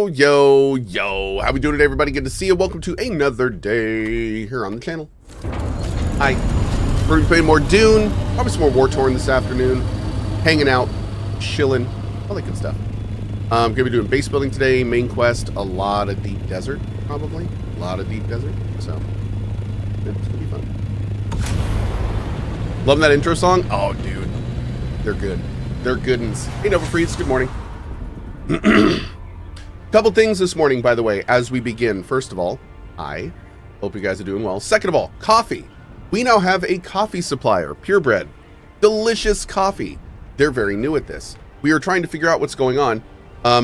Yo, how we doing today, everybody? Good to see you. Welcome to another day here on the channel. Hi. We're going to be playing more Dune, probably some more War Torn this afternoon, hanging out, chilling, all that good stuff. I'm going to be doing base building today, main quest, a lot of deep desert, probably. A lot of deep desert, so it's going to be fun. Loving that intro song? Oh, dude. They're good. They're good ones. Hey, Nova Freeze, good morning. Couple things this morning, by the way, as we begin. First of all, I hope you guys are doing well. Second of all, coffee. We now have a coffee supplier, Purebred. Delicious coffee. They're very new at this. We are trying to figure out what's going on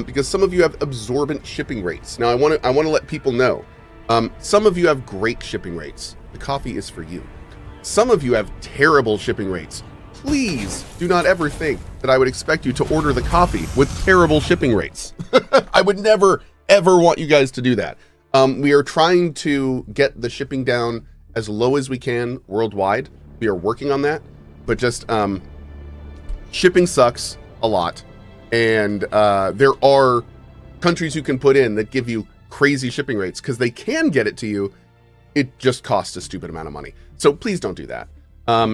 because some of you have absorbent shipping rates. Now, I want to let people know. Some of you have great shipping rates. The coffee is for you. Some of you have terrible shipping rates. Please do not ever think that I would expect you to order the coffee with terrible shipping rates. I would never, ever want you guys to do that. We are trying to get the shipping down as low as we can worldwide. We are working on that, but just shipping sucks a lot. And there are countries you can put in that give you crazy shipping rates because they can get it to you. It just costs a stupid amount of money. So please don't do that.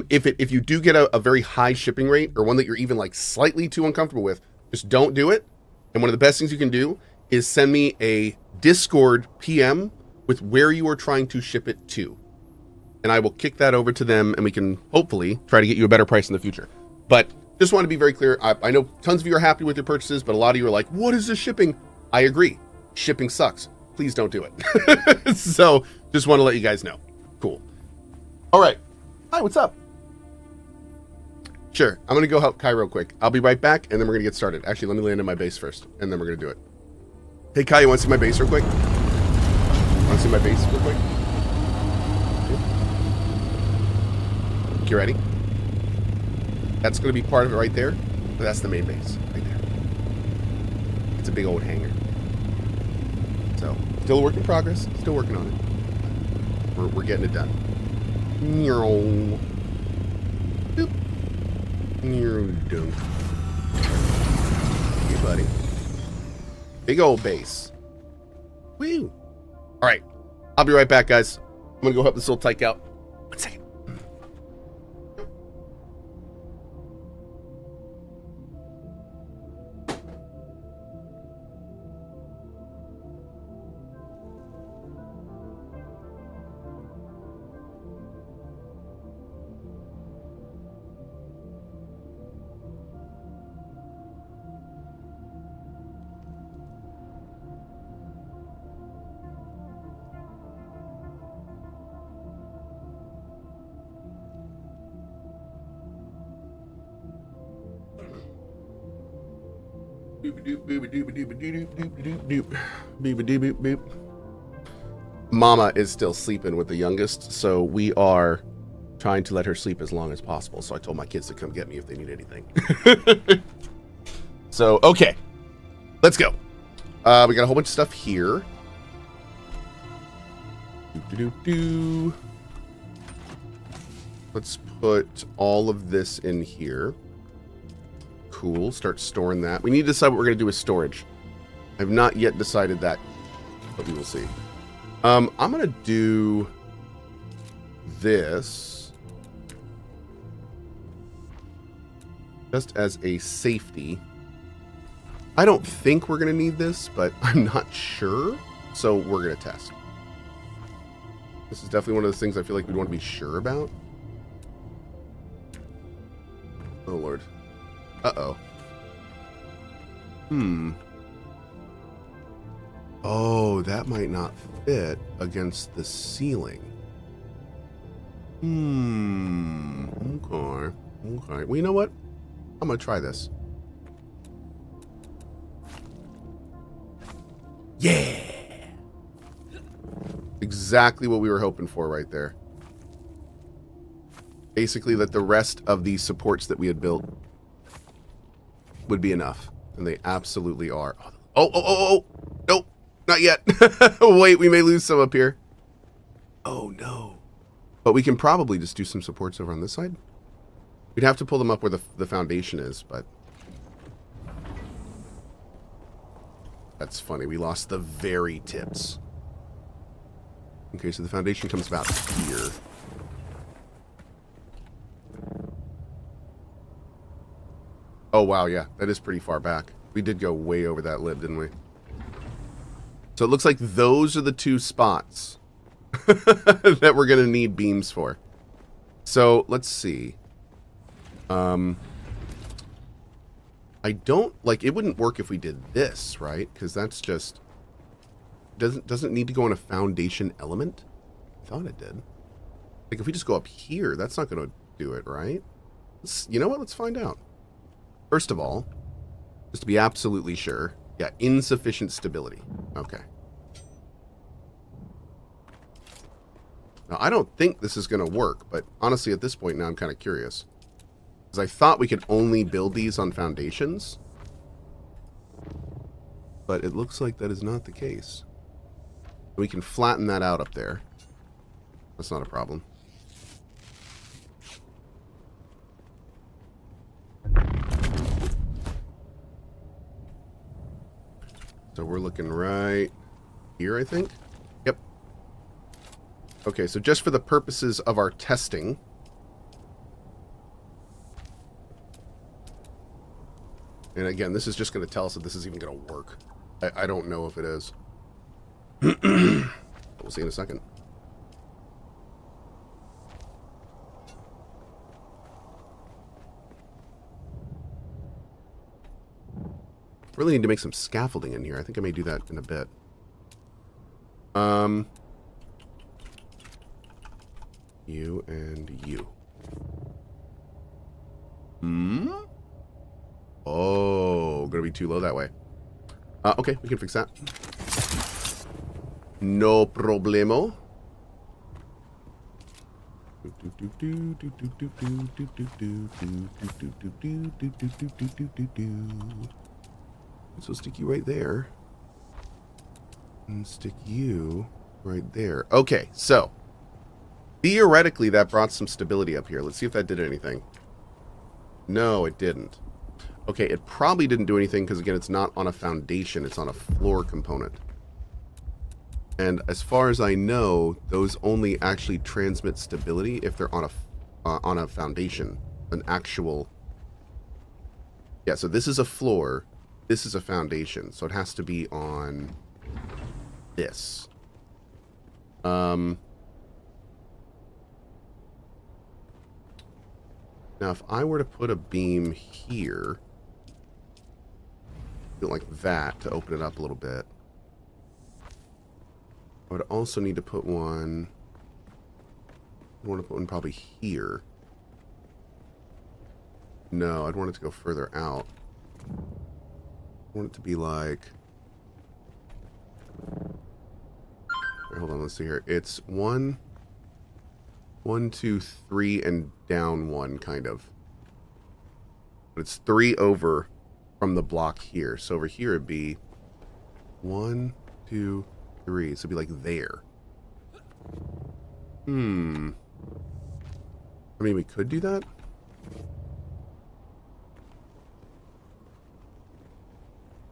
If you do get a very high shipping rate or one that you're even like slightly too uncomfortable with, just don't do it. And one of the best things you can do is send me a Discord PM with where you are trying to ship it to. And I will kick that over to them and we can hopefully try to get you a better price in the future. But just want to be very clear. I know tons of you are happy with your purchases, but a lot of you are like, what is the shipping? I agree. Shipping sucks. Please don't do it. So just want to let you guys know. Cool. All right. Hi, what's up? Sure, I'm gonna go help Kai real quick. I'll be right back, and then we're gonna get started. Actually, let me land in my base first, and then we're gonna do it. Hey, Kai, you wanna see my base real quick? Wanna see my base real quick? Okay. You ready? That's gonna be part of it right there, but that's the main base, right there. It's a big old hangar. So, still a work in progress, still working on it. We're getting it done. Boop. Dunk. Hey, buddy. Big old base. Woo. All right. I'll be right back, guys. I'm going to go help this little tyke out. 1 second. Mama is still sleeping with the youngest, so we are trying to let her sleep as long as possible. So I told my kids to come get me if they need anything. So, okay, let's go. We got a whole bunch of stuff here. Let's put all of this in here. Cool. Start storing that. We need to decide what we're going to do with storage. I've not yet decided that, but we will see. I'm going to do this just as a safety. I don't think we're going to need this, but I'm not sure, so we're going to test. This is definitely one of those things I feel like we'd want to be sure about. Oh, Lord. Uh-oh. Oh, that might not fit against the ceiling. Okay. Okay. Well, you know what? I'm going to try this. Yeah! Exactly what we were hoping for right there. Basically, that the rest of these supports that we had built would be enough, and they absolutely are. Oh, nope, not yet. Wait, we may lose some up here. Oh no, but we can probably just do some supports over on this side. We'd have to pull them up where the foundation is, but That's funny. We lost the very tips. Okay, so the foundation comes about here. Oh, wow, yeah. That is pretty far back. We did go way over that lid, didn't we? So it looks like those are the two spots that we're going to need beams for. So, let's see. I don't, like, it wouldn't work if we did this, right? Because that's just, doesn't need to go on a foundation element? I thought it did. Like, if we just go up here, that's not going to do it, right? You know what? Let's find out. First of all, just to be absolutely sure, yeah, insufficient stability. Okay. Now, I don't think this is going to work, but honestly, at this point now, I'm kind of curious. Because I thought we could only build these on foundations. But it looks like that is not the case. We can flatten that out up there. That's not a problem. So we're looking right here, I think. Yep. Okay, so just for the purposes of our testing, and again, this is just going to tell us if this is even going to work. I don't know if it is. We'll see in a second. Really need to make some scaffolding in here. I think I may do that in a bit. You and you. Oh, gonna be too low that way. Okay, we can fix that. No problemo. So stick you right there. And stick you right there. Okay, so theoretically that brought some stability up here. Let's see if that did anything. No, it didn't. Okay, it probably didn't do anything because, again, it's not on a foundation. It's on a floor component. And as far as I know, those only actually transmit stability if they're on a foundation. An actual... Yeah, so this is a floor. This is a foundation. So it has to be on this. Now, if I were to put a beam here... like that to open it up a little bit. I would also need to put one. I want to put one probably here. No, I'd want it to go further out. I want it to be like. Right, hold on, let's see here. It's 1, 2, 3, and down 1, kind of. But it's 3 over from the block here. So over here it'd be 1, 2, 3. So it'd be like there. I mean, we could do that.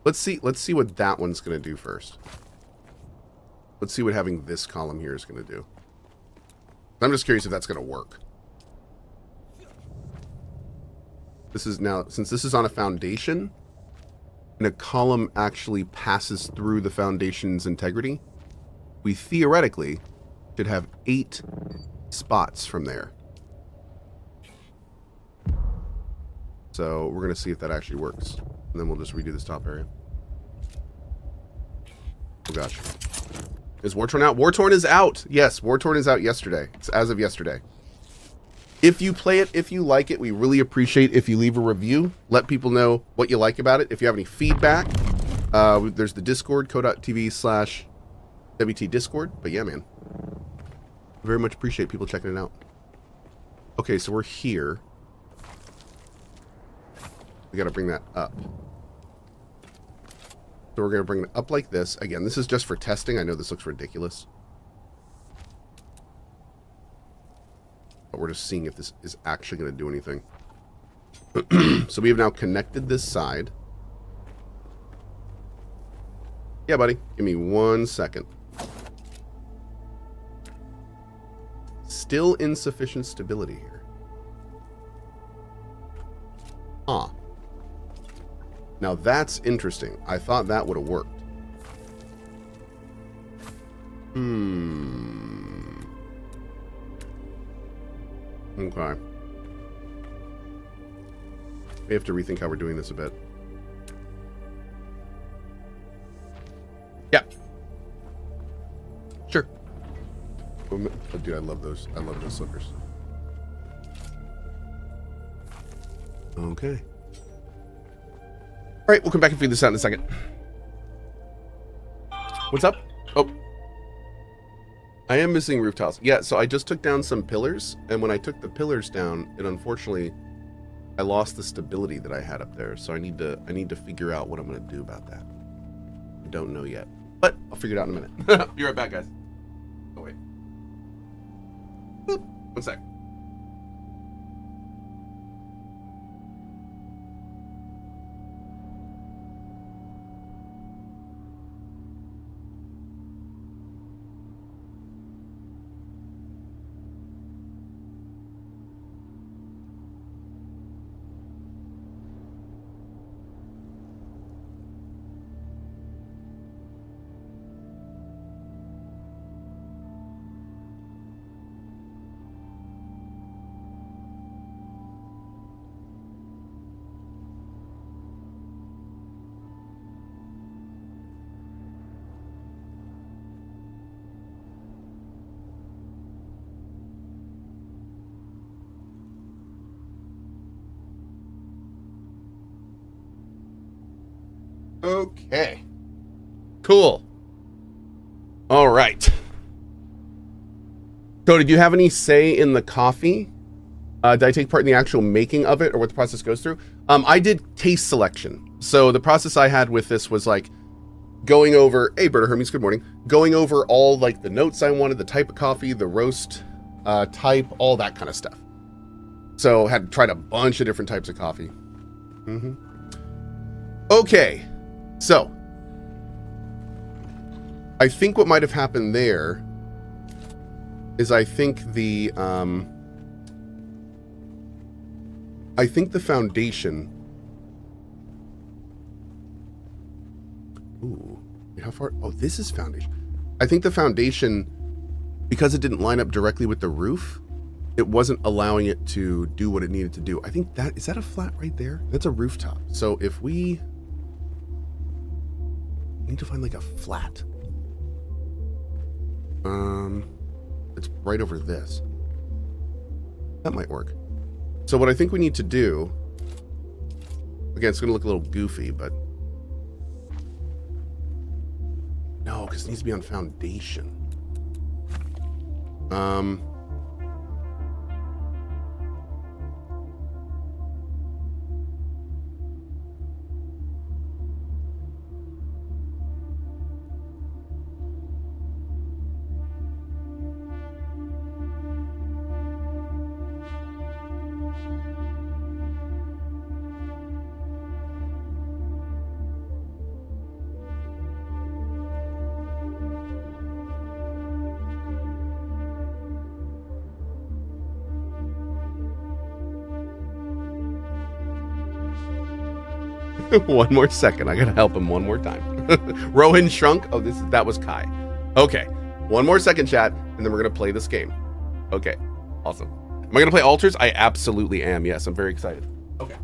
Let's see what that one's going to do first. Let's see what having this column here is going to do. I'm just curious if that's going to work. This is now, since this is on a foundation, and a column actually passes through the foundation's integrity, we theoretically should have 8 spots from there. So we're going to see if that actually works. And then we'll just redo this top area. Oh gosh. Is War-Torn out? War-Torn is out! Yes, War-Torn is out yesterday. It's as of yesterday. If you play it, if you like it, we really appreciate if you leave a review. Let people know what you like about it. If you have any feedback, there's the Discord, cohh.tv/WT Discord. But yeah, man. Very much appreciate people checking it out. Okay, so we're here. We got to bring that up. So we're going to bring it up like this. Again, this is just for testing. I know this looks ridiculous. But we're just seeing if this is actually going to do anything. So we have now connected this side. Yeah, buddy. Give me 1 second. Still insufficient stability here. Huh. Now that's interesting. I thought that would have worked. Okay. We have to rethink how we're doing this a bit. Yeah. Sure. Oh, dude, I love those. I love those slippers. Okay. All right, we'll come back and figure this out in a second. What's up? Oh. I am missing roof tiles. Yeah, so I just took down some pillars, and when I took the pillars down, it unfortunately, I lost the stability that I had up there. So I need to figure out what I'm going to do about that. I don't know yet, but I'll figure it out in a minute. Be right back, guys. Oh wait. Boop. 1 sec. Okay. Cool. All right. So did you have any say in the coffee? Did I take part in the actual making of it or what the process goes through? I did taste selection. So the process I had with this was like going over, hey, Berta Hermes, good morning. Going over all like the notes I wanted, the type of coffee, the roast type, all that kind of stuff. So had tried a bunch of different types of coffee. Okay. So I think what might have happened there is I think the foundation. Ooh, how far? Oh, this is foundation. I think the foundation, because it didn't line up directly with the roof, it wasn't allowing it to do what it needed to do. I think that, is that a flat right there? That's a rooftop. So if we need to find like a flat. It's right over this. That might work. So what I think we need to do, again, it's gonna look a little goofy, but no, because it needs to be on foundation. One more second. I gotta help him one more time. Rohan shrunk. Oh, that was Kai. Okay. One more second, chat, and then we're gonna play this game. Okay. Awesome. Am I gonna play altars? I absolutely am. Yes, I'm very excited. Okay.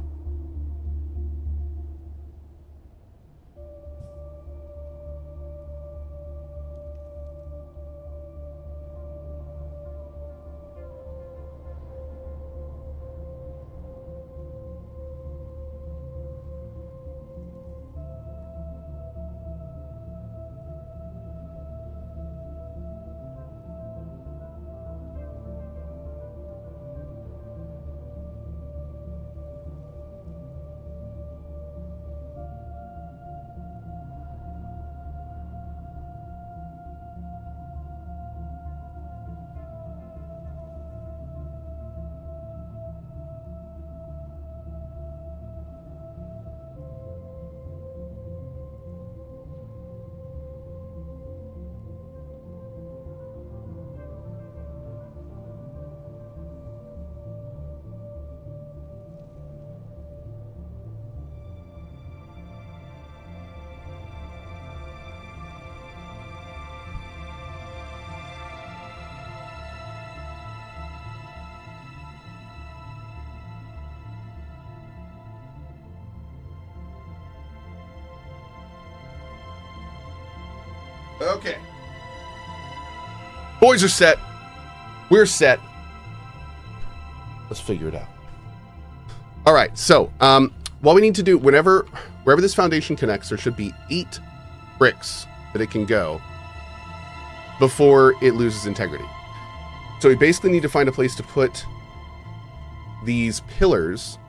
Okay. Boys are set. We're set. Let's figure it out. All right. So, what we need to do, wherever this foundation connects, there should be 8 bricks that it can go before it loses integrity. So we basically need to find a place to put these pillars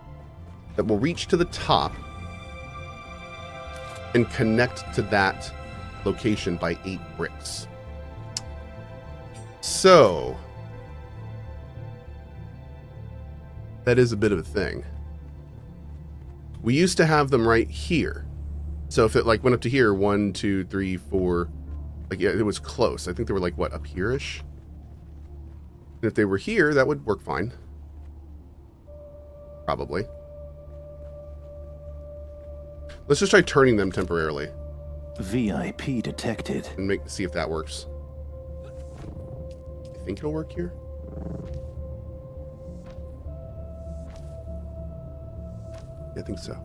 that will reach to the top and connect to that location by 8 bricks. So that is a bit of a thing. We used to have them right here. So if it like went up to here, 1, 2, 3, 4, like yeah, it was close. I think they were like what, up here-ish? And if they were here, that would work fine. Probably. Let's just try turning them temporarily. VIP detected. And see if that works. I think it'll work here. Yeah, I think so.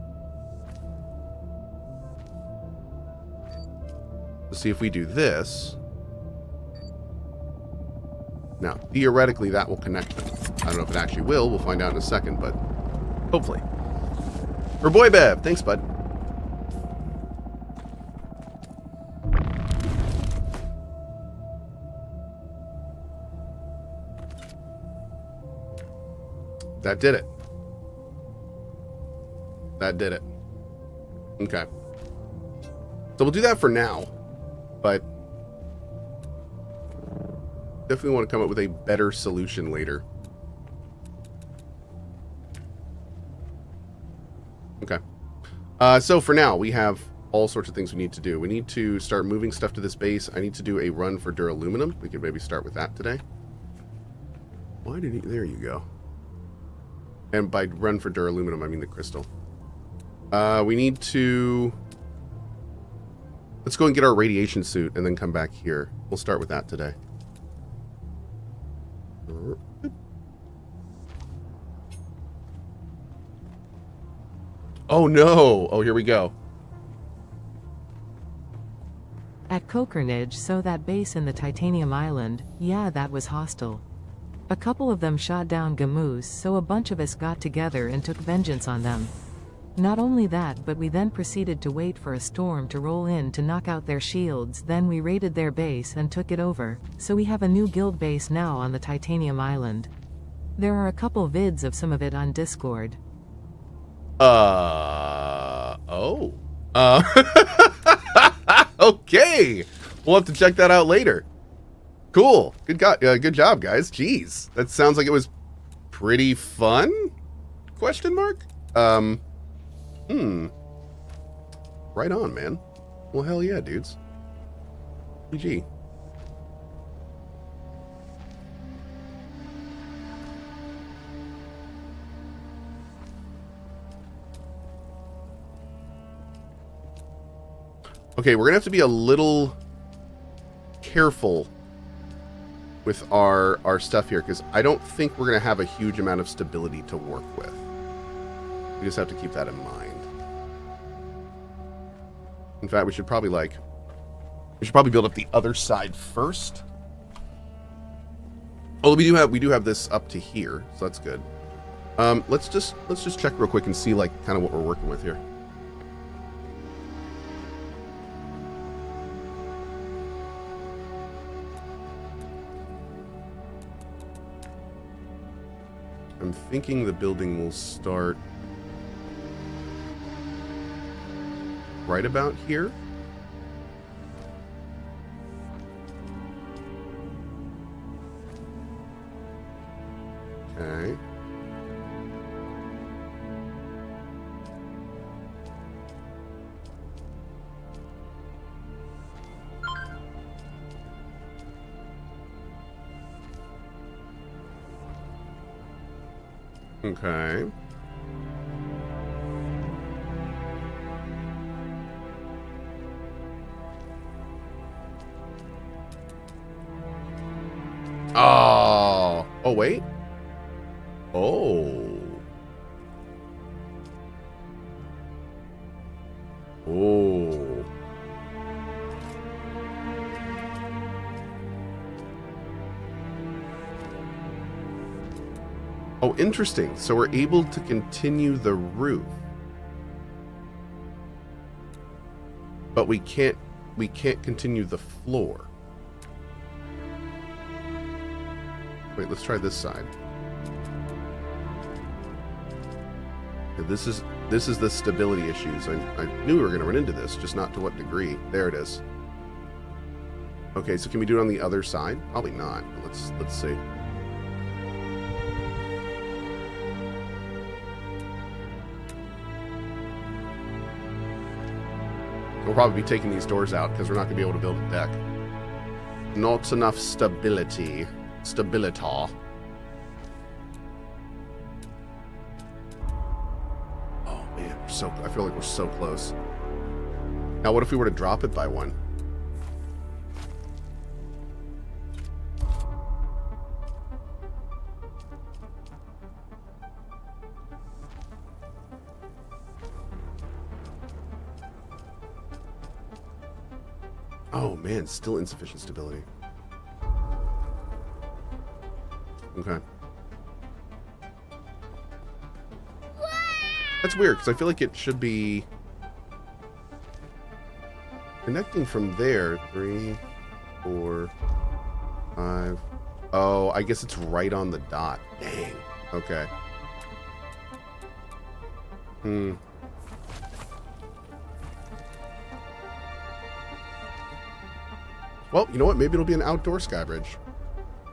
Let's see if we do this. Now, theoretically, that will connect them. I don't know if it actually will. We'll find out in a second, but hopefully. For Boy Bev, thanks, bud. That did it. That did it. Okay. So we'll do that for now, but definitely want to come up with a better solution later. Okay. So for now, we have all sorts of things we need to do. We need to start moving stuff to this base. I need to do a run for duraluminum. We could maybe start with that today. Why did he... There you go. And by run for duraluminum, I mean the crystal. We need to... Let's go and get our radiation suit and then come back here. We'll start with that today. Oh no! Oh, here we go. At CohhCarnage, so that base in the Titanium Island, yeah, that was hostile. A couple of them shot down Gamoose, so a bunch of us got together and took vengeance on them. Not only that, but we then proceeded to wait for a storm to roll in to knock out their shields, then we raided their base and took it over, so we have a new guild base now on the Titanium Island. There are a couple vids of some of it on Discord. Oh. Okay. We'll have to check that out later. Cool. Good job, guys. Jeez. That sounds like it was pretty fun? Question mark? Right on, man. Well, hell yeah, dudes. GG. Okay, we're gonna have to be a little careful with our stuff here, because I don't think we're gonna have a huge amount of stability to work with. We just have to keep that in mind. In fact, we should probably build up the other side first. Oh, we do have this up to here, so that's good. Let's just check real quick and see like kind of what we're working with here. I'm thinking the building will start right about here. Okay. Okay. Oh. Oh, wait. Oh. Oh. Oh, interesting. So we're able to continue the roof. But we can't continue the floor. Wait, let's try this side. Yeah, this is the stability issues. I knew we were going to run into this, just not to what degree. There it is. Okay, so can we do it on the other side? Probably not. But let's see. We'll probably be taking these doors out because we're not going to be able to build a deck. Not enough stability. Stabilita. Oh man, I feel like we're so close. Now what if we were to drop it by one? Oh man, still insufficient stability. Okay. That's weird, because I feel like it should be connecting from there. 3, 4, 5. Oh, I guess it's right on the dot. Dang. Okay. Well, you know what? Maybe it'll be an outdoor sky bridge.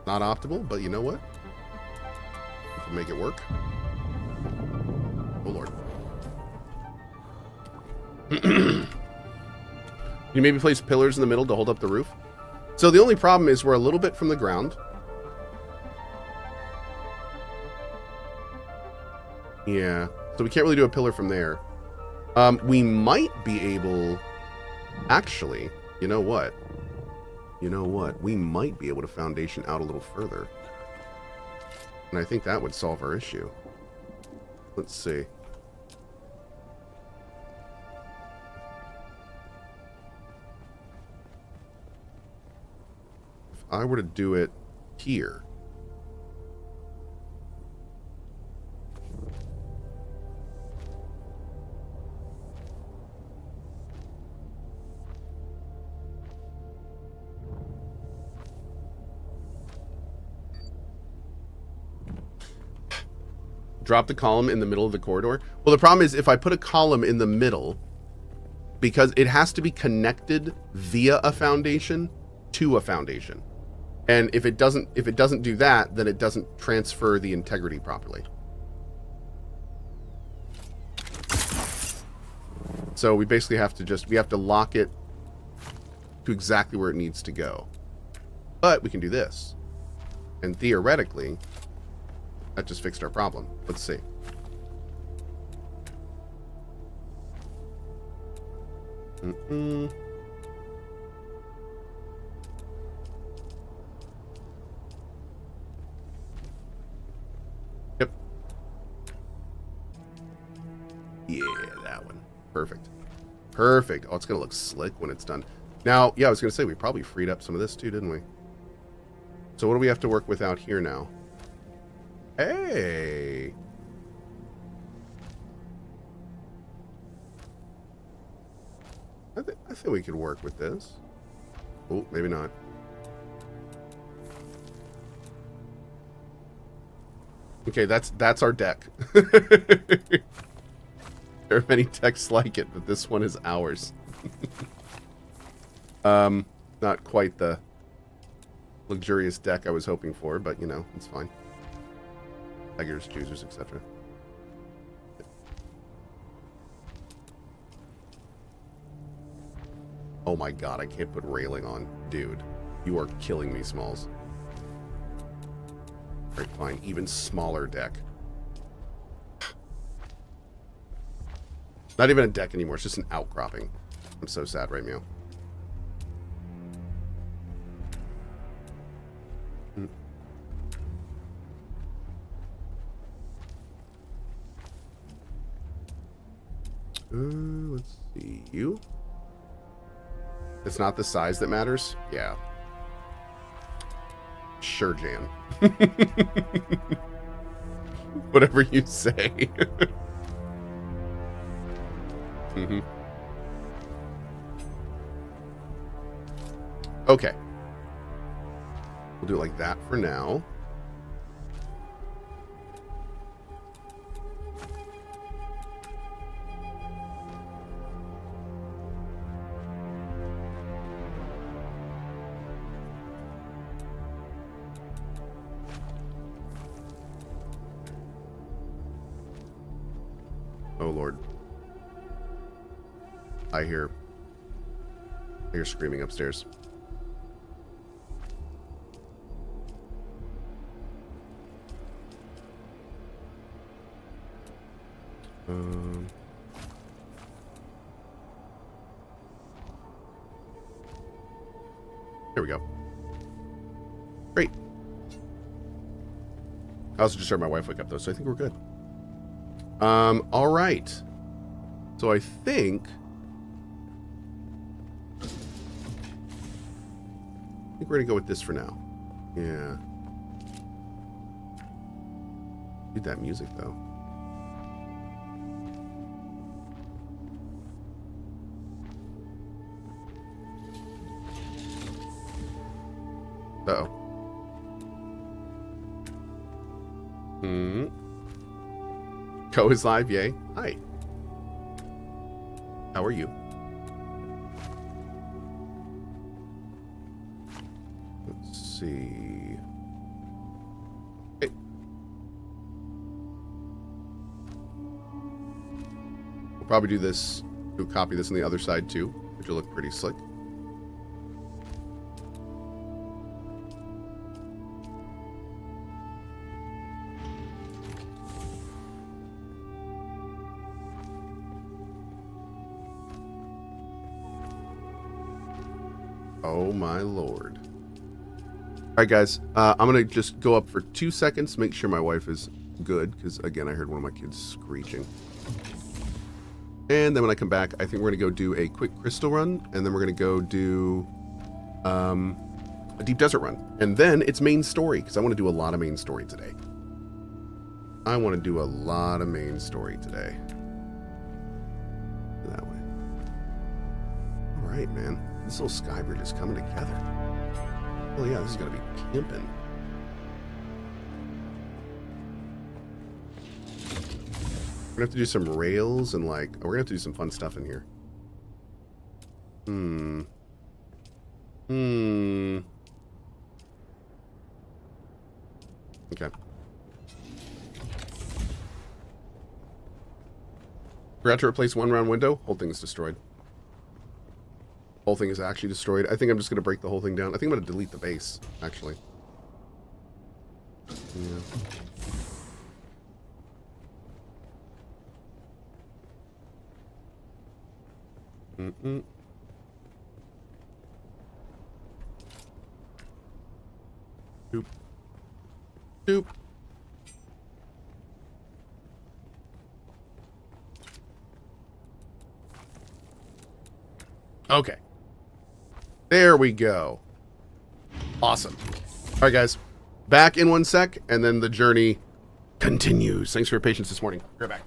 Not optimal, but you know what? We can make it work. Oh, Lord. You maybe place pillars in the middle to hold up the roof. So the only problem is we're a little bit from the ground. Yeah. So we can't really do a pillar from there. We might be able... Actually, you know what? We might be able to foundation out a little further. And I think that would solve our issue. Let's see. If I were to do it here. Drop the column in the middle of the corridor. Well, the problem is if I put a column in the middle, because it has to be connected via a foundation to a foundation. And if it doesn't do that, then it doesn't transfer the integrity properly. So we basically have to lock it to exactly where it needs to go. But we can do this. And theoretically, that just fixed our problem. Let's see. Yep. Yeah, that one. Perfect. Perfect. Oh, it's going to look slick when it's done. Now, yeah, I was going to say, we probably freed up some of this too, didn't we? So what do we have to work with out here now? Hey. I think we could work with this. Oh, maybe not. Okay, that's our deck. There are many decks like it, but this one is ours. Not quite the luxurious deck I was hoping for, but you know, it's fine. Beggars, choosers, etc. Oh my god, I can't put railing on. Dude, you are killing me, Smalls. Alright, fine. Even smaller deck. Not even a deck anymore, it's just an outcropping. I'm so sad right now. Let's see. You? It's not the size that matters? Yeah. Sure, Jan. Whatever you say. Mm-hmm. Okay. We'll do it like that for now. Oh, Lord. I hear screaming upstairs. There we go. Great. I also just heard my wife wake up, though, so I think we're good. All right. So I think we're gonna go with this for now. Yeah. Need that music though. Uh-oh. Cohh is live, yay. Hi. How are you? Let's see. Hey. We'll probably do this, copy this on the other side too, which will look pretty slick. Oh my Lord. Alright guys, I'm gonna just go up for 2 seconds, make sure my wife is good, because again I heard one of my kids screeching. And then when I come back, I think we're gonna go do a quick crystal run, and then we're gonna go do a deep desert run. And then it's main story, because I want to do a lot of main story today. I want to do a lot of main story today. That way. Alright, man. This little sky bridge is coming together. Oh yeah, this is gonna be pimping. We're gonna have to do some rails and like, we're gonna have to do some fun stuff in here. Okay. Forgot to replace one round window. Whole thing is destroyed. Whole thing is actually destroyed. I think I'm just going to break the whole thing down. I think I'm going to delete the base, actually. Yeah. Doop. Doop. Okay. There we go. Awesome. All right, guys. Back in 1 sec, and then the journey continues. Thanks for your patience this morning. Be right back.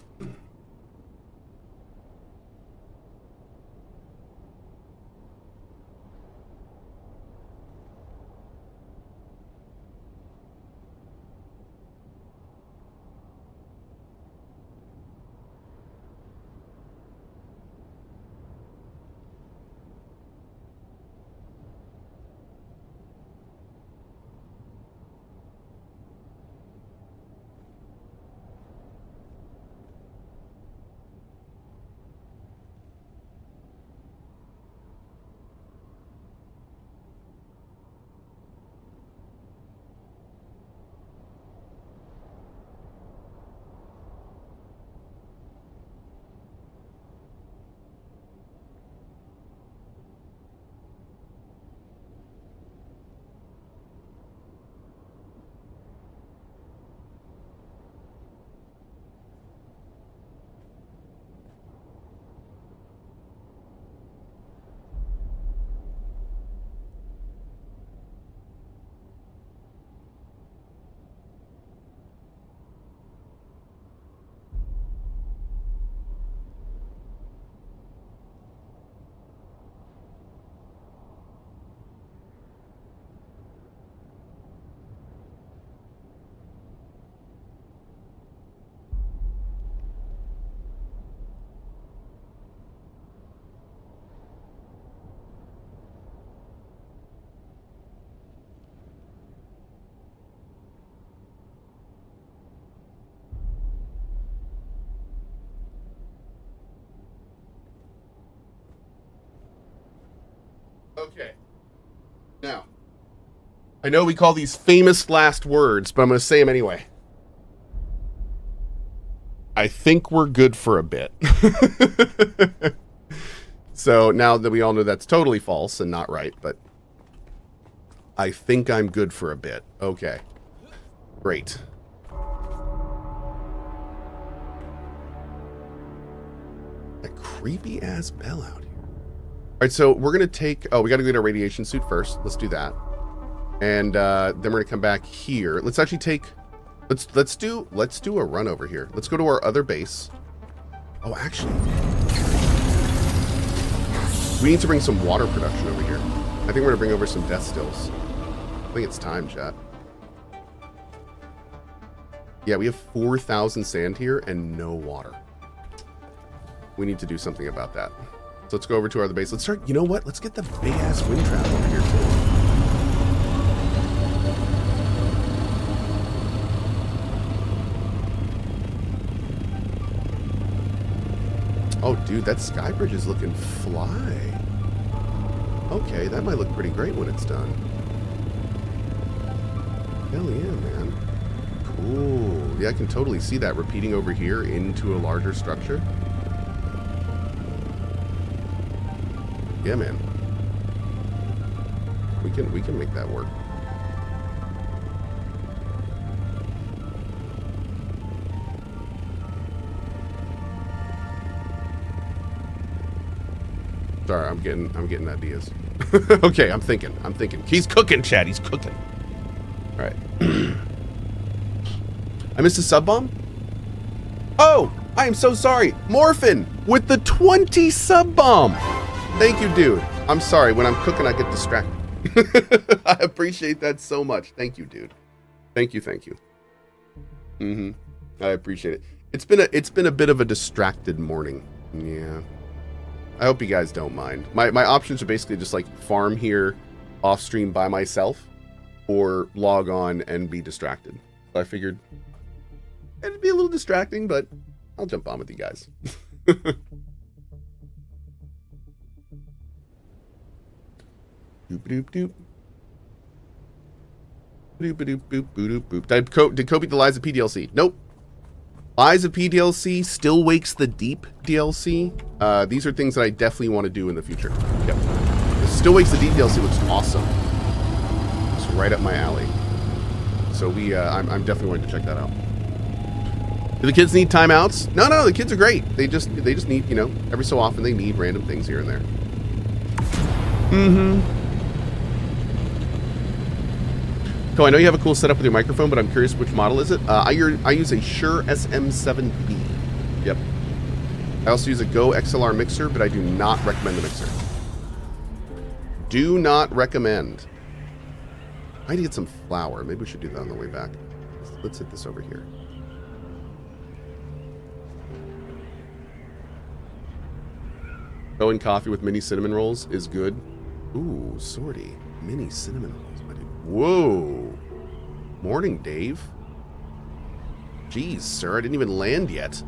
Okay. Now, I know we call these famous last words, but I'm going to say them anyway. I think we're good for a bit. So now that we all know that's totally false and not right, but I think I'm good for a bit. Okay. Great. A creepy ass bell out here. All right, so we're gonna take. Oh, we got to get our radiation suit first. Let's do that, and then we're gonna come back here. Let's actually take. Let's do a run over here. Let's go to our other base. Oh, actually, we need to bring some water production over here. I think we're gonna bring over some death stills. I think it's time, chat. Yeah, we have 4,000 sand here and no water. We need to do something about that. So let's go over to our other base. Let's start, you know what? Let's get the big ass wind trap over here too. Oh, dude, that sky bridge is looking fly. Okay, that might look pretty great when it's done. Hell yeah, man. Cool. Yeah, I can totally see that repeating over here into a larger structure. Yeah, man. We can make that work. Sorry, I'm getting ideas. Okay, I'm thinking. He's cooking, Chad. He's cooking. All right. I missed a sub bomb. Oh, I am so sorry. Morphin with the 20 sub bomb. Thank you, dude. I'm sorry. When I'm cooking, I get distracted. I appreciate that so much. Thank you, dude. Thank you. I appreciate it. It's been a bit of a distracted morning. Yeah. I hope you guys don't mind. My options are basically just like farm here off stream by myself or log on and be distracted. So I figured it'd be a little distracting, but I'll jump on with you guys. Doop doop doop. Doop doop doop doop doop. Did Cohh beat the Lies of P DLC? Nope. Lies of P DLC, Still Wakes the Deep DLC. These are things that I definitely want to do in the future. Yep. Still Wakes the Deep DLC looks awesome. It's right up my alley. So I'm definitely going to check that out. Do the kids need timeouts? No, the kids are great. They just need, you know, every so often they need random things here and there. Cohh, I know you have a cool setup with your microphone, but I'm curious which model is it? I use a Shure SM7B. Yep. I also use a Go XLR mixer, but I do not recommend the mixer. Do not recommend. I need to get some flour. Maybe we should do that on the way back. Let's hit this over here. Cohh and coffee with mini cinnamon rolls is good. Ooh, sorty. Mini cinnamon rolls, my dude. Whoa. Morning, Dave. Jeez, sir, I didn't even land yet.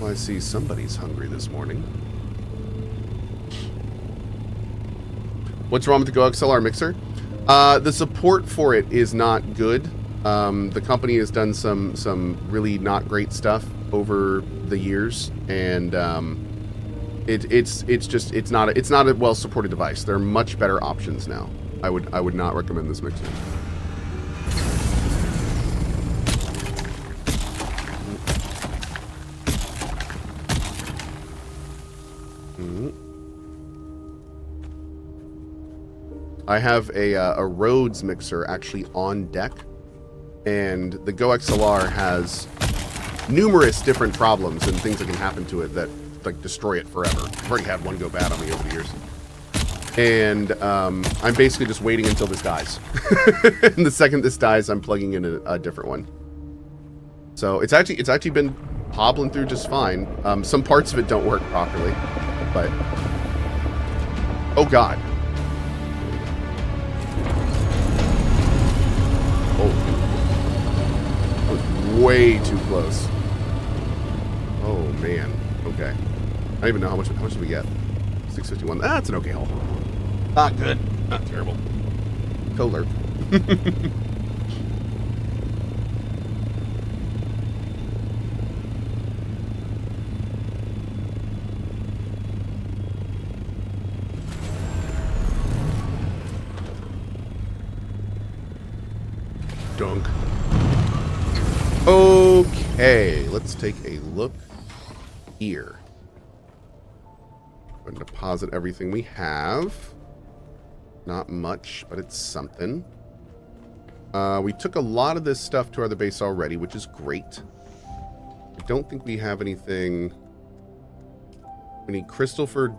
Well, I see somebody's hungry this morning. What's wrong with the Go XLR mixer? The support for it is not good. The company has done some really not great stuff over the years, and it's not a well supported device. There are much better options now. I would not recommend this mixer. I have a Rhodes mixer actually on deck, and the Go XLR has numerous different problems and things that can happen to it that like destroy it forever. I've already had one go bad on me over the years, and I'm basically just waiting until this dies. And the second this dies, I'm plugging in a different one. So it's actually been hobbling through just fine. Some parts of it don't work properly, but oh god. Oh, that was way too close. Oh man. Okay. I don't even know how much did we get? 651. That's an okay haul. Not good. Not terrible. Color. Dunk. Okay, let's take a look here. Go ahead and deposit everything we have. Not much, but it's something. We took a lot of this stuff to our other base already, which is great. I don't think we have anything. We need crystal for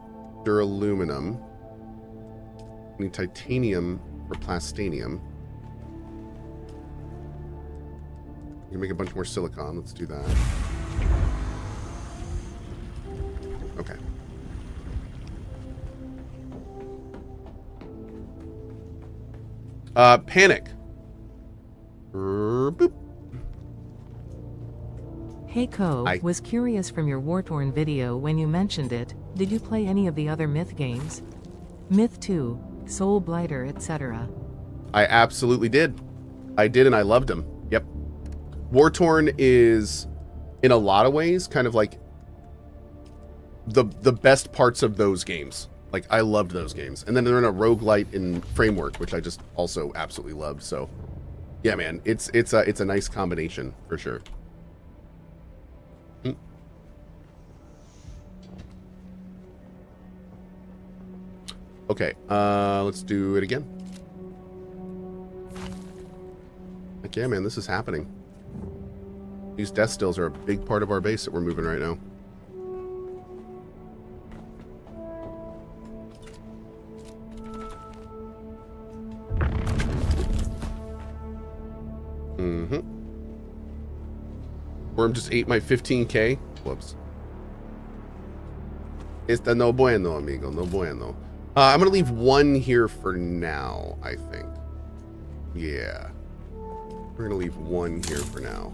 duraluminum. We need titanium for plastanium. We can make a bunch more silicon. Let's do that. Okay. Panic. Boop. Hey Cohh, was curious from your war-torn video when you mentioned it, did you play any of the other Myth games? Myth 2, Soul Blighter, etc. I absolutely did. I did, and I loved them. Yep. War-torn is, in a lot of ways, kind of like the best parts of those games. Like, I loved those games. And then they're in a roguelite in framework, which I just also absolutely loved. So, yeah, man, it's a nice combination for sure. Okay, let's do it again. Like, yeah, man, this is happening. These death stills are a big part of our base that we're moving right now. Worm just ate my 15k. Whoops. Esta no bueno, amigo. No bueno. I'm going to leave one here for now, I think. Yeah. We're going to leave one here for now.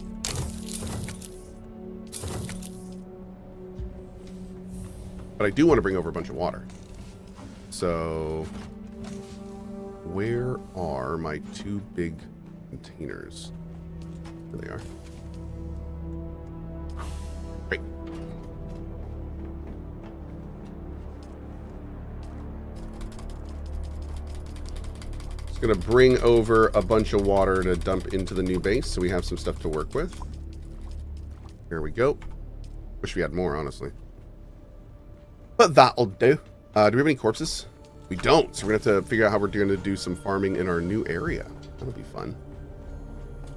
But I do want to bring over a bunch of water. So, where are my two big containers? There they are. Great. Just going to bring over a bunch of water to dump into the new base so we have some stuff to work with. Here we go. Wish we had more, honestly. But that'll do. Do we have any corpses? We don't, so we're going to have to figure out how we're going to do some farming in our new area. That'll be fun.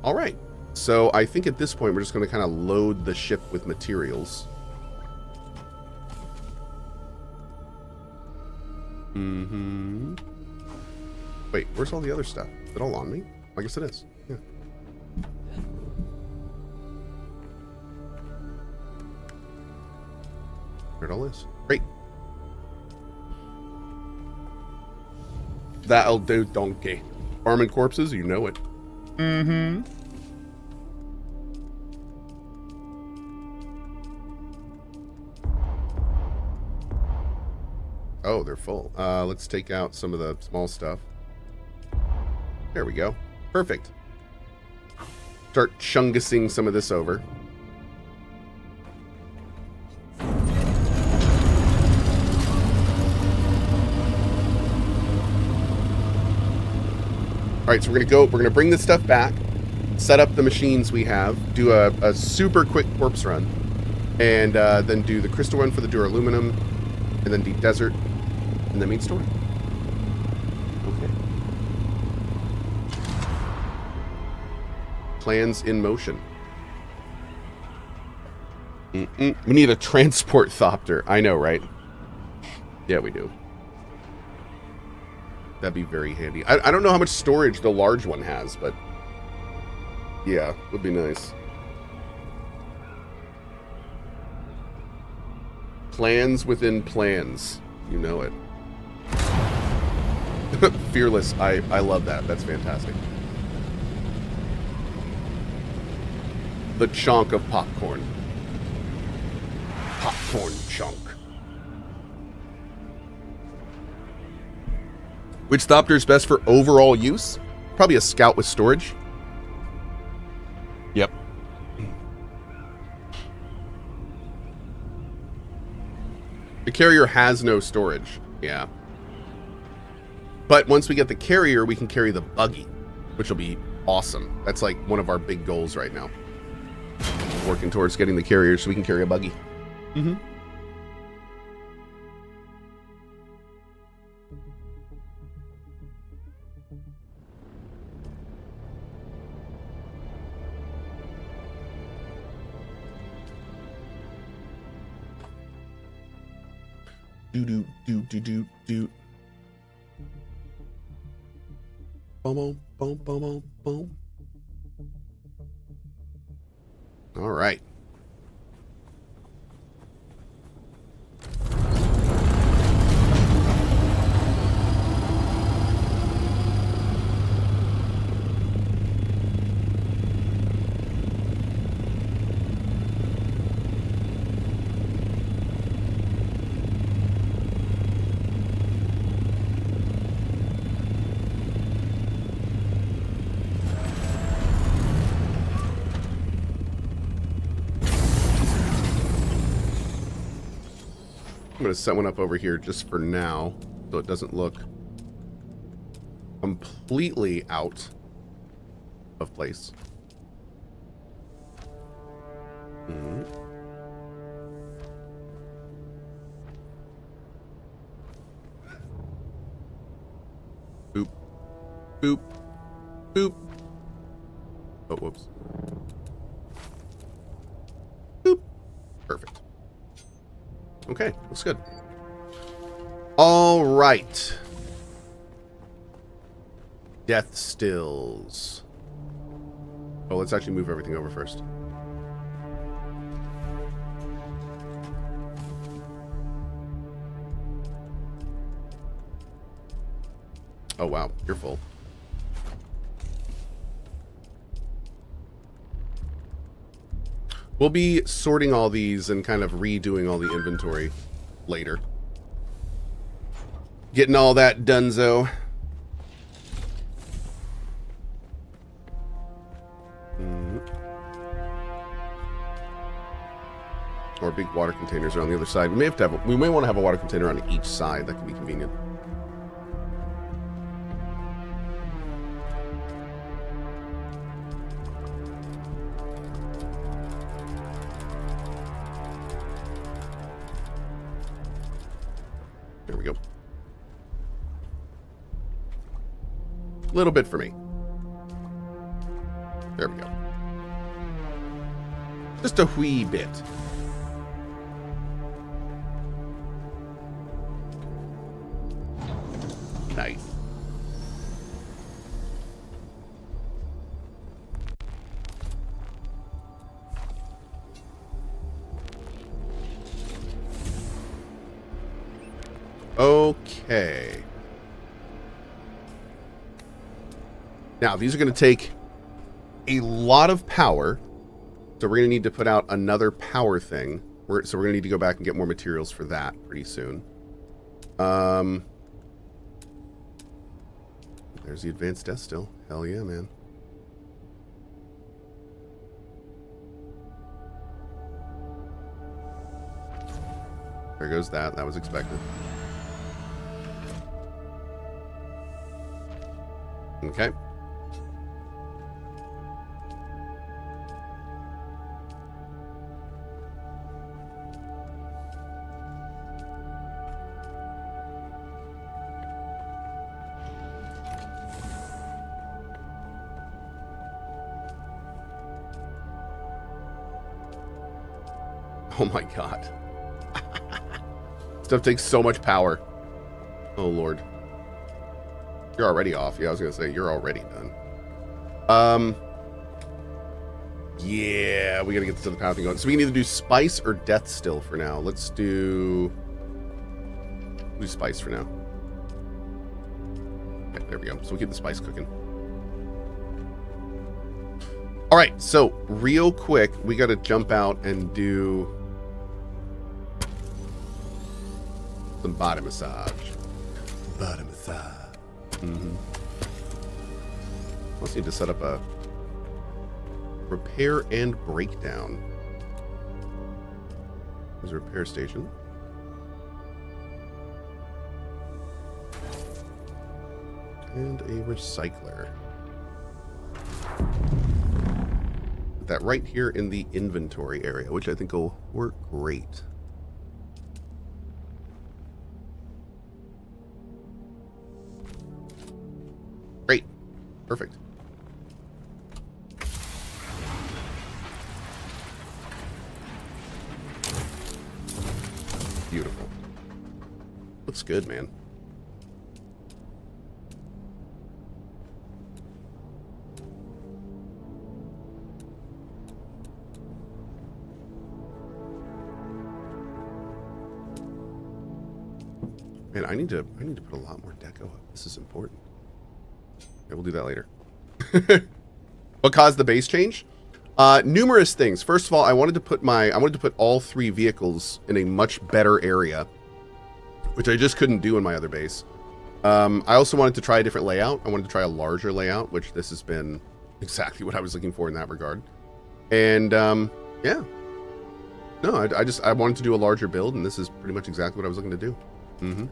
All right. So I think at this point, we're just going to kind of load the ship with materials. Wait, where's all the other stuff? Is it all on me? I guess it is. Yeah. There it all is. Great. That'll do, donkey. Farming corpses, you know it. Oh, they're full. Let's take out some of the small stuff. There we go. Perfect. Start chungusing some of this over. All right, so we're gonna bring this stuff back, set up the machines we have, do a super quick corpse run, and then do the crystal run for the duraluminum, and then de-desert, and then main story. Okay. Plans in motion. We need a transport thopter. I know, right? Yeah, we do. That'd be very handy. I don't know how much storage the large one has, but yeah, would be nice. Plans within plans. You know it. Fearless. I love that. That's fantastic. The chunk of popcorn. Popcorn chunk. Which Thopter is best for overall use? Probably a scout with storage. Yep. The carrier has no storage. Yeah. But once we get the carrier, we can carry the buggy, which will be awesome. That's like one of our big goals right now. Working towards getting the carrier so we can carry a buggy. Mm-hmm. Do. Boom, boom, boom, boom, boom. All right. I'm going to set one up over here just for now, so it doesn't look completely out of place. Boop. Boop. Boop. Oh, whoops. Boop. Perfect. Okay, looks good. All right. Death stills. Oh, let's actually move everything over first. Oh, wow. You're full. We'll be sorting all these and kind of redoing all the inventory later. Getting all that donezo. Or big water containers are on the other side. We may want to have a water container on each side. That could be convenient. There we go. A little bit for me. There we go. Just a wee bit. Nice. Okay. Now, these are going to take a lot of power. So we're going to need to put out another power thing. So we're going to need to go back and get more materials for that pretty soon. There's the advanced death still. Hell yeah, man. There goes that. That was expected. Okay. Oh my god. Stuff takes so much power. Oh lord. You're already off. Yeah, I was gonna say you're already done. Yeah, we gotta get this other power thing going. So we can either do spice or death still for now. Let's do spice for now. Okay, there we go. So we'll keep the spice cooking. All right, so real quick, we gotta jump out and do some body massage. Body massage. Mm-hmm. Also need to set up a repair and breakdown. There's a repair station. And a recycler. Put that right here in the inventory area, which I think will work great. Great. Perfect. Beautiful. Looks good, man. Man, I need to put a lot more deco up. This is important. Okay, we'll do that later. What caused the base change? Numerous things. First of all, I wanted to put all 3 vehicles in a much better area, which I just couldn't do in my other base. I also wanted to try a different layout. I wanted to try a larger layout, which this has been exactly what I was looking for in that regard. And yeah. No, I wanted to do a larger build, and this is pretty much exactly what I was looking to do. Mm-hmm.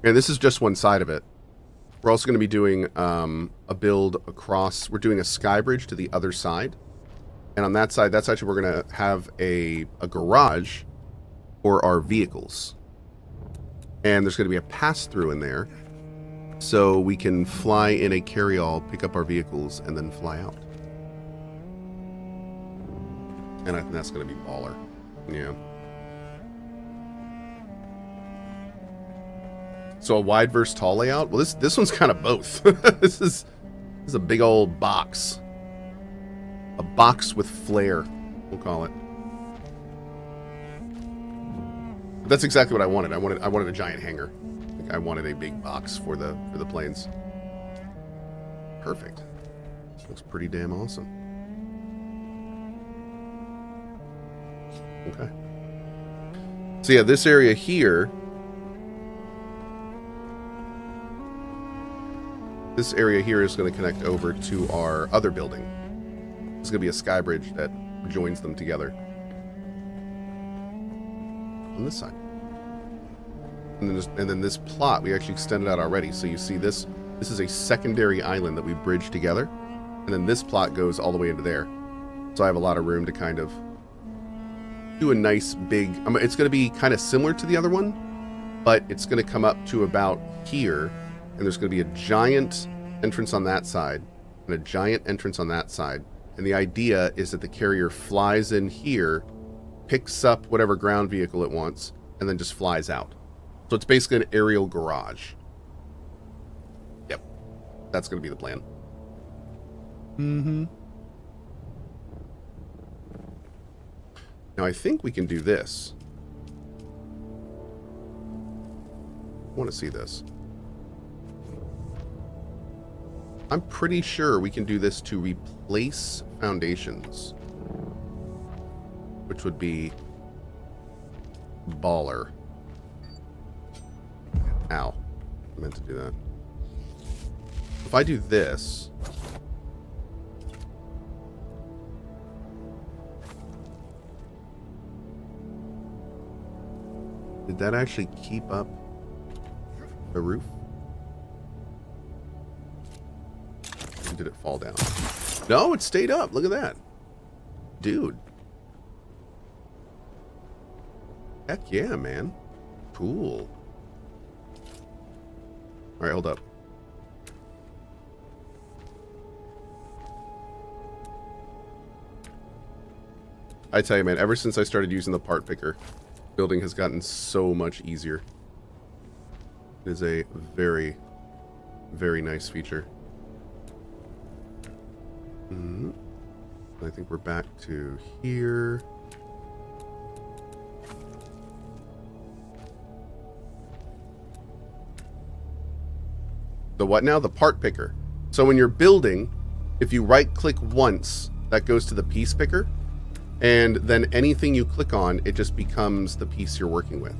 And this is just one side of it. We're also going to be doing a build across. We're doing a sky bridge to the other side. And on that side, that's actually, we're going to have a garage for our vehicles. And there's going to be a pass-through in there. So we can fly in a carry-all, pick up our vehicles, and then fly out. And I think that's going to be baller. Yeah. So a wide versus tall layout? Well, this one's kind of both. This is a big old box. A box with flair, we'll call it. But that's exactly what I wanted. I wanted a giant hangar. Like, I wanted a big box for the planes. Perfect. Looks pretty damn awesome. Okay. So yeah, this area here. This area here is going to connect over to our other building. It's going to be a sky bridge that joins them together. On this side. And then this plot, we actually extended out already. So you see this is a secondary island that we bridged together. And then this plot goes all the way into there. So I have a lot of room to kind of do a nice big... it's going to be kind of similar to the other one, but it's going to come up to about here. And there's going to be a giant entrance on that side and a giant entrance on that side. And the idea is that the carrier flies in here, picks up whatever ground vehicle it wants, and then just flies out. So it's basically an aerial garage. Yep. That's going to be the plan. Mm-hmm. Now I think we can do this. I want to see this. I'm pretty sure we can do this to replace foundations, which would be baller. Ow. I meant to do that. If I do this... Did that actually keep up the roof? Or did it fall down? No, it stayed up. Look at that. Dude. Heck yeah, man. Cool. Alright, hold up. I tell you, man, ever since I started using the part picker, building has gotten so much easier. It is a very, very nice feature. I think we're back to here. The what now? The part picker. So when you're building, if you right-click once, that goes to the piece picker, and then anything you click on, it just becomes the piece you're working with.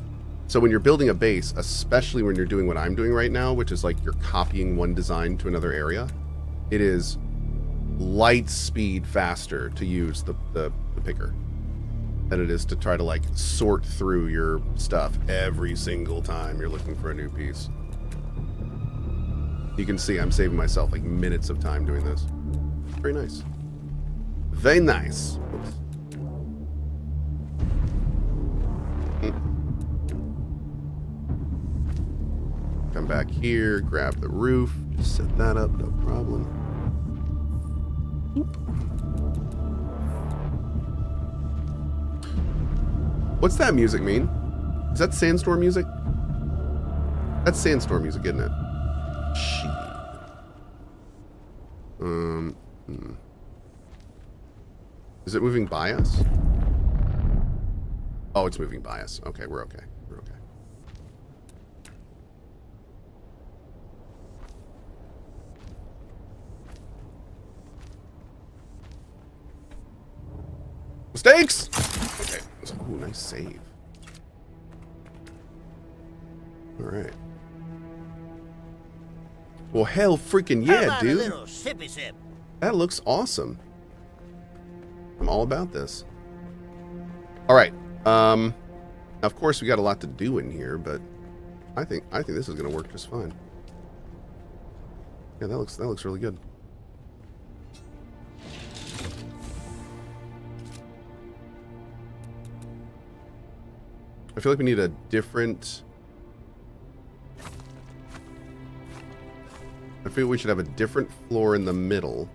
So when you're building a base, especially when you're doing what I'm doing right now, which is like you're copying one design to another area, it is light speed faster to use the picker than it is to try to like sort through your stuff every single time you're looking for a new piece. You can see I'm saving myself like minutes of time doing this. Very nice. Very nice. Oops. Come back here, grab the roof, just set that up, no problem. What's that music mean? Is that sandstorm music? That's sandstorm music, isn't it? Shit. Is it moving by us? Oh, it's moving by us. Okay, we're okay. We're okay. Mistakes! Okay. Ooh, nice save. Alright. Well, hell freaking yeah, dude. A little sippy sip. That looks awesome. I'm all about this. Alright. Of course, we got a lot to do in here, but I think this is going to work just fine. Yeah, that looks really good. I feel like we need a different... I feel we should have a different floor in the middle.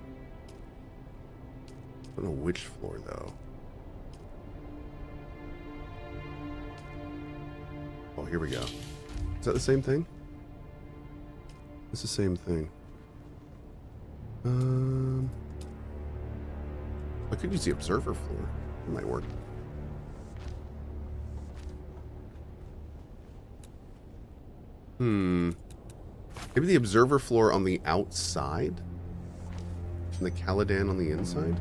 I don't know which floor, though. Oh, here we go. Is that the same thing? It's the same thing. I could use the observer floor. It might work. Maybe the observer floor on the outside? And the Caladan on the inside?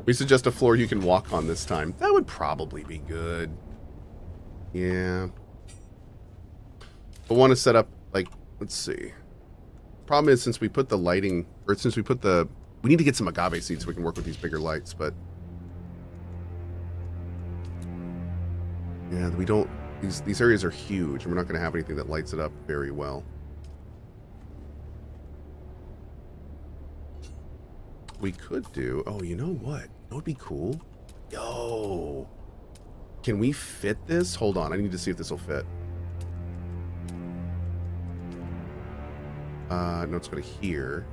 We suggest a floor you can walk on this time. That would probably be good. Yeah. I want to set up, like, let's see. Problem is, since we put the lighting, or since we put the... We need to get some agave seeds so we can work with these bigger lights, but... Yeah, we don't... These areas are huge, and we're not going to have anything that lights it up very well. We could do... Oh, you know what? That would be cool. Yo! Can we fit this? Hold on, I need to see if this will fit. No, it's going to here.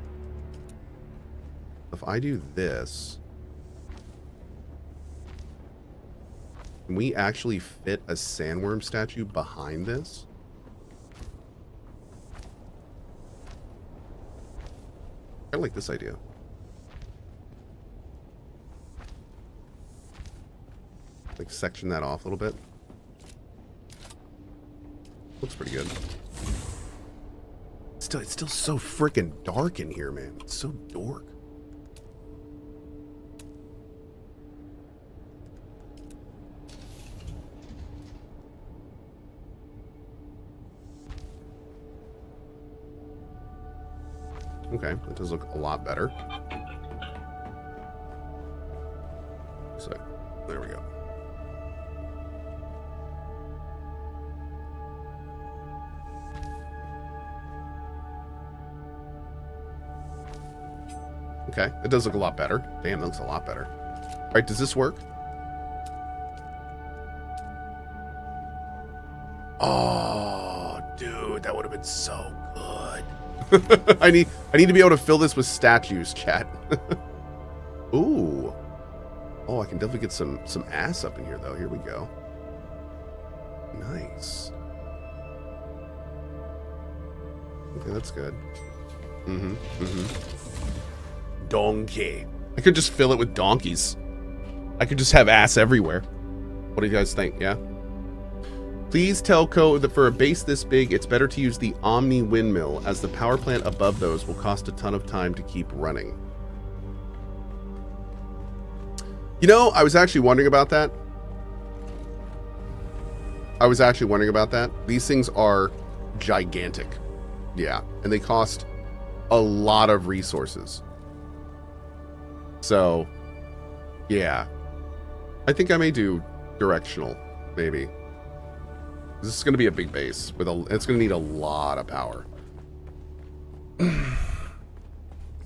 If I do this... Can we actually fit a sandworm statue behind this? I like this idea. Like section that off a little bit. Looks pretty good. It's still so freaking dark in here, man. It's so dork. Okay, that does look a lot better. So, there we go. Okay, it does look a lot better. Damn, that looks a lot better. All right, does this work? Oh, dude, that would have been so good. I need to be able to fill this with statues, chat. Ooh. Oh, I can definitely get some ass up in here, though. Here we go. Nice. Okay, that's good. Donkey. I could just fill it with donkeys. I could just have ass everywhere. What do you guys think? Yeah? Please tell Cohh that for a base this big, it's better to use the Omni windmill, as the power plant above those will cost a ton of time to keep running. You know, I was actually wondering about that. These things are gigantic. Yeah, and they cost a lot of resources. So, yeah. I think I may do directional, maybe. This is going to be a big base with it's going to need a lot of power.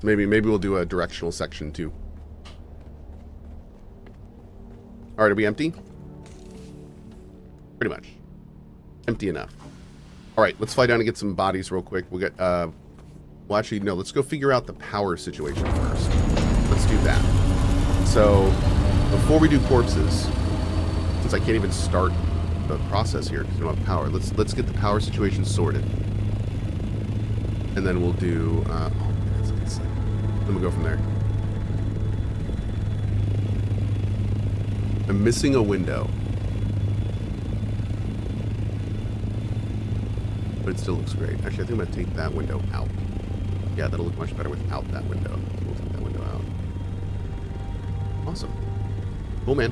maybe we'll do a directional section too. All right, are we empty? Pretty much. Empty enough. All right, let's fly down and get some bodies real quick. We'll get well, actually no, let's go figure out the power situation first. Let's do that. So, before we do corpses, since I can't even start the process here because we don't have power, let's get the power situation sorted, and then we'll do then we'll go from there. I'm missing a window, but it still looks great. Actually, I think I'm gonna take that window out. Yeah, that'll look much better without that window. We'll take that window out. Awesome. Cool, man.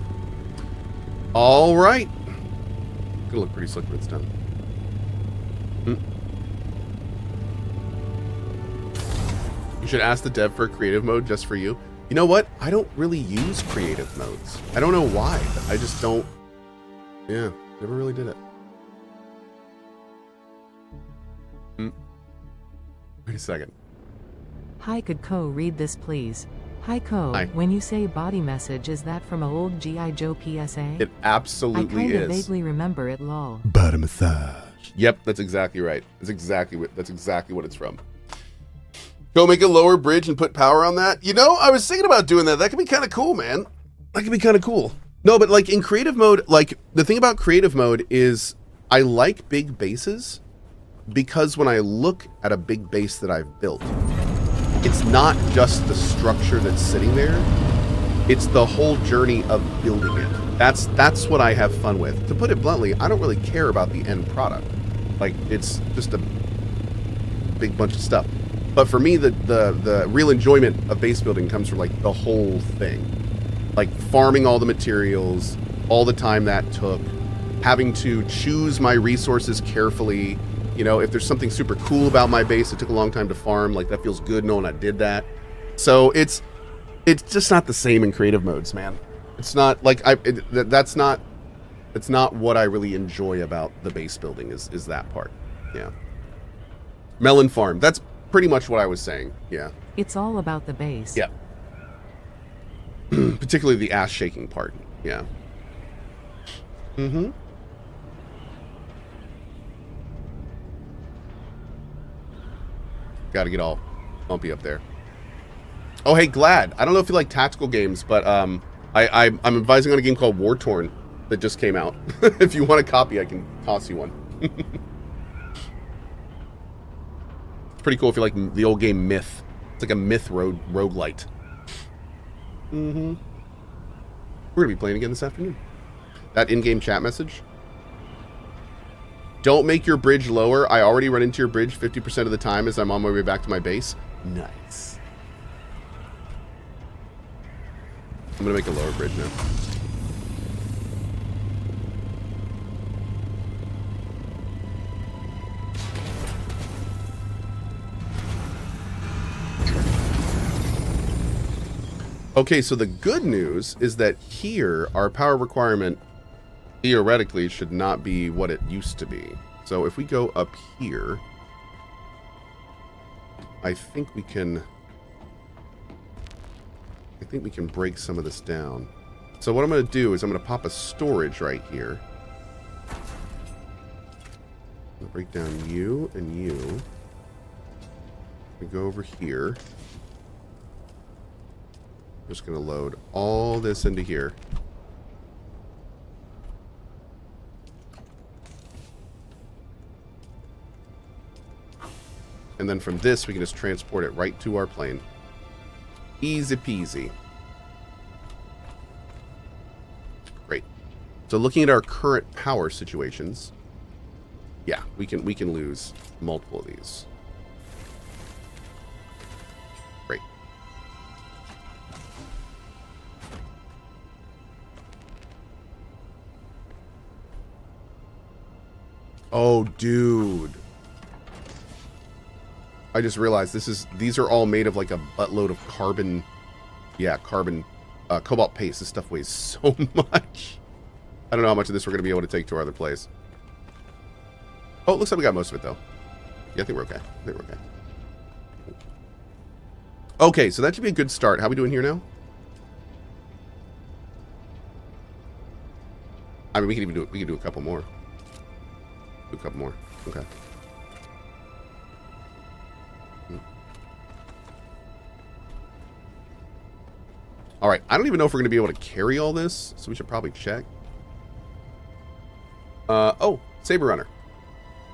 All right. Gonna look pretty slick when it's done. You should ask the dev for a creative mode just for you. You know what? I don't really use creative modes. I don't know why, but I just don't. Yeah, never really did it. Wait a second. Hi, could Cohh read this, please? Hi, Cohh. Hi. When you say body message, is that from a old G.I. Joe PSA? It absolutely I kind of is. vaguely remember it, lol. Body massage. Yep, that's exactly right. That's exactly what it's from. Go make a lower bridge and put power on that. You know, I was thinking about doing that. That could be kind of cool, man. That could be kind of cool. No, but like in creative mode, like the thing about creative mode is I like big bases because when I look at a big base that I've built, it's not just the structure that's sitting there. It's the whole journey of building it. That's what I have fun with. To put it bluntly, I don't really care about the end product. Like, it's just a big bunch of stuff. But for me, the real enjoyment of base building comes from like the whole thing. Like farming all the materials, all the time that took, having to choose my resources carefully. You know, if there's something super cool about my base, it took a long time to farm, like that feels good knowing I did that. So it's just not the same in creative modes, man. It's not like that's not what I really enjoy about the base building is that part. Yeah. Melon farm. That's pretty much what I was saying. Yeah. It's all about the base. Yeah. Particularly the ass shaking part. Yeah. Mm-hmm. Got to get all bumpy up there. Oh, hey, Glad. I don't know if you like tactical games, but I'm advising on a game called War Torn that just came out. If you want a copy, I can toss you one. It's pretty cool if you like the old game Myth. It's like a Myth roguelite. Mm-hmm. We're going to be playing again this afternoon. That in-game chat message. Don't make your bridge lower. I already run into your bridge 50% of the time as I'm on my way back to my base. Nice. I'm going to make a lower bridge now. Okay, so the good news is that here, our power requirement theoretically should not be what it used to be. So if we go up here, I think we can break some of this down. So what I'm going to do is I'm going to pop a storage right here. I'll break down you and you. We go over here. I'm just going to load all this into here. And then from this, we can just transport it right to our plane. Easy peasy. Great. So looking at our current power situations, Yeah, we can lose multiple of these. Great. Oh, dude. I just realized these are all made of like a buttload of carbon. Yeah, carbon, cobalt paste. This stuff weighs so much. I don't know how much of this we're going to be able to take to our other place. Oh, it looks like we got most of it, though. Yeah, I think we're okay. I think we're okay. Okay, so that should be a good start. How are we doing here now? I mean, we can do a couple more. Do a couple more. Okay. All right, I don't even know if we're going to be able to carry all this, so we should probably check. Oh, Saber Runner.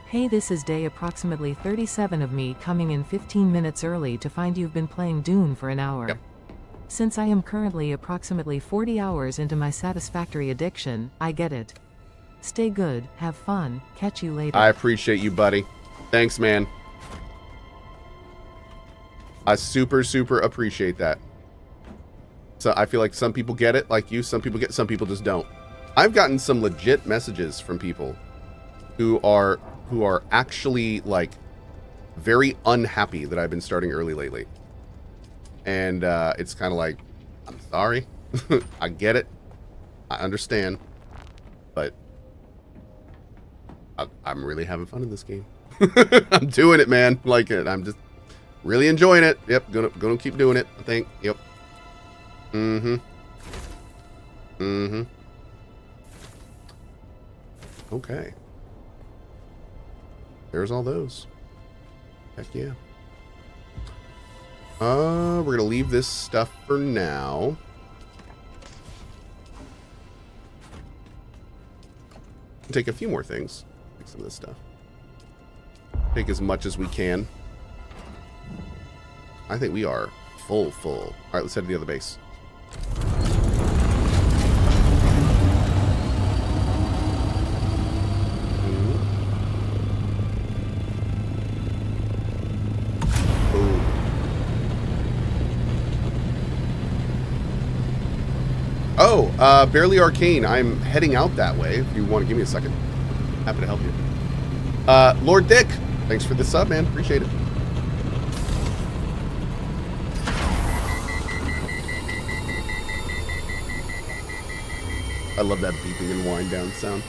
Hey, this is day approximately 37 of me coming in 15 minutes early to find you've been playing Dune for an hour. Yep. Since I am currently approximately 40 hours into my satisfactory addiction, I get it. Stay good, have fun, catch you later. I appreciate you, buddy. Thanks, man. I super, super appreciate that. So I feel like some people get it, like you. Some people just don't. I've gotten some legit messages from people who are actually like very unhappy that I've been starting early lately. And it's kind of like, I'm sorry. I get it. I understand. But I'm really having fun in this game. I'm doing it, man. Like it. I'm just really enjoying it. Yep, gonna keep doing it, I think. Yep. Mm-hmm. Mm-hmm. Okay. There's all those. Heck yeah. We're gonna leave this stuff for now. Take a few more things. Take some of this stuff. Take as much as we can. I think we are full. All right, let's head to the other base. Oh, Barely Arcane. I'm heading out that way. If you want to give me a second, happy to help you. Lord Dick, thanks for the sub, man. Appreciate it. I love that beeping and wind down sound.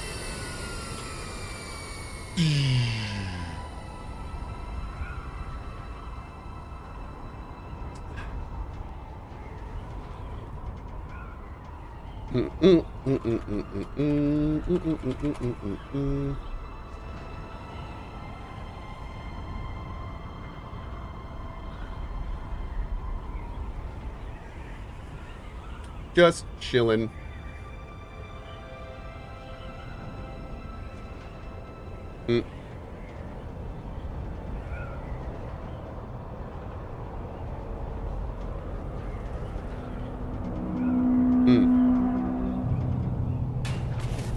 Just chilling.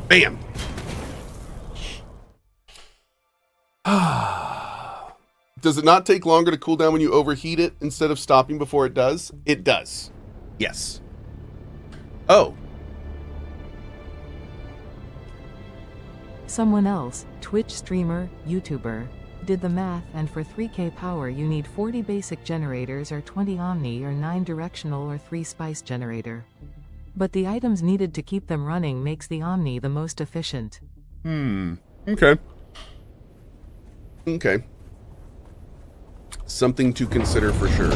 Bam. Does it not take longer to cool down when you overheat it instead of stopping before it does? It does. Yes. Oh. Someone else, Twitch streamer, YouTuber, did the math, and for 3k power you need 40 basic generators or 20 Omni or 9 directional or 3 spice generator. But the items needed to keep them running makes the Omni the most efficient. Okay. Okay. Something to consider for sure.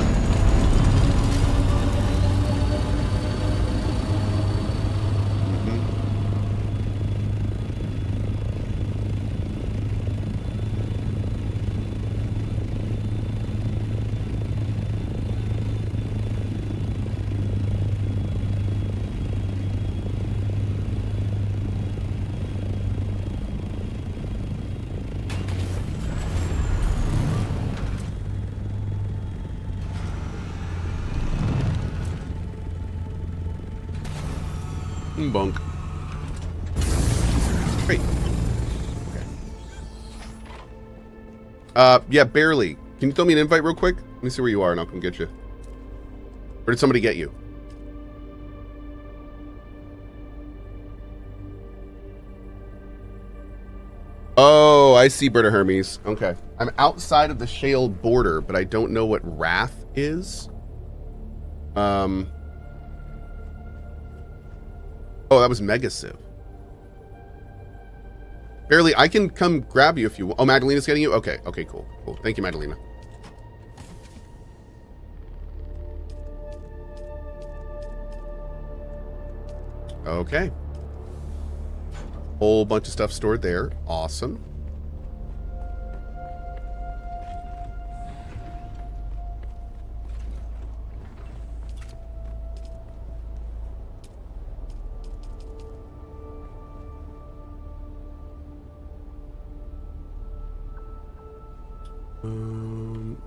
Bunk. Great. Okay. Yeah, barely. Can you throw me an invite real quick? Let me see where you are and I'll come get you. Or did somebody get you? Oh, I see Berta Hermes. Okay. I'm outside of the shale border, but I don't know what Wrath is. Oh, that was Megasiv. Barely, I can come grab you if you want. Oh, Magdalena's getting you? Okay, okay, cool. Cool. Thank you, Magdalena. Okay. Whole bunch of stuff stored there. Awesome.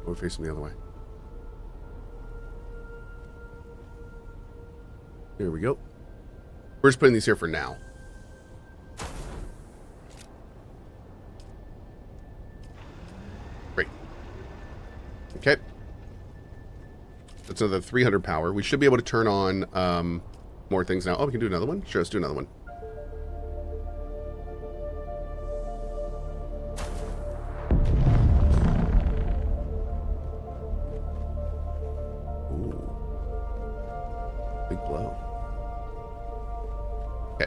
We're facing the other way. Here we go. We're just putting these here for now. Great. Okay. That's another 300 power. We should be able to turn on more things now. Oh, we can do another one? Sure, let's do another one. Big blow. Okay.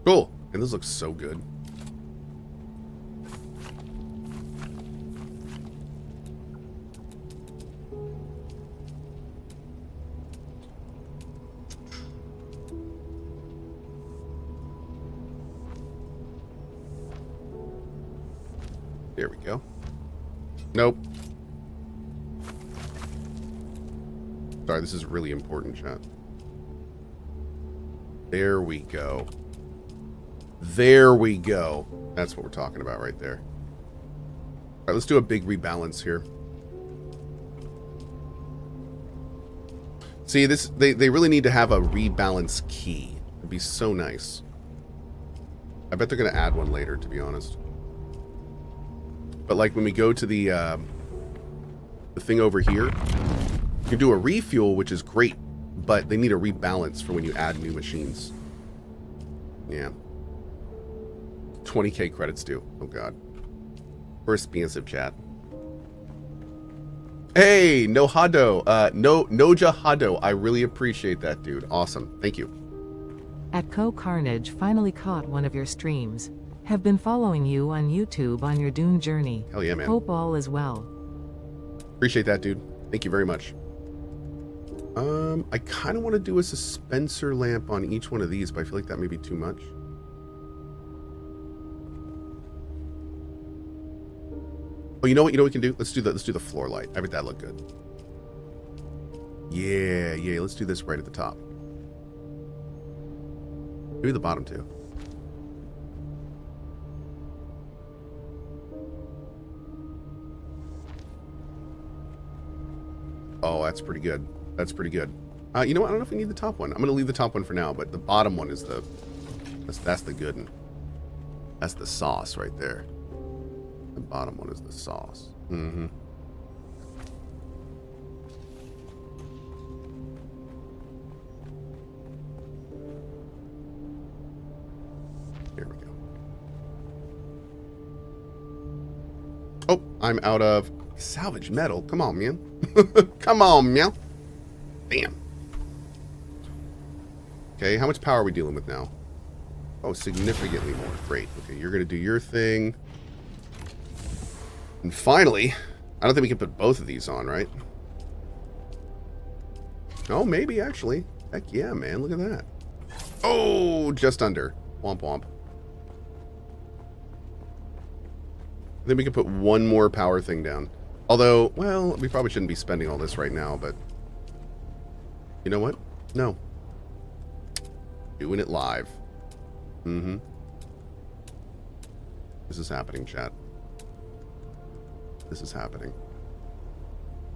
Cool. And this looks so good. There we go. Nope. Sorry, this is really important, chat. There we go. There we go. That's what we're talking about right there. All right, let's do a big rebalance here. See, this they really need to have a rebalance key. It'd be so nice. I bet they're going to add one later, to be honest. But like when we go to the thing over here, you can do a refuel, which is great, but they need a rebalance for when you add new machines. Yeah. 20k credits due. Oh god. We're expensive, chat. Hey, no Hado. Noja Hado. I really appreciate that, dude. Awesome. Thank you. At CohhCarnage finally caught one of your streams. Have been following you on YouTube on your Dune journey. Hell yeah, man. Hope all is well. Appreciate that, dude. Thank you very much. I kind of want to do a dispenser lamp on each one of these, but I feel like that may be too much. Oh, you know what we can do? Let's do the floor light. I bet that look good. Yeah, let's do this right at the top. Maybe the bottom too. Oh, that's pretty good. That's pretty good. You know what? I don't know if we need the top one. I'm going to leave the top one for now, but the bottom one is that's the good one. That's the sauce right there. The bottom one is the sauce. Mm-hmm. Here we go. Oh, I'm out of salvage metal. Come on, man. Come on, man. Bam. Okay, how much power are we dealing with now? Oh, significantly more. Great. Okay, you're going to do your thing. And finally, I don't think we can put both of these on, right? Oh, maybe, actually. Heck yeah, man. Look at that. Oh, just under. Womp womp. I think we can put one more power thing down. Although, well, we probably shouldn't be spending all this right now, but... You know what? No. Doing it live. Mm-hmm. This is happening, chat. This is happening.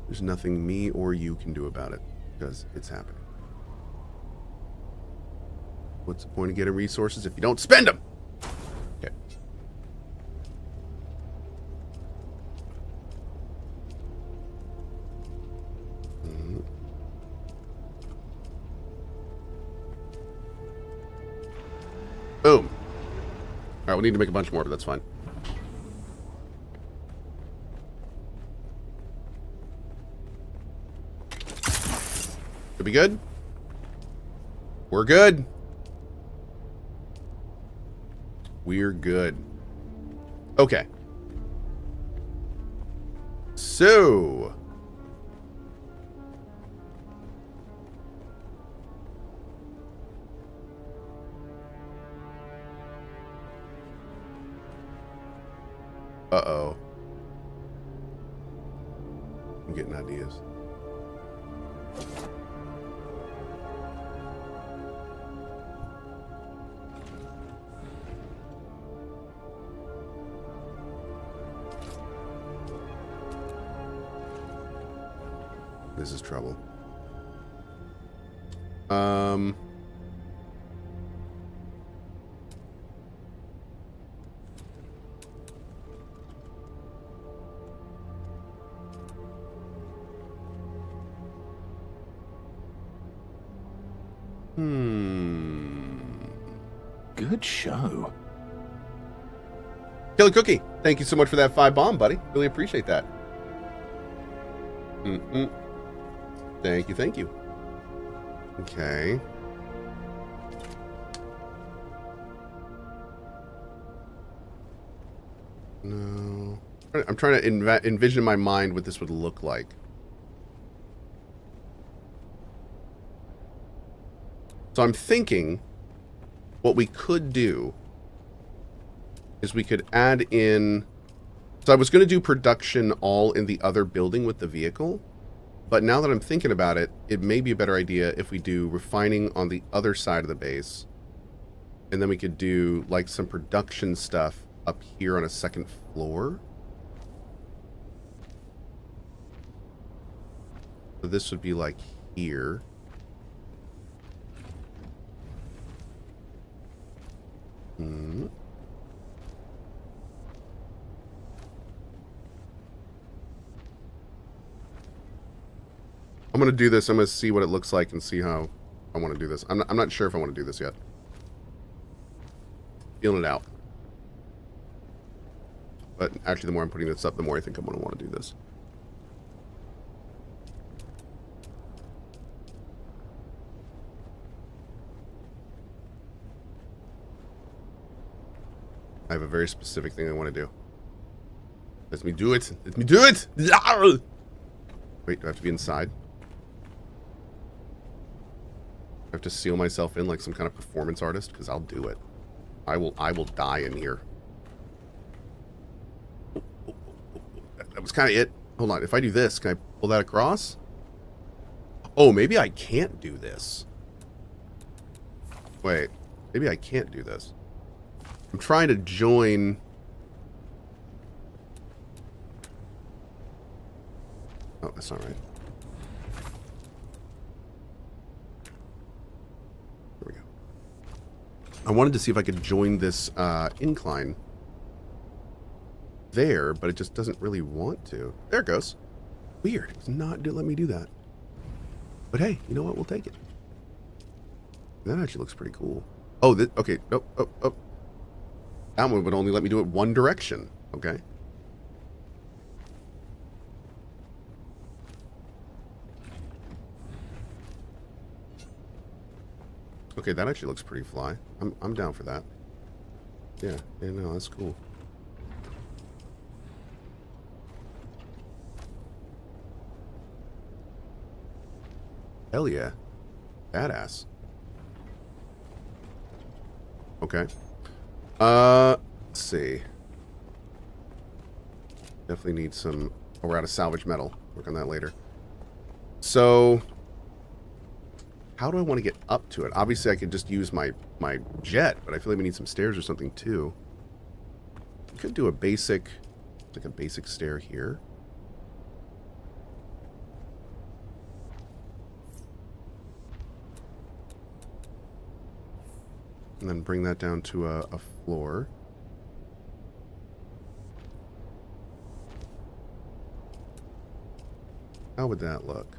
There's nothing me or you can do about it, because it's happening. What's the point of getting resources if you don't spend them? Okay. Boom. Alright, we'll need to make a bunch more, but that's fine. Should be good? We're good. We're good. Okay. So... Uh-oh. I'm getting ideas. This is trouble. Good show. Killer Cookie, thank you so much for that 5 bomb, buddy. Really appreciate that. Thank you, thank you. Okay. No. I'm trying to envision in my mind what this would look like. So I'm thinking what we could do is we could add in... So I was going to do production all in the other building with the vehicle. But now that I'm thinking about it, it may be a better idea if we do refining on the other side of the base. And then we could do like some production stuff up here on a second floor. So this would be like here. I'm going to do this. I'm going to see what it looks like and see how I want to do this. I'm not sure if I want to do this yet. Feeling it out. But actually, the more I'm putting this up, the more I think I'm going to want to do this. I have a very specific thing I want to do. Let me do it. Let me do it. Wait, do I have to be inside? I have to seal myself in like some kind of performance artist? Because I'll do it. I will die in here. That was kind of it. Hold on. If I do this, can I pull that across? Oh, maybe I can't do this. Wait. Maybe I can't do this. I'm trying to join... Oh, that's not right. There we go. I wanted to see if I could join this incline there, but it just doesn't really want to. There it goes. Weird. It's not let me do that. But hey, you know what? We'll take it. That actually looks pretty cool. Oh, okay. Oh. That one would only let me do it one direction. Okay. Okay, that actually looks pretty fly. I'm down for that. Yeah, no, that's cool. Hell yeah. Badass. Okay. Let's see. Definitely need some... Oh, we're out of salvage metal. Work on that later. So... How do I want to get up to it? Obviously, I could just use my jet, but I feel like we need some stairs or something, too. We could do a basic... Like a basic stair here. And then bring that down to a floor. How would that look?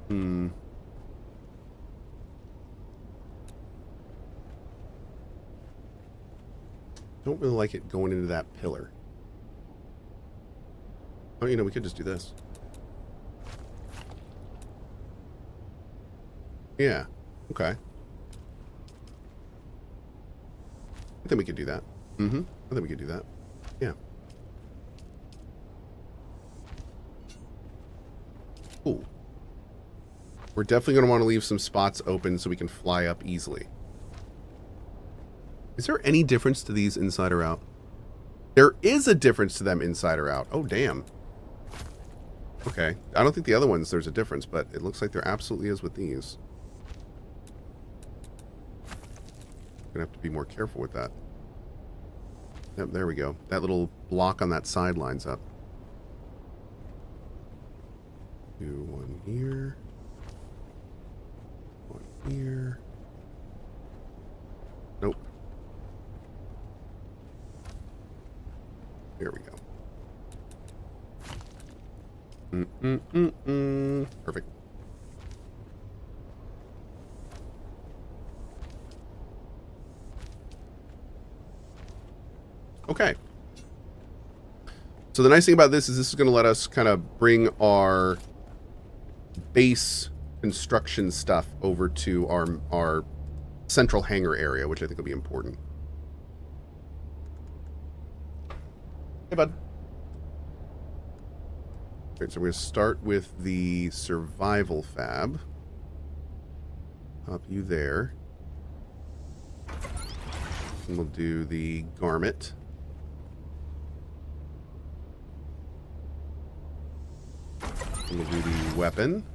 Hmm. Don't really like it going into that pillar. Oh, you know, we could just do this. Yeah. Okay. I think we could do that. Mm-hmm. I think we could do that. Yeah. Cool. We're definitely going to want to leave some spots open so we can fly up easily. Is there any difference to these inside or out? There is a difference to them inside or out. Oh, damn. Okay. I don't think the other ones there's a difference, but it looks like there absolutely is with these. Gonna have to be more careful with that. Yep, there we go. That little block on that side lines up. Do one here. One here. Nope. There we go. Perfect. Okay. So the nice thing about this is going to let us kind of bring our base construction stuff over to our central hangar area, which I think will be important. Hey, bud. Great, so we're going to start with the survival fab. Pop you there. And we'll do the garment. And we'll do the weapon.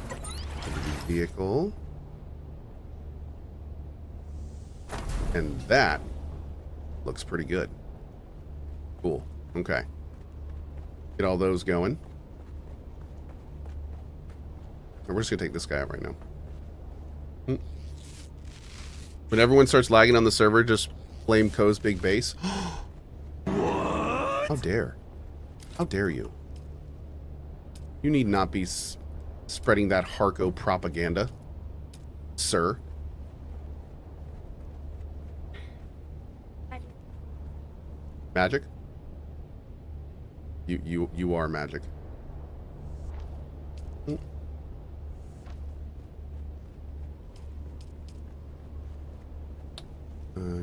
And the vehicle. And that looks pretty good. Cool. Okay. Get all those going. We're just going to take this guy out right now. When everyone starts lagging on the server, just blame Cohh's big base. What? How dare. How dare you? You need not be spreading that Harco propaganda, sir. Magic? You are magic.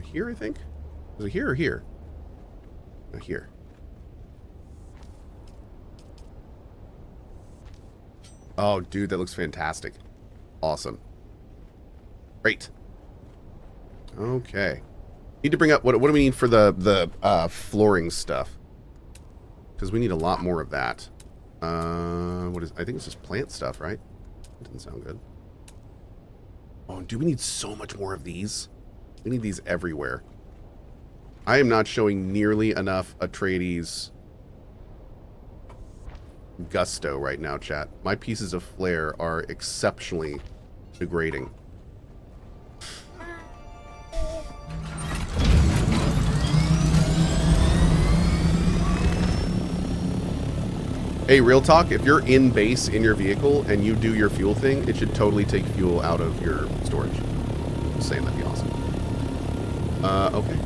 Here, I think? Was it here or here? Here. Oh, dude, that looks fantastic. Awesome. Great. Okay. Need to bring up, what do we need for the flooring stuff? Because we need a lot more of that. What is, I think it's just plant stuff, right? Doesn't sound good. Oh, do we need so much more of these? We need these everywhere. I am not showing nearly enough Atreides gusto right now, chat. My pieces of flair are exceptionally degrading. Hey, real talk, if you're in base in your vehicle and you do your fuel thing, it should totally take fuel out of your storage. Just saying, that'd be awesome. Okay.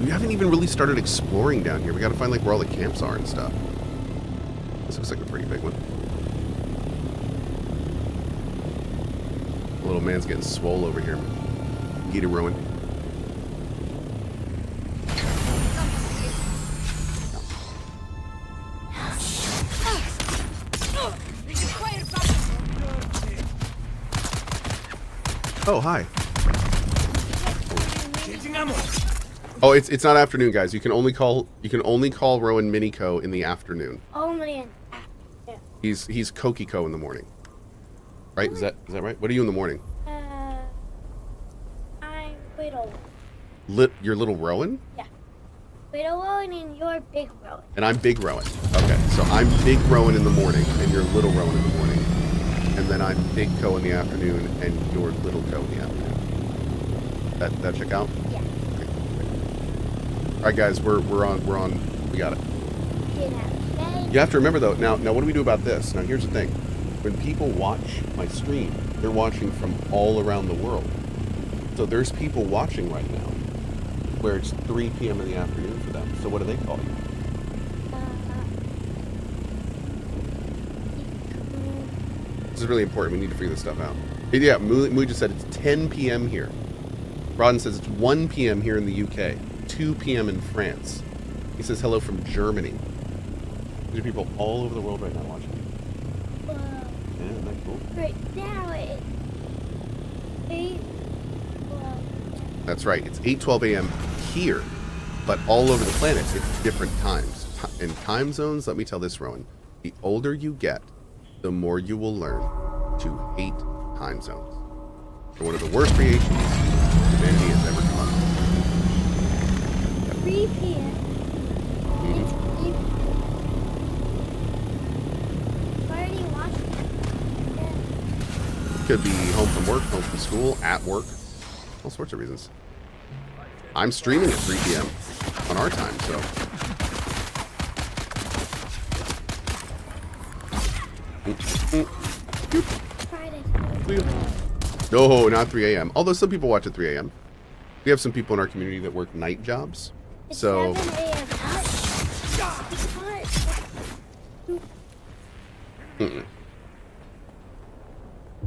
We haven't even really started exploring down here. We gotta find, like, where all the camps are and stuff. This looks like a pretty big one. The little man's getting swole over here. Gita rowing. Oh, hi. Oh, it's not afternoon, guys. You can only call Rowan Minico in the afternoon. Only an He's CohhCarnage in the morning. Right? Is that right? What are you in the morning? I'm little. You're little Rowan? Yeah. Little Rowan and you're big Rowan. And I'm big Rowan. Okay, so I'm big Rowan in the morning, and you're little Rowan in the morning. And then I'm big Co in the afternoon, and you're little Co in the afternoon. That check out? Yeah. Okay. All right, guys, we're on. We got it. You have to remember though. Now, what do we do about this? Now, here's the thing: when people watch my stream, they're watching from all around the world. So there's people watching right now, where it's 3 p.m. in the afternoon for them. So what do they call you? This is really important. We need to figure this stuff out. Yeah, Moo just said it's 10 p.m. here. Rodden says it's 1 p.m. here in the UK, 2 p.m. in France. He says hello from Germany. There are people all over the world right now watching. Yeah, isn't that cool? Right now it's 8. That's right. It's 8:12 a.m. here, but all over the planet, it's different times. In time zones, let me tell this, Rowan, the older you get, the more you will learn to hate time zones. They're one of the worst creations humanity has ever come up with. 3 p.m. Why are you watching? Could be home from work, home from school, at work, all sorts of reasons. I'm streaming at 3 p.m. on our time, so. Friday. No, not 3 a.m. Although some people watch at 3 a.m. We have some people in our community that work night jobs. It's So 7 a.m. mm-mm.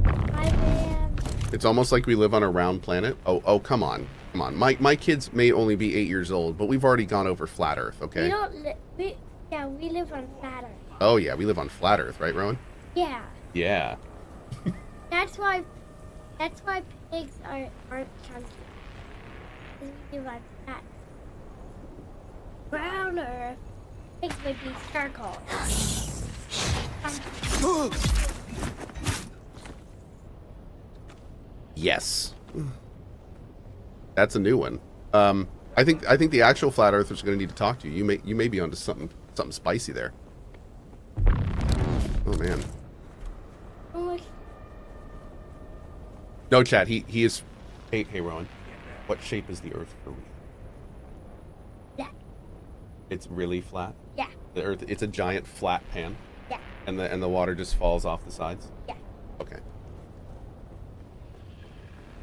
5 a.m. It's almost like we live on a round planet. Oh, come on. Come on. My kids may only be 8 years old, but we've already gone over flat Earth, okay? We don't we live on flat Earth. Oh, yeah, we live on flat Earth, right, Rowan? Yeah. Yeah. That's why pigs aren't chunky. Because we live on flat brown Earth. Pigs would be charcoal. Yes. That's a new one. I think the actual flat earthers are going to need to talk to you. You may be onto something spicy there. Oh man. No, Chad. He is. Hey Rowan. What shape is the Earth for real? Yeah. It's really flat. Yeah. The Earth. It's a giant flat pan. Yeah. And the water just falls off the sides. Yeah. Okay.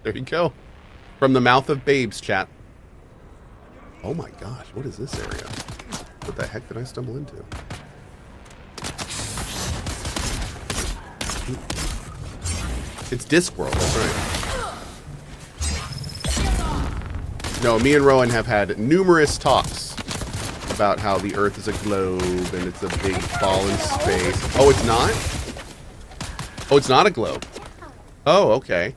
There you go. From the mouth of babes, chat. Oh my gosh, what is this area? What the heck did I stumble into? It's Discworld, that's right. No, me and Rowan have had numerous talks about how the Earth is a globe and it's a big ball in space. Oh, it's not? Oh, it's not a globe. Oh, okay.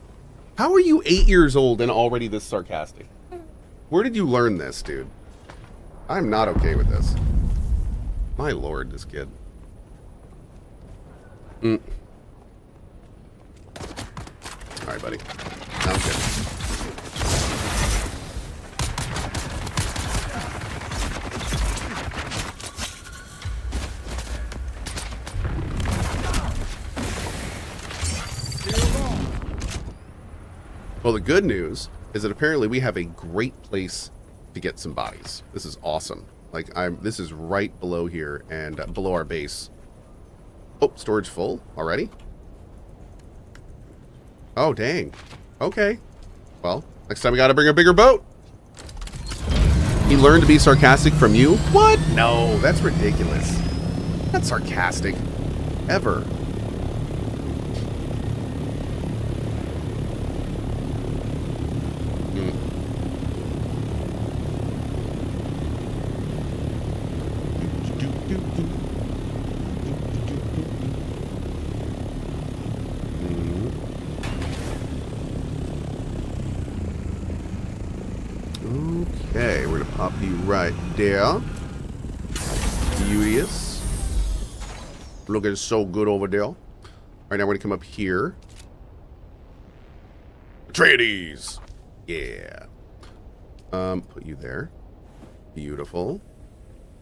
How are you 8 years old and already this sarcastic? Where did you learn this, dude? I'm not okay with this. My lord, this kid. Alright, buddy. Sounds good. Well, the good news is that apparently we have a great place to get some bodies. This is awesome. Like, this is right below here and below our base. Oh, storage full already? Oh, dang. Okay. Well, next time we gotta bring a bigger boat. He learned to be sarcastic from you? What? No, that's ridiculous. Not sarcastic. Ever. Okay, we're gonna pop you right there. Beauteous. Looking so good over there. All right, now we're gonna come up here. Atreides! Yeah. Put you there. Beautiful.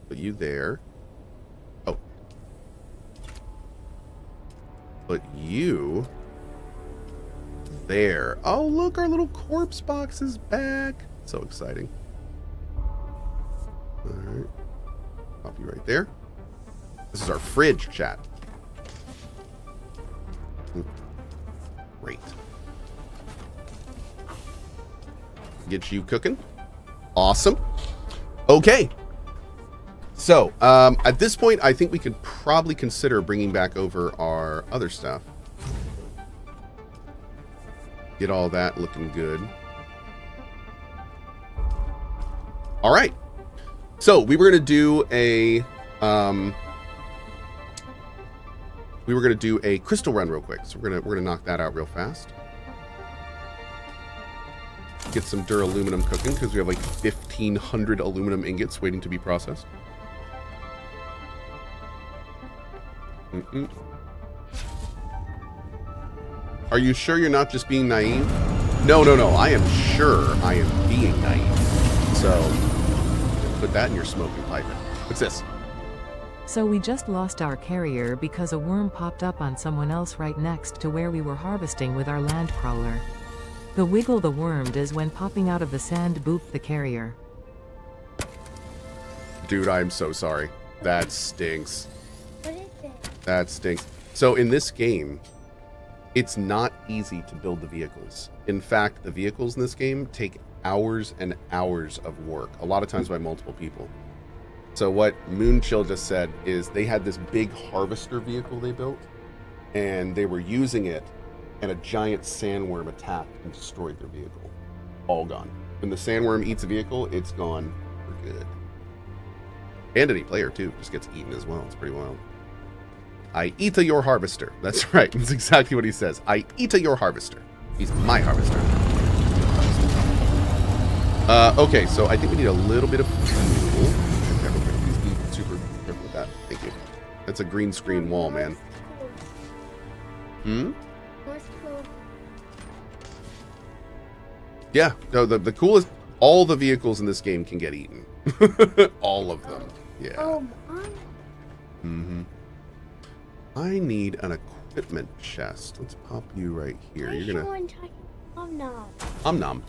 Put you there. Oh. Put you there. Oh, look, our little corpse box is back. So exciting. All right. Pop you right there. This is our fridge, chat. Great. Get you cooking. Awesome. Okay. So, at this point, I think we could probably consider bringing back over our other stuff. Get all that looking good. All right. So, we were going to do a... we were going to do a crystal run real quick. So, we're gonna knock that out real fast. Get some duraluminum cooking because we have like 1,500 aluminum ingots waiting to be processed. Are you sure you're not just being naive? No. I am sure I am being naive. So, put that in your smoking pipe. What's this? So we just lost our carrier because a worm popped up on someone else right next to where we were harvesting with our land crawler. The wiggle the wormed is when popping out of the sand booped the carrier. Dude, I'm so sorry. That stinks. What is it? That stinks. So in this game, it's not easy to build the vehicles. In fact, the vehicles in this game take hours and hours of work, a lot of times by multiple people. So what Moonchill just said is they had this big harvester vehicle they built, and they were using it, and a giant sandworm attacked and destroyed their vehicle. All gone. When the sandworm eats a vehicle, it's gone for good. And any player, too, just gets eaten as well. It's pretty wild. I eat your harvester. That's right. That's exactly what he says. I eat your harvester. He's my harvester. Okay, so I think we need a little bit of fuel. Please be super careful with that. Thank you. That's a green screen wall, man. Yeah, no, the coolest, all the vehicles in this game can get eaten. All of them. Yeah. Oh, my. Mm-hmm. I need an equipment chest. Let's pop you right here. You're gonna... Om nom.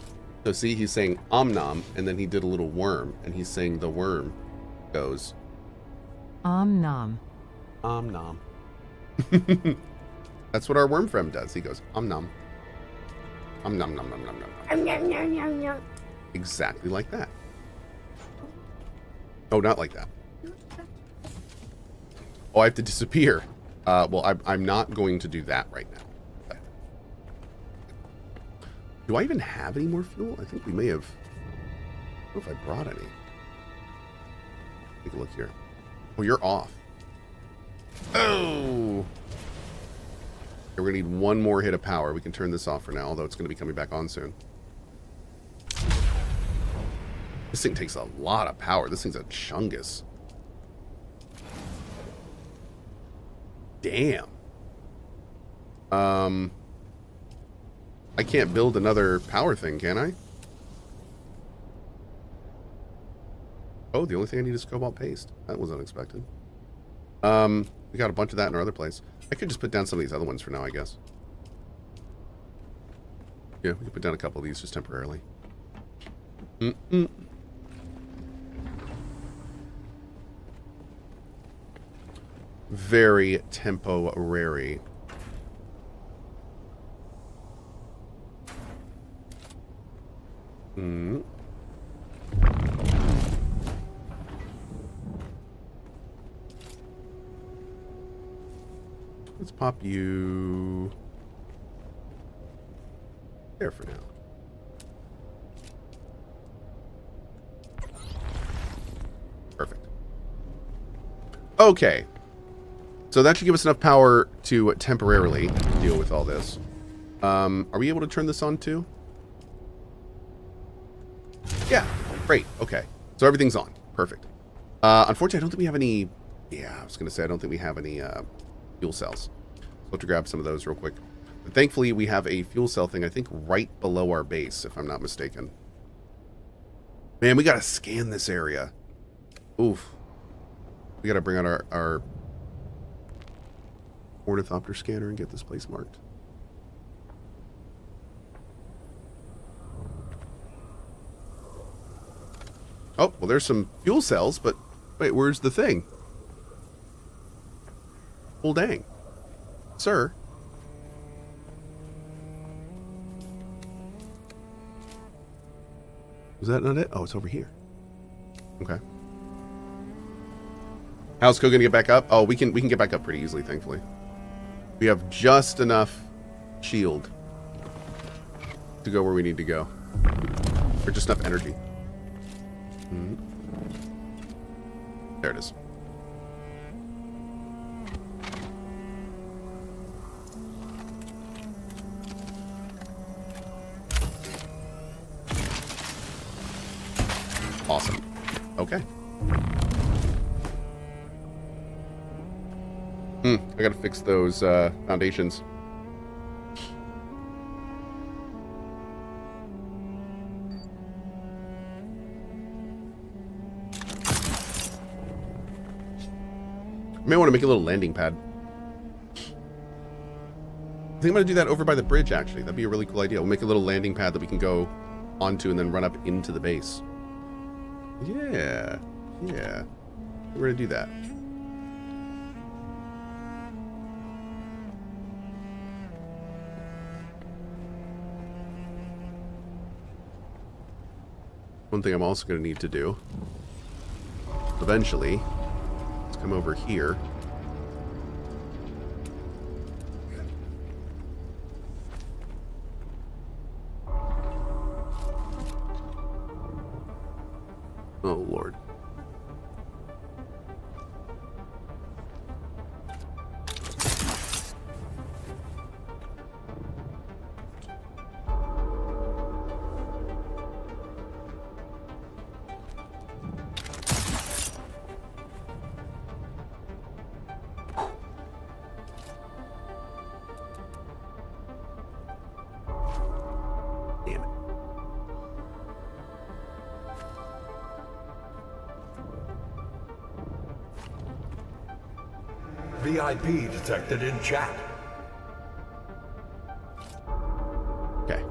So see, he's saying om nom, and then he did a little worm, and he's saying the worm goes... Om nom. Om nom. That's what our worm friend does. He goes, om nom. Om nom nom nom nom nom. Nom, nom, nom, nom. Exactly like that. Oh, not like that. Oh, I have to disappear. Well, I'm not going to do that right now. Do I even have any more fuel? I think we may have... I don't know if I brought any. Take a look here. Oh, you're off. Oh! We're going to need one more hit of power. We can turn this off for now, although it's going to be coming back on soon. This thing takes a lot of power. This thing's a chungus. Damn. I can't build another power thing, can I? Oh, the only thing I need is cobalt paste. That was unexpected. We got a bunch of that in our other place. I could just put down some of these other ones for now, I guess. Yeah, we can put down a couple of these just temporarily. Very temporary. Let's pop you there for now. Perfect. Okay. So that should give us enough power to temporarily deal with all this. Are we able to turn this on too? Yeah, great. Okay. So everything's on. Perfect. Unfortunately, I don't think we have any... Yeah, I was going to say, I don't think we have any fuel cells. So I'll have to grab some of those real quick. But thankfully, we have a fuel cell thing, I think, right below our base, if I'm not mistaken. Man, we got to scan this area. Oof. We got to bring out our ornithopter scanner and get this place marked. Oh, well, there's some fuel cells, but wait, where's the thing? Well, dang. Sir. Is that not it? Oh, it's over here. Okay. How's Cohh gonna get back up? Oh, we can get back up pretty easily, thankfully. We have just enough shield to go where we need to go. Or just enough energy. There it is. Awesome. Okay. I gotta fix those foundations. May want to make a little landing pad. I think I'm going to do that over by the bridge, actually. That'd be a really cool idea. We'll make a little landing pad that we can go onto and then run up into the base. Yeah. Yeah. We're going to do that. One thing I'm also going to need to do eventually is come over here. Oh, Lord. Damn it. VIP detected in chat. Okay.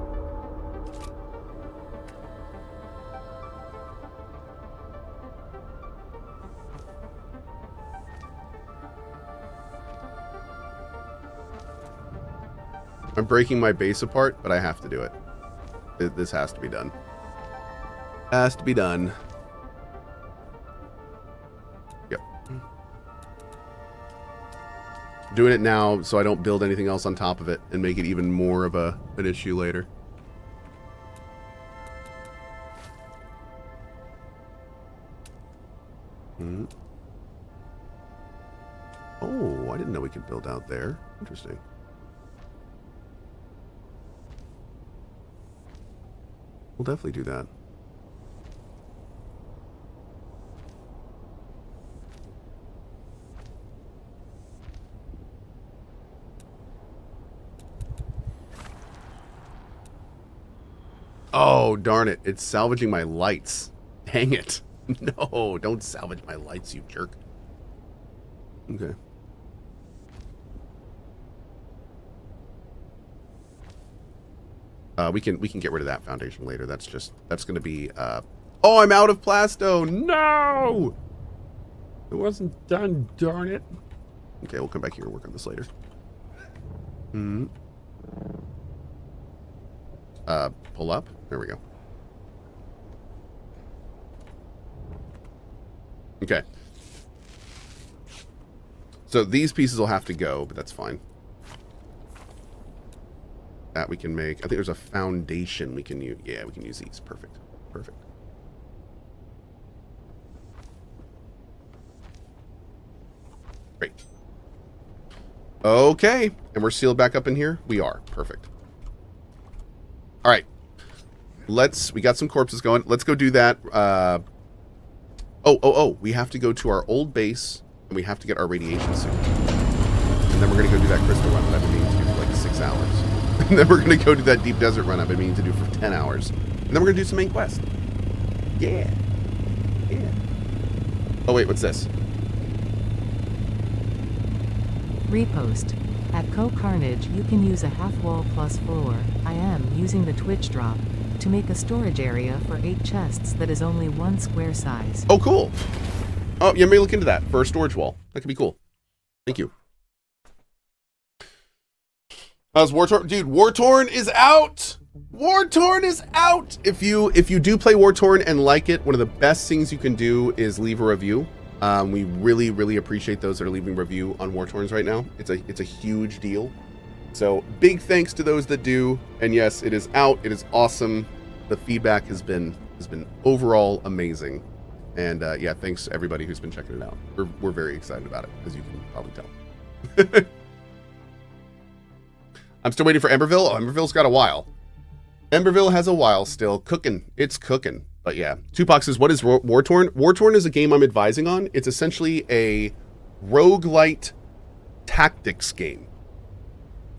I'm breaking my base apart, but I have to do it. This has to be done. Has to be done. Yep. Doing it now so I don't build anything else on top of it and make it even more of an issue later. Oh, I didn't know we could build out there. Interesting. We'll definitely do that. Oh, darn it. It's salvaging my lights. Dang it. No, don't salvage my lights, you jerk. Okay. We can get rid of that foundation later. That's going to be oh, I'm out of plasto. No! It wasn't done, darn it. Okay, we'll come back here and work on this later. Pull up. There we go. Okay. So these pieces will have to go, but that's fine. That we can make. I think there's a foundation we can use. Yeah, we can use these. Perfect. Perfect. Great. Okay. And we're sealed back up in here? We are. Perfect. All right. we got some corpses going. Let's go do that. We have to go to our old base, and we have to get our radiation suit. And then we're going to go do that crystal run that I've been meaning to do for like 6 hours. And then we're going to go do that deep desert run I've been meaning to do for 10 hours. And then we're going to do some main quest. Yeah. Yeah. Oh, wait, what's this? Repost. At CohhCarnage, you can use a half wall plus floor. I am using the Twitch drop to make a storage area for 8 chests that is only 1 square size. Oh, cool. Oh, yeah, maybe look into that for a storage wall. That could be cool. Thank you. How's War Torn? Dude, War Torn is out! War Torn is out! If you do play War Torn and like it, one of the best things you can do is leave a review. We really, really appreciate those that are leaving a review on War Torns right now. It's a huge deal. So big thanks to those that do. And yes, it is out. It is awesome. The feedback has been overall amazing. And yeah, thanks to everybody who's been checking it out. We're very excited about it, as you can probably tell. I'm still waiting for Emberville. Oh, Emberville's got a while. Emberville has a while still. Cooking. It's cooking. But yeah, Tupac says, what is War Torn? War Torn is a game I'm advising on. It's essentially a roguelite tactics game.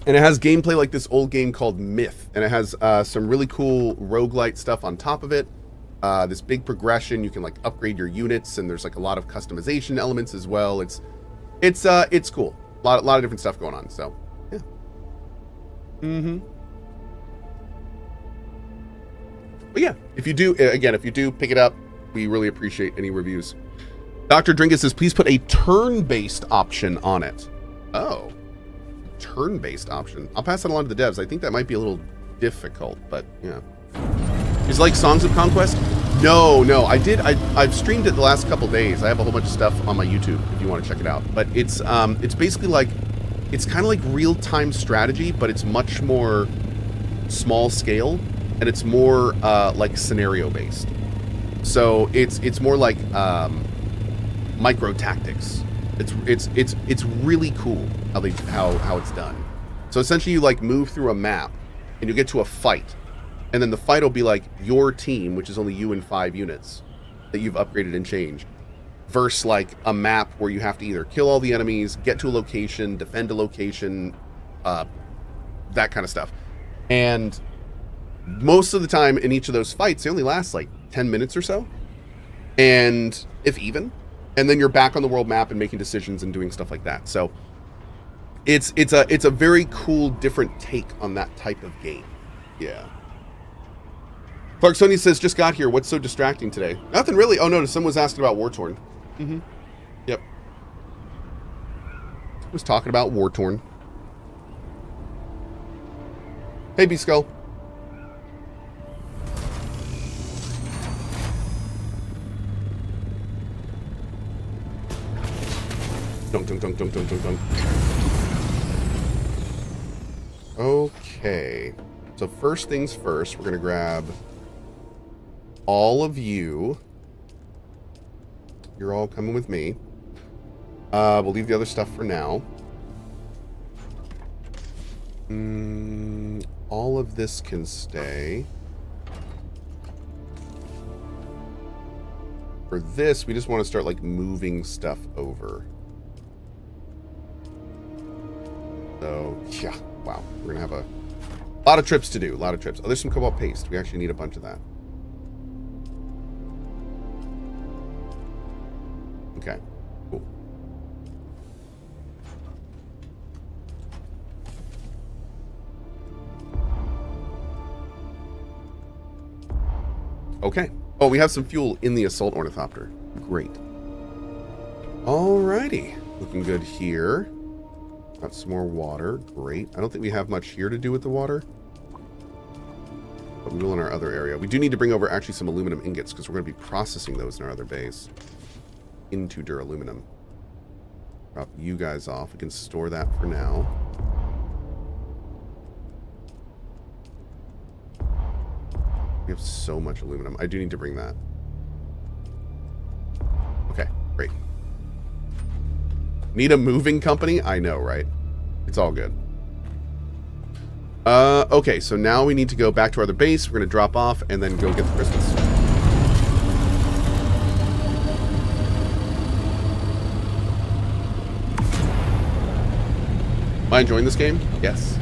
And it has gameplay like this old game called Myth. And it has some really cool roguelite stuff on top of it. This big progression. You can like upgrade your units, and there's like a lot of customization elements as well. It's cool. A lot of different stuff going on. So yeah. But yeah, if you do pick it up, we really appreciate any reviews. Dr. Drinkus says, please put a turn-based option on it. Oh, turn-based option. I'll pass that along to the devs. I think that might be a little difficult, but yeah. Is it like Songs of Conquest? No. I've streamed it the last couple days. I have a whole bunch of stuff on my YouTube if you want to check it out. But it's basically like, it's kind of like real-time strategy, but it's much more small scale, and it's more like scenario-based. So it's more like micro tactics. It's really cool how it's done. So essentially, you like move through a map, and you get to a fight, and then the fight will be like your team, which is only you and 5 units that you've upgraded and changed, versus like a map where you have to either kill all the enemies, get to a location, defend a location, that kind of stuff. And most of the time in each of those fights, they only last like 10 minutes or so, and if even, and then you're back on the world map and making decisions and doing stuff like that. So it's a very cool, different take on that type of game. Yeah. Clark Sony says, just got here. What's so distracting today? Nothing really. Oh no, someone was asking about War Torn. Yep. Was talking about War Torn. Hey, B-Skull. Dunk, dunk, dunk, dunk, dunk, dunk, dunk. Okay. So first things first, we're going to grab all of you. You're all coming with me. We'll leave the other stuff for now. All of this can stay. For this, we just want to start like moving stuff over. So, yeah, wow. We're going to have a lot of trips to do. A lot of trips. Oh, there's some cobalt paste. We actually need a bunch of that. Okay, cool. Okay. Oh, we have some fuel in the assault ornithopter. Great. Alrighty. Looking good here. Got some more water. Great. I don't think we have much here to do with the water, but we will in our other area. We do need to bring over actually some aluminum ingots because we're going to be processing those in our other base into duraluminum. Drop you guys off. We can store that for now. We have so much aluminum. I do need to bring that. Okay, great. Need a moving company? I know, right? It's all good. Okay, so now we need to go back to our other base. We're going to drop off and then go get the crystals. Am I enjoying this game? Yes.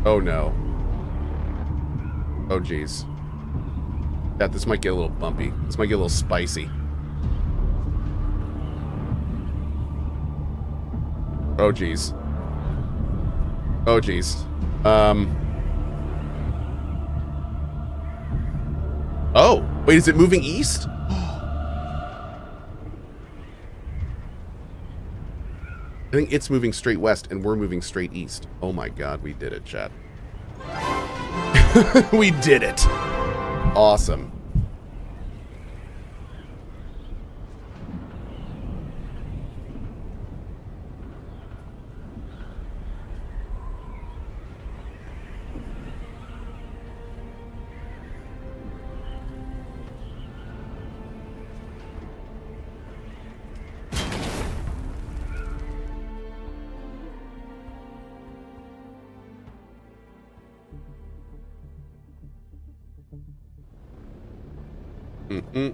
Oh no. Oh geez. Yeah, this might get a little bumpy. This might get a little spicy. Oh geez. Oh geez. Oh, wait, is it moving east? I think it's moving straight west and we're moving straight east. Oh my god, we did it, chat. We did it. Awesome. Mm-mm.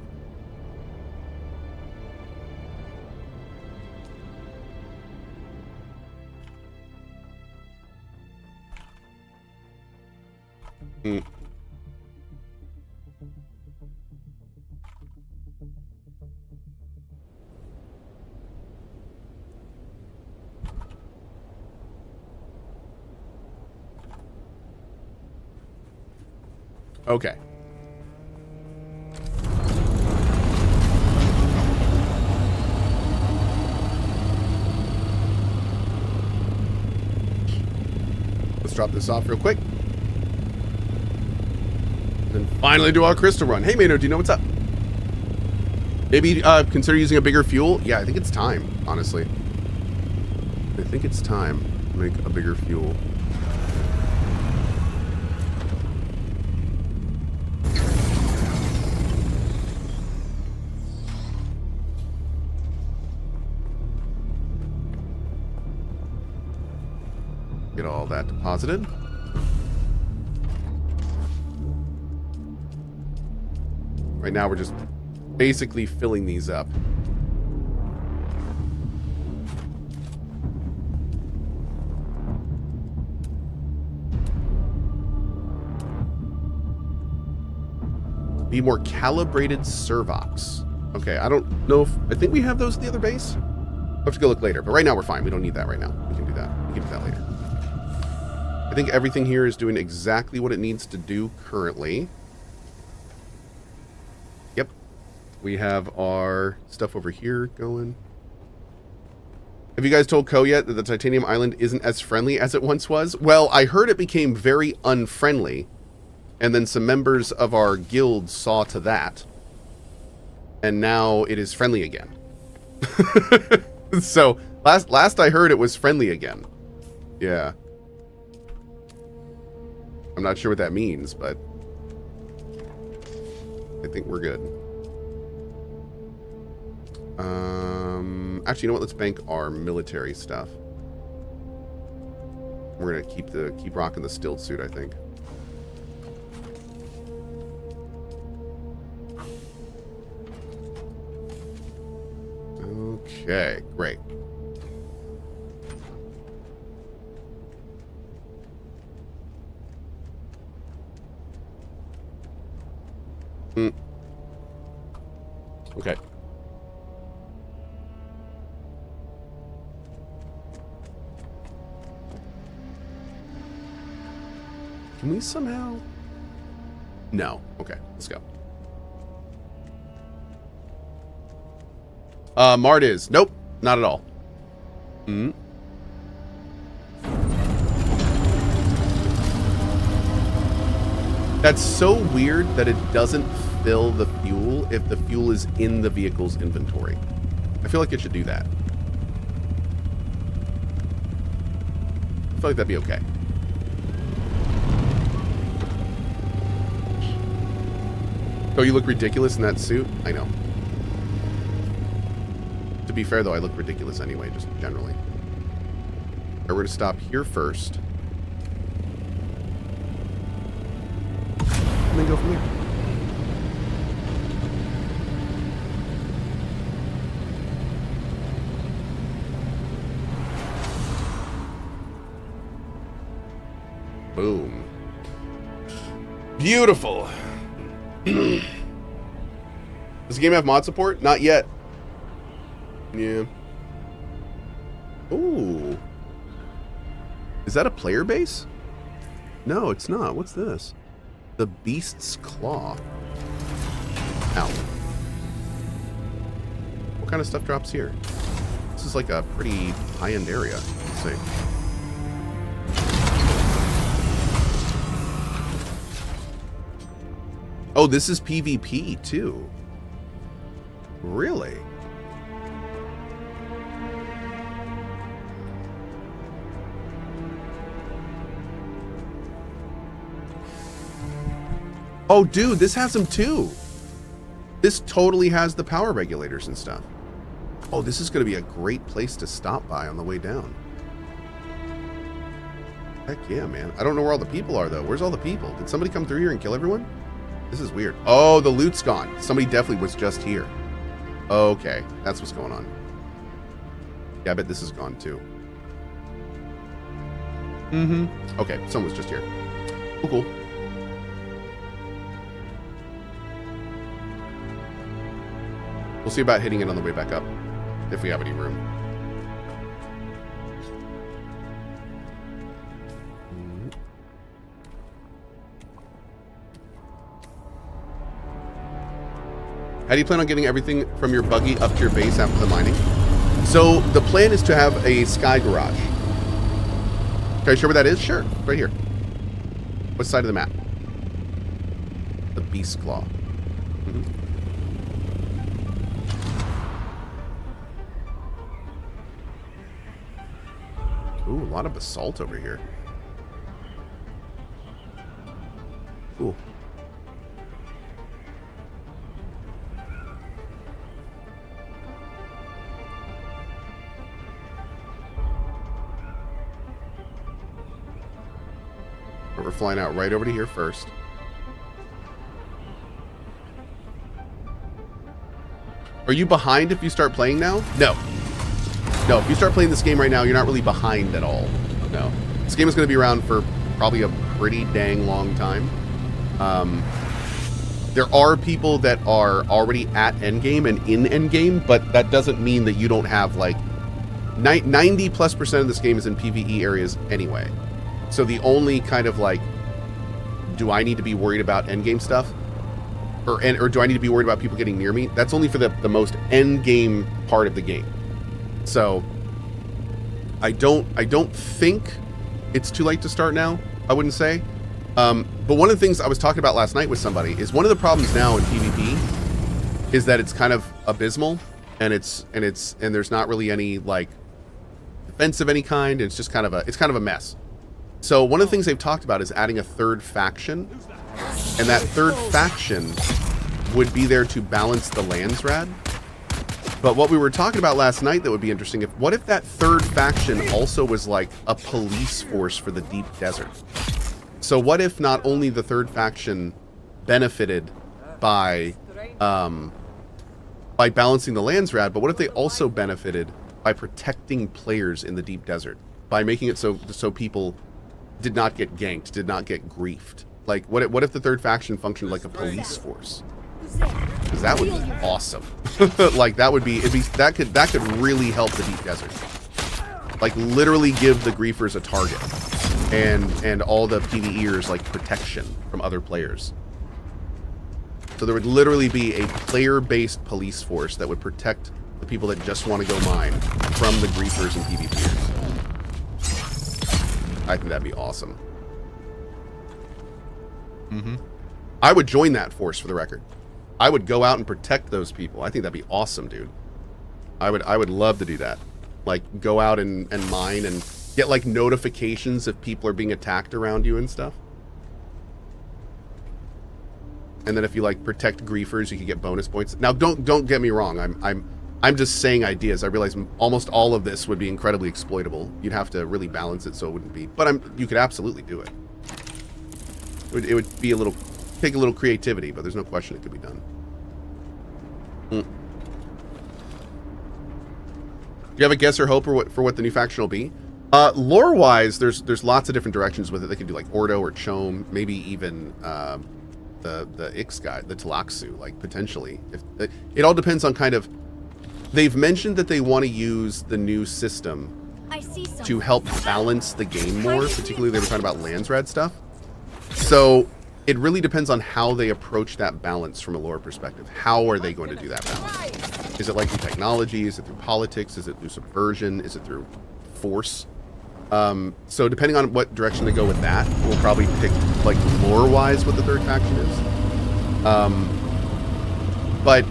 Mm. Okay. Let's drop this off real quick. And then finally do our crystal run. Hey, Mano, do you know what's up? Maybe consider using a bigger fuel? Yeah, I think it's time, honestly. I think it's time to make a bigger fuel. Get all that deposited. Right now we're just basically filling these up. Be more calibrated servox. Okay, I don't know if... I think we have those at the other base. I'll have to go look later, but right now we're fine. We don't need that right now. We can do that. We can do that later. I think everything here is doing exactly what it needs to do currently. Yep. We have our stuff over here going. Have you guys told Cohh yet that the Titanium Island isn't as friendly as it once was? Well, I heard it became very unfriendly, and then some members of our guild saw to that, and now it is friendly again. So, last I heard it was friendly again. Yeah. I'm not sure what that means, but I think we're good. Actually, you know what? Let's bank our military stuff. We're gonna keep rocking the stilt suit, I think. Okay, great. Okay. Can we somehow... No. Okay, let's go. Mart is. Nope, not at all. That's so weird that it doesn't fill the fuel if the fuel is in the vehicle's inventory. I feel like it should do that. I feel like that'd be okay. Oh, you look ridiculous in that suit? I know. To be fair, though, I look ridiculous anyway, just generally. Alright, we're going to stop here first. And then go from there. Boom. Beautiful. Does the game have mod support? Not yet. Yeah. Ooh. Is that a player base? No, it's not. What's this? The Beast's Claw. Ow. What kind of stuff drops here? This is like a pretty high-end area. Let's see. Oh, this is PvP too. Really? Oh, dude, this has them too. This totally has the power regulators and stuff. Oh, this is going to be a great place to stop by on the way down. Heck yeah, man. I don't know where all the people are, though. Where's all the people? Did somebody come through here and kill everyone? This is weird. Oh, the loot's gone. Somebody definitely was just here. Okay, that's what's going on. Yeah, I bet this is gone too. Mm-hmm. Okay, someone was just here. Oh, cool. We'll see about hitting it on the way back up, if we have any room. How do you plan on getting everything from your buggy up to your base after the mining? So the plan is to have a sky garage. Can I show where that is? Sure, right here. What side of the map? The Beast Claw. Ooh, a lot of basalt over here. Cool. We're flying out right over to here first. Are you behind if you start playing now? No. No, if you start playing this game right now, you're not really behind at all. No. This game is going to be around for probably a pretty dang long time. There are people that are already at endgame and in endgame, but that doesn't mean that you don't have like 90+% of this game is in PvE areas anyway. So the only kind of like, do I need to be worried about endgame stuff? Or do I need to be worried about people getting near me? That's only for the most endgame part of the game. So I don't think it's too late to start now, I wouldn't say. But one of the things I was talking about last night with somebody is one of the problems now in PvP is that it's kind of abysmal and there's not really any like defense of any kind. It's just kind of a mess. So one of the things they've talked about is adding a third faction, and that third faction would be there to balance the Landsrad. But what we were talking about last night that would be interesting, what if that third faction also was like a police force for the deep desert? So what if not only the third faction benefited by balancing the Landsrad, but what if they also benefited by protecting players in the deep desert, by making it so people did not get ganked, did not get griefed? Like, what if the third faction functioned like a police force? Because that would be awesome. Like, that could really help the deep desert. Like, literally give the griefers a target, and all the PvEers like protection from other players. So there would literally be a player-based police force that would protect the people that just want to go mine from the griefers and PvPers. I think that'd be awesome. I would join that force, for the record. I would go out and protect those people. I think that'd be awesome, dude. I would love to do that. Like, go out and mine and get like notifications if people are being attacked around you and stuff. and then if you like protect griefers, you can get bonus points. Now, don't get me wrong. I'm just saying ideas. I realize almost all of this would be incredibly exploitable. You'd have to really balance it so it wouldn't be. But you could absolutely do it. It would be take a little creativity, but there's no question it could be done. Do you have a guess or hope for what the new faction will be? Lore-wise, there's lots of different directions with it. They could do like Ordo or Chom, maybe even the Ix guy, the Talaxu, like potentially. It all depends on kind of. They've mentioned that they want to use the new system to help balance the game more. Particularly, they were talking about Landsrad stuff. So it really depends on how they approach that balance from a lore perspective. How are they going to do that balance? Is it like through technology? Is it through politics? Is it through subversion? Is it through force? So depending on what direction they go with that, we'll probably pick like lore-wise what the third faction is. But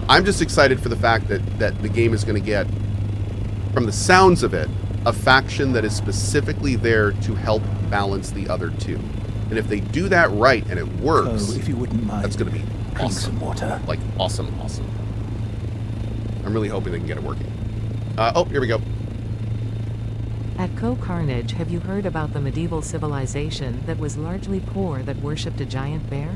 I'm just excited for the fact that the game is going to get, from the sounds of it, a faction that is specifically there to help balance the other two. And if they do that right and it works, if you wouldn't mind, that's going to be bring awesome. some water. Like awesome. I'm really hoping they can get it working. Oh, here we go. At CohhCarnage, have you heard about the medieval civilization that was largely poor that worshipped a giant bear?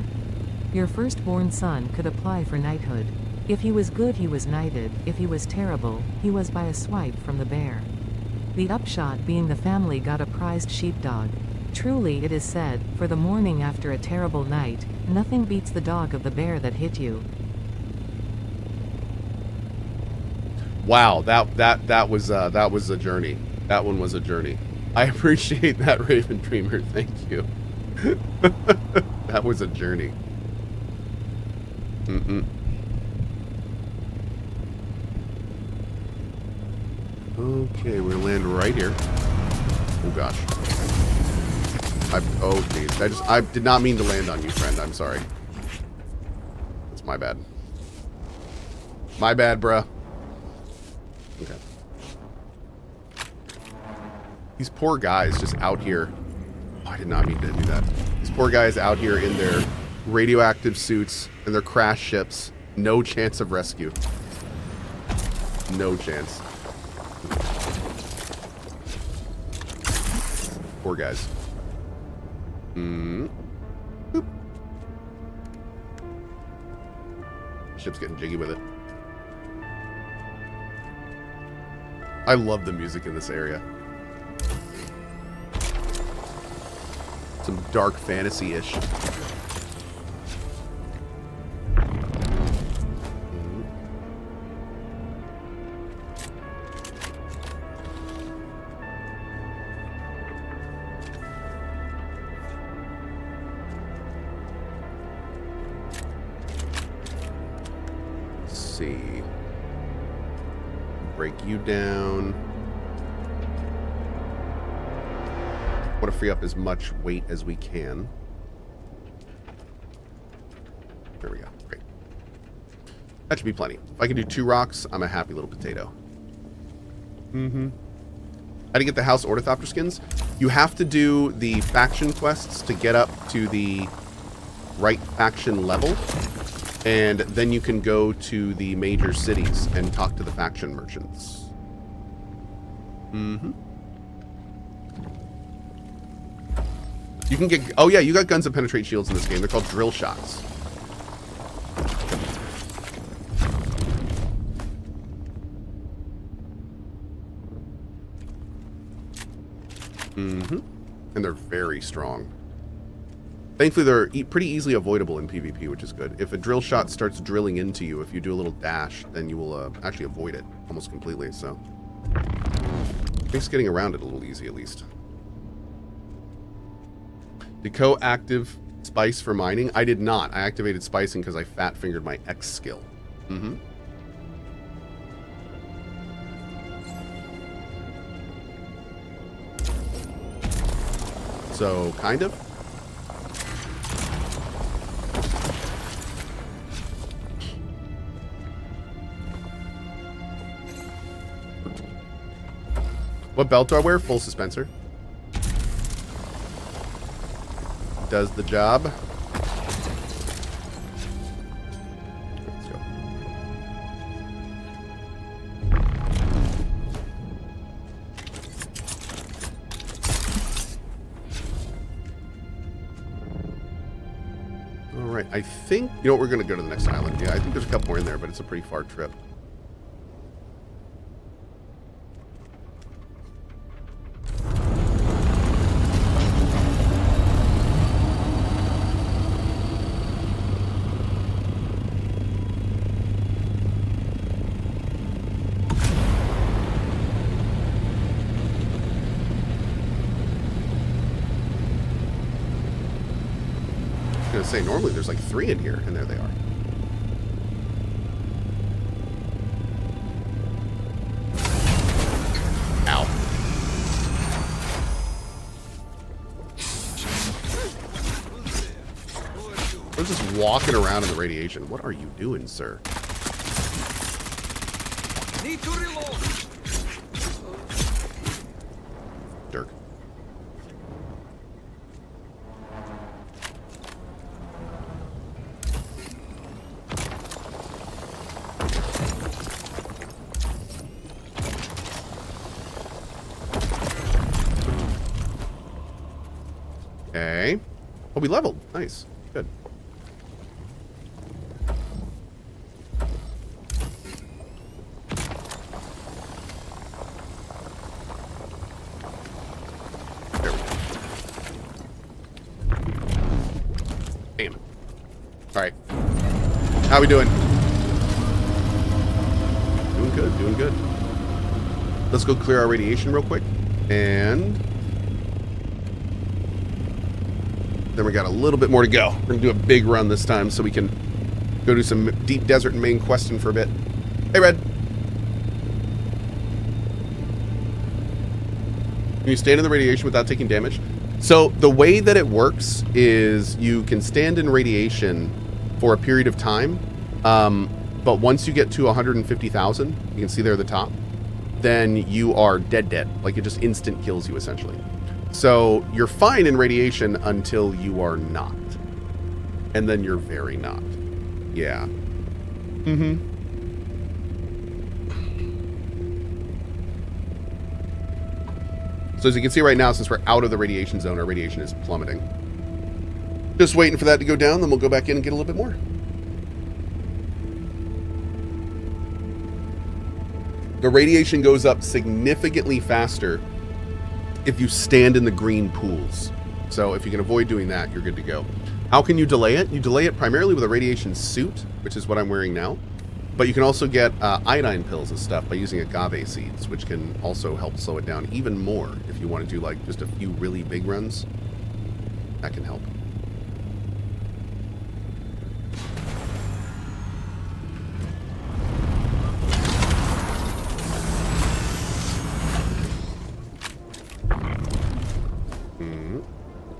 Your firstborn son could apply for knighthood. If he was good, he was knighted. If he was terrible, he was by a swipe from the bear. The upshot being the family got a prized sheepdog. Truly, it is said, for the morning after a terrible night, nothing beats the dog of the bear that hit you. Wow, that was a journey. That one was a journey. I appreciate that, Raven Dreamer. Thank you. That was a journey. Okay, we're gonna land right here. Oh gosh. Oh geez. I did not mean to land on you, friend. I'm sorry. It's my bad. My bad, bruh. Okay. These poor guys just out here. Oh, I did not mean to do that. These poor guys out here in their radioactive suits and their crash ships. No chance of rescue. No chance. Poor guys. Boop. Ship's getting jiggy with it. I love the music in this area. Some dark fantasy-ish. See. Break you down. Want to free up as much weight as we can. There we go. Great. That should be plenty. If I can do 2 rocks, I'm a happy little potato. How to get the House Ornithopter skins? You have to do the faction quests to get up to the right faction level. And then you can go to the major cities and talk to the faction merchants. You can get... Oh, yeah, you got guns that penetrate shields in this game. They're called drill shots. And they're very strong. Thankfully, they're pretty easily avoidable in PvP, which is good. If a drill shot starts drilling into you, if you do a little dash, then you will actually avoid it almost completely, so... makes getting around it a little easy, at least. Did Cohh active spice for mining? I did not. I activated spicing because I fat-fingered my X skill. So, kind of. What belt do I wear? Full suspensor. Does the job. I think, you know what, we're going to go to the next island. Yeah, I think there's a couple more in there, but it's a pretty far trip. Say normally there's like 3 in here, and there they are. Ow. I was just walking around in the radiation. What are you doing, sir? Need to reload. Dirk. Okay. Oh, we leveled. Nice. Good. There we go. Damn it. All right. How we doing? Doing good. Doing good. Let's go clear our radiation real quick. And then we got a little bit more to go. We're gonna do a big run this time so we can go do some deep desert and main questing for a bit. Hey, Red. Can you stand in the radiation without taking damage? So the way that it works is you can stand in radiation for a period of time, but once you get to 150,000, you can see there at the top, then you are dead. Like it just instant kills you essentially. So you're fine in radiation until you are not. And then you're very not. Yeah. Mm-hmm. So as you can see right now, since we're out of the radiation zone, our radiation is plummeting. Just waiting for that to go down, then we'll go back in and get a little bit more. The radiation goes up significantly faster if you stand in the green pools. So if you can avoid doing that, you're good to go. How can you delay it? You delay it primarily with a radiation suit, which is what I'm wearing now. But you can also get iodine pills and stuff by using agave seeds, which can also help slow it down even more if you want to do like just a few really big runs. That can help.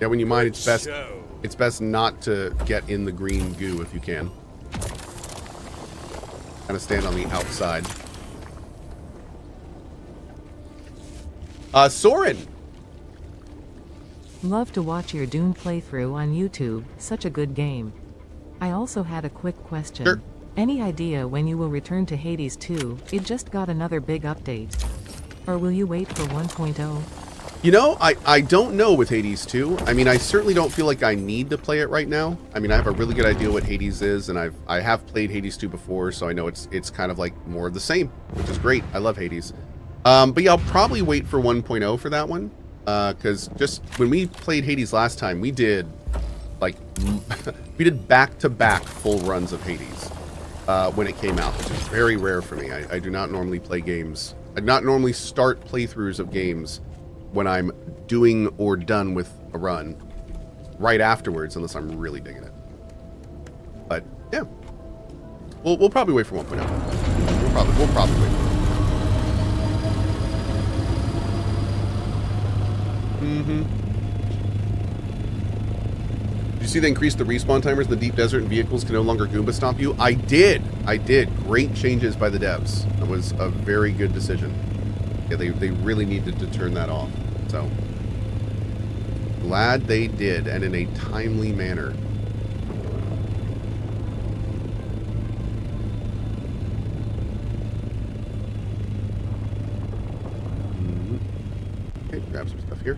Yeah, when you mine, it's best not to get in the green goo if you can. Kind of stand on the outside. Soren! Love to watch your Dune playthrough on YouTube, such a good game. I also had a quick question. Sure. Any idea when you will return to Hades 2? It just got another big update. Or will you wait for 1.0? You know, I don't know with Hades 2. I mean, I certainly don't feel like I need to play it right now. I mean, I have a really good idea what Hades is, and I have played Hades 2 before, so I know it's kind of like more of the same, which is great. I love Hades. But yeah, I'll probably wait for 1.0 for that one, because just when we played Hades last time, we did like we did back-to-back full runs of Hades when it came out, which is very rare for me. I do not normally play games. I do not normally start playthroughs of games when I'm doing or done with a run right afterwards, unless I'm really digging it. But yeah, we'll probably wait for 1.0. We'll probably wait. Did you see they increased the respawn timers in the deep desert and vehicles can no longer Goomba stomp you? I did. Great changes by the devs. That was a very good decision. Yeah, they really needed to turn that off. So, glad they did, and in a timely manner. Okay, grab some stuff here.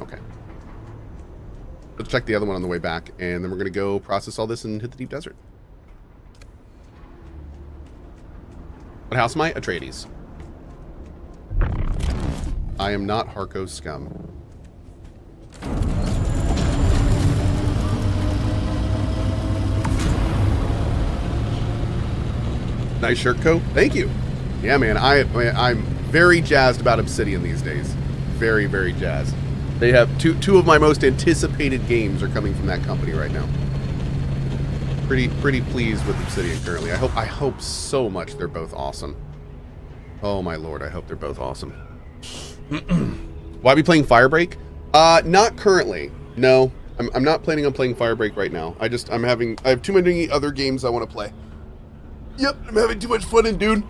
Okay. Let's check the other one on the way back, and then we're going to go process all this and hit the deep desert. What house am I? Atreides. I am not Harko's scum. Nice shirt, Co. Thank you. Yeah, man. I'm very jazzed about Obsidian these days. Very, very jazzed. They have two of my most anticipated games are coming from that company right now. Pretty pleased with Obsidian currently. I hope so much they're both awesome. Oh my lord, I hope they're both awesome. Will I be playing Firebreak? Not currently. No, I'm not planning on playing Firebreak right now. I have too many other games I want to play. Yep, I'm having too much fun in Dune.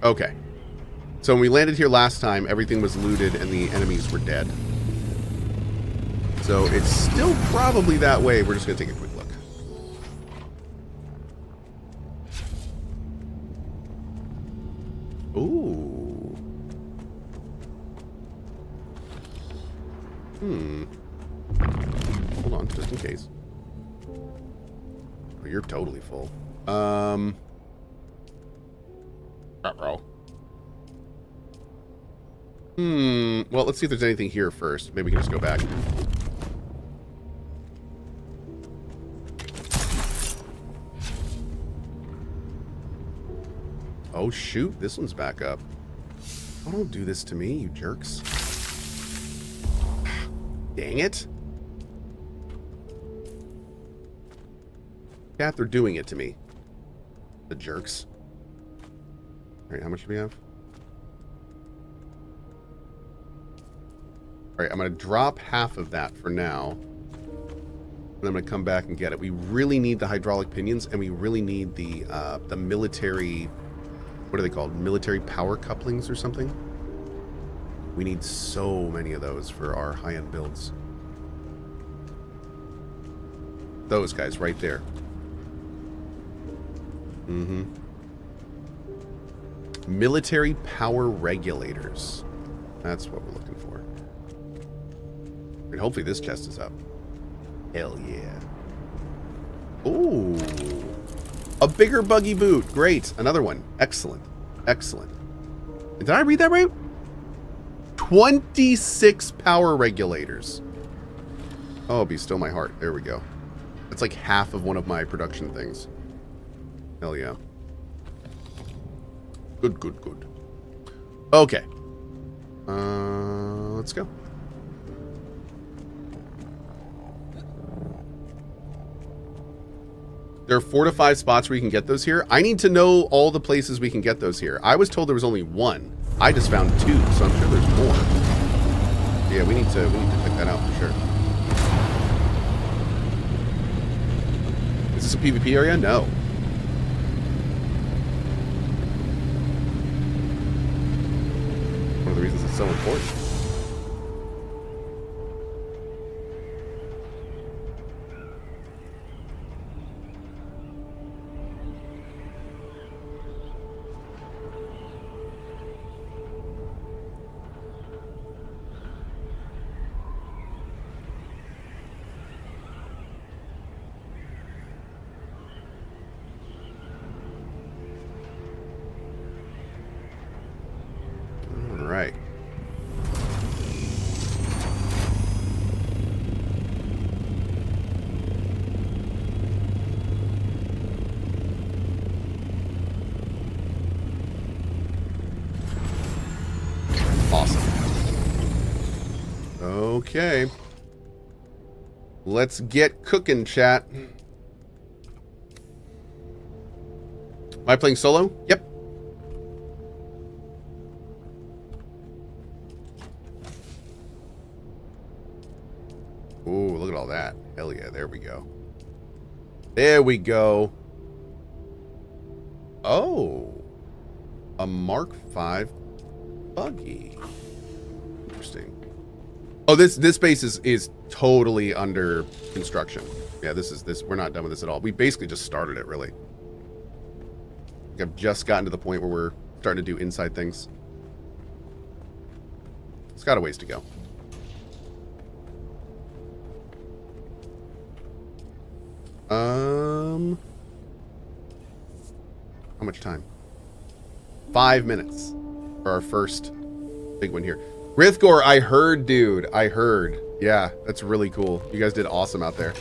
Okay. So when we landed here last time, everything was looted and the enemies were dead. So it's still probably that way. We're just going to take a quick look. Ooh. Hold on, just in case. Oh, you're totally full. Bro. Well, let's see if there's anything here first. Maybe we can just go back. Oh, shoot. This one's back up. Oh, don't do this to me, you jerks. Dang it. Cat, they're doing it to me. The jerks. Alright, how much do we have? Alright, I'm going to drop half of that for now. And I'm going to come back and get it. We really need the hydraulic pinions, and we really need the military... What are they called? Military power couplings or something? We need so many of those for our high-end builds. Those guys right there. Military power regulators. That's what we're looking for. And hopefully this chest is up. Hell yeah. Ooh. A bigger buggy boot. Great. Another one. Excellent. Excellent. Did I read that right? 26 power regulators. Oh, be still my heart. There we go. That's like half of one of my production things. Hell yeah. Good, good, good. Okay. Let's go. There are 4 to 5 spots where you can get those here. I need to know all the places we can get those here. I was told there was only 1. I just found 2, so I'm sure there's more. Yeah, we need to pick that out for sure. Is this a PvP area? No. One of the reasons it's so important. Right. Awesome. Okay. Let's get cooking, chat. Am I playing solo? Yep. Ooh, look at all that. Hell yeah, there we go. There we go. Oh. A Mark V buggy. Interesting. Oh, this base is totally under construction. Yeah, this. We're not done with this at all. We basically just started it, really. I've just gotten to the point where we're starting to do inside things. It's got a ways to go. How much time? 5 minutes for our first big one here. Rithgor, I heard, dude. I heard. Yeah, that's really cool. You guys did awesome out there.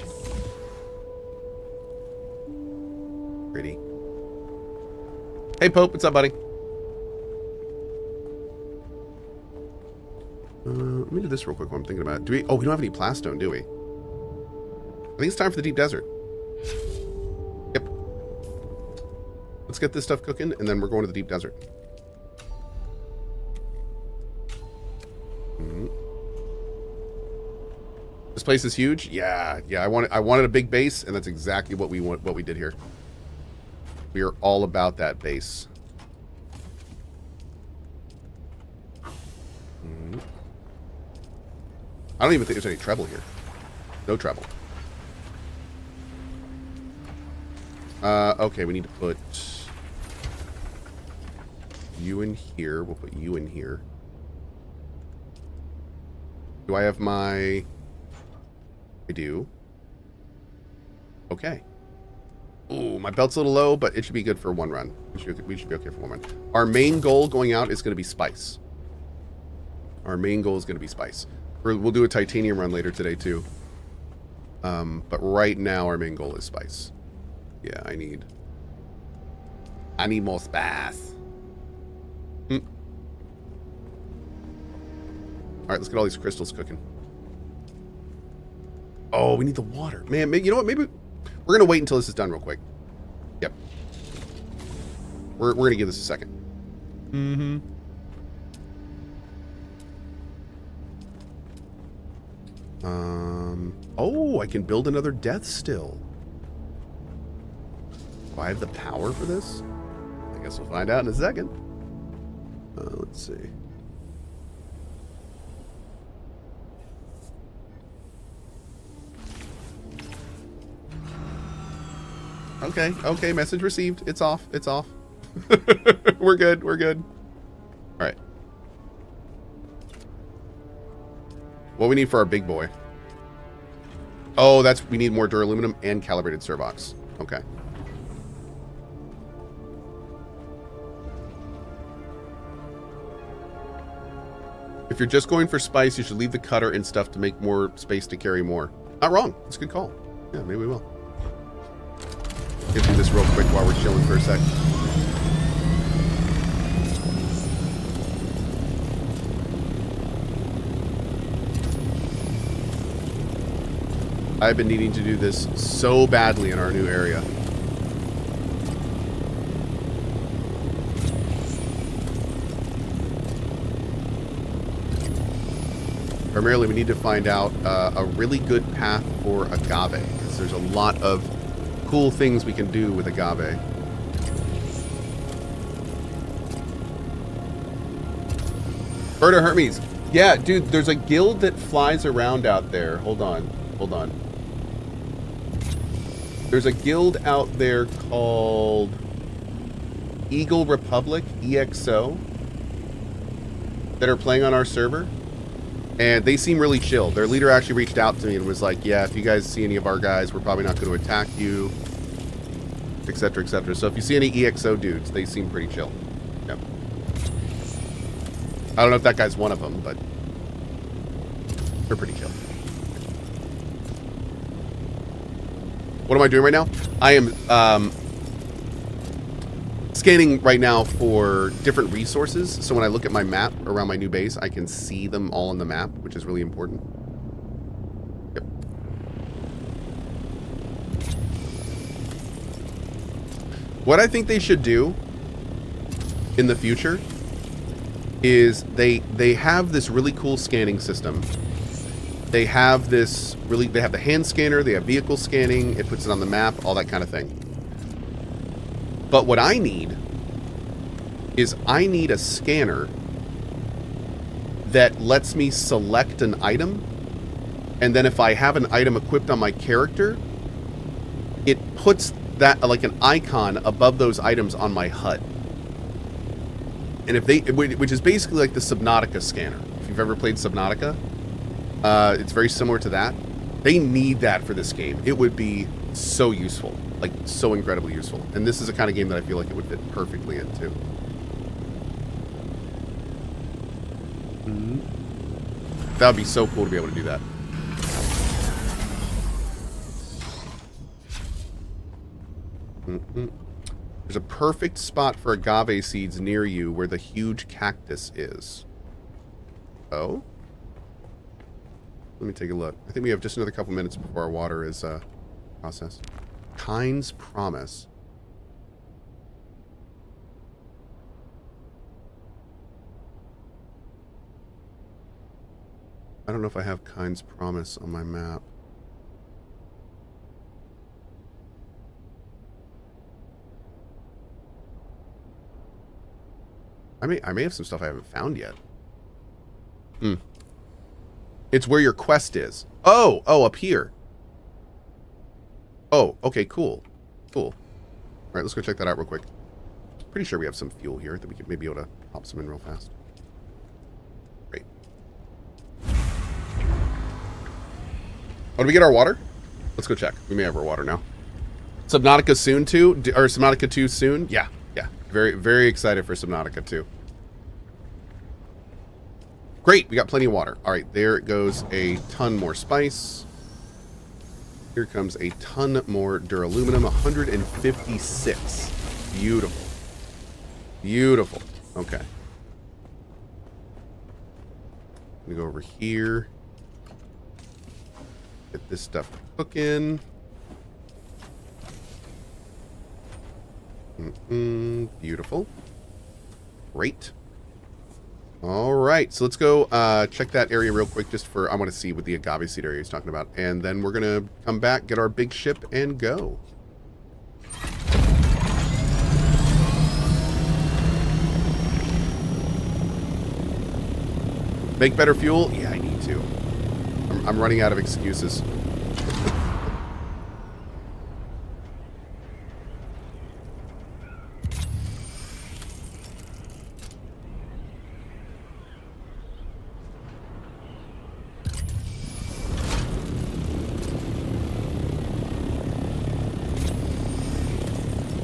Pretty. Hey, Pope. What's up, buddy? Let me do this real quick while I'm thinking about it. We don't have any plastone, do we? I think it's time for the deep desert. Yep. Let's get this stuff cooking, and then we're going to the deep desert. This place is huge. Yeah. I wanted a big base, and that's exactly what we did here. We are all about that base. I don't even think there's any treble here. No treble. Okay, we need to put you in here. We'll put you in here. Do I have my... I do. Okay. Ooh, my belt's a little low, but it should be good for one run. We should be okay for one run. Our main goal going out is going to be spice. Our main goal is going to be spice. We'll do a titanium run later today, too. But right now, our main goal is spice. Yeah, I need more spice. All right, let's get all these crystals cooking. Oh, we need the water. Man, you know what? Maybe we're going to wait until this is done real quick. Yep. We're going to give this a second. Oh, I can build another death still. Do I have the power for this? I guess we'll find out in a second. Let's see. Okay, message received. It's off. We're good. All right. What we need for our big boy? Oh, we need more duraluminum and calibrated servox. Okay. If you're just going for spice, you should leave the cutter and stuff to make more space to carry more. Not wrong. That's a good call. Yeah, maybe we will. Get through this real quick while we're chilling for a sec. I've been needing to do this so badly in our new area. Primarily, we need to find out a really good path for agave, because there's a lot of cool things we can do with agave. Bird of Hermes. Yeah, dude, there's a guild that flies around out there. Hold on. There's a guild out there called Eagle Republic, EXO, that are playing on our server. And they seem really chill. Their leader actually reached out to me and was like, yeah, if you guys see any of our guys, we're probably not going to attack you, etc., etc. So if you see any EXO dudes, they seem pretty chill. Yep. I don't know if that guy's one of them, but they're pretty chill. What am I doing right now? I am scanning right now for different resources. So when I look at my map around my new base, I can see them all on the map, which is really important. Yep. What I think they should do in the future is they have this really cool scanning system. They have they have the hand scanner, they have vehicle scanning, it puts it on the map, all that kind of thing. But what I need is a scanner that lets me select an item, and then if I have an item equipped on my character, it puts that like an icon above those items on my HUD. And if they, which is basically like the Subnautica scanner. If you've ever played Subnautica, it's very similar to that. They need that for this game. It would be so useful, like so incredibly useful. And this is the kind of game that I feel like it would fit perfectly into. That would be so cool to be able to do that. There's a perfect spot for agave seeds near you where the huge cactus is. Oh? Let me take a look. I think we have just another couple minutes before our water is processed. Kind's Promise. I don't know if I have Kind's Promise on my map. I may have some stuff I haven't found yet. It's where your quest is. Oh, up here. Oh, okay, cool. Cool. All right, let's go check that out real quick. Pretty sure we have some fuel here that we could maybe be able to pop some in real fast. Great. Oh, did we get our water? Let's go check. We may have our water now. Subnautica soon too? Or Subnautica 2 soon? Yeah. Very, very excited for Subnautica 2. Great, we got plenty of water. All right, there it goes. A ton more spice. Here comes a ton more duraluminum. 156. Beautiful. Beautiful. Okay. I'm gonna go over here. Get this stuff cooking. Beautiful. Great. All right, so let's go check that area real quick just for, I want to see what the agave seed area is talking about. And then we're going to come back, get our big ship, and go. Make better fuel? Yeah, I need to. I'm running out of excuses.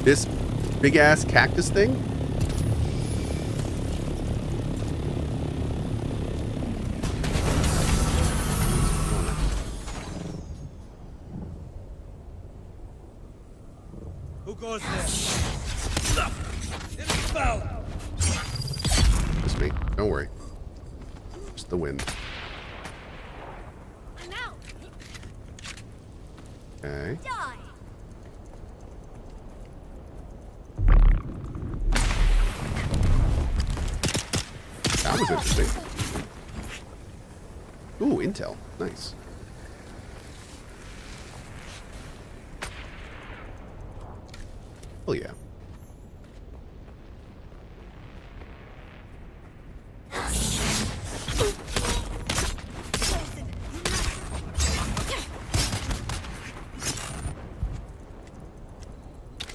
This big-ass cactus thing? Who goes there? It's foul. Just me. Don't worry. Just the wind. I'm out. Okay. Die. That was interesting. Ooh, intel. Nice. Oh, yeah.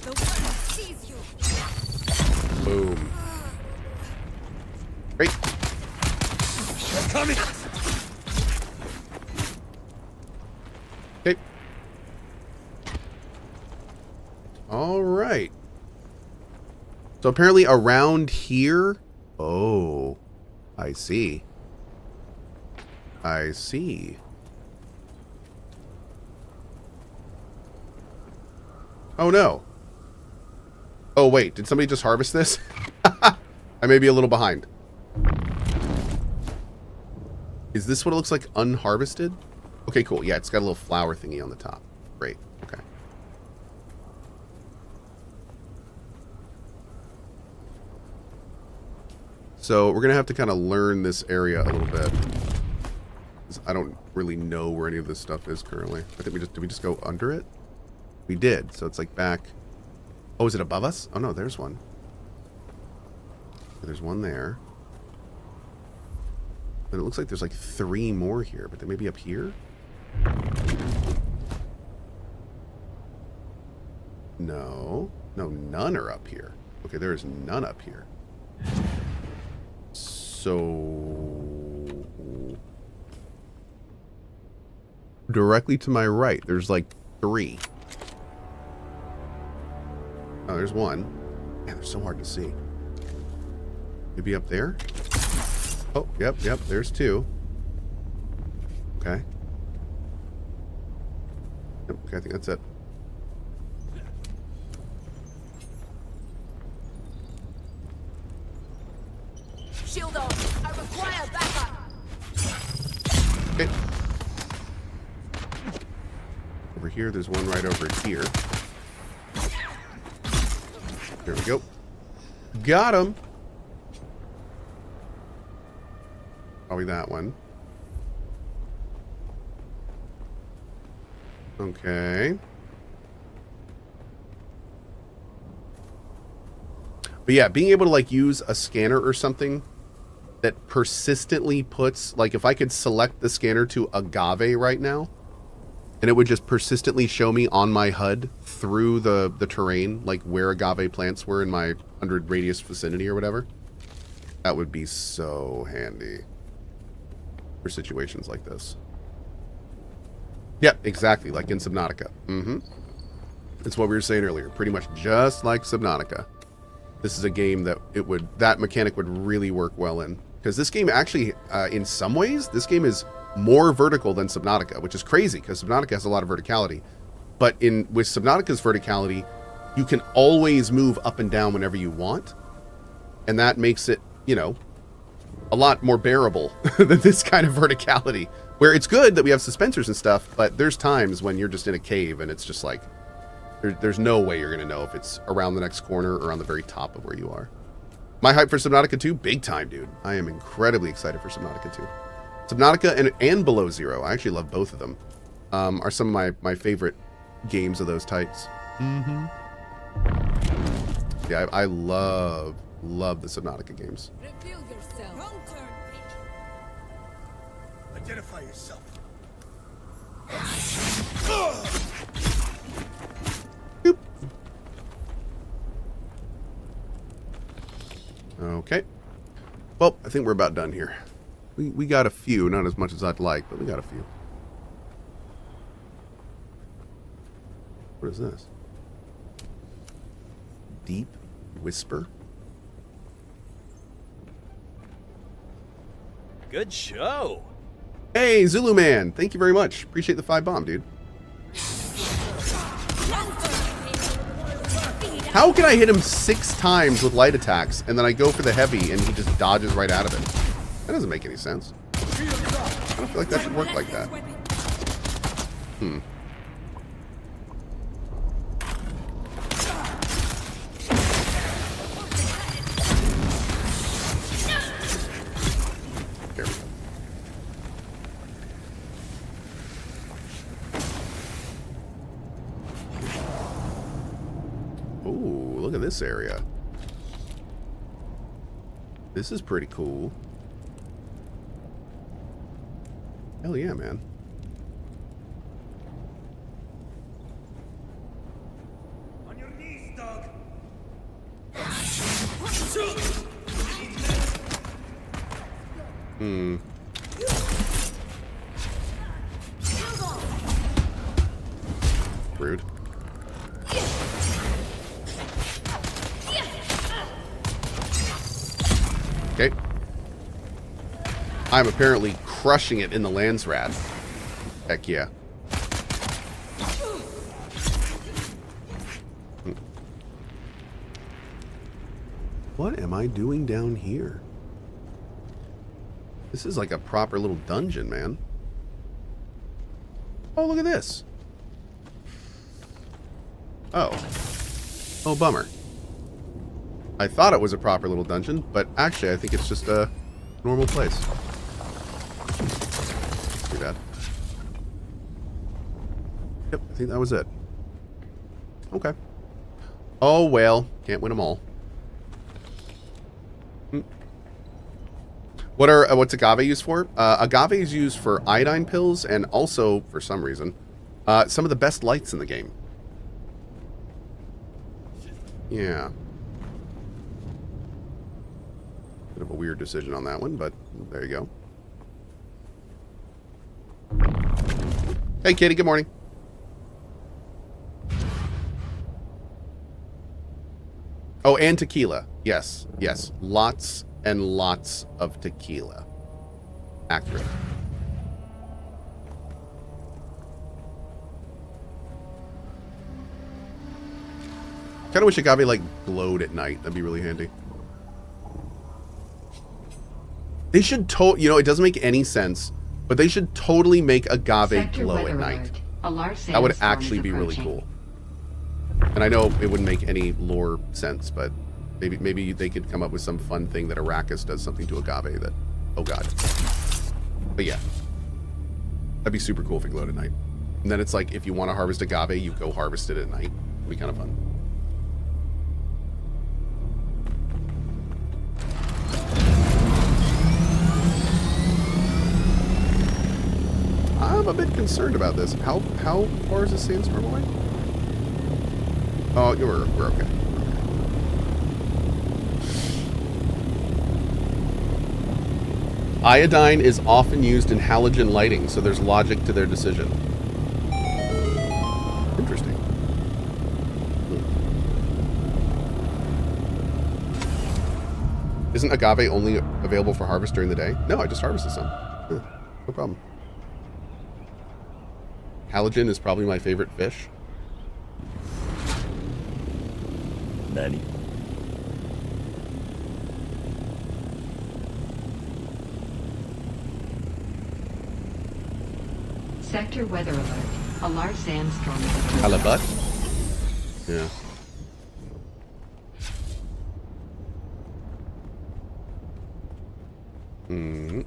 The one sees you. Boom. Great. They're coming. Okay. All right. So apparently around here. Oh, I see. I see. Oh no. Oh wait, did somebody just harvest this? I may be a little behind. Is this what it looks like unharvested? Okay, cool. Yeah, it's got a little flower thingy on the top. Great. Okay. So we're going to have to kind of learn this area a little bit. 'Cause I don't really know where any of this stuff is currently. I think did we just go under it? We did. So it's like back. Oh, is it above us? Oh no, there's one. There's one there. And it looks like there's like 3 more here, but they may be up here? No. No, none are up here. Okay, there is none up here. So... directly to my right, there's like 3. Oh, there's 1. Man, they're so hard to see. Maybe up there? Oh, yep, there's 2. Okay. Yep, okay, I think that's it. Shield off. I require backup. Okay. Over here, there's one right over here. There we go. Got him. Probably that one. Okay. But yeah, being able to like use a scanner or something that persistently puts, like if I could select the scanner to agave right now, and it would just persistently show me on my HUD through the terrain, like where agave plants were in my 100 radius vicinity or whatever. That would be so handy for situations like this. Yep, exactly, like in Subnautica. It's what we were saying earlier. Pretty much just like Subnautica. This is a game that that mechanic would really work well in. Because this game actually, in some ways, this game is more vertical than Subnautica, which is crazy because Subnautica has a lot of verticality. But with Subnautica's verticality, you can always move up and down whenever you want. And that makes it, you know, a lot more bearable than this kind of verticality. Where it's good that we have suspensors and stuff, but there's times when you're just in a cave and it's just like, there's no way you're going to know if it's around the next corner or on the very top of where you are. My hype for Subnautica 2, big time, dude. I am incredibly excited for Subnautica 2. Subnautica and Below Zero, I actually love both of them, are some of my favorite games of those types. Yeah, I love the Subnautica games. Reveal yourself. Wrong turn. Identify yourself. Boop. Okay. Well, I think we're about done here. We got a few, not as much as I'd like, but we got a few. What is this? Deep Whisper? Good show. Hey, Zulu Man! Thank you very much. Appreciate the 5 bomb, dude. How can I hit him 6 times with light attacks, and then I go for the heavy, and he just dodges right out of it? That doesn't make any sense. I don't feel like that should work like that. There we go. Ooh, look at this area. This is pretty cool. Hell yeah, man. On your knees, dog. Rude. Okay. I'm apparently crushing it in the Lands Rat. Heck yeah. What am I doing down here? This is like a proper little dungeon, man. Oh, look at this. Oh. Oh, bummer. I thought it was a proper little dungeon, but actually I think it's just a normal place. Too bad. Yep, I think that was it. Okay. Oh, well. Can't win them all. What's agave used for? Agave is used for iodine pills and also, for some reason, some of the best lights in the game. Yeah. Bit of a weird decision on that one, but there you go. Hey, Katie, good morning. Oh, and tequila. Yes, yes. Lots and lots of tequila. Accurate. Kind of wish agave, like, glowed at night. That'd be really handy. They should you know, it doesn't make any sense, but they should totally make agave glow at night. That would actually be really cool. And I know it wouldn't make any lore sense, but maybe they could come up with some fun thing that Arrakis does something to agave that, oh god. But yeah, that'd be super cool if it glowed at night. And then it's like, if you want to harvest agave, you go harvest it at night. It'd be kind of fun. I'm a bit concerned about this. How far is this sandstorm away? Oh, we're okay. Iodine is often used in halogen lighting, so there's logic to their decision. Interesting. Isn't agave only available for harvest during the day? No, I just harvested some. Yeah, no problem. Halogen is probably my favorite fish. Nanny. Sector weather alert. A large sandstorm is approaching. Halibut? Yeah. Mm-hmm.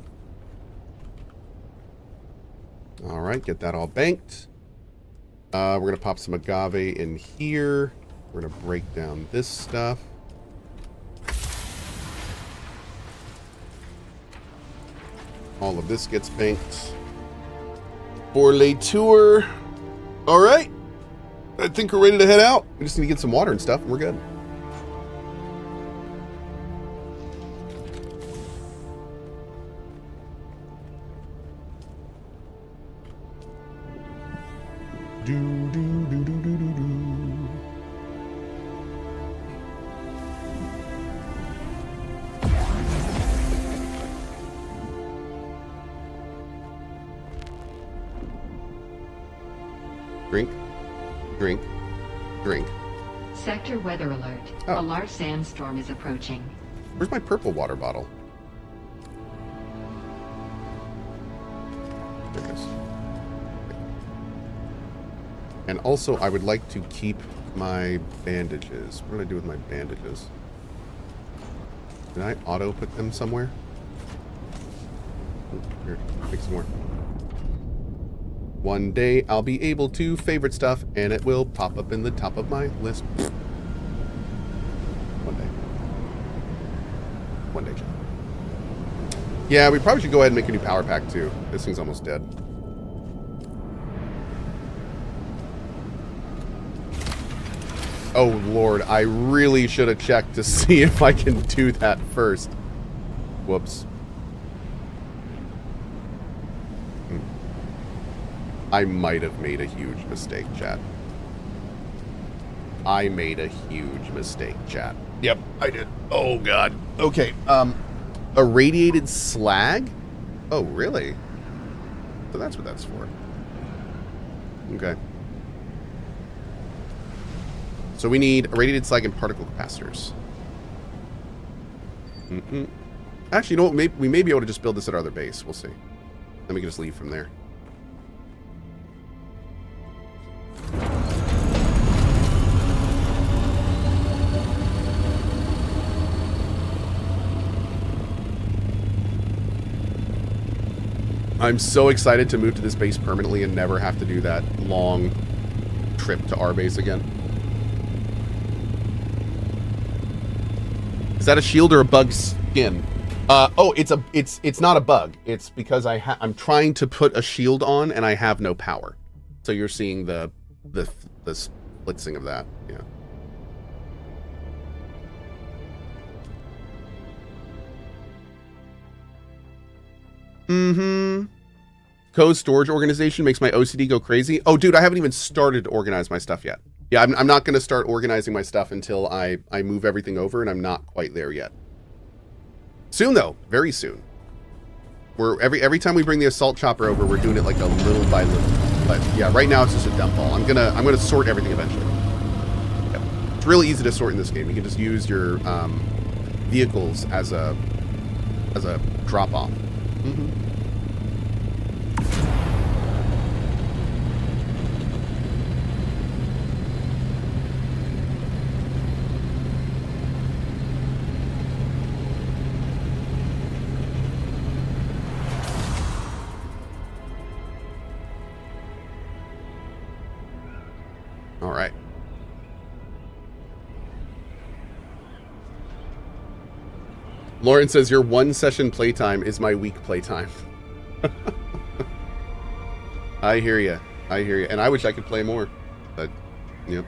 All right, get that all banked. We're going to pop some agave in here. We're going to break down this stuff. All of this gets banked. For Latour. All right. I think we're ready to head out. We just need to get some water and stuff, and we're good. Do, do, do, do, do, do, do. Drink, drink, drink. Sector weather alert. Oh. A large sandstorm is approaching. Where's my purple water bottle? There it is. And also, I would like to keep my bandages. What did I do with my bandages? Did I auto put them somewhere? Here, take some more. One day I'll be able to favorite stuff, and it will pop up in the top of my list. One day. One day, John. Yeah, we probably should go ahead and make a new power pack, too. This thing's almost dead. Oh, Lord. I really should have checked to see if I can do that first. Whoops. I might have made a huge mistake, chat. I made a huge mistake, chat. Yep, I did. Oh, God. Okay, irradiated slag? Oh, really? So that's what that's for. Okay. So we need irradiated slag and particle capacitors. Actually, you know what? We may be able to just build this at our other base. We'll see. Then we can just leave from there. I'm so excited to move to this base permanently and never have to do that long trip to our base again. Is that a shield or a bug skin? Oh, it's not a bug. It's because I'm trying to put a shield on and I have no power. So you're seeing the splitsing of that. Yeah. Cohh storage organization makes my OCD go crazy. Oh, dude, I haven't even started to organize my stuff yet. Yeah, I'm not going to start organizing my stuff until I move everything over, and I'm not quite there yet. Soon, though. Very soon. We're every time we bring the assault chopper over, we're doing it like a little by little. But yeah, right now it's just a dump all. I'm gonna sort everything eventually. Yep. It's really easy to sort in this game. You can just use your vehicles as a drop off. All right. Lauren says your 1 session playtime is my week playtime. I hear you. I hear you. And I wish I could play more. But, yep.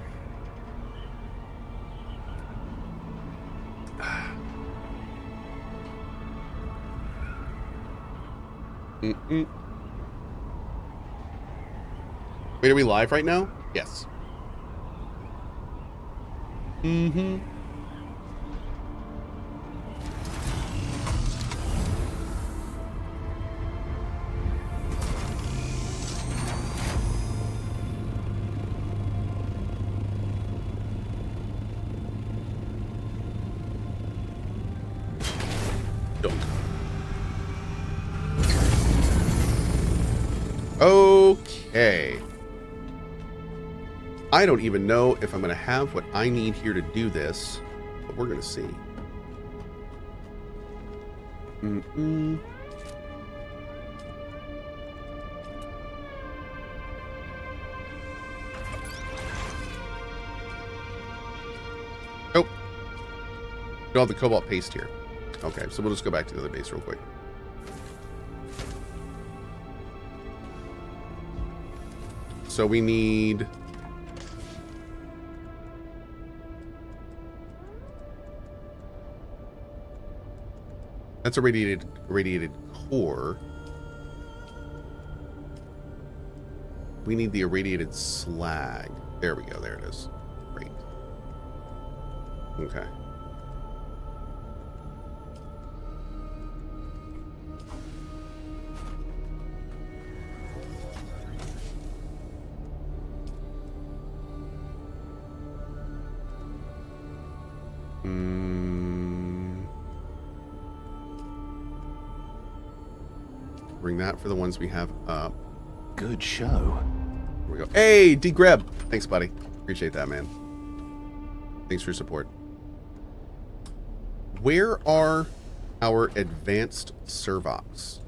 Wait, are we live right now? Yes. Okay. I don't even know if I'm going to have what I need here to do this, but we're going to see. Oh. Don't have the cobalt paste here. Okay, so we'll just go back to the other base real quick. So we need... That's a radiated core. We need the irradiated slag. There we go. There it is. Great. Okay. Bring that for the ones we have up. Good show. Here we go. Hey, D-Greb. Thanks, buddy. Appreciate that, man. Thanks for your support. Where are our advanced servox?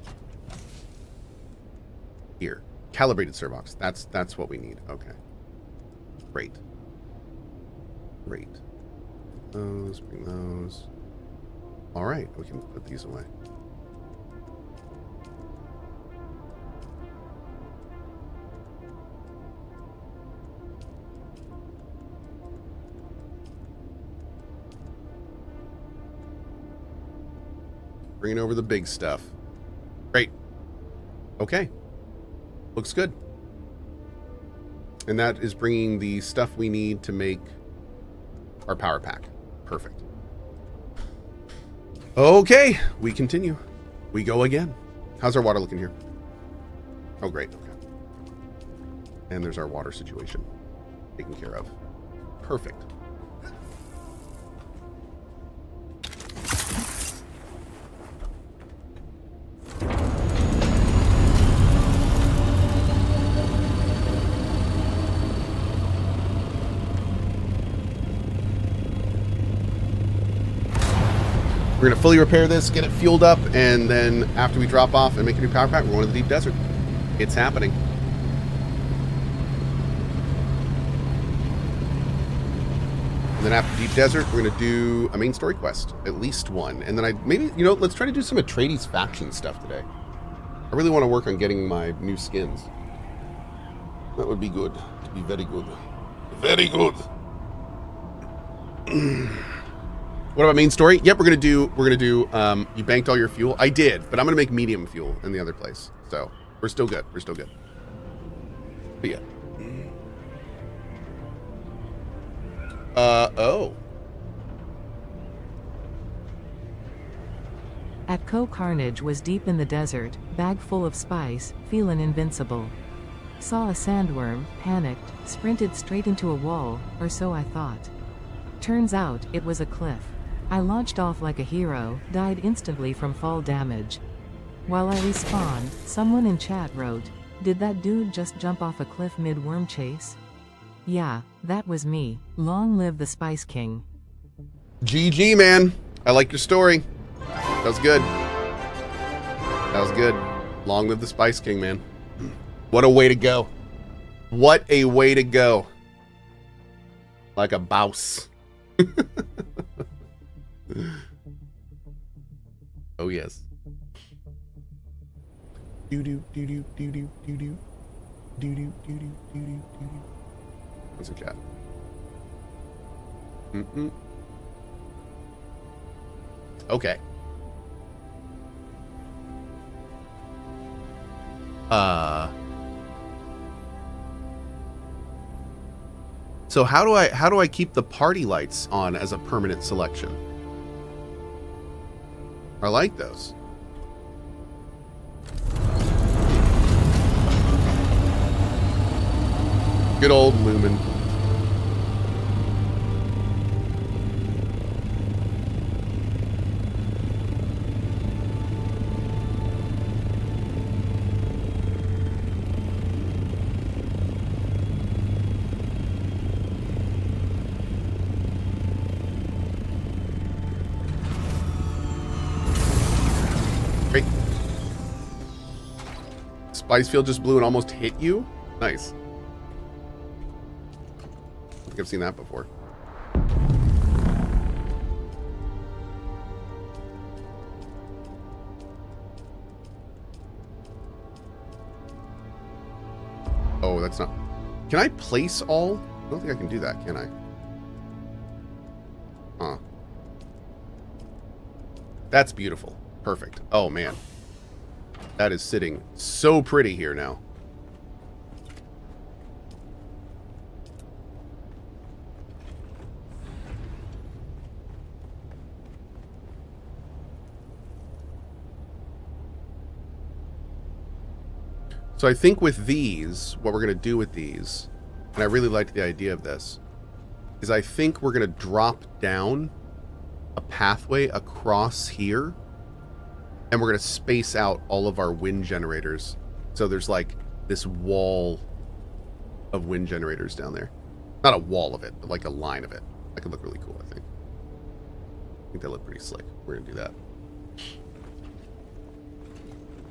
Here. Calibrated servox. That's what we need. Okay. Great. Great. Those, bring those. All right, we can put these away. Bringing over the big stuff. Great. Okay. Looks good. And that is bringing the stuff we need to make our power pack. Perfect. Okay, we continue. We go again. How's our water looking here? Oh, great. Okay. And there's our water situation taken care of. Perfect. We're going to fully repair this, get it fueled up, and then after we drop off and make a new power pack, we're going to the deep desert. It's happening. And then after Deep Desert, we're going to do a main story quest. At least one. And then maybe, let's try to do some Atreides faction stuff today. I really want to work on getting my new skins. That would be good. To be very good. Very good. What about main story? Yep, we're gonna do you banked all your fuel. I did, but I'm gonna make medium fuel in the other place. So we're still good. We're still good. But yeah. Oh. At CohhCarnage was deep in the desert, bag full of spice, feelin' invincible. Saw a sandworm, panicked, sprinted straight into a wall, or so I thought. Turns out, it was a cliff. I launched off like a hero, died instantly from fall damage. While I respawned, someone in chat wrote, "Did that dude just jump off a cliff mid-worm chase?" Yeah, that was me. Long live the Spice King. GG, man. I like your story. That was good. That was good. Long live the Spice King, man. What a way to go. What a way to go. Like a bouse. Oh, yes. Do-do, do-do, do-do, do-do. Do-do, do-do, do-do, do-do. What's a cat? Mm-mm. Okay. So how do I keep the party lights on as a permanent selection? I like those. Good old Lumen. Great. Spicefield just blew and almost hit you? Nice. I think I've seen that before. Oh, that's not... Can I place all? I don't think I can do that, can I? Huh. That's beautiful. Perfect. Oh, man. That is sitting so pretty here now. So I think with these, what we're going to do with these, and I really liked the idea of this, is I think we're going to drop down a pathway across here, and we're going to space out all of our wind generators. So there's like this wall of wind generators down there. Not a wall of it, but like a line of it. That could look really cool, I think. I think they look pretty slick. We're going to do that.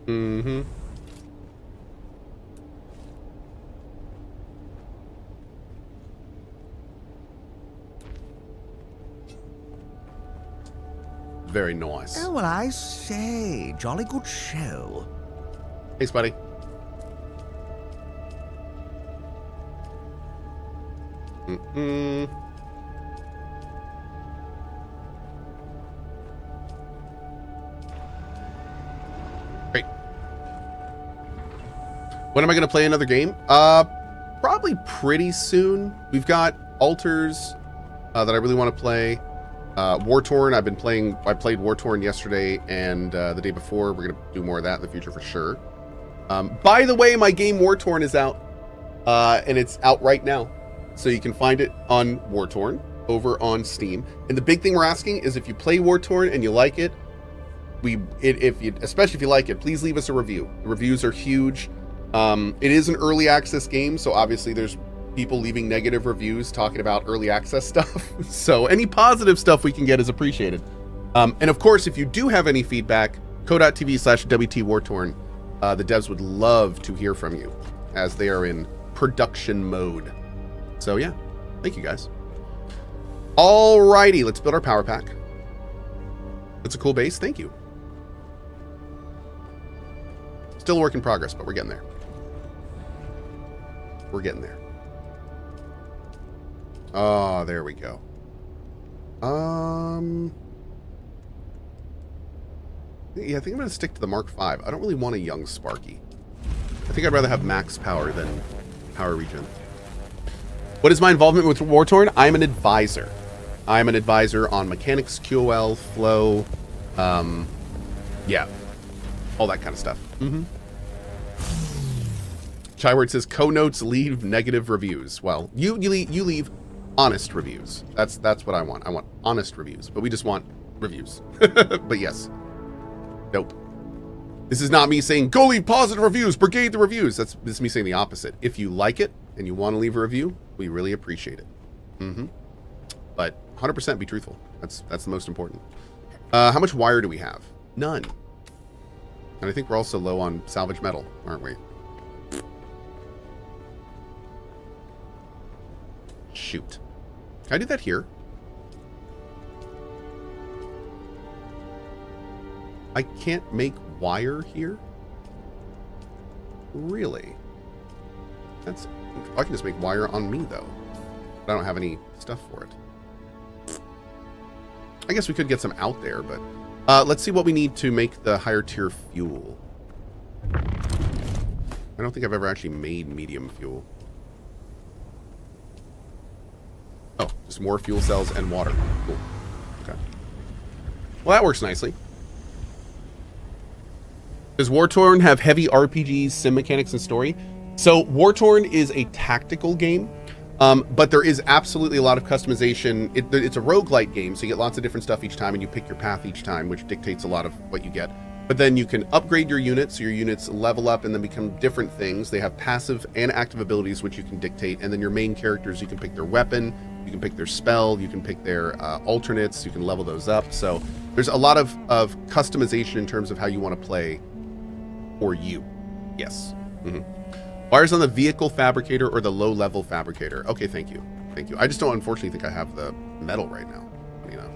Mm-hmm. Very nice. Oh, well, I say, jolly good show. Hey, Spuddy. Mm-mm. Great. When am I going to play another game? Probably pretty soon. We've got Altars that I really want to play. War-Torn, I played War-Torn yesterday and the day before. We're going to do more of that in the future for sure. By the way, my game War-Torn is out, and it's out right now. So you can find it on War-Torn over on Steam. And the big thing we're asking is if you play War-Torn and you like it, especially if you like it, please leave us a review. The reviews are huge. It is an early access game, so obviously there's people leaving negative reviews talking about early access stuff. So any positive stuff we can get is appreciated. And of course, if you do have any feedback, cohh.tv/WT-Wartorn, the devs would love to hear from you as they are in production mode. So yeah, thank you guys. Alrighty, let's build our power pack. It's a cool base. Thank you. Still a work in progress, but we're getting there. We're getting there. Oh, there we go. Yeah, I think I'm going to stick to the Mark V. I don't really want a young Sparky. I think I'd rather have max power than power regen. What is my involvement with War Torn? I'm an advisor. I'm an advisor on mechanics, QOL, flow, yeah, all that kind of stuff. Chyward says, co-notes leave negative reviews. Well, you leave honest reviews. That's what I want. I want honest reviews, but we just want reviews. But yes. Nope. This is not me saying, go leave positive reviews, brigade the reviews. This is me saying the opposite. If you like it and you want to leave a review, we really appreciate it. But 100% be truthful. That's the most important. How much wire do we have? None. And I think we're also low on salvage metal, aren't we? Shoot. Can I do that here? I can't make wire here? Really? That's... I can just make wire on me, though. But I don't have any stuff for it. I guess we could get some out there, but... let's see what we need to make the higher tier fuel. I don't think I've ever actually made medium fuel. Oh, just more fuel cells and water. Cool. Okay. Well, that works nicely. Does War Torn have heavy RPGs, sim mechanics, and story? So War Torn is a tactical game, but there is absolutely a lot of customization. It's a roguelite game, so you get lots of different stuff each time, and you pick your path each time, which dictates a lot of what you get. But then you can upgrade your units, so your units level up and then become different things. They have passive and active abilities, which you can dictate, and then your main characters, you can pick their weapon, you can pick their spell, you can pick their alternates, you can level those up. So there's a lot of customization in terms of how you want to play for you. Yes. Wires on the vehicle fabricator or the low level fabricator. Okay, thank you. Thank you. I just don't unfortunately think I have the metal right now. You know.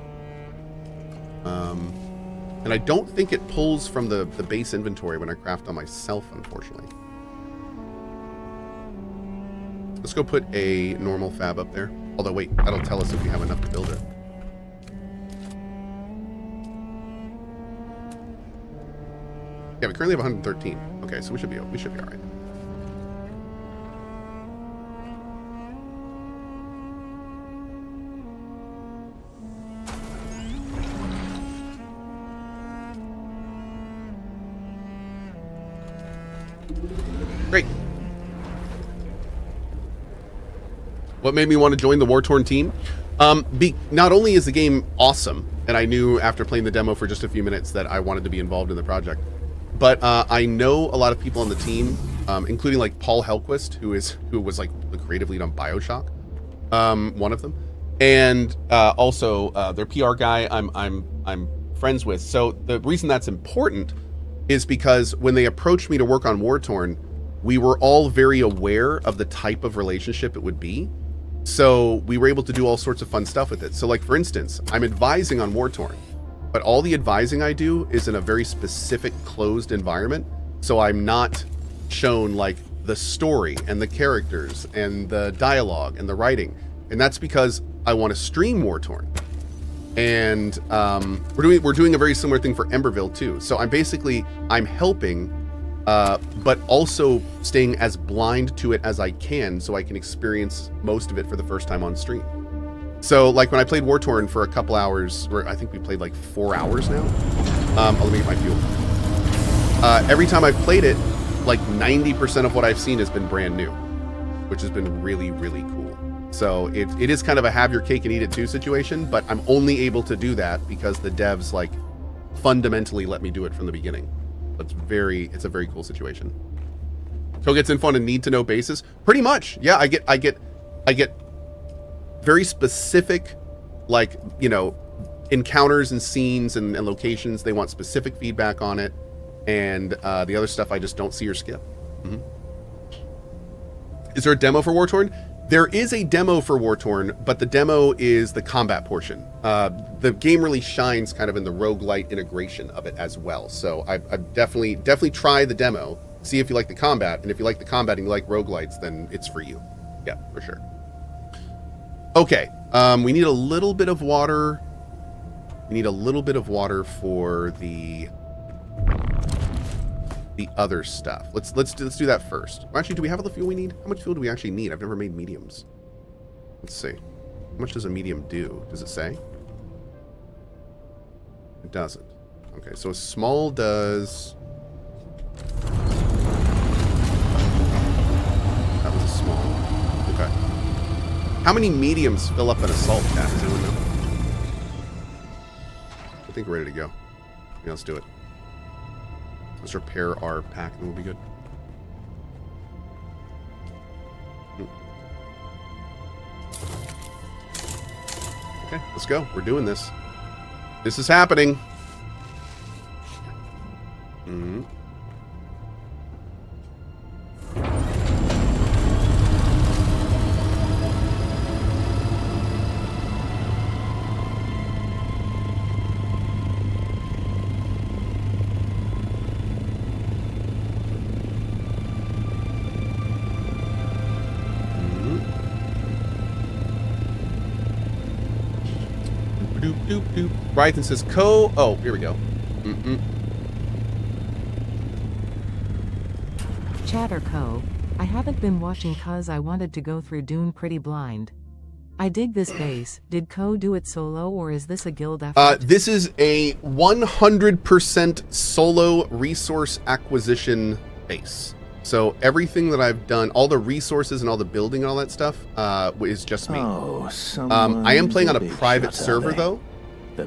And I don't think it pulls from the base inventory when I craft on myself, unfortunately. Let's go put a normal fab up there. Although, wait, that'll tell us if we have enough to build it. Yeah, we currently have 113. Okay, so we should be all right. Great. What made me want to join the War Torn team? Not only is the game awesome, and I knew after playing the demo for just a few minutes that I wanted to be involved in the project, but I know a lot of people on the team, including like Paul Helquist, who was like the creative lead on BioShock, one of them, and also their PR guy I'm friends with. So the reason that's important is because when they approached me to work on War Torn, we were all very aware of the type of relationship it would be. So we were able to do all sorts of fun stuff with it. So like, for instance, I'm advising on War Torn, but all the advising I do is in a very specific closed environment. So I'm not shown like the story and the characters and the dialogue and the writing. And that's because I want to stream War Torn. And we're doing a very similar thing for Emberville too. So I'm helping, but also staying as blind to it as I can so I can experience most of it for the first time on stream. So like when I played War Torn for a couple hours, or I think we played like 4 hours now. Let me get my fuel. Every time I've played it, like 90% of what I've seen has been brand new, which has been really, really cool. So it is kind of a have your cake and eat it too situation, but I'm only able to do that because the devs like fundamentally let me do it from the beginning. It's a very cool situation. So gets info on a need to know basis. Pretty much. Yeah, I get very specific, like, you know, encounters and scenes and locations. They want specific feedback on it. And the other stuff I just don't see or skip. Is there a demo for War Torn? There is a demo for War Torn, but the demo is the combat portion. The game really shines kind of in the roguelite integration of it as well. So I definitely try the demo, see if you like the combat, and if you like the combat and you like roguelites, then it's for you. Yeah, for sure. Okay, we need a little bit of water. We need a little bit of water for the other stuff. Let's do that first. Actually, do we have all the fuel we need? How much fuel do we actually need? I've never made mediums. Let's see. How much does a medium do? Does it say? It doesn't. Okay, so a small does... That was a small. Okay. How many mediums fill up an assault cap? Does anyone know? I think we're ready to go. Yeah, let's do it. Let's repair our pack and we'll be good. Okay, let's go. We're doing this. This is happening. Mm-hmm. Brython says, Cohh. Oh, here we go. Chatter Cohh. I haven't been watching cause I wanted to go through Dune pretty blind. I dig this base. Did Cohh do it solo or is this a guild effort? This is a 100% solo resource acquisition base. So everything that I've done, all the resources and all the building and all that stuff, is just me. Oh, I am playing on a private server though.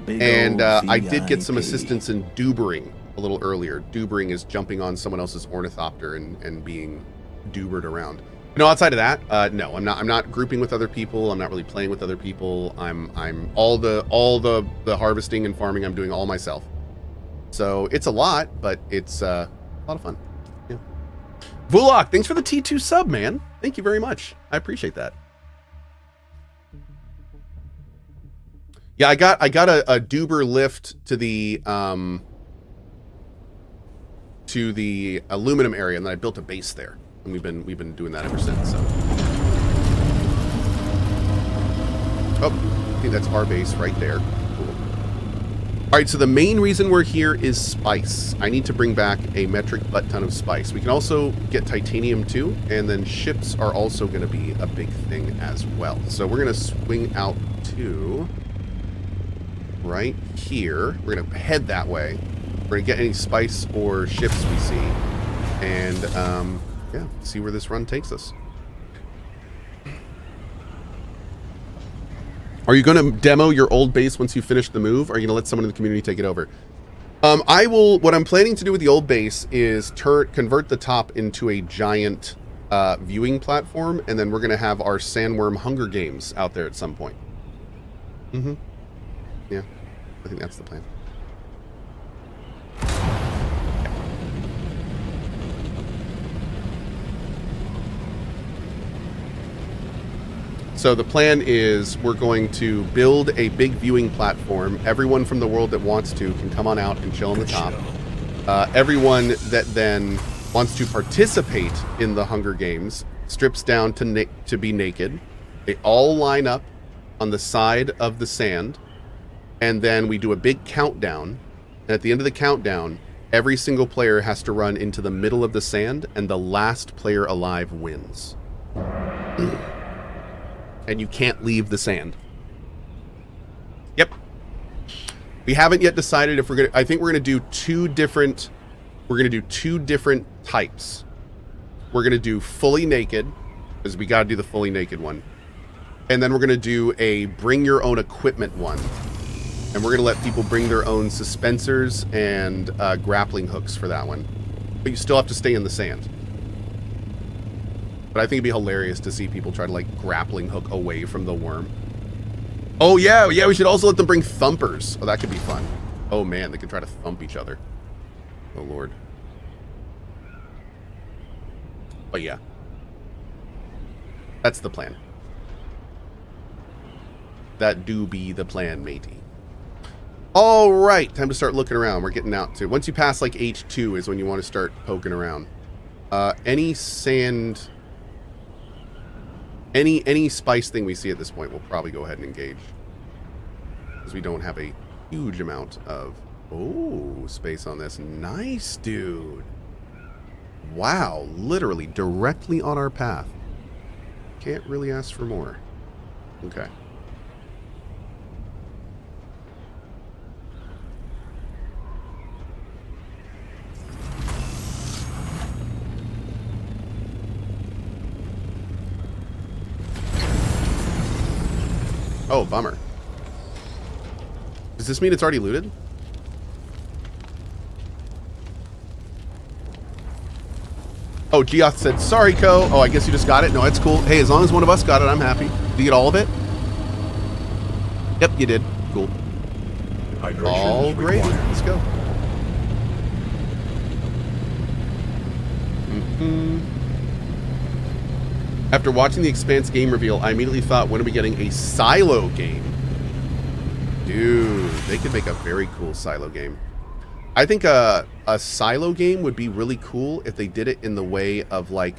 And I did get some assistance in dubering a little earlier. Dubering is jumping on someone else's ornithopter and being dubered around. You know, outside of that, no, I'm not grouping with other people. I'm not really playing with other people. I'm all the harvesting and farming I'm doing all myself. So it's a lot, but it's a lot of fun. Yeah. Vulok, thanks for the T2 sub, man. Thank you very much. I appreciate that. Yeah, I got a duber lift to the aluminum area, and then I built a base there, and we've been doing that ever since. So, oh, I think that's our base right there. Cool. All right, so the main reason we're here is spice. I need to bring back a metric butt ton of spice. We can also get titanium too, and then ships are also going to be a big thing as well. So we're going to swing out to right here. We're gonna head that way. We're gonna get any spice or ships we see, and yeah, see where this run takes us. Are you gonna demo your old base once you finish the move? Or are you gonna let someone in the community take it over? I will. What I'm planning to do with the old base is convert the top into a giant viewing platform, and then we're gonna have our Sandworm Hunger Games out there at some point. Mm-hmm. Yeah, I think that's the plan. So the plan is we're going to build a big viewing platform. Everyone from the world that wants to can come on out and chill on the top. Everyone that then wants to participate in the Hunger Games strips down to be naked. They all line up on the side of the sand. And then we do a big countdown, and at the end of the countdown, every single player has to run into the middle of the sand, and the last player alive wins. And you can't leave the sand. Yep. We haven't yet decided if we're gonna. I think we're gonna do two different. We're gonna do two different types. We're gonna do fully naked, because we gotta do the fully naked one, and then we're gonna do a bring your own equipment one. And we're going to let people bring their own suspensors and grappling hooks for that one. But you still have to stay in the sand. But I think it'd be hilarious to see people try to, like, grappling hook away from the worm. Oh, yeah, we should also let them bring thumpers. Oh, that could be fun. Oh, man, they could try to thump each other. Oh, Lord. But, yeah. That's the plan. That do be the plan, matey. All right, time to start looking around. We're getting out to, once you pass like H2 is when you want to start poking around. Any sand, any spice thing we see at this point, we'll probably go ahead and engage, because we don't have a huge amount of space on this. Nice, dude. Wow, literally directly on our path. Can't really ask for more. Okay. Oh, bummer. Does this mean it's already looted? Oh, Geoth said, sorry, Cohh. Oh, I guess you just got it. No, it's cool. Hey, as long as one of us got it, I'm happy. Did you get all of it? Yep, you did. Cool. Hydration All is great. required. Let's go. Mm-hmm. After watching the Expanse game reveal, I immediately thought, when are we getting a silo game? Dude, they could make a very cool silo game. I think a silo game would be really cool if they did it in the way of like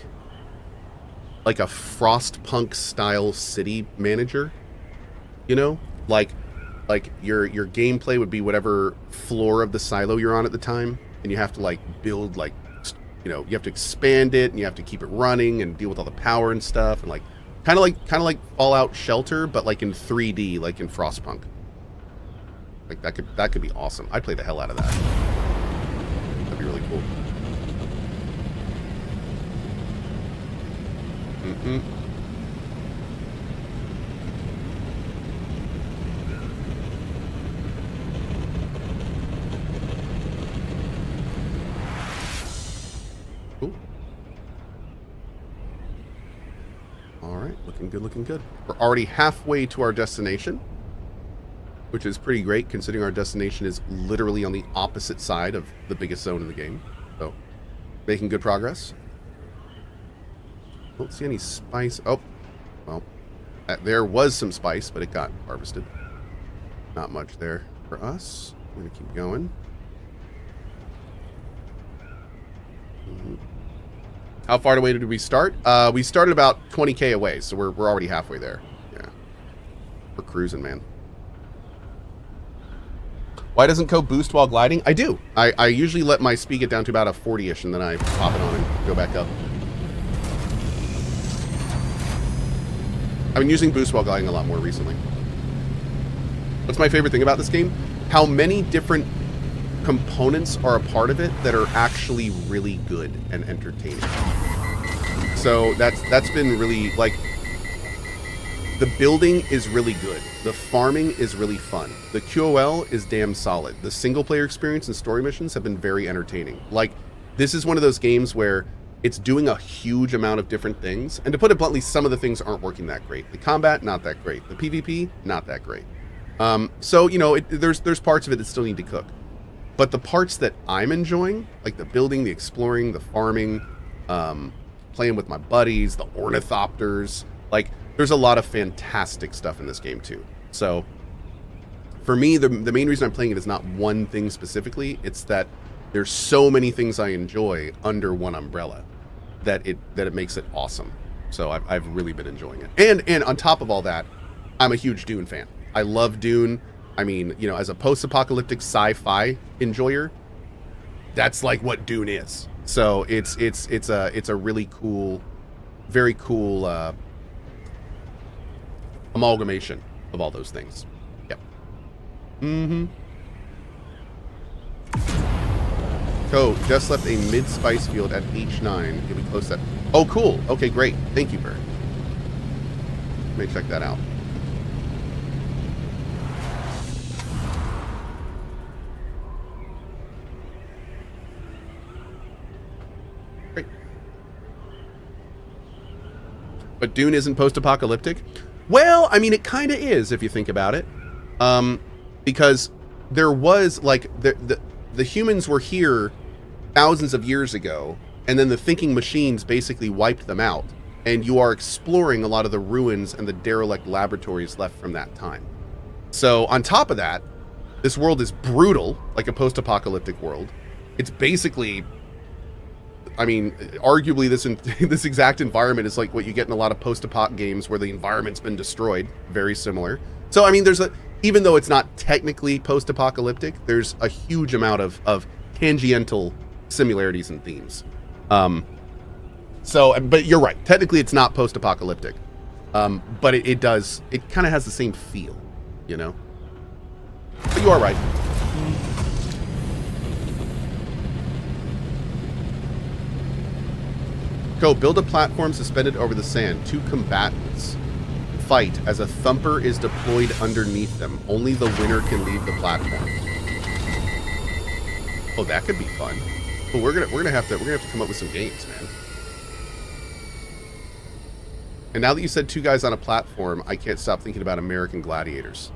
a Frostpunk style city manager. You know? Like your gameplay would be whatever floor of the silo you're on at the time, and you have to like build like, you know, you have to expand it and you have to keep it running and deal with all the power and stuff, and like kind of like Fallout Shelter, but like in 3D, like in Frostpunk. Like that could be awesome. I'd play the hell out of that. That'd be really cool. Mm-mm. Cool. All right, looking good, looking good. We're already halfway to our destination, which is pretty great considering our destination is literally on the opposite side of the biggest zone in the game. So, making good progress. Don't see any spice. Oh, well, there was some spice, but it got harvested. Not much there for us. I'm going to keep going. How far away did we start? We started about 20k away, so we're already halfway there. Yeah. We're cruising, man. Why doesn't Cohh boost while gliding? I do. I usually let my speed get down to about a 40-ish, and then I pop it on and go back up. I've been using boost while gliding a lot more recently. What's my favorite thing about this game? How many different components are a part of it that are actually really good and entertaining. So that's been really, like, the building is really good. The farming is really fun. The QOL is damn solid. The single player experience and story missions have been very entertaining. Like, this is one of those games where it's doing a huge amount of different things. And to put it bluntly, some of the things aren't working that great. The combat, not that great. The PvP, not that great. So, you know, there's parts of it that still need to cook. But the parts that I'm enjoying, like the building, the exploring, the farming, playing with my buddies, the ornithopters, like, there's a lot of fantastic stuff in this game too. So for me, the main reason I'm playing it is not one thing specifically. It's that there's so many things I enjoy under one umbrella that it makes it awesome. So I've really been enjoying it. And on top of all that, I'm a huge Dune fan. I love Dune. I mean, you know, as a post-apocalyptic sci-fi enjoyer, that's like what Dune is. So it's a really cool, very cool amalgamation of all those things. Yep. Mm-hmm. Cohh just left a mid-spice field at H9. You'll be close to that. Oh, cool. Okay, great. Thank you, Bird. Let me check that out. Great. But Dune isn't post-apocalyptic? Well, I mean, it kind of is if you think about it, because there was like the humans were here thousands of years ago, and then the thinking machines basically wiped them out, and you are exploring a lot of the ruins and the derelict laboratories left from that time. So on top of that, this world is brutal, like a post-apocalyptic world. It's basically, I mean, arguably this exact environment is like what you get in a lot of post-apoc games where the environment's been destroyed. Very similar. So I mean, even though it's not technically post-apocalyptic, there's a huge amount of tangential similarities and themes. But you're right. Technically, it's not post-apocalyptic, but it kind of has the same feel, you know. But you are right. Go build a platform suspended over the sand. 2 combatants fight as a thumper is deployed underneath them. Only the winner can leave the platform. Oh, that could be fun. But we're gonna have to come up with some games, man. And now that you said 2 guys on a platform, I can't stop thinking about American Gladiators.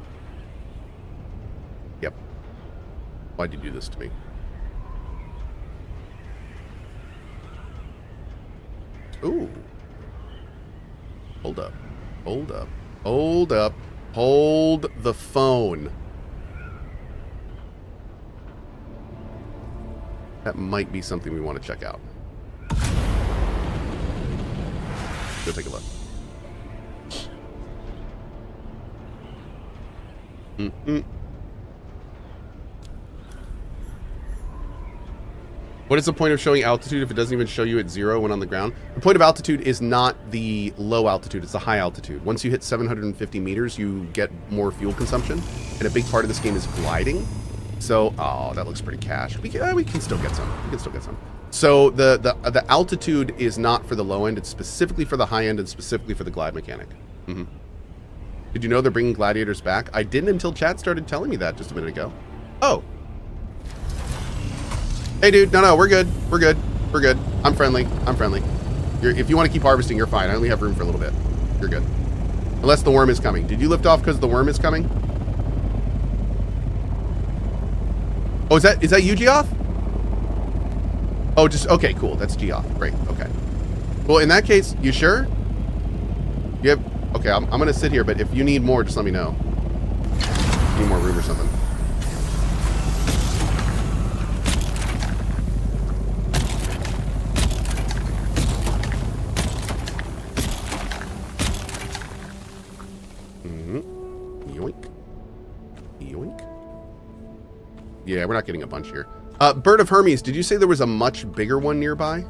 Yep. Why'd you do this to me? Ooh. Hold up. Hold up. Hold up. Hold the phone. That might be something we want to check out. Go take a look. What is the point of showing altitude if it doesn't even show you at 0 when on the ground? The point of altitude is not the low altitude, it's the high altitude. Once you hit 750 meters, you get more fuel consumption. And a big part of this game is gliding. So, oh, that looks pretty cash. We can still get some. We can still get some. So the altitude is not for the low end. It's specifically for the high end and specifically for the glide mechanic. Did you know they're bringing gladiators back? I didn't until chat started telling me that just a minute ago. Oh. Hey, dude. No, we're good. We're good. We're good. I'm friendly. I'm friendly. If you want to keep harvesting, you're fine. I only have room for a little bit. You're good. Unless the worm is coming. Did you lift off because the worm is coming? Oh, is that you, Geoff? Oh, just, okay, cool. That's Geoff. Great. Okay. Well, in that case, you sure? You have, okay, I'm going to sit here, but if you need more, just let me know. Need more room or something. Yoink. Yoink. Yeah, we're not getting a bunch here. Bird of Hermes, did you say there was a much bigger one nearby?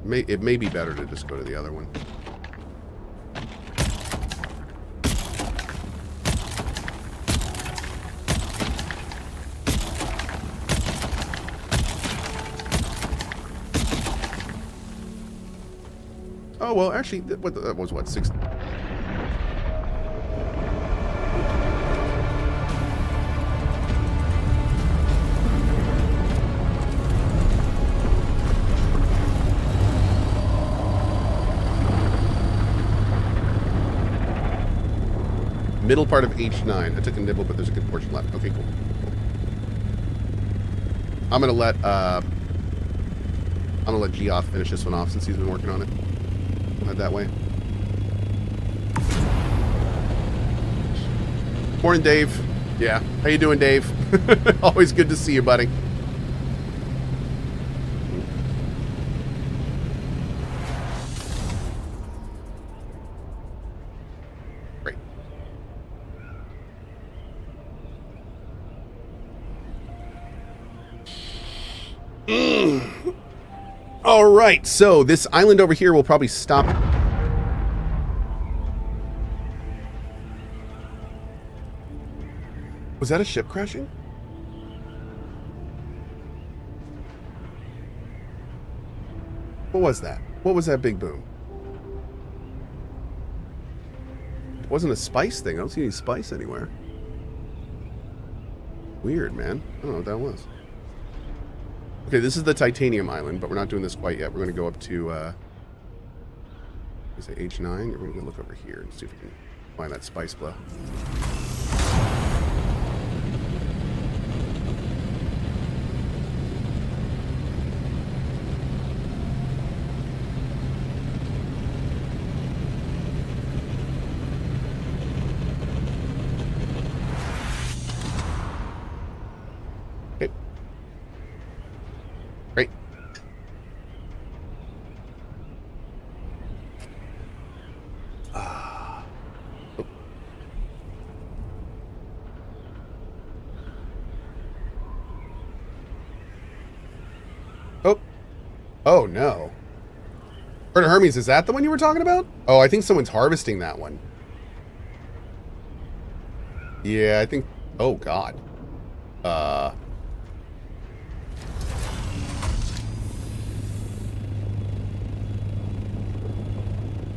It may be better to just go to the other one. Oh, well, actually, that was what, 6... Middle part of H9. I took a nibble, but there's a good portion left. Okay, cool. I'm gonna let Geoff finish this one off since he's been working on it. We'll head that way. Morning, Dave. Yeah, how you doing, Dave? Always good to see you, buddy. All right, so this island over here will probably stop. Was that a ship crashing? What was that? What was that big boom? It wasn't a spice thing. I don't see any spice anywhere. Weird, man. I don't know what that was. Okay, this is the Titanium Island, but we're not doing this quite yet. We're going to go up to, is it H9? We're going to look over here and see if we can find that spice blow. Great. Oh. Oh, no. Bird Hermes, is that the one you were talking about? Oh, I think someone's harvesting that one. Yeah, I think... Oh, God.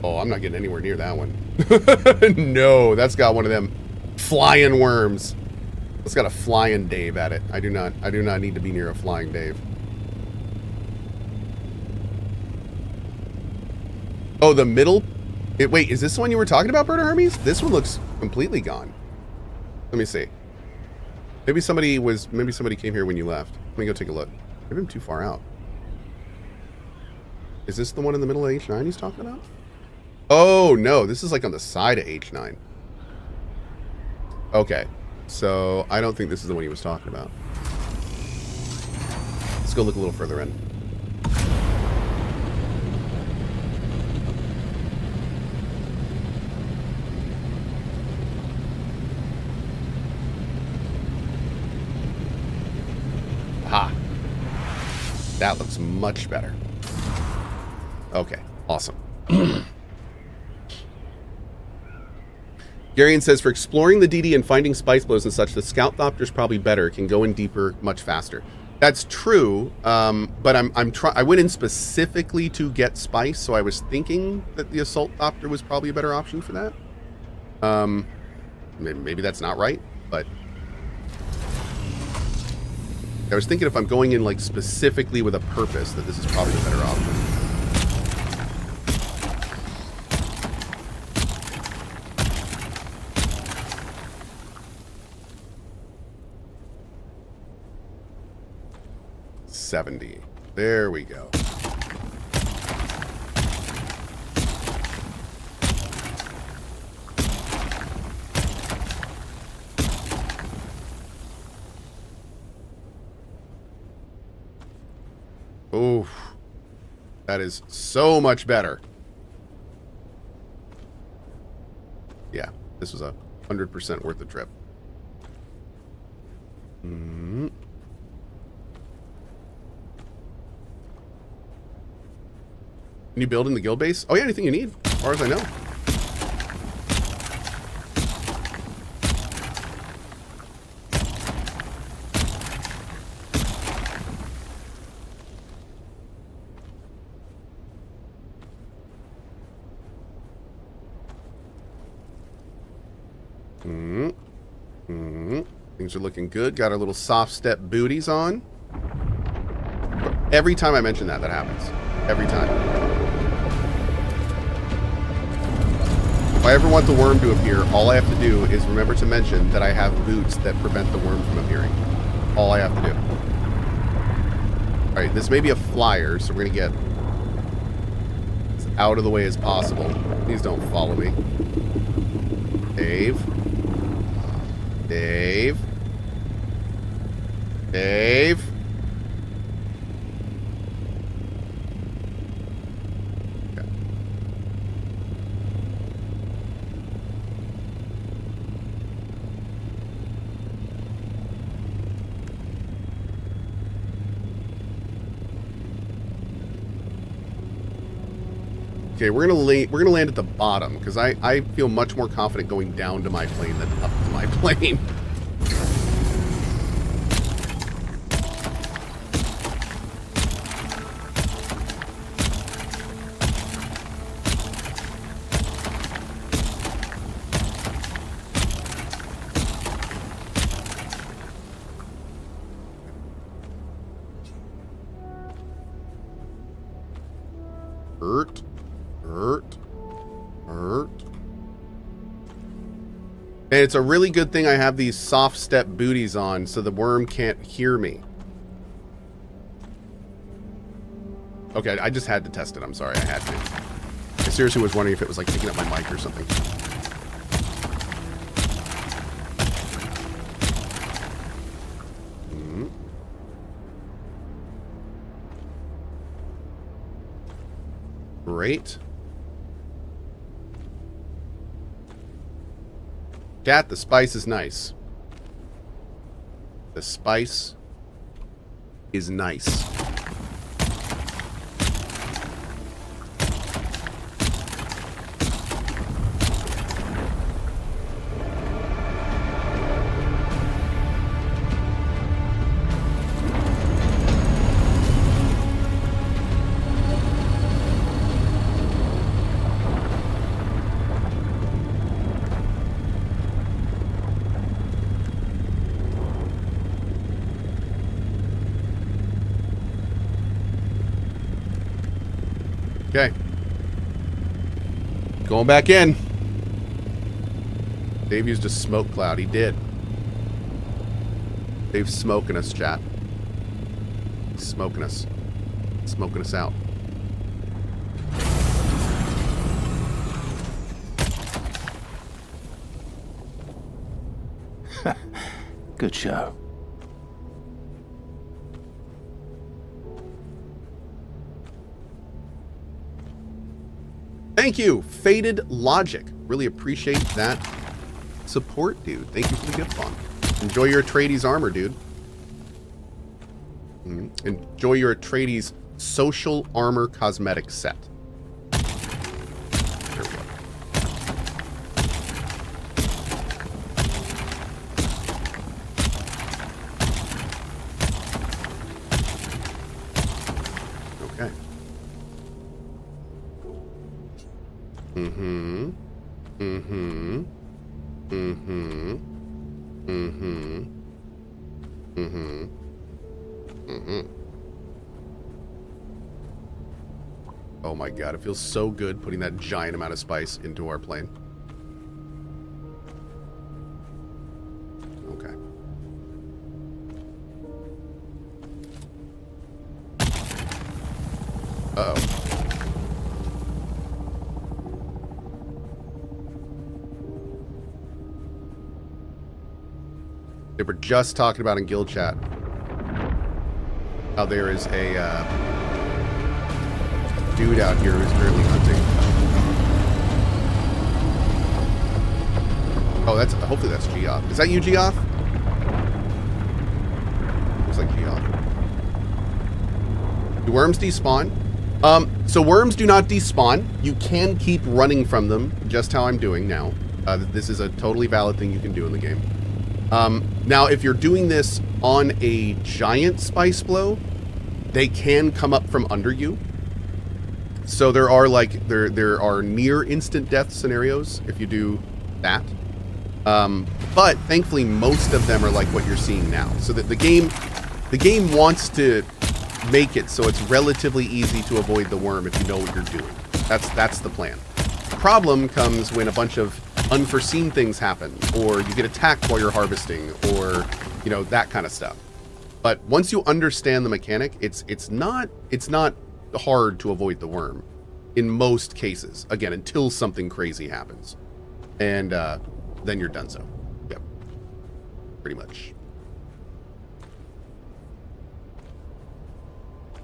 Oh, I'm not getting anywhere near that one. No, that's got one of them flying worms. It's got a flying Dave at it. I do not need to be near a flying Dave. Oh, the middle? Wait, is this the one you were talking about, Bird Hermes? This one looks completely gone. Let me see. Maybe somebody came here when you left. Let me go take a look. Maybe I'm too far out. Is this the one in the middle of H9 he's talking about? Oh, no. This is like on the side of H9. Okay. So, I don't think this is the one he was talking about. Let's go look a little further in. Aha. That looks much better. Okay. Awesome. Garion says, for exploring the DD and finding spice blows and such, the Scout Thopter's probably better. It can go in deeper much faster. That's true, but I went in specifically to get spice, so I was thinking that the Assault Thopter was probably a better option for that. Maybe that's not right, but I was thinking if I'm going in like specifically with a purpose, that this is probably the better option. $70. There we go. Oof. That is so much better. Yeah, this was 100% worth the trip. Mm-hmm. Can you build in the guild base? Oh yeah, anything you need, as far as I know. Things are looking good. Got our little soft step booties on. Every time I mention that happens. Every time. If I ever want the worm to appear, all I have to do is remember to mention that I have boots that prevent the worm from appearing. All I have to do. Alright, this may be a flyer, so we're going to get as out of the way as possible. Please don't follow me. Dave. Dave. Dave. Okay. Okay, we're gonna land at the bottom because I feel much more confident going down to my plane than up to my plane. And it's a really good thing I have these soft step booties on so the worm can't hear me. Okay, I just had to test it. I'm sorry, I had to. I seriously was wondering if it was like picking up my mic or something. Great. Cat, the spice is nice. The spice is nice. Okay. Going back in. Dave used a smoke cloud. He did. Dave's smoking us, chat. He's smoking us. Smoking us out. Good show. Thank you, Faded Logic. Really appreciate that support, dude. Thank you for the gift bomb. Enjoy your Atreides armor, dude. Enjoy your Atreides social armor cosmetic set. There we go. Okay. Mm-hmm. Mm-hmm. Mm-hmm. Mm-hmm. Mm-hmm. Mm-hmm. Oh my god, it feels so good putting that giant amount of spice into our plane. Okay. Uh-oh. They were just talking about in guild chat how there is a dude out here who's currently hunting. Oh, that's hopefully that's Geoff. Is that you, Geoff? Looks like Geoff. Do worms despawn? So worms do not despawn. You can keep running from them, just how I'm doing now. This is a totally valid thing you can do in the game. Now, if you're doing this on a giant spice blow, they can come up from under you. So there are there are near instant death scenarios if you do that. But thankfully, most of them are like what you're seeing now. So that the game wants to make it so it's relatively easy to avoid the worm if you know what you're doing. That's the plan. The problem comes when a bunch of unforeseen things happen, or you get attacked while you're harvesting, or you know, that kind of stuff. But once you understand the mechanic, it's not hard to avoid the worm in most cases. Again, until something crazy happens, and then you're done. So, yep, pretty much.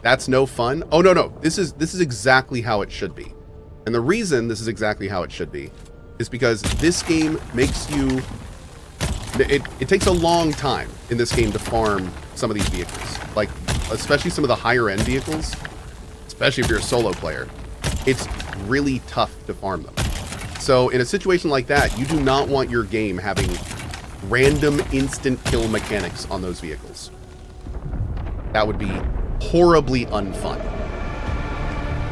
That's no fun. Oh no, this is exactly how it should be, and the reason this is exactly how it should be is because this game makes you... It takes a long time in this game to farm some of these vehicles. Like, especially some of the higher end vehicles, especially if you're a solo player, it's really tough to farm them. So in a situation like that, you do not want your game having random instant kill mechanics on those vehicles. That would be horribly unfun.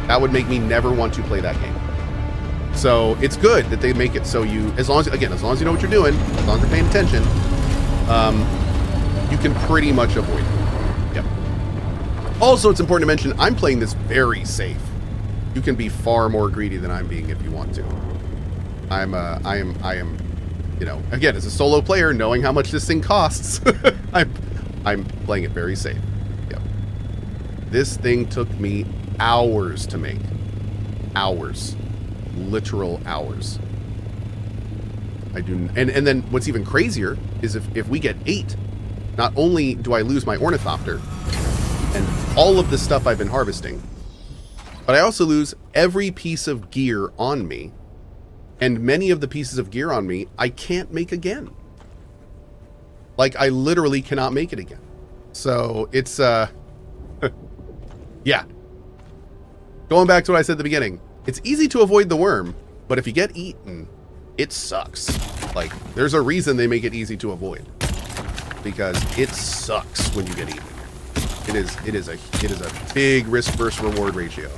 That would make me never want to play that game. So it's good that they make it so you, as long as you know what you're doing, as long as you're paying attention, you can pretty much avoid it. Yep. Also, it's important to mention, I'm playing this very safe. You can be far more greedy than I'm being if you want to. I am, you know, again, as a solo player, knowing how much this thing costs, I'm playing it very safe. Yep. This thing took me hours to make. Hours. Literal hours. I do, and then what's even crazier is if we get 8, not only do I lose my ornithopter and all of the stuff I've been harvesting, But I also lose every piece of gear on me. And many of the pieces of gear on me, I can't make again. Like, I literally cannot make it again. So, it's, yeah. Going back to what I said at the beginning, it's easy to avoid the worm, but if you get eaten, it sucks. Like, there's a reason they make it easy to avoid. Because it sucks when you get eaten. It is a big risk versus reward ratio.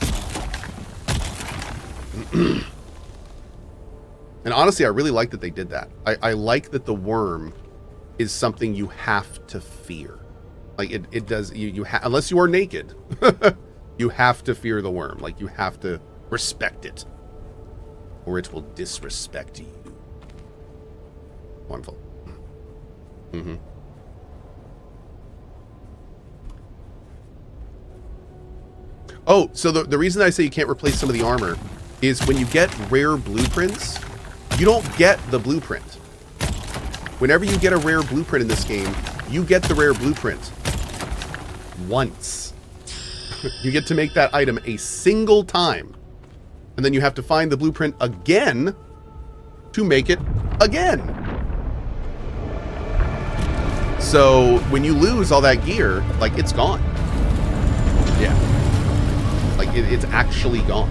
And honestly, I really like that they did that. I like that the worm is something you have to fear. Like it does, unless you are naked, you have to fear the worm. Like you have to respect it, or it will disrespect you. Wonderful. Mm-hmm. Oh, so the reason I say you can't replace some of the armor is when you get rare blueprints, you don't get the blueprint. Whenever you get a rare blueprint in this game, you get the rare blueprint once. You get to make that item a single time. And then you have to find the blueprint again to make it again. So when you lose all that gear, like it's gone. Yeah. Like it's actually gone.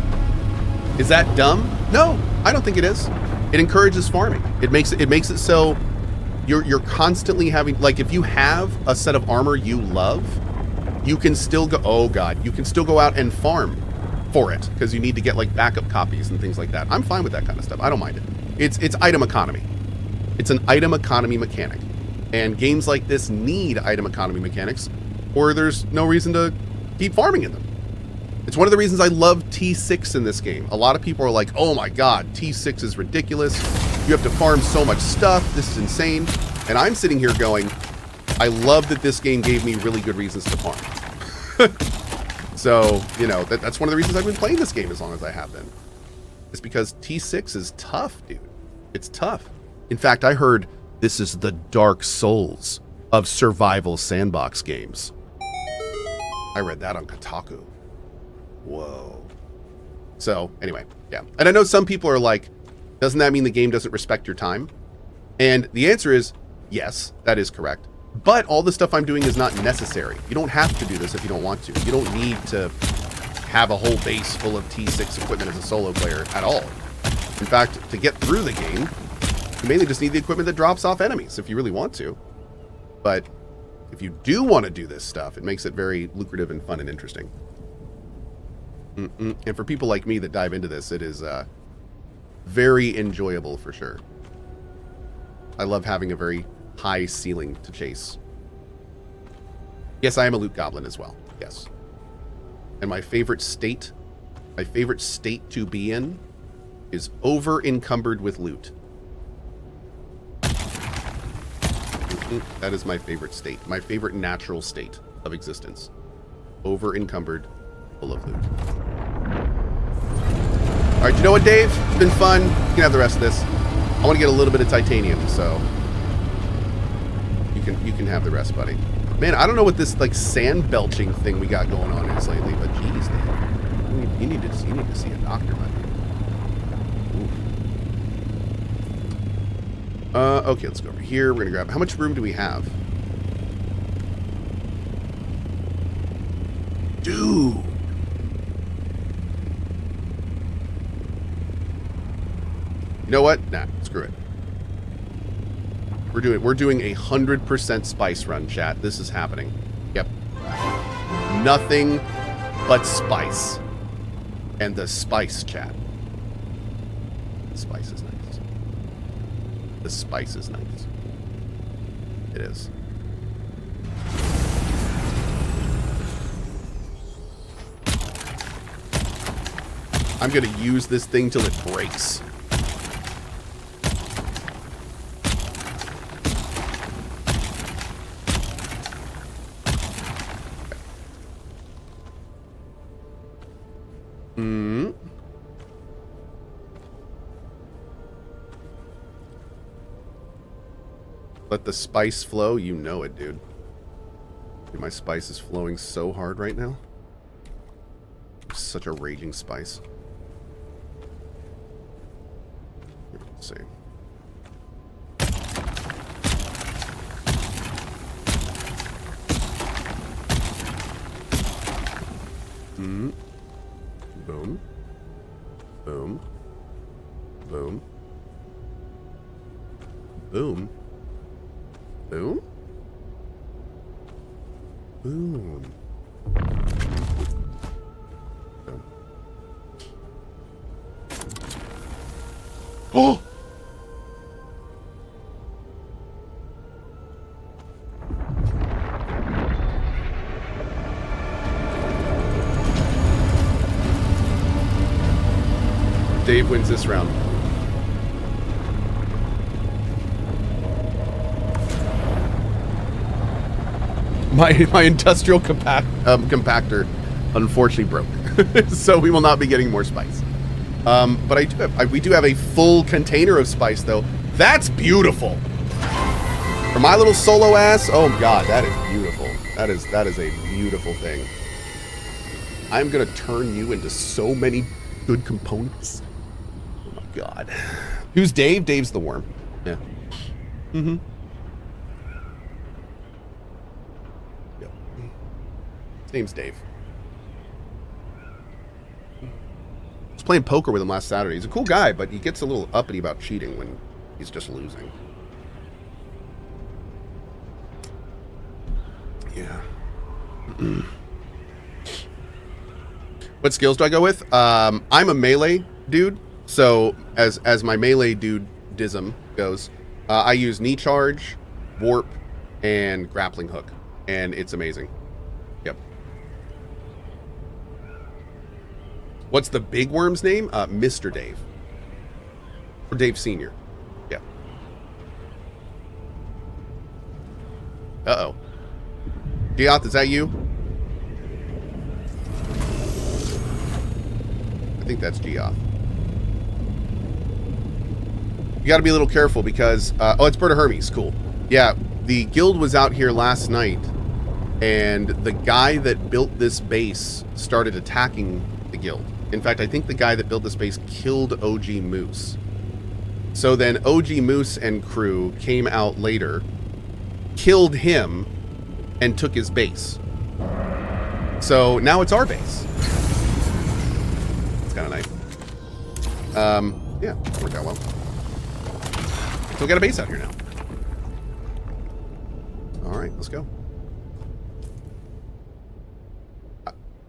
Is that dumb? No, I don't think it is. It encourages farming. It makes it so you're constantly having, like, if you have a set of armor you love, you can still go, oh god, you can still go out and farm for it because you need to get like backup copies and things like that. I'm fine with that kind of stuff. I don't mind it. It's item economy. It's an item economy mechanic. And games like this need item economy mechanics, or there's no reason to keep farming in them. It's one of the reasons I love T6 in this game. A lot of people are like, oh my god, T6 is ridiculous. You have to farm so much stuff. This is insane. And I'm sitting here going, I love that this game gave me really good reasons to farm. So, you know, that's one of the reasons I've been playing this game as long as I have been. It's because T6 is tough, dude. It's tough. In fact, I heard this is the Dark Souls of survival sandbox games. I read that on Kotaku. Whoa. So anyway, yeah. And I know some people are like, doesn't that mean the game doesn't respect your time? And the answer is yes, that is correct. But all the stuff I'm doing is not necessary. You don't have to do this if you don't want to. You don't need to have a whole base full of T6 equipment as a solo player at all. In fact, to get through the game, you mainly just need the equipment that drops off enemies if you really want to. But if you do want to do this stuff, it makes it very lucrative and fun and interesting. And for people like me that dive into this, it is very enjoyable for sure. I love having a very high ceiling to chase. Yes, I am a loot goblin as well. Yes. And my favorite state to be in is over encumbered with loot. That is my favorite state. My favorite natural state of existence. Over encumbered, full of loot. All right, you know what, Dave? It's been fun. You can have the rest of this. I want to get a little bit of titanium, so you can have the rest, buddy. Man, I don't know what this like sand belching thing we got going on is lately, but geez, Dave, you need to see a doctor, buddy. Okay, let's go over here. We're gonna grab. How much room do we have? Dude. You know what? Nah, screw it. We're doing 100% spice run, chat. This is happening. Yep. Nothing but spice. And the spice, chat. The spice is nice. The spice is nice. It is. I'm gonna use this thing till it breaks. Let the spice flow. You know it, dude. Dude, my spice is flowing so hard right now. such a raging spice. Let's see. Boom. Boom. Boom. Boom. Boom. Boom. Boom. Boom. Oh! Dave wins this round. My industrial compactor unfortunately broke, so we will not be getting more spice. But we do have a full container of spice though. That's beautiful. For my little solo ass, oh god, that is beautiful. That is a beautiful thing. I'm gonna turn you into so many good components. Oh my god. Who's Dave? Dave's the worm. Yeah. Mm-hmm. Yep. His name's Dave. I was playing poker with him last Saturday. He's a cool guy, but he gets a little uppity about cheating when he's just losing. Yeah. What skills do I go with? I'm a melee dude, so as my melee dude-dism goes, I use knee charge, warp, and grappling hook, and it's amazing. Yep. What's the big worm's name? Mr. Dave. Or Dave Sr. Yeah. Uh-oh. Geoth, is that you? I think that's Geoth. You got to be a little careful because... oh, it's Berta Hermes. Cool. Yeah, the guild was out here last night, and the guy that built this base started attacking the guild. In fact, I think the guy that built this base killed OG Moose. So then OG Moose and crew came out later, killed him, and took his base. So now it's our base. It's kind of nice. Yeah, worked out well. So we got a base out here now. All right, let's go.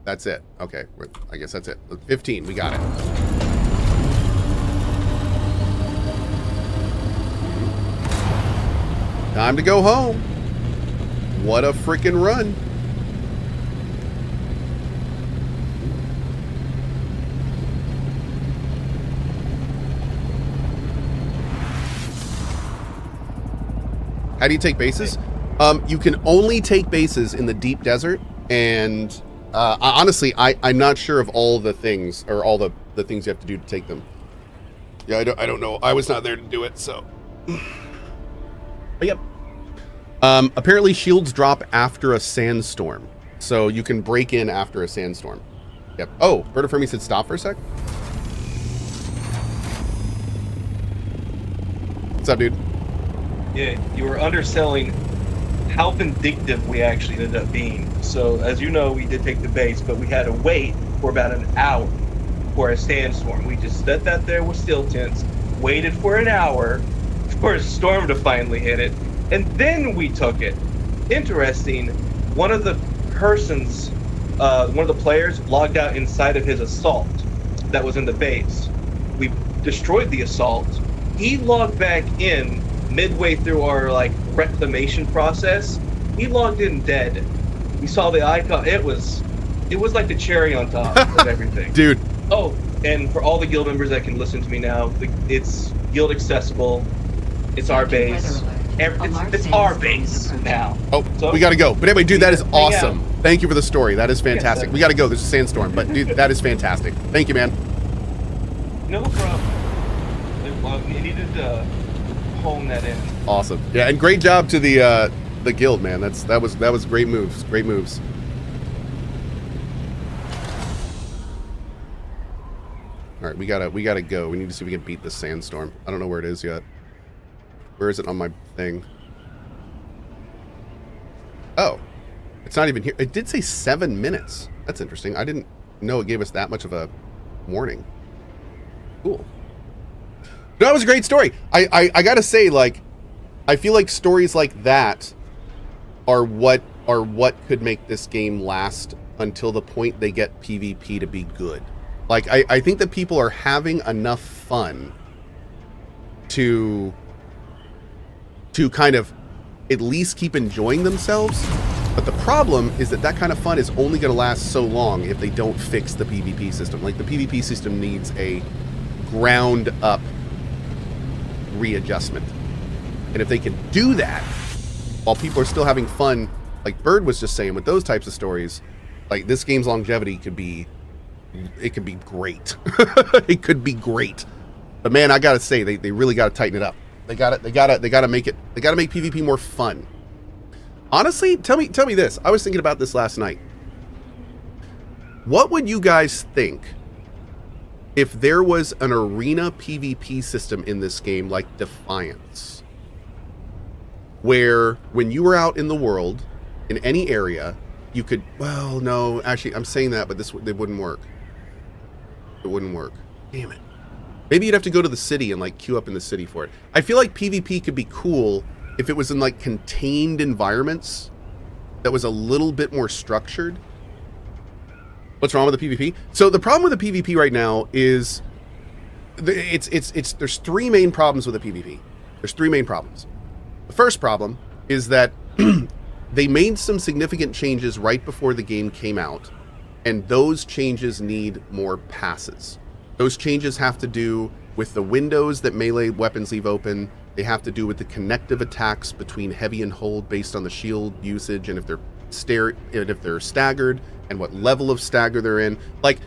That's it. Okay, I guess that's it. 15, we got it. Time to go home. What a freaking run. How do you take bases? You can only take bases in the deep desert, and honestly, I'm not sure of all the things, or all the things you have to do to take them. Yeah, I don't know. I was not there to do it, so. But yep. Apparently shields drop after a sandstorm, so you can break in after a sandstorm. Yep. Oh, Berta Fermi said stop for a sec. What's up, dude? Yeah, you were underselling how vindictive we actually ended up being. So, as you know, we did take the base, but we had to wait for about an hour for a sandstorm. We just set that there with steel tents, waited for an hour for a storm to finally hit it, and then we took it. Interesting, one of the persons, one of the players logged out inside of his assault that was in the base. We destroyed the assault. He logged back in midway through our reclamation process. He logged in dead. We saw the icon. It was like the cherry on top of everything. Dude. Oh, and for all the guild members that can listen to me now, it's guild accessible. It's our base. It's our base now. Oh, so, we gotta go. But anyway, dude, that is awesome. Thank you for the story. That is fantastic. We gotta go. There's a sandstorm, but dude, that is fantastic. Thank you, man. No problem. You needed to hone that in. Awesome. Yeah, and great job to the guild, man. That was great moves. Great moves. All right, we gotta go. We need to see if we can beat this sandstorm. I don't know where it is yet. Where is it on my thing? Oh, it's not even here. It did say 7 minutes. That's interesting. I didn't know it gave us that much of a warning. Cool. That was a great story. I gotta say, like, I feel like stories like that are what could make this game last until the point they get PvP to be good. Like, I think that people are having enough fun to kind of at least keep enjoying themselves. But the problem is that that kind of fun is only going to last so long if they don't fix the PvP system. Like, the PvP system needs a ground up readjustment. And if they can do that while people are still having fun, like Bird was just saying, with those types of stories, like, this game's longevity could be great. It could be great. But man, I gotta say, they really gotta tighten it up. They gotta make PvP more fun. Honestly, tell me this. I was thinking about this last night. What would you guys think if there was an arena PvP system in this game like Defiance, where when you were out in the world, in any area, you could, well, no, actually, I'm saying that, but it wouldn't work. It wouldn't work. Damn it. Maybe you'd have to go to the city and, like, queue up in the city for it. I feel like PvP could be cool if it was in, like, contained environments that was a little bit more structured. What's wrong with the PvP? So the problem with the PvP right now is there's three main problems with the PvP. There's three main problems. The first problem is that they made some significant changes right before the game came out, and those changes need more passes. Those changes have to do with the windows that melee weapons leave open. They have to do with the connective attacks between heavy and hold based on the shield usage, and if they're staggered, and what level of stagger they're in. Like,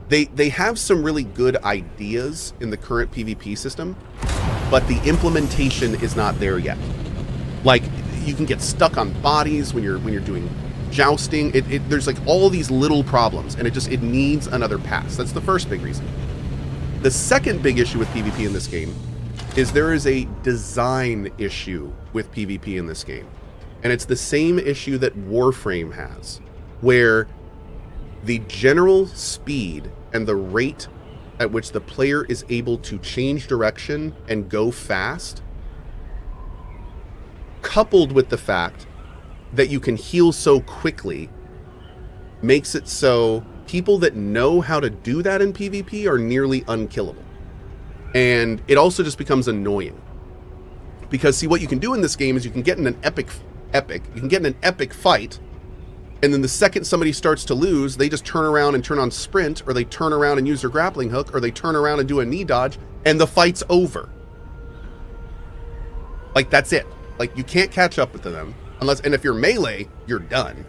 they have some really good ideas in the current PvP system, but the implementation is not there yet. Like, you can get stuck on bodies when you're doing jousting. There's like all these little problems, and it needs another pass. That's the first big reason. The second big issue with PvP in this game is there is a design issue with PvP in this game. And it's the same issue that Warframe has, where the general speed and the rate at which the player is able to change direction and go fast, coupled with the fact that you can heal so quickly, makes it so people that know how to do that in PvP are nearly unkillable. And it also just becomes annoying. Because, see, what you can do in this game is you can get in an epic fight, and then the second somebody starts to lose, they just turn around and turn on sprint, or they turn around and use their grappling hook, or they turn around and do a knee dodge, and the fight's over. Like, that's it. Like, you can't catch up with them and if you're melee, you're done.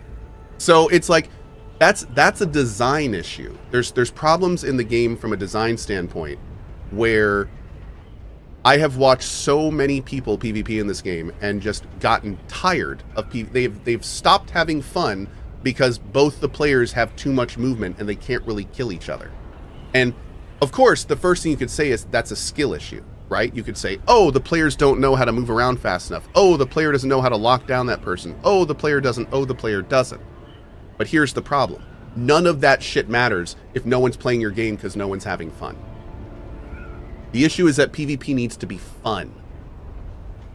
So it's like, that's a design issue. There's problems in the game from a design standpoint, where I have watched so many people PvP in this game and just gotten tired of they've stopped having fun because both the players have too much movement and they can't really kill each other. And of course, the first thing you could say is that's a skill issue, right? You could say, oh, the players don't know how to move around fast enough. Oh, the player doesn't know how to lock down that person. Oh, the player doesn't. Oh, the player doesn't. But here's the problem. None of that shit matters if no one's playing your game because no one's having fun. The issue is that PvP needs to be fun.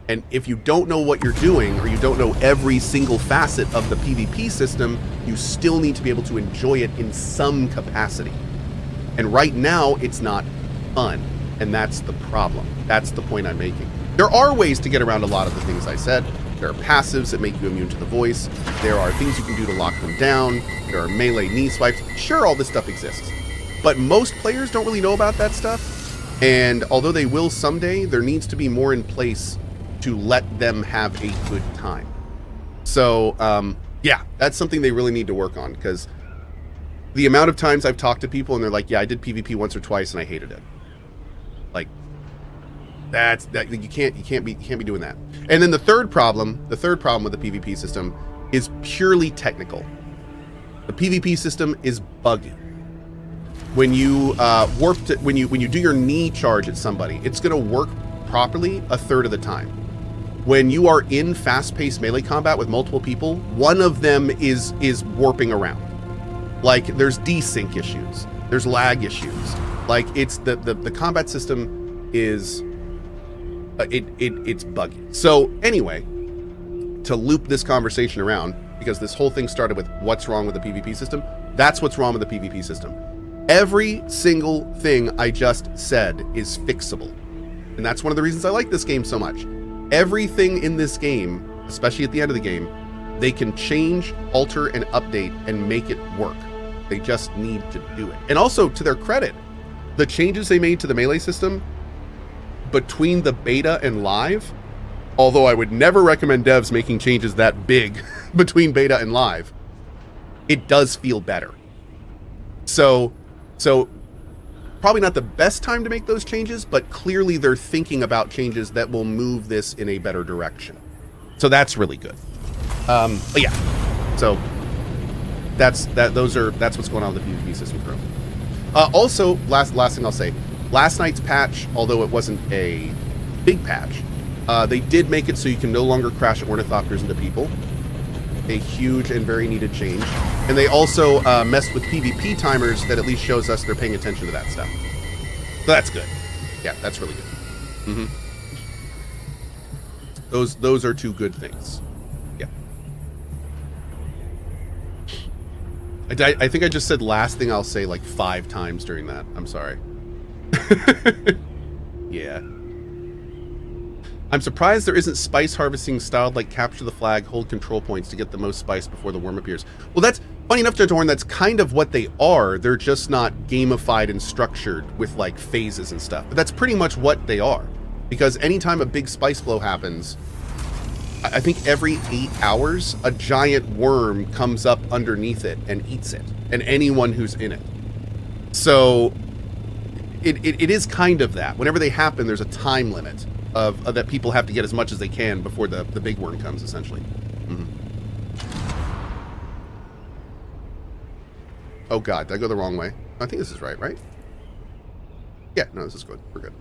And if you don't know what you're doing, or you don't know every single facet of the PvP system, you still need to be able to enjoy it in some capacity. And right now, it's not fun. And that's the problem. That's the point I'm making. There are ways to get around a lot of the things I said. There are passives that make you immune to the voice. There are things you can do to lock them down. There are melee knee swipes. Sure, all this stuff exists. But most players don't really know about that stuff. And although they will someday, there needs to be more in place to let them have a good time. So, yeah, that's something they really need to work on, because the amount of times I've talked to people and they're like, yeah, I did PvP once or twice and I hated it. Like, you can't be doing that. And then the third problem with the PvP system is purely technical. The PvP system is buggy. when you when you do your knee charge at somebody, it's going to work properly a third of the time. When you are in fast-paced melee combat with multiple people, one of them is warping around. Like there's desync issues, there's lag issues. Like it's the combat system is it's buggy. So anyway, to loop this conversation around, because this whole thing started with what's wrong with the PvP system. That's what's wrong with the PvP system. Every single thing I just said is fixable. And that's one of the reasons I like this game so much. Everything in this game, especially at the end of the game, they can change, alter, and update and make it work. They just need to do it. And also, to their credit, the changes they made to the melee system between the beta and live, although I would never recommend devs making changes that big between beta and live, it does feel better. So probably not the best time to make those changes, but clearly they're thinking about changes that will move this in a better direction. So that's really good. But yeah, so that's what's going on with the PvP system currently. Also, last thing I'll say, last night's patch, although it wasn't a big patch, they did make it so you can no longer crash ornithopters into people. A huge and very needed change. And they also messed with PvP timers that at least shows us they're paying attention to that stuff. So that's good. Yeah, that's really good. Those are two good things. Yeah. I think I just said last thing I'll say like 5 times during that. I'm sorry. Yeah. I'm surprised there isn't spice harvesting styled like capture the flag, hold control points to get the most spice before the worm appears. Well, that's funny enough, Dorn, that's kind of what they are. They're just not gamified and structured with like phases and stuff. But that's pretty much what they are. Because anytime a big spice flow happens, I think every 8 hours, a giant worm comes up underneath it and eats it. And anyone who's in it. So it is kind of that. Whenever they happen, there's a time limit. Of that people have to get as much as they can before the big worm comes, essentially. Oh god, did I go the wrong way? I think this is right? Yeah, no, this is good. We're good.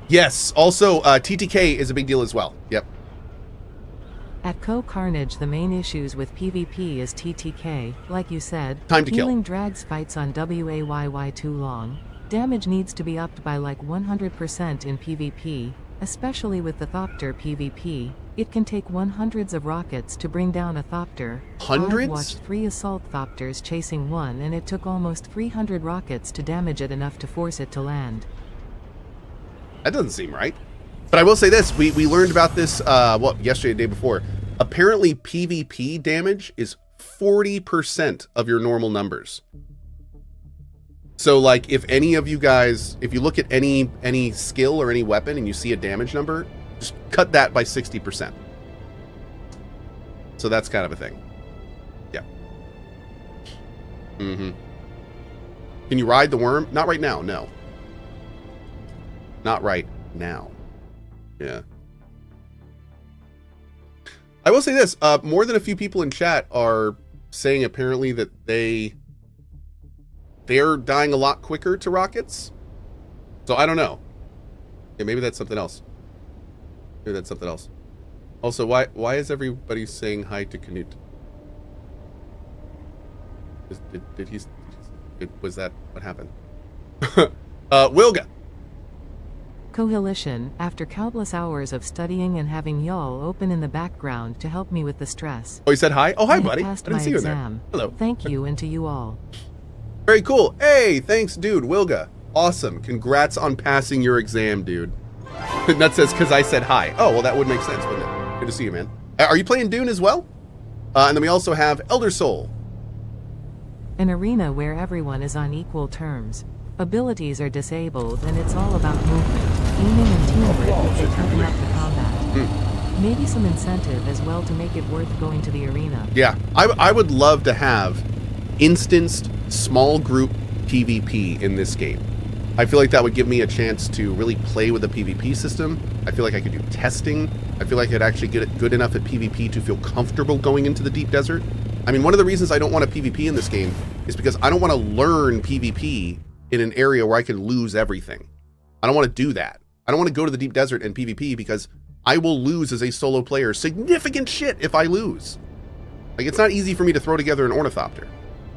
Yes, also, TTK is a big deal as well. Yep. At CohhCarnage, the main issues with PvP is TTK, like you said. Time to kill. Healing drags fights on WAYY too long. Damage needs to be upped by like 100% in PvP, especially with the Thopter PvP. It can take 100s of rockets to bring down a Thopter. Hundreds? I've watched 3 assault Thopters chasing one, and it took almost 300 rockets to damage it enough to force it to land. That doesn't seem right. But I will say this, we learned about this, yesterday, the day before. Apparently PvP damage is 40% of your normal numbers. So like if any of you guys, if you look at any skill or any weapon and you see a damage number, just cut that by 60%. So that's kind of a thing. Yeah. Can you ride the worm? Not right now, no. Not right now. Yeah. I will say this, more than a few people in chat are saying apparently that they're dying a lot quicker to rockets. So I don't know. Yeah, maybe that's something else. Maybe that's something else. Also, why is everybody saying hi to Canute? Was that what happened? Wilga. Cohhilition, after countless hours of studying and having y'all open in the background to help me with the stress. Oh, you said hi? Oh, hi, buddy. I passed didn't my see you there. exam. Hello. Thank you, and to you all. Very cool. Hey, thanks, dude. Wilga. Awesome. Congrats on passing your exam, dude. And that says, because I said hi. Oh, well, that would make sense, wouldn't it? Good to see you, man. Are you playing Dune as well? And then we also have Elder Soul. An arena where everyone is on equal terms. Abilities are disabled, and it's all about movement, aiming, and teamwork to toughen up the combat. Maybe some incentive as well to make it worth going to the arena. Yeah, I would love to have instanced small group PvP in this game. I feel like that would give me a chance to really play with the PvP system. I feel like I could do testing. I feel like I'd actually get it good enough at PvP to feel comfortable going into the deep desert. I mean, one of the reasons I don't want a PvP in this game is because I don't want to learn PvP in an area where I can lose everything. I don't want to do that. I don't want to go to the deep desert and PvP because I will lose as a solo player significant shit if I lose. Like, it's not easy for me to throw together an ornithopter.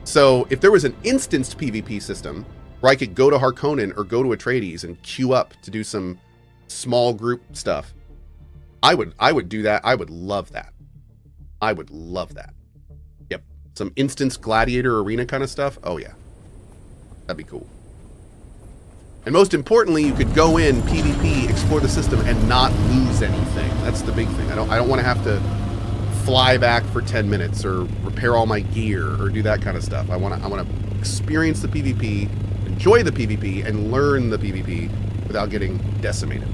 So if there was an instanced PvP system where I could go to Harkonnen or go to Atreides and queue up to do some small group stuff, I would do that. I would love that. I would love that. Yep. Some instance gladiator arena kind of stuff. Oh yeah. That'd be cool. And most importantly, you could go in, PvP, explore the system, and not lose anything. That's the big thing. I don't want to have to fly back for 10 minutes or repair all my gear or do that kind of stuff. I want to experience the PvP, enjoy the PvP, and learn the PvP without getting decimated.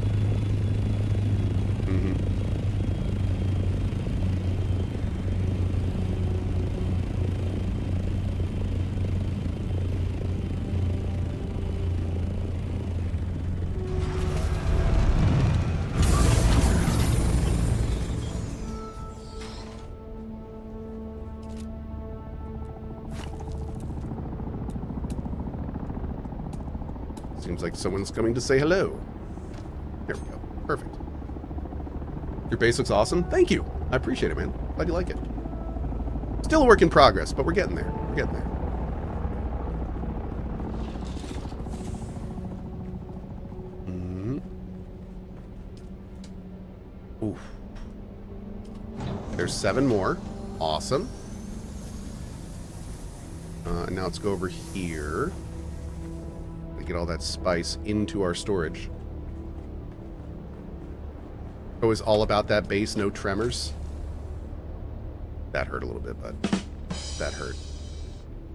Seems like someone's coming to say hello. There we go. Perfect. Your base looks awesome. Thank you. I appreciate it, man. Glad you like it. Still a work in progress, but we're getting there. We're getting there. Oof. There's 7 more. Awesome. Now let's go over here. Get all that spice into our storage. It was all about that base, no tremors. That hurt a little bit, but that hurt.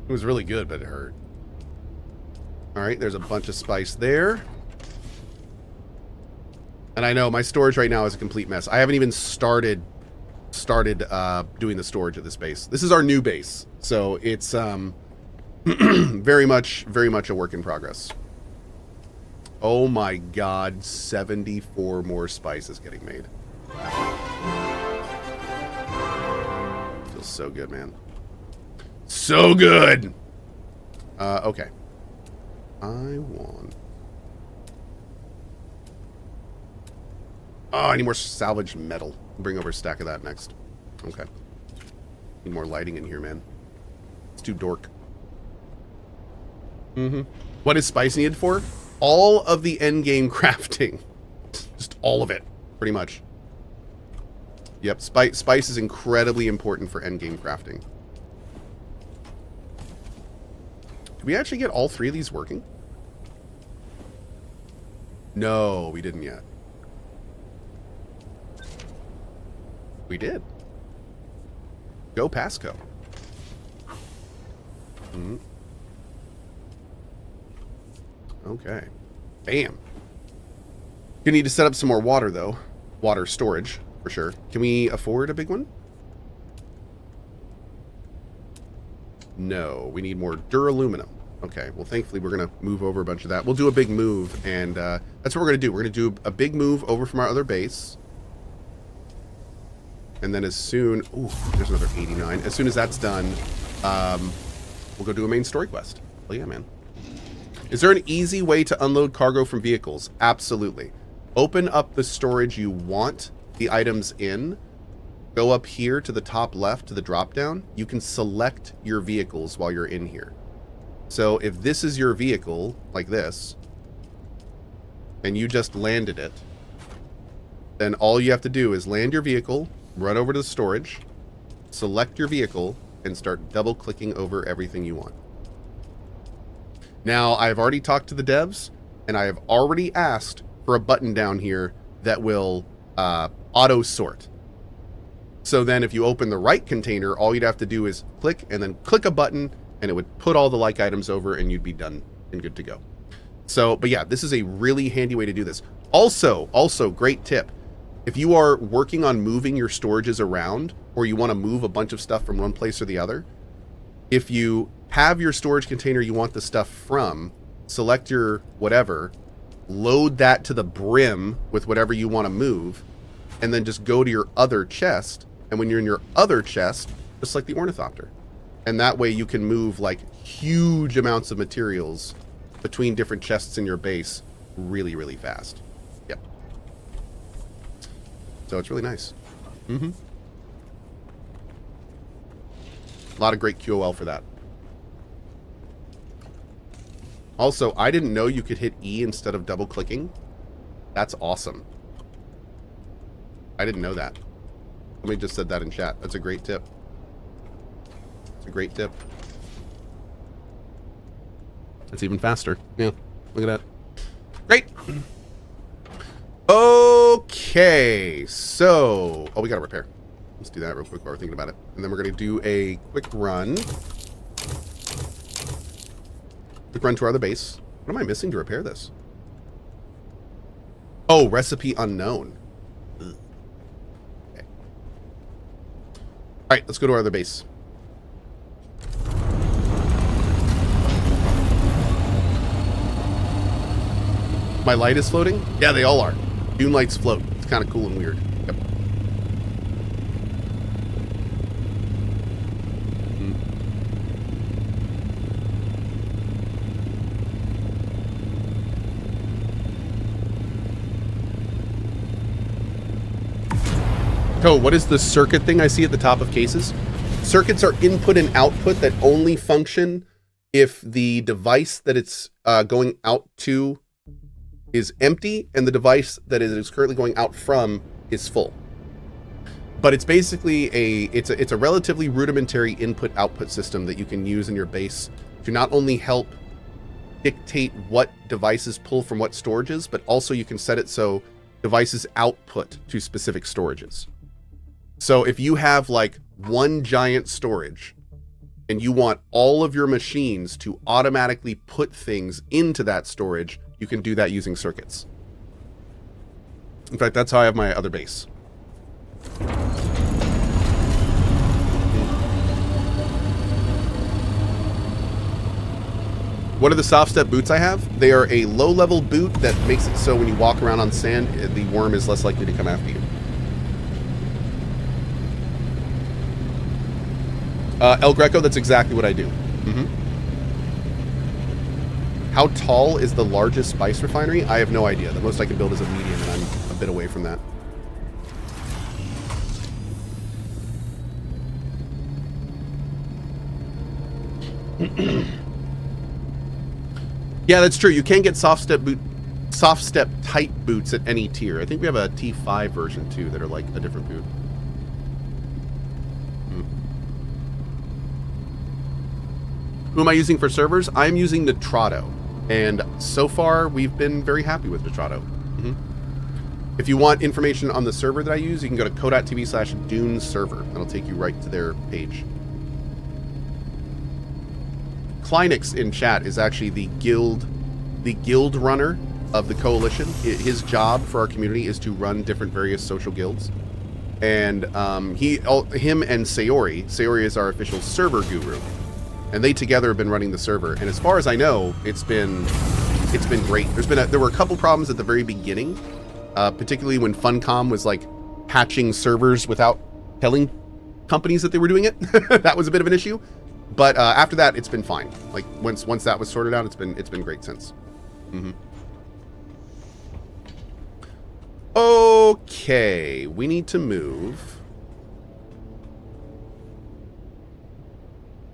It was really good, but it hurt. All right, there's a bunch of spice there. And I know my storage right now is a complete mess. I haven't even started doing the storage of this base. This is our new base, so it's very much a work in progress. Oh my god, 74 more spices getting made. Feels so good, man. So good! Okay. I want... Oh, I need more salvaged metal. Bring over a stack of that next. Okay. Need more lighting in here, man. It's too dork. What is spice needed for? All of the endgame crafting. Just all of it, pretty much. Yep, spice is incredibly important for endgame crafting. Did we actually get all 3 of these working? No, we didn't yet. We did. Go Pasco. Okay. Bam. You need to set up some more water, though. Water storage, for sure. Can we afford a big one? No. We need more duraluminum. Okay. Well, thankfully, we're going to move over a bunch of that. We'll do a big move, and that's what we're going to do. We're going to do a big move over from our other base. And then as soon... Ooh, there's another 89. As soon as that's done, we'll go do a main story quest. Oh, yeah, man. Is there an easy way to unload cargo from vehicles? Absolutely. Open up the storage you want the items in. Go up here to the top left to the drop down. You can select your vehicles while you're in here. So if this is your vehicle, like this, and you just landed it, then all you have to do is land your vehicle, run over to the storage, select your vehicle, and start double clicking over everything you want. Now, I've already talked to the devs, and I have already asked for a button down here that will auto sort. So then if you open the right container, all you'd have to do is click and then click a button, and it would put all the like items over, and you'd be done and good to go. So, but yeah, this is a really handy way to do this. Also, great tip. If you are working on moving your storages around, or you want to move a bunch of stuff from one place or the other, if you have your storage container you want the stuff from, select your whatever, load that to the brim with whatever you want to move, and then just go to your other chest. And when you're in your other chest, just like the ornithopter. And that way you can move like huge amounts of materials between different chests in your base really, really fast. Yep. So it's really nice. Mm-hmm. A lot of great QOL for that. Also, I didn't know you could hit E instead of double clicking. That's awesome. I didn't know that. Somebody just said that in chat. That's a great tip. It's a great tip. It's even faster. Yeah, look at that. Great. Okay, so... Oh, we got to repair. Let's do that real quick while we're thinking about it. And then we're going to do a quick run. Quick run to our other base. What am I missing to repair this? Oh, recipe unknown. Ugh. Okay. All right, let's go to our other base. My light is floating? Yeah, they all are. Dune lights float. It's kind of cool and weird. Yep. Cohh, what is the circuit thing I see at the top of cases? Circuits are input and output that only function if the device that it's going out to is empty and the device that it is currently going out from is full. But it's basically it's a relatively rudimentary input-output system that you can use in your base to not only help dictate what devices pull from what storages, but also you can set it so devices output to specific storages. So if you have like one giant storage and you want all of your machines to automatically put things into that storage, you can do that using circuits. In fact, that's how I have my other base. What are the soft step boots I have? They are a low-level boot that makes it so when you walk around on sand, the worm is less likely to come after you. El Greco, that's exactly what I do. Mm-hmm. How tall is the largest spice refinery? I have no idea. The most I can build is a medium, and I'm a bit away from that. Yeah, that's true. You can get soft step type boots at any tier. I think we have a T5 version too that are like a different boot. Who am I using for servers? I'm using Nitrado, and so far we've been very happy with Nitrado. Mm-hmm. If you want information on the server that I use, you can go to cohh.tv/Dune server. That'll take you right to their page. Kleinix in chat is actually the guild runner of the coalition. His job for our community is to run different various social guilds, and him and Sayori is our official server guru. And they together have been running the server, and as far as I know, it's been great. There were a couple problems at the very beginning, particularly when Funcom was like patching servers without telling companies that they were doing it. That was a bit of an issue, but after that, it's been fine. Like once that was sorted out, it's been great since. Mm-hmm. Okay, we need to move.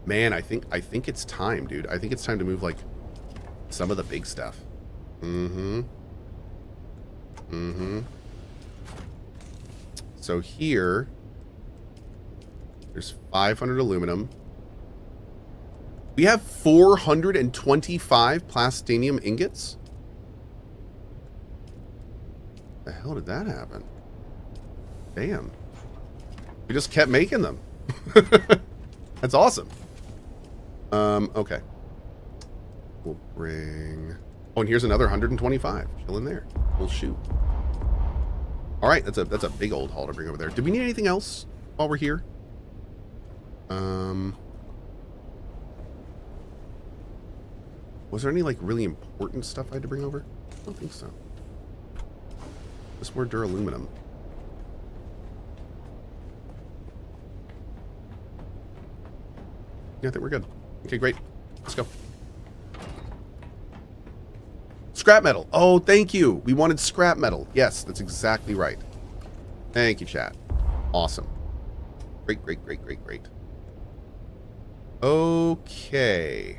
Man, I think it's time, dude. I think it's time to move, like, some of the big stuff. Mm-hmm. Mm-hmm. So here, there's 500 aluminum. We have 425 plastinium ingots? The hell did that happen? Damn. We just kept making them. That's awesome. Okay. We'll bring... Oh, and here's another 125. Chill in there. We'll shoot. All right, that's a big old haul to bring over there. Do we need anything else while we're here? Was there any, like, really important stuff I had to bring over? I don't think so. Just more duraluminum. Yeah, I think we're good. Okay, great. Let's go. Scrap metal. Oh, thank you. We wanted scrap metal. Yes, that's exactly right. Thank you, chat. Awesome. Great, great, great, great, great. Okay.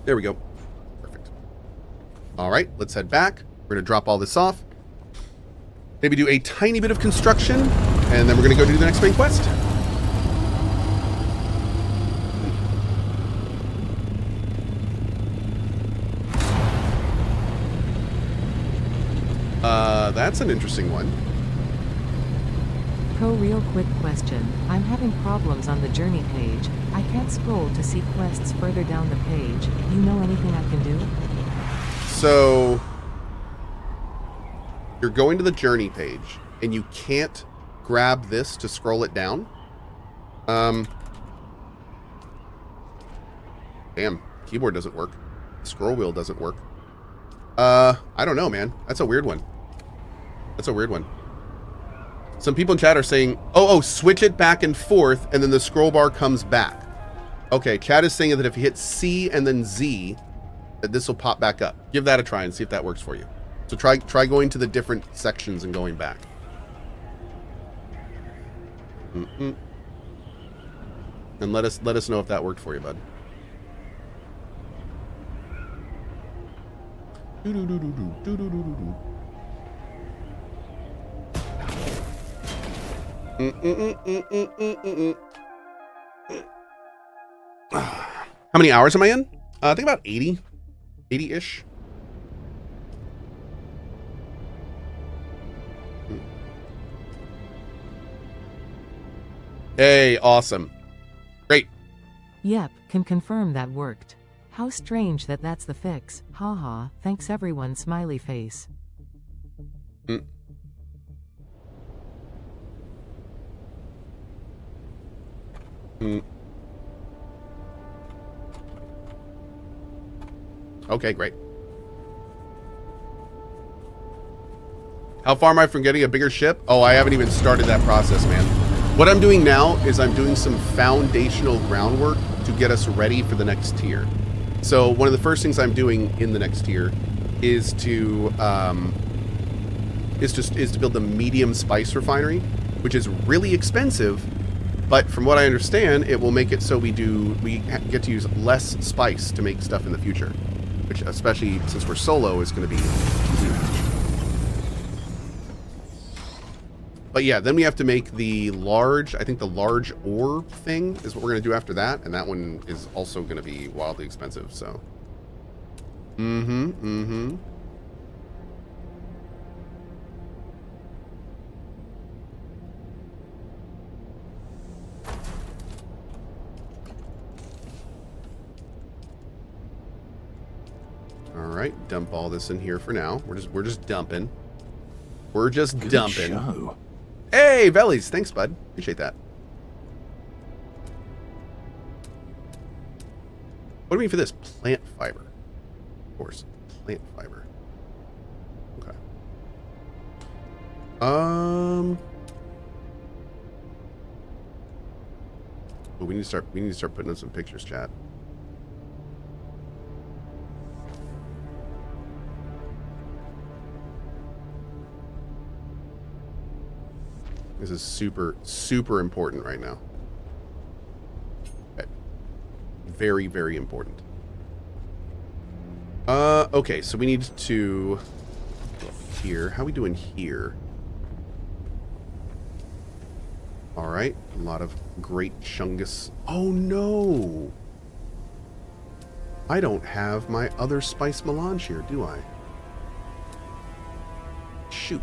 There we go. Perfect. All right, let's head back. We're going to drop all this off. Maybe do a tiny bit of construction, and then we're going to go do the next main quest. That's an interesting one. Cohh, real quick question. I'm having problems on the journey page. I can't scroll to see quests further down the page. You know anything I can do? So, you're going to the journey page, and you can't grab this to scroll it down. Damn, keyboard doesn't work. Scroll wheel doesn't work. I don't know, man. That's a weird one. That's a weird one. Some people in chat are saying, oh, switch it back and forth, and then the scroll bar comes back. Okay, chat is saying that if you hit C and then Z, that this will pop back up. Give that a try and see if that works for you. So try going to the different sections and going back. And let us know if that worked for you, bud. How many hours am I in? I think about 80-ish. Hey, awesome. Great. Yep, can confirm that worked. How strange that that's the fix. Haha, thanks everyone, smiley face. Okay, great. How far am I from getting a bigger ship? Oh, I haven't even started that process, man. What I'm doing now is I'm doing some foundational groundwork to get us ready for the next tier. So one of the first things I'm doing in the next tier is to build the medium spice refinery, which is really expensive, but from what I understand, it will make it so we get to use less spice to make stuff in the future, which, especially since we're solo, is going to be huge. But yeah, then we have to make the large, I think the large ore thing is what we're going to do after that. And that one is also going to be wildly expensive, so. All right, dump all this in here for now. We're just dumping. We're just Good dumping. show. Hey, Vellies. Thanks, bud. Appreciate that. What do we mean for this? Plant fiber. Of course. Plant fiber. Okay. Oh, we need to start putting in some pictures, chat. This is super, super important right now. Okay. Very, very important. Okay, so we need to go up here. How are we doing here? All right, a lot of great chungus. Oh no! I don't have my other spice melange here, do I? Shoot.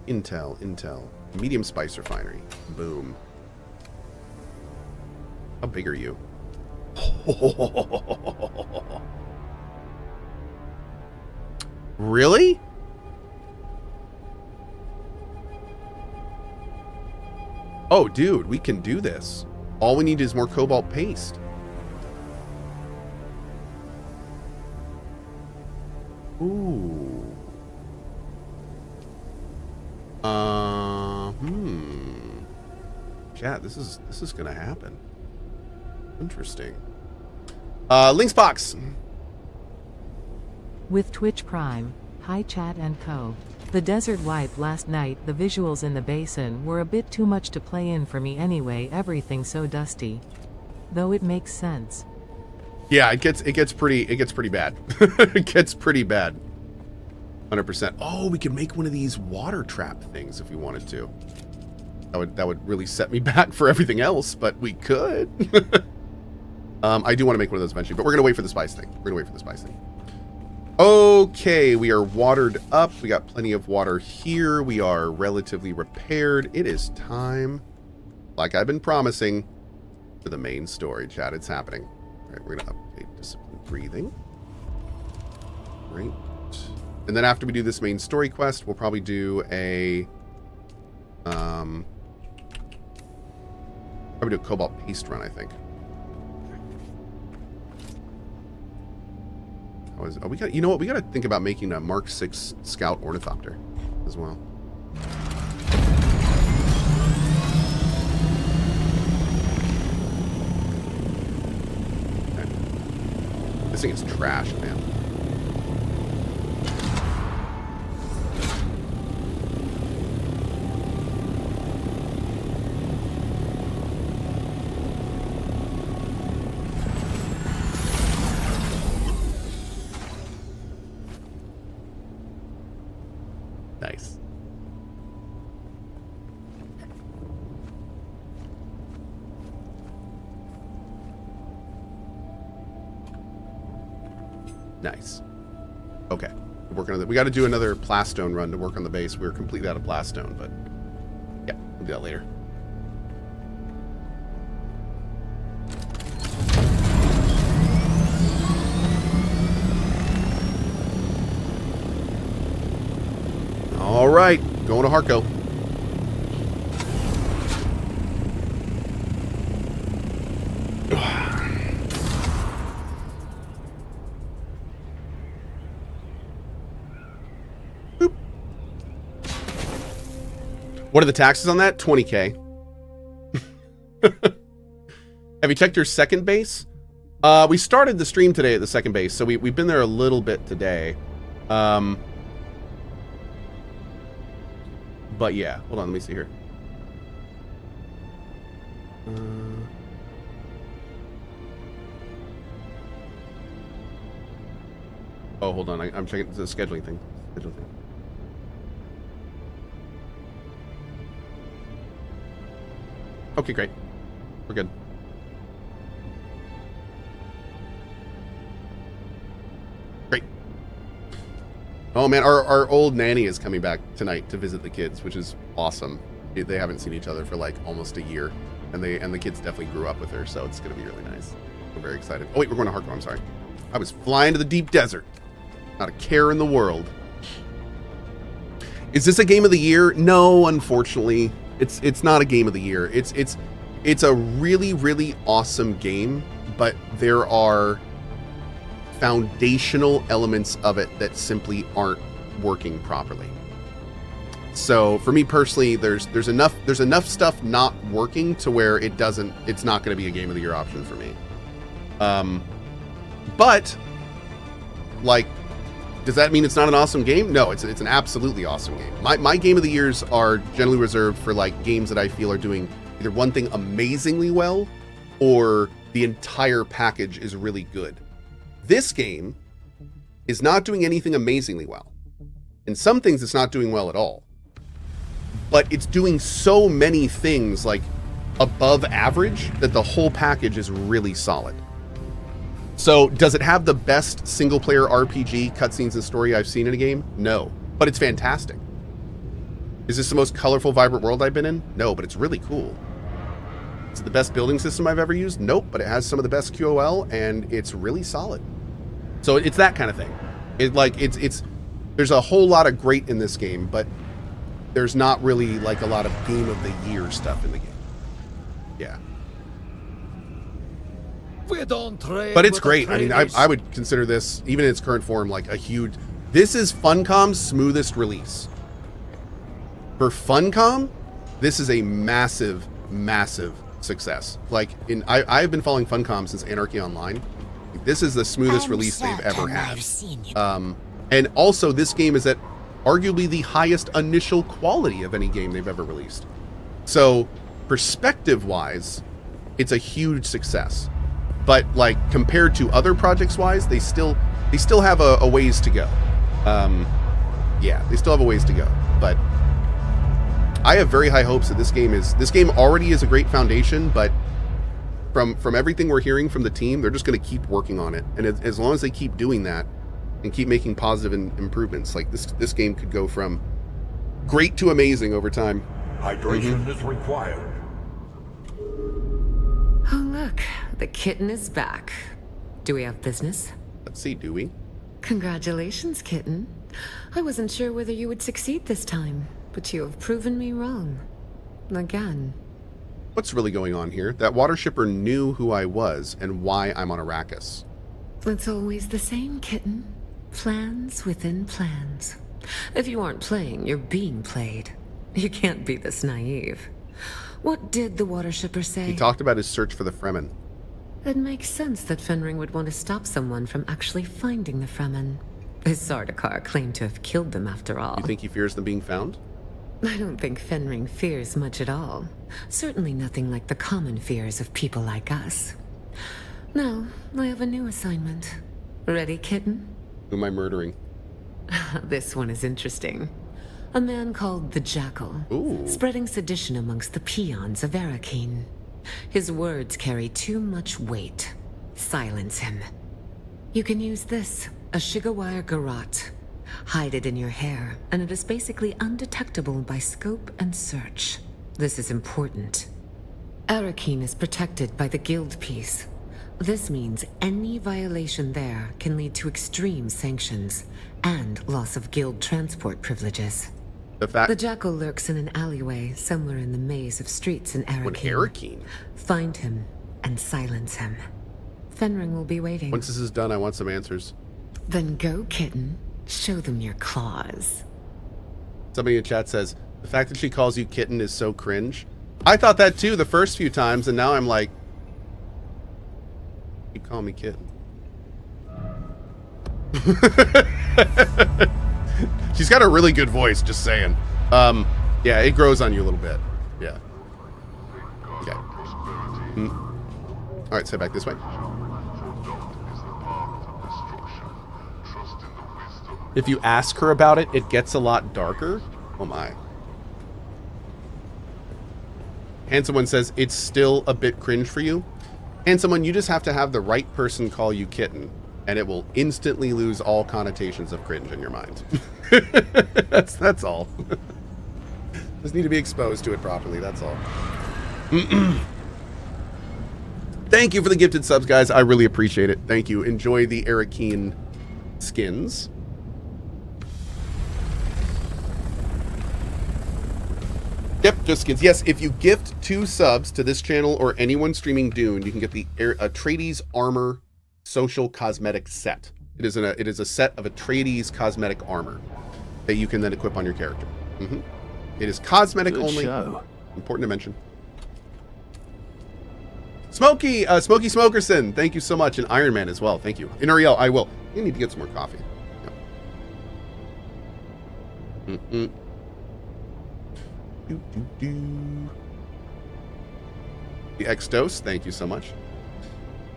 Intel. Medium spice refinery. Boom. How big are you? Really? Oh, dude, we can do this. All we need is more cobalt paste. Ooh. Chat, this is gonna happen. Interesting. Links box. With Twitch Prime, hi chat and co. The desert wipe last night, the visuals in the basin were a bit too much to play in for me anyway, everything so dusty. Though it makes sense. Yeah, it gets pretty bad. It gets pretty bad. 100%. Oh, we could make one of these water trap things if we wanted to. That would really set me back for everything else, but we could. I do want to make one of those eventually, but we're gonna wait for the spice thing. Okay, we are watered up. We got plenty of water here. We are relatively repaired. It is time, like I've been promising, for the main story, chat. It's happening. All right, we're gonna update discipline breathing. Right. And then after we do this main story quest, we'll probably do a cobalt paste run, I think. Oh, we got, you know what? We got to think about making a Mark 6 Scout Ornithopter as well. Okay. This thing is trash, man. Nice. Nice. Okay. Working on that. We got to do another plastone run to work on the base. We're completely out of plastone, but yeah, we'll do that later. All right, going to Harco. Boop. What are the taxes on that? 20K. Have you checked your second base? We started the stream today at the second base, so we've been there a little bit today. But yeah, hold on, let me see here. Oh, hold on, I'm checking the scheduling thing. Okay, great. We're good. Great. Oh man, our old nanny is coming back tonight to visit the kids, which is awesome. They haven't seen each other for like almost a year, and the kids definitely grew up with her, so it's gonna be really nice. We're very excited. Oh wait, we're going to Harco. I'm sorry. I was flying to the deep desert. Not a care in the world. Is this a game of the year? No, unfortunately, it's not a game of the year. It's a really, really awesome game, but there are foundational elements of it that simply aren't working properly. So for me personally, there's enough stuff not working to where it's not going to be a game of the year option for me. But like, does that mean it's not an awesome game? No, it's an absolutely awesome game. My game of the years are generally reserved for like games that I feel are doing either one thing amazingly well or the entire package is really good. This game is not doing anything amazingly well. In some things, it's not doing well at all. But it's doing so many things like above average that the whole package is really solid. So does it have the best single player RPG cutscenes and story I've seen in a game? No, but it's fantastic. Is this the most colorful, vibrant world I've been in? No, but it's really cool. Is it the best building system I've ever used? Nope, but it has some of the best QOL and it's really solid. So it's that kind of thing. There's a whole lot of great in this game, but there's not really like a lot of game of the year stuff in the game. Yeah. We don't trade, but it's great. I mean, I would consider this, even in its current form, like a huge, This is Funcom's smoothest release. For Funcom, this is a massive, massive success. Like, I've been following Funcom since Anarchy Online. This is the smoothest release they've ever had. And also, this game is at arguably the highest initial quality of any game they've ever released. So, perspective-wise, it's a huge success. But like compared to other projects-wise, they still have a ways to go. Yeah, they still have a ways to go. But I have very high hopes that this game already is a great foundation. But from everything we're hearing from the team, they're just going to keep working on it. And as long as they keep doing that and keep making positive improvements, like this game could go from great to amazing over time. Hydration is required. Oh, look, the kitten is back. Do we have business? Let's see, do we? Congratulations, kitten. I wasn't sure whether you would succeed this time, but you have proven me wrong. Again. What's really going on here? That water shipper knew who I was and why I'm on Arrakis. It's always the same, kitten. Plans within plans. If you aren't playing, you're being played. You can't be this naive. What did the water shipper say? He talked about his search for the Fremen. It makes sense that Fenring would want to stop someone from actually finding the Fremen. His Sardaukar claimed to have killed them after all. You think he fears them being found? I don't think Fenring fears much at all. Certainly nothing like the common fears of people like us. Now, I have a new assignment. Ready, kitten? Who am I murdering? This one is interesting. A man called the Jackal, spreading sedition amongst the peons of Arrakeen. His words carry too much weight. Silence him. You can use this, a Shigawire Garrote. Hide it in your hair, and it is basically undetectable by scope and search. This is important. Arrakeen is protected by the Guild Peace. This means any violation there can lead to extreme sanctions and loss of Guild transport privileges. The Jackal lurks in an alleyway somewhere in the maze of streets in Arrakeen. Find him and silence him. Fenring will be waiting. Once this is done, I want some answers. Then go, kitten. Show them your claws. Somebody in chat says, the fact that she calls you kitten is so cringe. I thought that too the first few times, and now I'm like, you call me kitten. She's got a really good voice, just saying. Yeah, it grows on you a little bit. Yeah. Okay. All right, sit back this way. If you ask her about it, it gets a lot darker. Oh my. Handsome One says, it's still a bit cringe for you. Handsome One, you just have to have the right person call you kitten, and it will instantly lose all connotations of cringe in your mind. That's all. Just need to be exposed to it properly, that's all. Thank you for the gifted subs, guys. I really appreciate it. Thank you. Enjoy the Arrakeen skins. Yep, just skins. Yes, if you gift 2 subs to this channel or anyone streaming Dune, you can get the Atreides Armor Social Cosmetic Set. It is a set of Atreides cosmetic armor that you can then equip on your character. It is cosmetic only. Important to mention. Smokey Smokerson, thank you so much, and Iron Man as well. Thank you. And Ariel, I will. You need to get some more coffee. Yep. The X-Dose, thank you so much.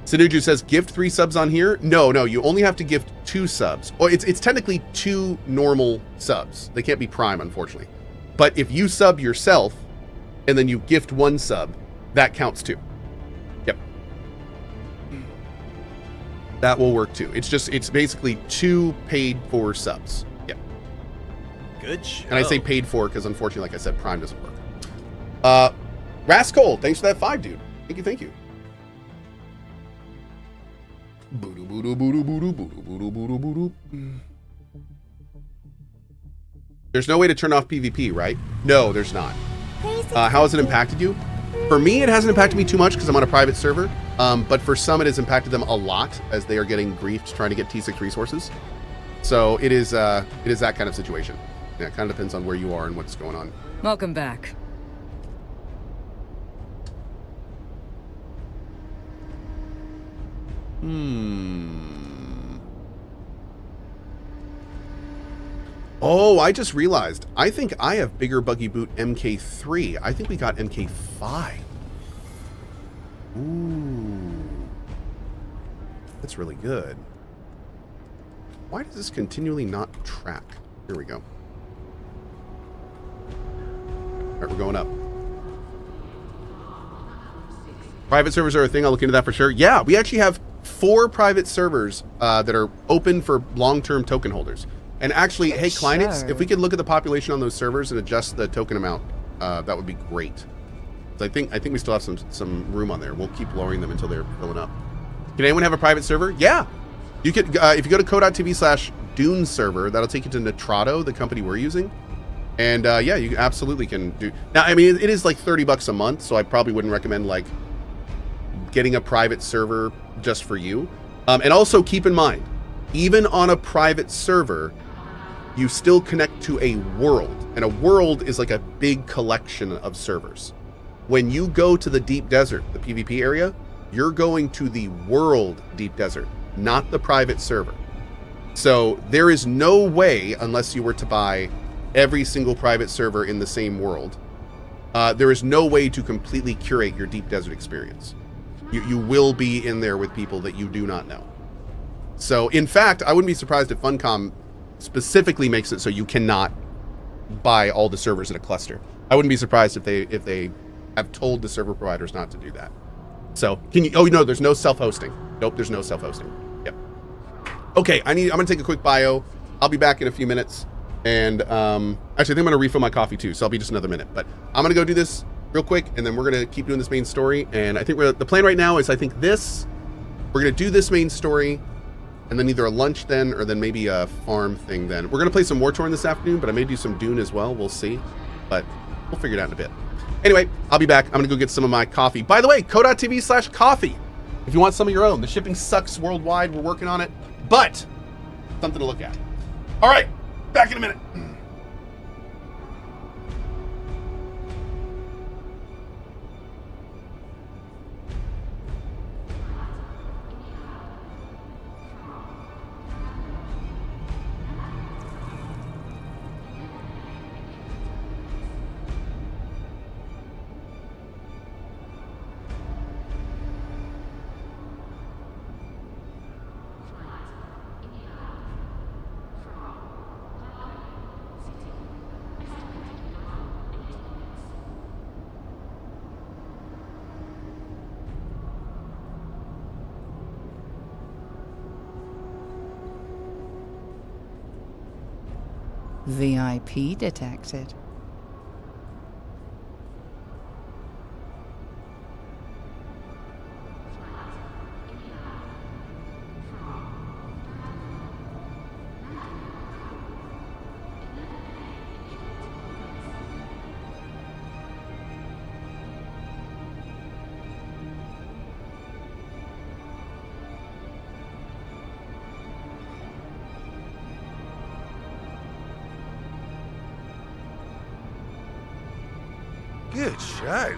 Sinuju says, gift 3 subs on here? No, you only have to gift 2 subs. Or it's technically 2 normal subs. They can't be prime, unfortunately. But if you sub yourself, and then you gift 1 sub, that counts too. Yep. That will work too. It's basically 2 paid for subs. Yep. Good show. And I say paid for because unfortunately, like I said, prime doesn't work. Rascal, thanks for that 5, dude. Thank you. There's no way to turn off PvP, right? No, there's not. How has it impacted you? For me, it hasn't impacted me too much because I'm on a private server. But for some, it has impacted them a lot as they are getting griefed trying to get T6 resources. So it is that kind of situation. Yeah, it kind of depends on where you are and what's going on. Welcome back. Oh, I just realized. I think I have bigger buggy boot MK3. I think we got MK5. Ooh. That's really good. Why does this continually not track? Here we go. All right, we're going up. Private servers are a thing. I'll look into that for sure. Yeah, we actually have 4 private servers that are open for long-term token holders. And actually, hey, Kleinitz, if we could look at the population on those servers and adjust the token amount, that would be great. So I think we still have some room on there. We'll keep lowering them until they're filling up. Can anyone have a private server? Yeah. You could, if you go to cohh.tv/Dune server, that'll take you to Nitrado, the company we're using. And yeah, you absolutely can do. Now, I mean, it is like $30 a month, so I probably wouldn't recommend like getting a private server just for you. And also keep in mind, even on a private server, you still connect to a world, and a world is like a big collection of servers. When you go to the deep desert, the PvP area, you're going to the world deep desert, not the private server. So there is no way, unless you were to buy every single private server in the same world, there is no way to completely curate your deep desert experience. You will be in there with people that you do not know. So in fact, I wouldn't be surprised if Funcom specifically makes it so you cannot buy all the servers in a cluster. I wouldn't be surprised if they have told the server providers not to do that. So can you? Oh no, there's no self-hosting. Nope, there's no self-hosting. Yep. Okay, I'm gonna take a quick bio. I'll be back in a few minutes, and actually I think I'm gonna refill my coffee too, so I'll be just another minute. But I'm gonna go do this real quick, and then we're gonna keep doing this main story. And I think the plan right now is we're gonna do this main story, and then either a lunch then, or then maybe a farm thing then. We're gonna play some War Torn this afternoon, but I may do some Dune as well. We'll see, but we'll figure it out in a bit. Anyway, I'll be back. I'm gonna go get some of my coffee. By the way, cohh.tv/coffee. If you want some of your own. The shipping sucks worldwide. We're working on it, but something to look at. All right, back in a minute. VIP detected. Good show.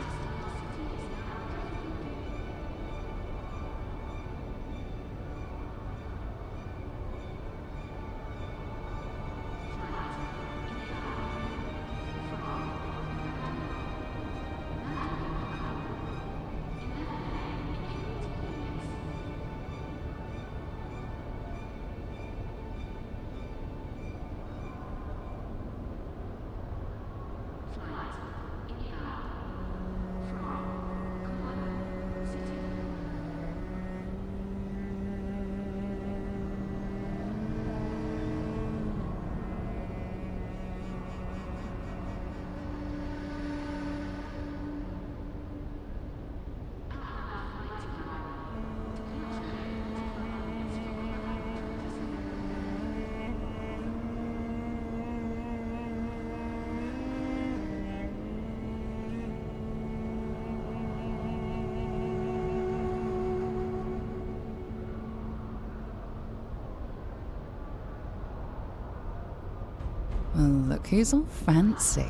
Well, look who's all fancy.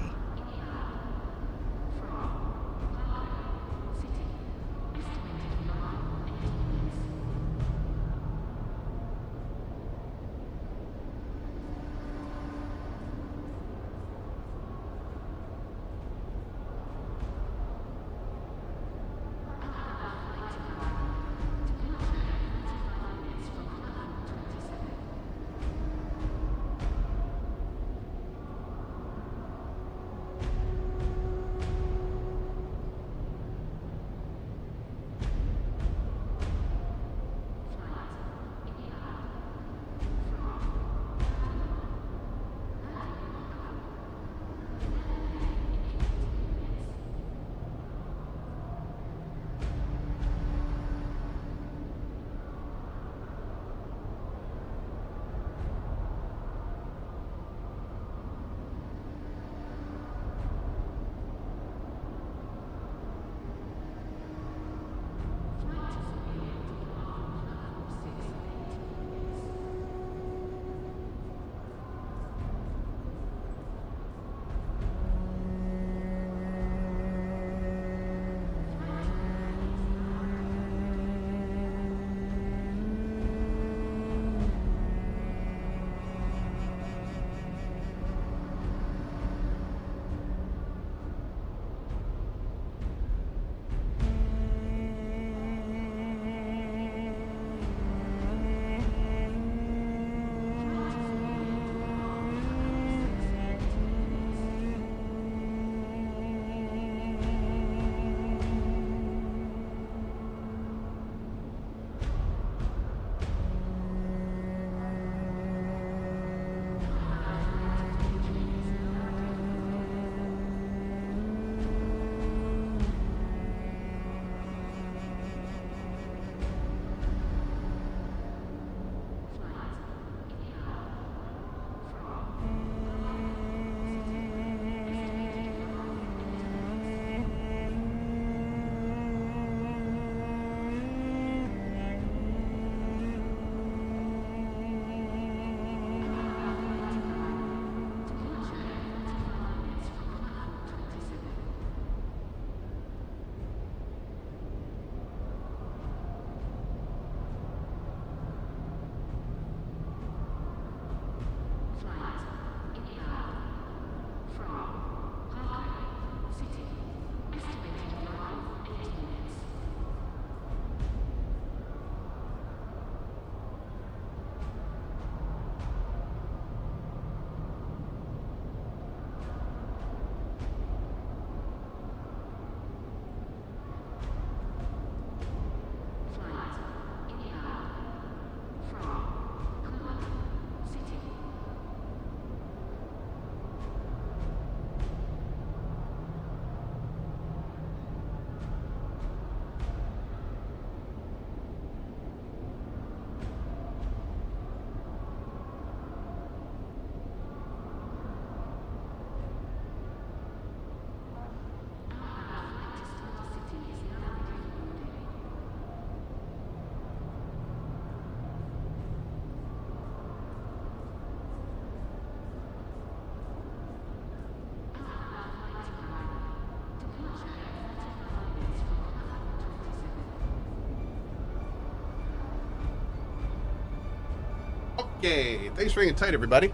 Okay, thanks for hanging tight, everybody.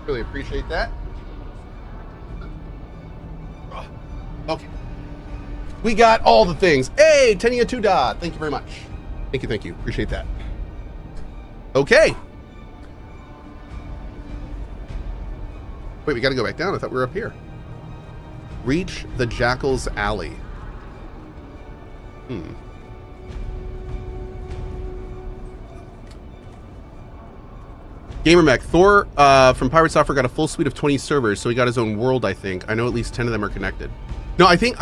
Really appreciate that. Okay. We got all the things. Hey, Tenia Tuda, thank you very much. Thank you. Appreciate that. Okay. Wait, we gotta go back down. I thought we were up here. Reach the Jackal's Alley. GamerMech, Thor from Pirate Software got a full suite of 20 servers, so he got his own world, I think. I know at least 10 of them are connected. No, I think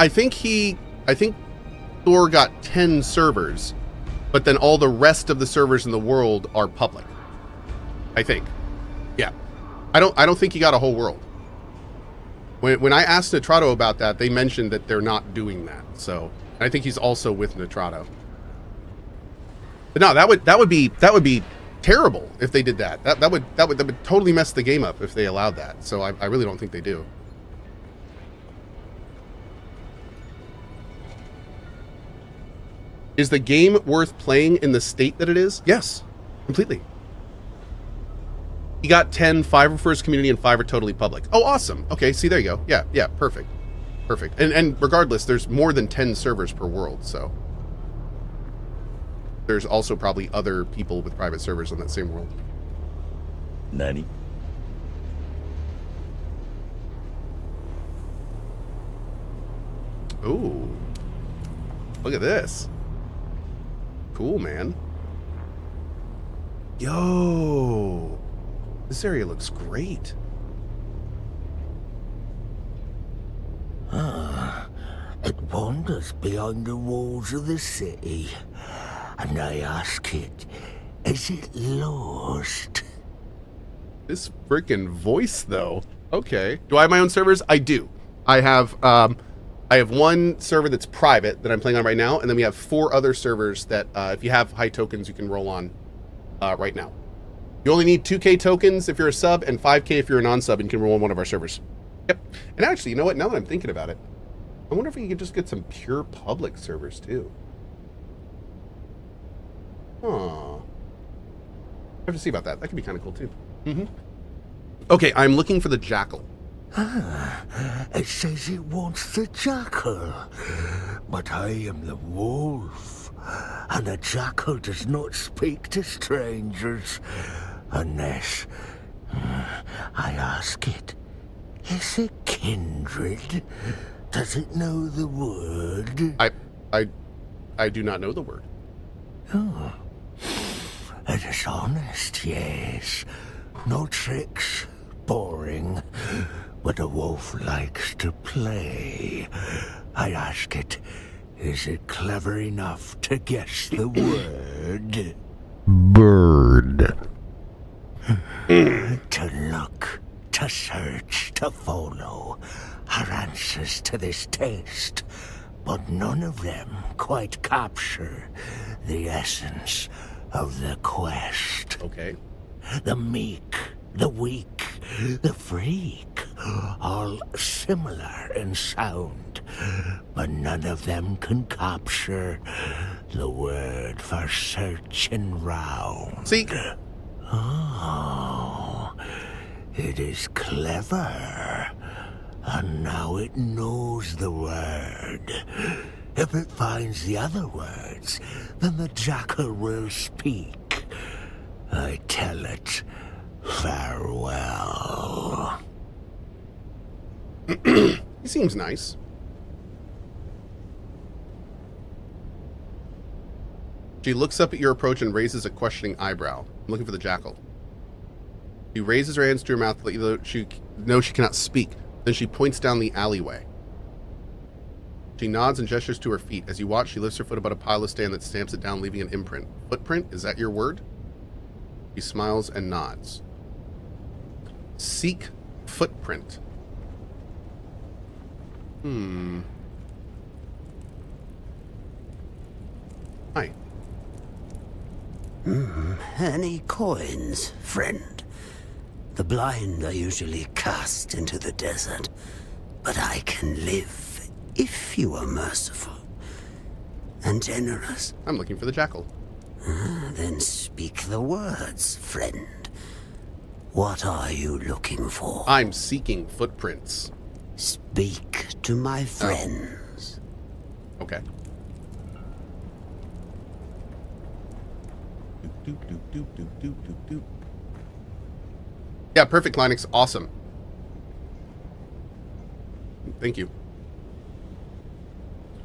Thor got 10 servers, but then all the rest of the servers in the world are public. I think. Yeah. I don't think he got a whole world. When I asked Nitrato about that, they mentioned that they're not doing that. So I think he's also with Nitrato. But no, that would be terrible if they did that. That would totally mess the game up if they allowed that. So I really don't think they do. Is the game worth playing in the state that it is? Yes, completely. You got 10, 5 are first community and 5 are totally public. Oh, awesome. Okay, see, there you go. Yeah, perfect. Perfect. And regardless, there's more than 10 servers per world, so there's also probably other people with private servers on that same world. Nani? Ooh. Look at this. Cool, man. Yo. This area looks great. It wanders beyond the walls of the city, and I ask it, is it lost? This freaking voice, though. Okay. Do I have my own servers? I do. I have one server that's private that I'm playing on right now, and then we have 4 other servers that, if you have high tokens, you can roll on right now. You only need 2K tokens if you're a sub, and 5K if you're a non-sub, and you can roll on one of our servers. Yep. And actually, you know what? Now that I'm thinking about it, I wonder if we could just get some pure public servers, too. Huh. I have to see about that. That could be kind of cool, too. Mm-hmm. Okay, I'm looking for the jackal. It says it wants the jackal, but I am the wolf, and a jackal does not speak to strangers unless I ask it, is it kindred? Does it know the word? I do not know the word. Oh, it is honest, yes. No tricks, boring. But a wolf likes to play. I ask it, is it clever enough to guess the word? Bird. To look, to search, to follow are answers to this test, but none of them quite capture the essence of the quest. Okay. The meek, the weak, the freak, all similar in sound, but none of them can capture the word for searching round. Seek. Oh, it is clever, and now it knows the word. If it finds the other words, then the jackal will speak. I tell it, farewell. He seems nice. She looks up at your approach and raises a questioning eyebrow. I'm looking for the jackal. She raises her hands to her mouth to let you know she knows she cannot speak. Then she points down the alleyway. She nods and gestures to her feet. As you watch, she lifts her foot about a pile of sand that stamps it down, leaving an imprint. Footprint? Is that your word? He smiles and nods. Seek footprint. Hi. Any coins, friend? The blind are usually cast into the desert, but I can live if you are merciful and generous. I'm looking for the jackal. Then speak the words, friend. What are you looking for? I'm seeking footprints. Speak to my friends. Oh. Okay. Yeah, perfect, Linux. Awesome. Thank you.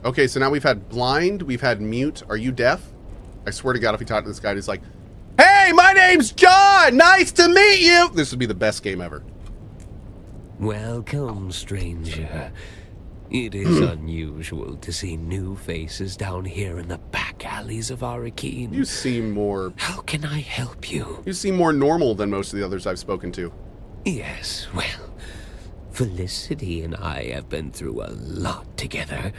Okay, so now we've had blind, we've had mute. Are you deaf? I swear to God, if we talk to this guy, he's like, "Hey, my name's John! Nice to meet you!" This would be the best game ever. Welcome, stranger. It is unusual to see new faces down here in the back alleys of Arrakeen. You seem more... How can I help you? You seem more normal than most of the others I've spoken to. Yes, well, Felicity and I have been through a lot together,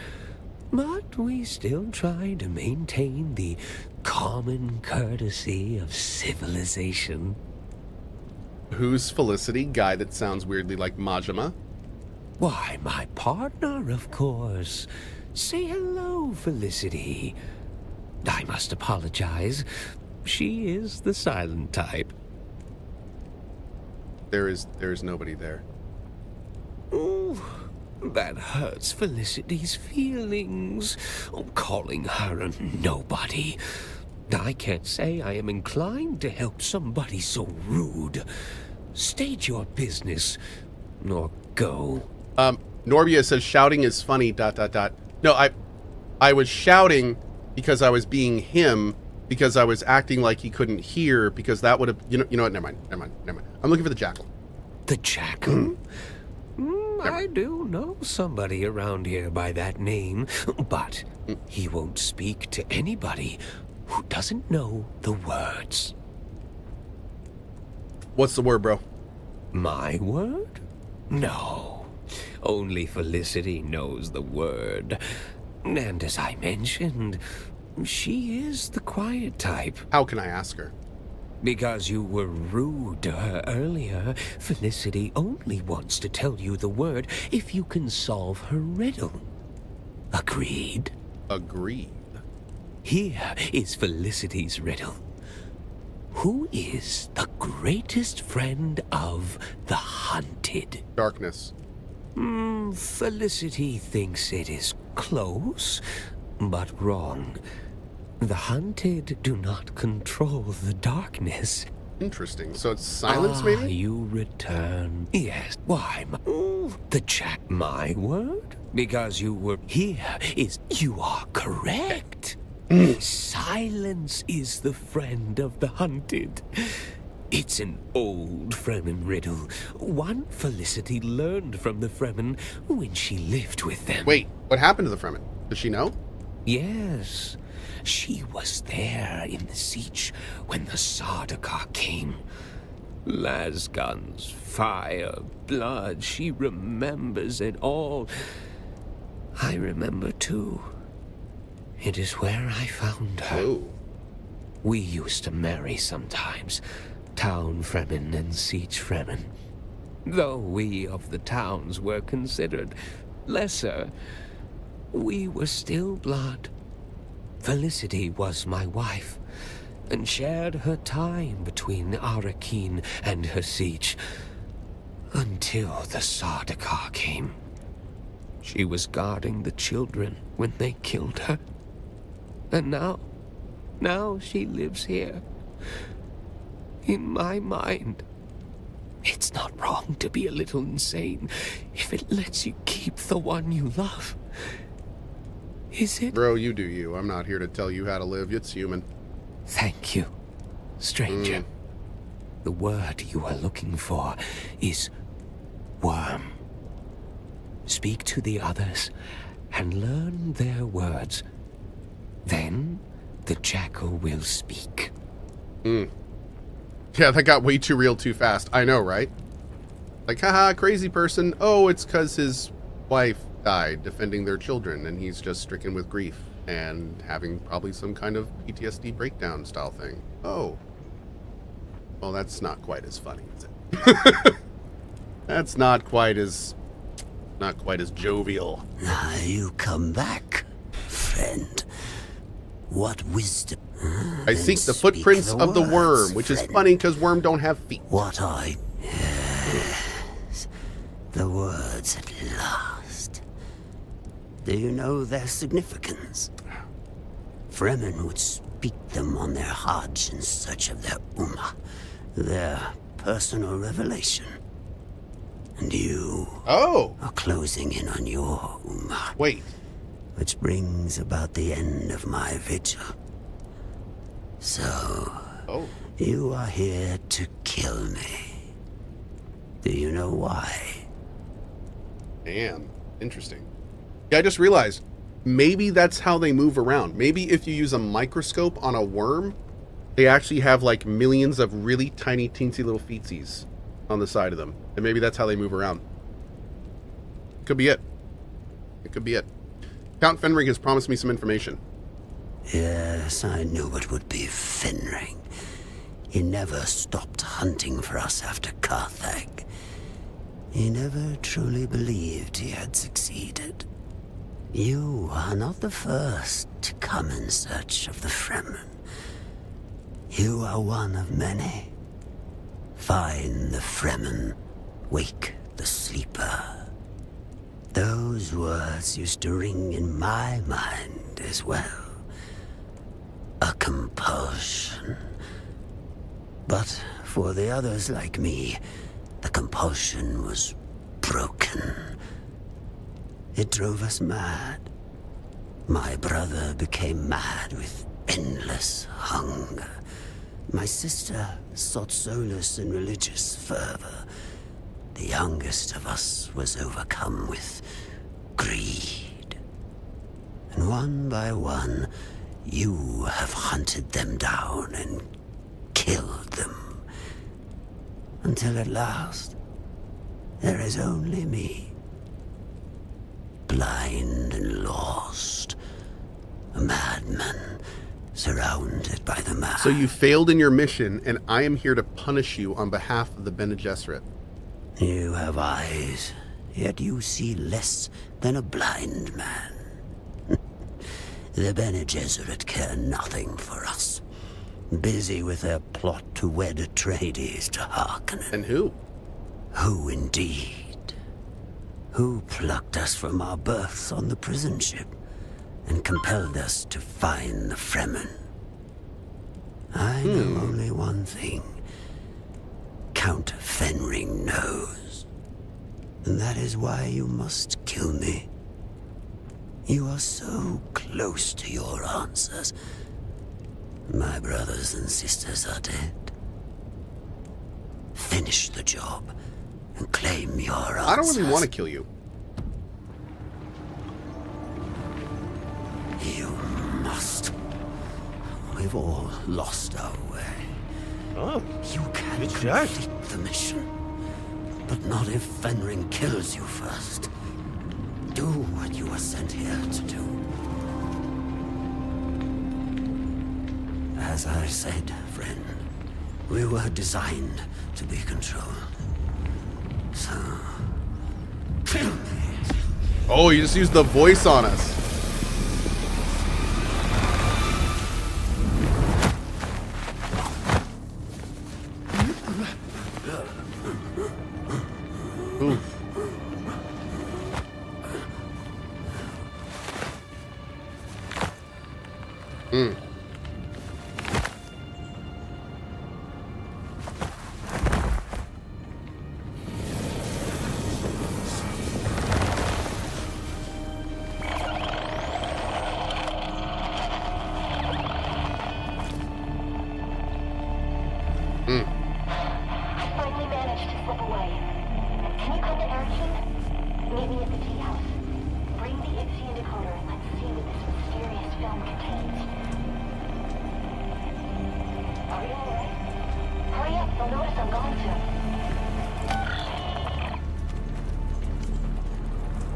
but we still try to maintain the common courtesy of civilization. Who's Felicity? Guy that sounds weirdly like Majima. Why, my partner, of course. Say hello, Felicity. I must apologize. She is the silent type. There is nobody there. Ooh, that hurts Felicity's feelings. Calling her a nobody. I can't say I am inclined to help somebody so rude. State your business, or go. Norbia says shouting is funny, ... No, I was shouting because I was being him, because I was acting like he couldn't hear, because that would have, you know what, never mind. I'm looking for the jackal. The jackal? I do know somebody around here by that name, but he won't speak to anybody who doesn't know the words. What's the word, bro? My word? No. Only Felicity knows the word. And as I mentioned, she is the quiet type. How can I ask her? Because you were rude to her earlier, Felicity only wants to tell you the word if you can solve her riddle. Agreed? Agreed. Here is Felicity's riddle. Who is the greatest friend of the hunted? Darkness. Felicity thinks it is close, but wrong. The hunted do not control the darkness. Interesting. So it's silence, maybe? You return. Yes. Why? The jack. My word? Because you were here is... You are correct. Silence is the friend of the hunted. It's an old Fremen riddle. One Felicity learned from the Fremen when she lived with them. Wait, what happened to the Fremen? Does she know? Yes. She was there in the siege when the Sardaukar came. Lasguns, fire, blood, she remembers it all. I remember too. It is where I found her. Oh. We used to marry sometimes, town Fremen and siege Fremen. Though we of the towns were considered lesser, we were still blood. Felicity was my wife, and shared her time between Arakeen and her siege, until the Sardaukar came. She was guarding the children when they killed her. And now she lives here. In my mind. It's not wrong to be a little insane if it lets you keep the one you love. Is it? Bro, you do you. I'm not here to tell you how to live. It's human. Thank you, stranger. The word you are looking for is worm. Speak to the others and learn their words. Then the jackal will speak. Yeah, that got way too real too fast. I know, right? Like, haha, crazy person. Oh, it's because his wife died defending their children, and he's just stricken with grief and having probably some kind of PTSD breakdown style thing. Oh. Well, that's not quite as funny, is it? That's not quite as jovial. You come back, friend. What wisdom? I seek the footprints of the worm, which is funny because worm don't have feet. What I... Yes. The words at last. Do you know their significance? Fremen would speak them on their Hajj in search of their Ummah, their personal revelation. And you are closing in on your Ummah. Wait. Which brings about the end of my vigil. So, you are here to kill me. Do you know why? Damn, interesting. Yeah, I just realized, maybe that's how they move around. Maybe if you use a microscope on a worm, they actually have like millions of really tiny, teensy little feetsies on the side of them. And maybe that's how they move around. Could be it. It could be it. Count Fenrig has promised me some information. Yes, I knew it would be Fenring. He never stopped hunting for us after Carthage. He never truly believed he had succeeded. You are not the first to come in search of the Fremen. You are one of many. Find the Fremen, wake the sleeper. Those words used to ring in my mind as well. A compulsion. But for the others like me, the compulsion was broken. It drove us mad. My brother became mad with endless hunger. My sister sought solace in religious fervor. The youngest of us was overcome with greed. And one by one, you have hunted them down and killed them. Until at last, there is only me. Blind and lost. A madman, surrounded by the mad. So you failed in your mission, and I am here to punish you on behalf of the Bene Gesserit. You have eyes, yet you see less than a blind man. The Bene Gesserit care nothing for us. Busy with their plot to wed Atreides to Harkonnen. And who? Who indeed? Who plucked us from our berths on the prison ship and compelled us to find the Fremen? I know only one thing. Count Fenring knows. And that is why you must kill me. You are so close to your answers. My brothers and sisters are dead. Finish the job and claim your answers. I don't really want to kill you. You must. We've all lost our way. Oh, you can complete the mission, but not if Fenring kills you first. Do what you were sent here to do. As I said, friend, we were designed to be controlled. So, kill me. Oh, you just used the voice on us. Oof.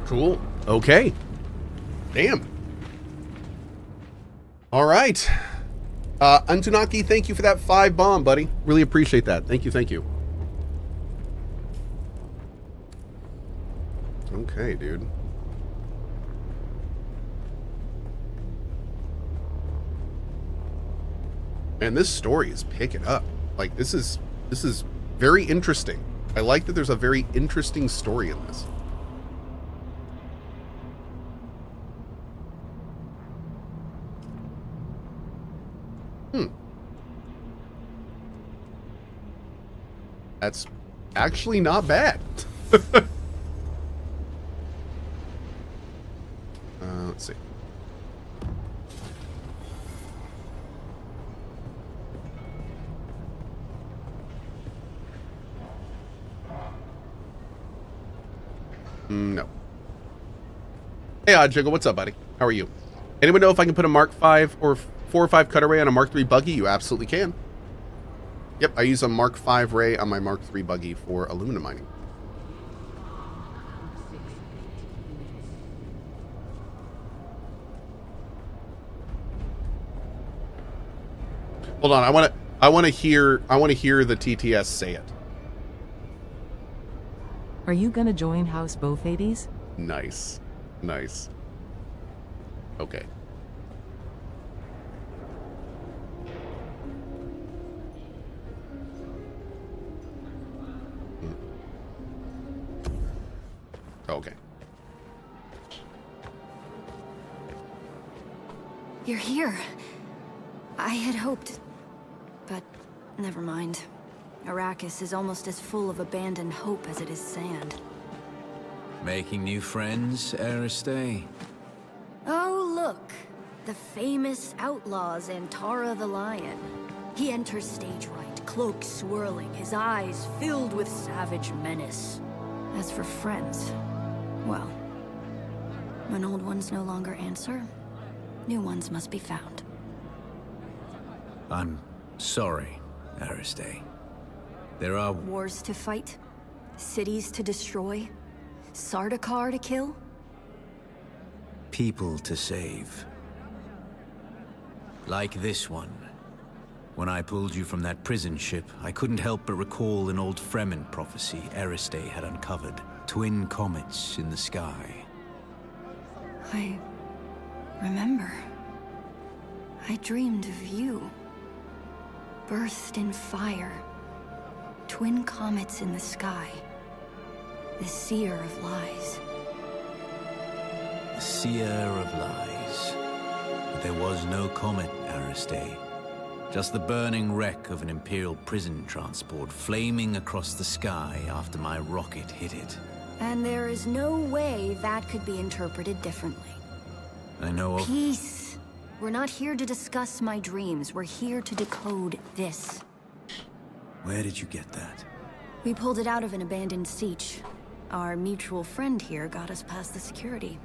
Cool. Okay. Damn. All right. Antunaki, thank you for that 5 bomb, buddy. Really appreciate that. Thank you, thank you. Okay, dude. And this story is picking up. Like, this is very interesting. I like that there's a very interesting story in this. That's actually not bad. Let's see. No. Hey, Jiggle, what's up, buddy? How are you? Anyone know if I can put a Mark 5 or 4 or 5 cutaway on a Mark 3 buggy? You absolutely can. Yep, I use a Mark 5 ray on my Mark 3 buggy for aluminum mining. Hold on, I want to hear the TTS say it. Are you gonna join House Bofades? Nice. Nice. Okay. Okay. You're here. I had hoped, but never mind. Arrakis is almost as full of abandoned hope as it is sand. Making new friends, Aristay? Oh, look. The famous outlaw Zantara the Lion. He enters stage right, cloak swirling, his eyes filled with savage menace. As for friends, well, when old ones no longer answer, new ones must be found. I'm sorry, Aristay. There are Wars to fight, cities to destroy, Sardaukar to kill. people to save. Like this one. When I pulled you from that prison ship, I couldn't help but recall an old Fremen prophecy Aristay had uncovered. Twin comets in the sky. I remember. I dreamed of you. Birthed in fire. Twin comets in the sky. The seer of lies. The seer of lies. But there was no comet, Aristay. Just the burning wreck of an Imperial prison transport flaming across the sky after my rocket hit it. And there is no way that could be interpreted differently. I know of... Peace! We're not here to discuss my dreams. We're here to decode this. Where did you get that? We pulled it out of an abandoned siege. Our mutual friend here got us past the security.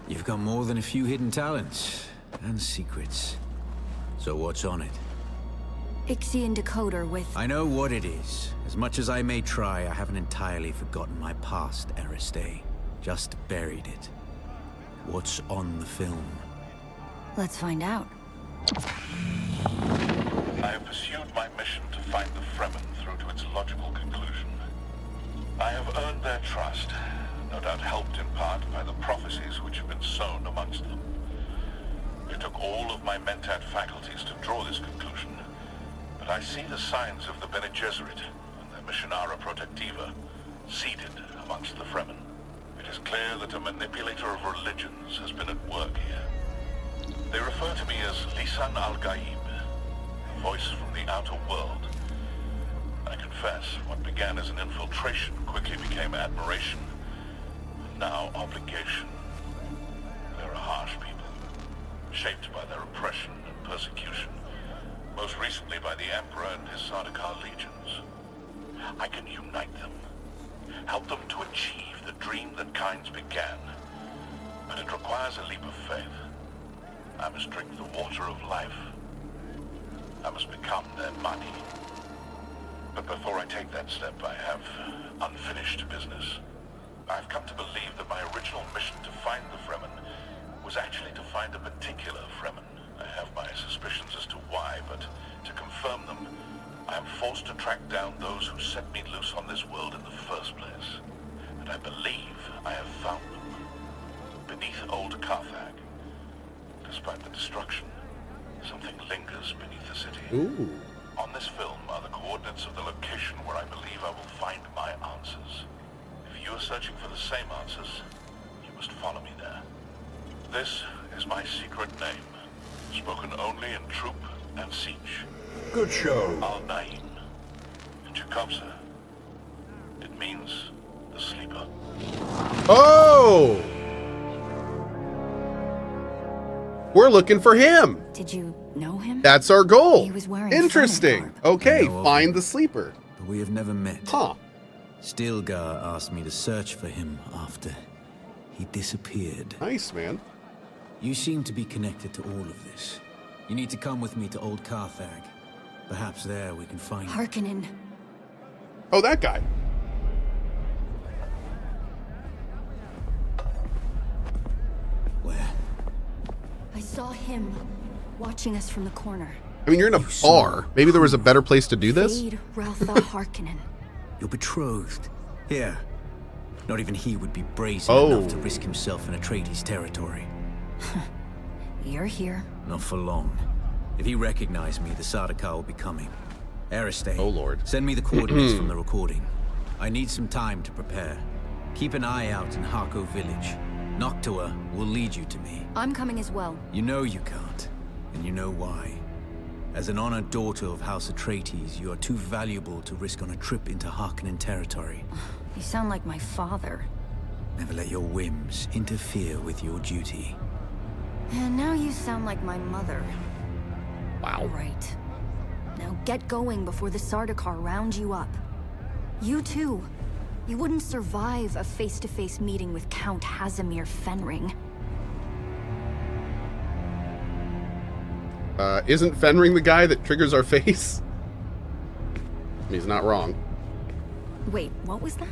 You've got more than a few hidden talents and secrets. So what's on it? Ixian decoder with... I know what it is. As much as I may try, I haven't entirely forgotten my past, Aristay. Just buried it. What's on the film? Let's find out. I have pursued my mission to find the Fremen through to its logical conclusion. I have earned their trust, no doubt helped in part by the prophecies which have been sown amongst them. It took all of my Mentat faculties to draw this conclusion, but I see the signs of the Bene Gesserit and their Missionara Protectiva seeded amongst the Fremen. It is clear that a manipulator of religions has been at work here. They refer to me as Lisan al-Gaib, a voice from the outer world. I confess, what began as an infiltration quickly became admiration, and now obligation. They're a harsh people, shaped by their oppression and persecution, most recently by the Emperor and his Sardaukar legions. I can unite them, help them to achieve the dream that Kynes began, but it requires a leap of faith. I must drink the water of life. I must become their money. But before I take that step, I have unfinished business. I've come to believe that my original mission to find the Fremen was actually to find a particular Fremen. I have my suspicions as to why, but to confirm them, I am forced to track down those who set me loose on this world in the first place. And I believe I have found them. Beneath old Carthag. Despite the destruction, something lingers beneath the city. Ooh. On this film are the coordinates of the location where I believe I will find my answers. If you are searching for the same answers, you must follow me there. This is my secret name, spoken only in troop and siege. Good show. Al-Naim. In Chekhovsa, it means the sleeper. Oh! We're looking for him. Did you know him? That's our goal. He was wearing Interesting. Okay, find the sleeper. But we have never met. Huh. Stilgar asked me to search for him after he disappeared. Nice, man. You seem to be connected to all of this. You need to come with me to old Carthag. Perhaps there we can find... Harkonnen. Oh, that guy. Where? I saw him watching us from the corner. I mean, you're in a bar. Maybe there was a better place to do this. Raltha Harkonnen. Your betrothed. Yeah. Not even he would be brazen enough to risk himself in Atreides territory. You're here. Not for long. If he recognized me, the Sardaukar will be coming. Aristay. Oh, Lord. Send me the coordinates from the recording. I need some time to prepare. Keep an eye out in Harko village. Noctua will lead you to me. I'm coming as well. You know you can't, and you know why. As an honored daughter of House Atreides, you are too valuable to risk on a trip into Harkonnen territory. You sound like my father. Never let your whims interfere with your duty. And now you sound like my mother. Wow. Right. Now get going before the Sardaukar round you up. You too. You wouldn't survive a face-to-face meeting with Count Hazimir Fenring. Isn't Fenring the guy that triggers our face? He's not wrong. Wait, what was that?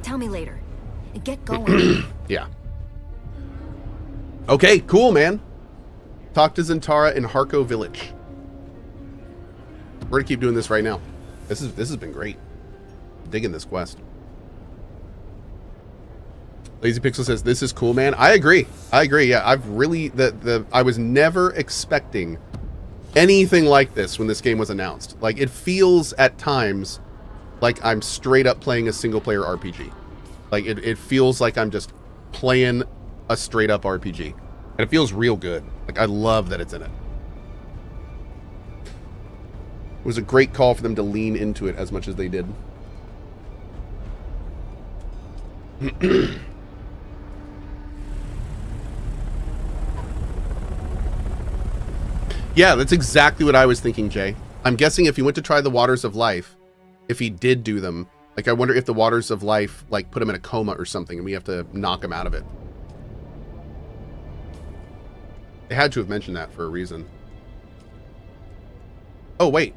Tell me later. Get going. Yeah. Okay, cool, man. Talk to Zentara in Harko village. We're gonna keep doing this right now. This has been great. Digging this quest. Lazy Pixel says this is cool, man. I agree. Yeah, I've really I was never expecting anything like this when this game was announced. Like, it feels at times like I'm straight up playing a single player RPG. Like, it feels like I'm just playing a straight up RPG. And it feels real good. Like, I love that it's in it. It was a great call for them to lean into it as much as they did. Yeah, that's exactly what I was thinking, Jay. I'm guessing if he went to try the Waters of Life, if he did do them, like, I wonder if the Waters of Life, like, put him in a coma or something and we have to knock him out of it. They had to have mentioned that for a reason. Oh, wait.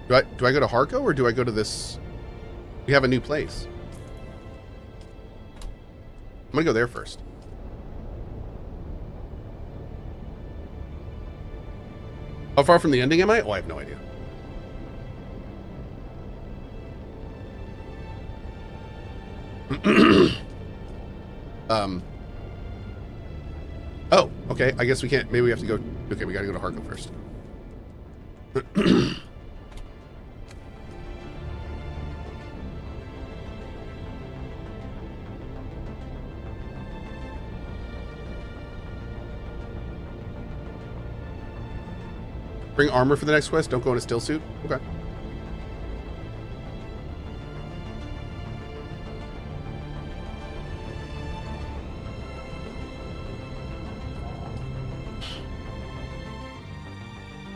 Do I go to Harko or do I go to this? We have a new place. I'm gonna go there first. How far from the ending am I? Oh, I have no idea. Oh, okay. I guess we can't. Maybe we have to go. Okay, we gotta go to Harko first. Bring armor for the next quest. Don't go in a still suit. Okay.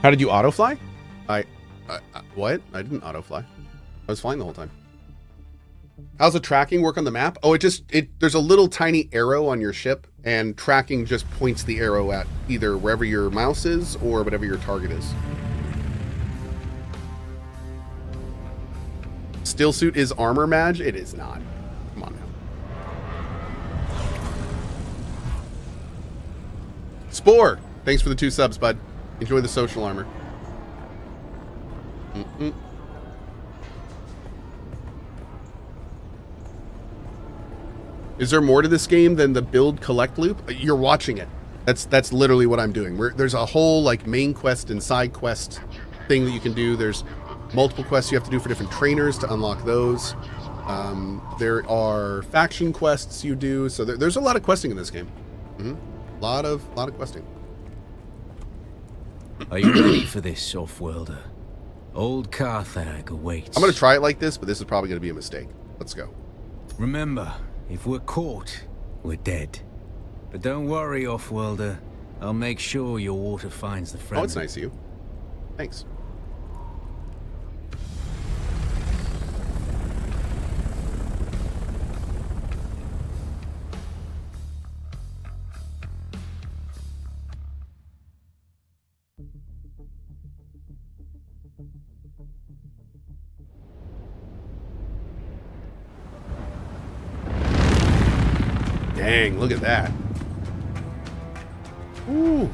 How did you auto fly? What? I didn't auto fly. I was flying the whole time. How's the tracking work on the map? Oh, there's a little tiny arrow on your ship, and tracking just points the arrow at either wherever your mouse is or whatever your target is. Still suit is armor, Madge? It is not. Come on now. Spore! Thanks for the 2 subs, bud. Enjoy the social armor. Is there more to this game than the build collect loop? You're watching it. That's literally what I'm doing. There's a whole like main quest and side quest thing that you can do. There's multiple quests you have to do for different trainers to unlock those. There are faction quests you do. So there's a lot of questing in this game. A lot of questing. Are you ready for this, Offworlder? Old Carthag awaits. I'm going to try it like this, but this is probably going to be a mistake. Let's go. Remember, if we're caught, we're dead. But don't worry, Offworlder. I'll make sure your water finds the Fremen. Oh, it's nice of you. Thanks. Dang, look at that. Ooh.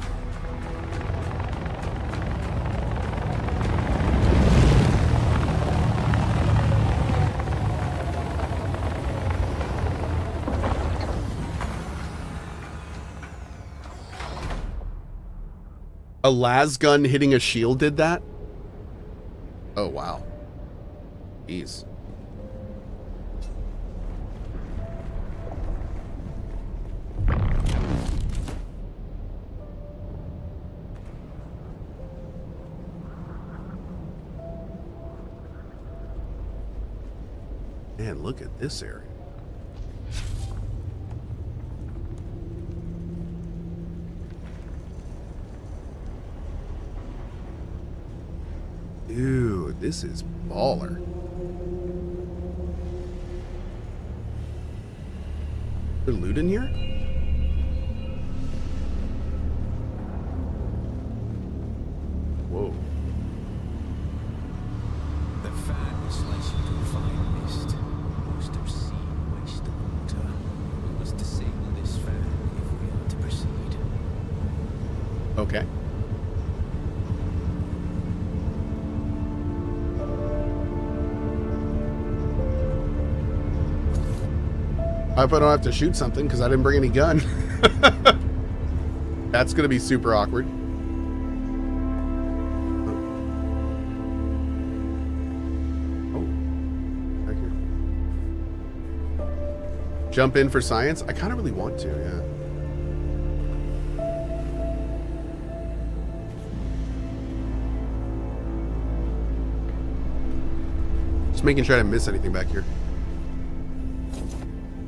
A las gun hitting a shield did that? Oh, wow. Jeez. Man, look at this area. Dude, this is baller. Is there loot in here? Whoa. The fan will slice you to a fine mist. Most obscene waste of water. We must disable this fan if we are to proceed. Okay. I hope I don't have to shoot something because I didn't bring any gun. That's going to be super awkward. Oh. Back here. Jump in for science? I kind of really want to, yeah. Just making sure I didn't miss anything back here.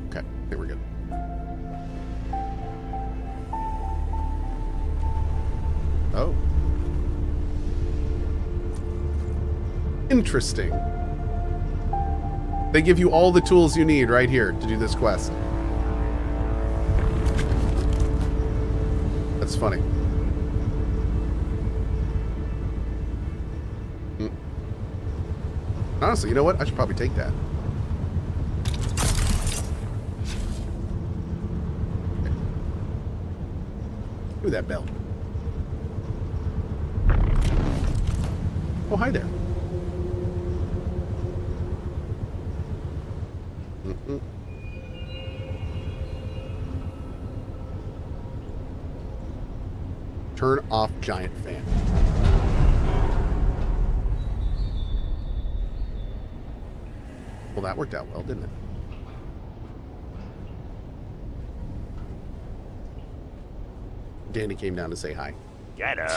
Okay, I think we're good. Oh. Interesting. They give you all the tools you need right here to do this quest. That's funny. Honestly, you know what? I should probably take that. Okay. Give me that bell. Oh, hi there. Turn off giant fan. Well, that worked out well, didn't it? Danny came down to say hi. Get up.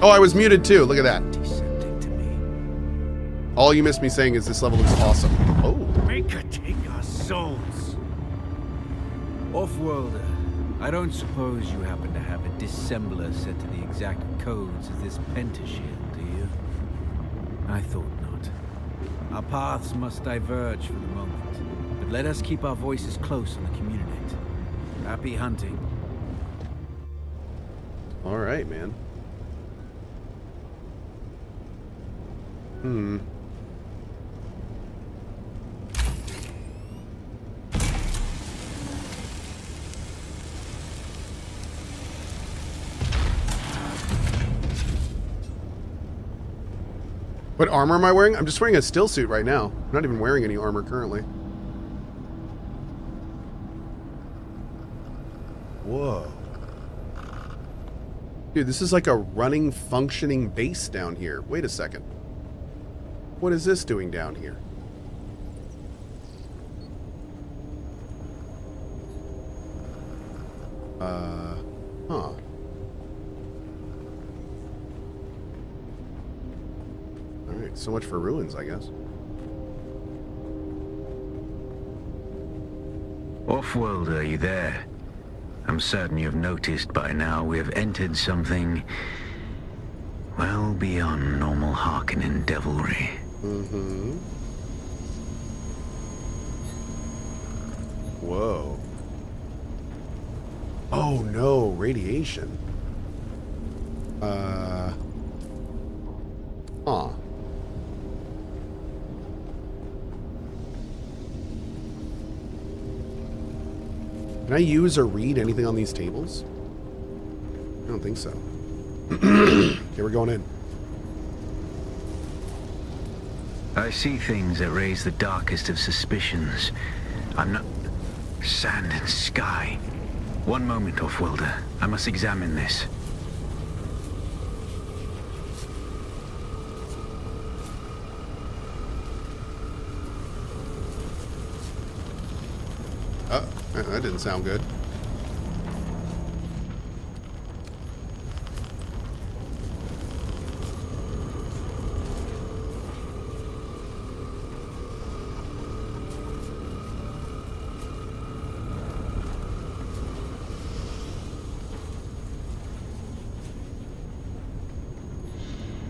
Oh, I was muted too. Look at that. All you missed me saying is this level looks awesome. Oh. Make her take our souls. Off-worlder, I don't suppose you happen to have a dissembler set to the exact codes of this pentashield, do you? I thought not. Our paths must diverge for the moment, but let us keep our voices close on the community. Happy hunting. All right, man. What armor am I wearing? I'm just wearing a still suit right now. I'm not even wearing any armor currently. Whoa. Dude, this is like a running, functioning base down here. Wait a second. What is this doing down here? Huh. Alright, so much for ruins, I guess. Off-worlder, are you there? I'm certain you've noticed by now we have entered something well beyond normal Harkonnen devilry. Mm-hmm. Whoa. Oh no, radiation. Huh. Can I use or read anything on these tables? I don't think so. Okay, we're going in. I see things that raise the darkest of suspicions. I'm not... Sand and sky. One moment, Offworlder. I must examine this. That didn't sound good.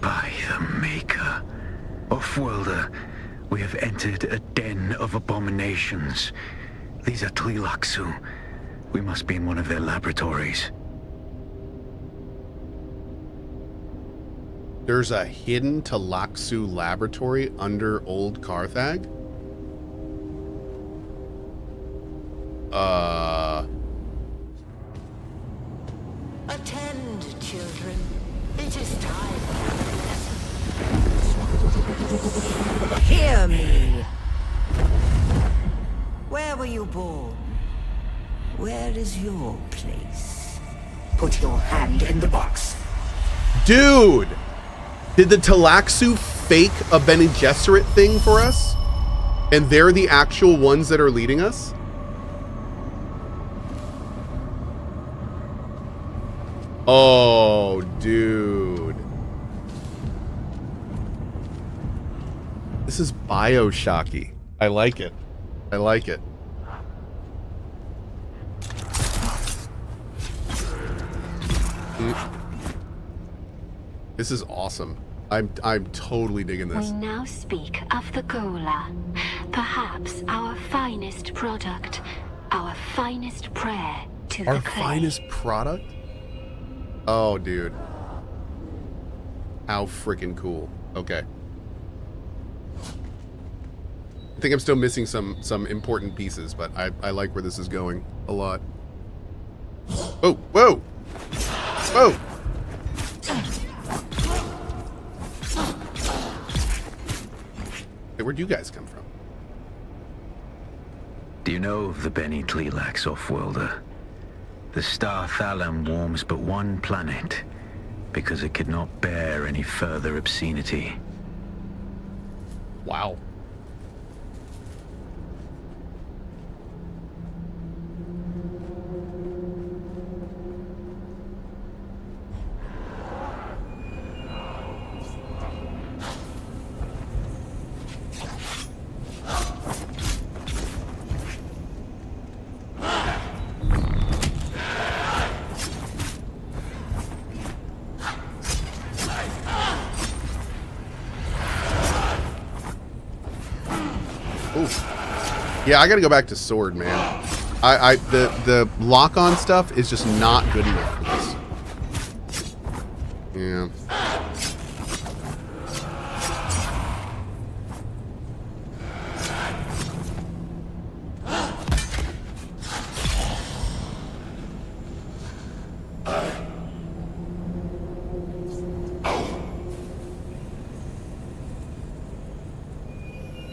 By the Maker. Offworlder, we have entered a den of abominations. These are Tleilaxu. We must be in one of their laboratories. There's a hidden Tleilaxu laboratory under Old Carthag? Attend, children. It is time. Hear me. Where were you born? Where is your place? Put your hand in the box. Dude! Did the Tleilaxu fake a Bene Gesserit thing for us? And they're the actual ones that are leading us? Oh, dude. This is Bioshocky. I like it. I like it. This is awesome. I'm totally digging this. We now speak of the Gola, perhaps our finest product, our finest prayer to Our the clay. finest product? Oh, dude. How freaking cool. Okay. I think I'm still missing some important pieces, but I like where this is going a lot. Oh, whoa! Whoa! Hey, where'd you guys come from? Do you know of the Bene Tleilax, Offworlder? The star Thalam warms but one planet because it could not bear any further obscenity. Wow. Yeah, I gotta go back to sword, man. The lock-on stuff is just not good enough for this. Yeah.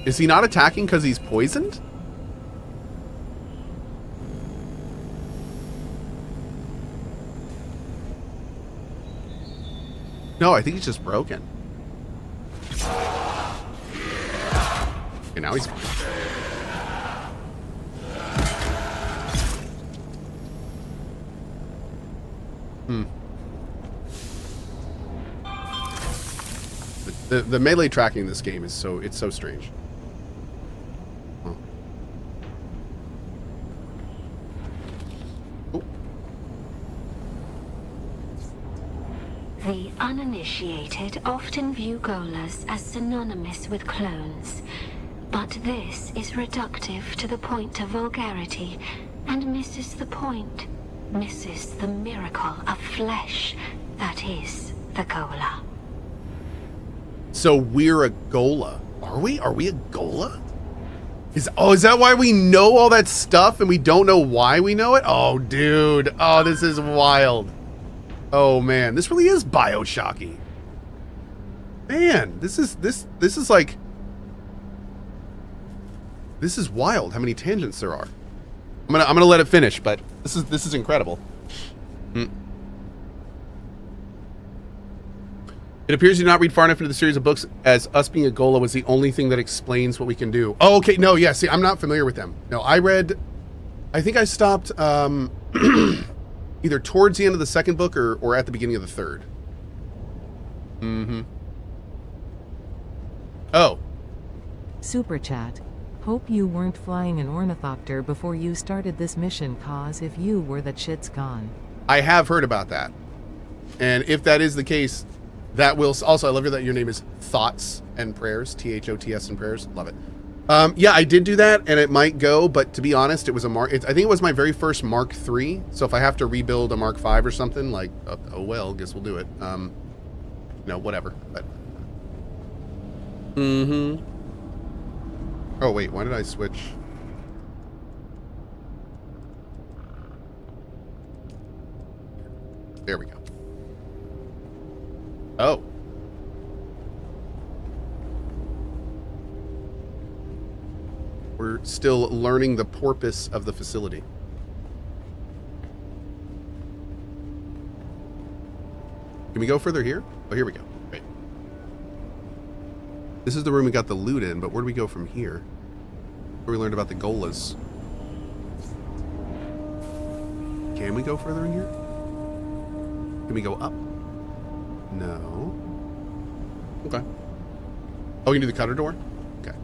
Is he not attacking because he's poisoned? No, I think he's just broken. Okay, now he's fine. The melee tracking in this game is it's so strange. The uninitiated often view Golas as synonymous with clones, but this is reductive to the point of vulgarity and misses the point, misses the miracle of flesh that is the Gola. So we're a Gola. Are we? Are we a Gola? Is that why we know all that stuff and we don't know why we know it? Oh, dude. Oh, this is wild. Oh man, this really is BioShocky. Man, this is like, this is wild how many tangents there are. I'm gonna let it finish, but this is incredible. It appears you did not read far enough into the series of books, as us being a Gola was the only thing that explains what we can do. Oh, okay. No, yeah. See, I'm not familiar with them. No, I think I stopped either towards the end of the second book or at the beginning of the third. Oh. Super chat. Hope you weren't flying an ornithopter before you started this mission, cause if you were, that shit's gone. I have heard about that. And if that is the case, that will also, I love that your name is Thoughts and Prayers, THOTS and Prayers. Love it. Yeah, I did do that, and it might go, but to be honest, it was I think it was my very first Mark III. So if I have to rebuild a Mark V or something, like, oh well, guess we'll do it. No, whatever. But. Oh wait, why did I switch? There we go. Oh. We're still learning the purpose of the facility. Can we go further here? Oh, here we go. Right. This is the room we got the loot in, but where do we go from here? Where we learned about the Golas. Can we go further in here? Can we go up? No. Okay. Oh, we can do the cutter door? Okay.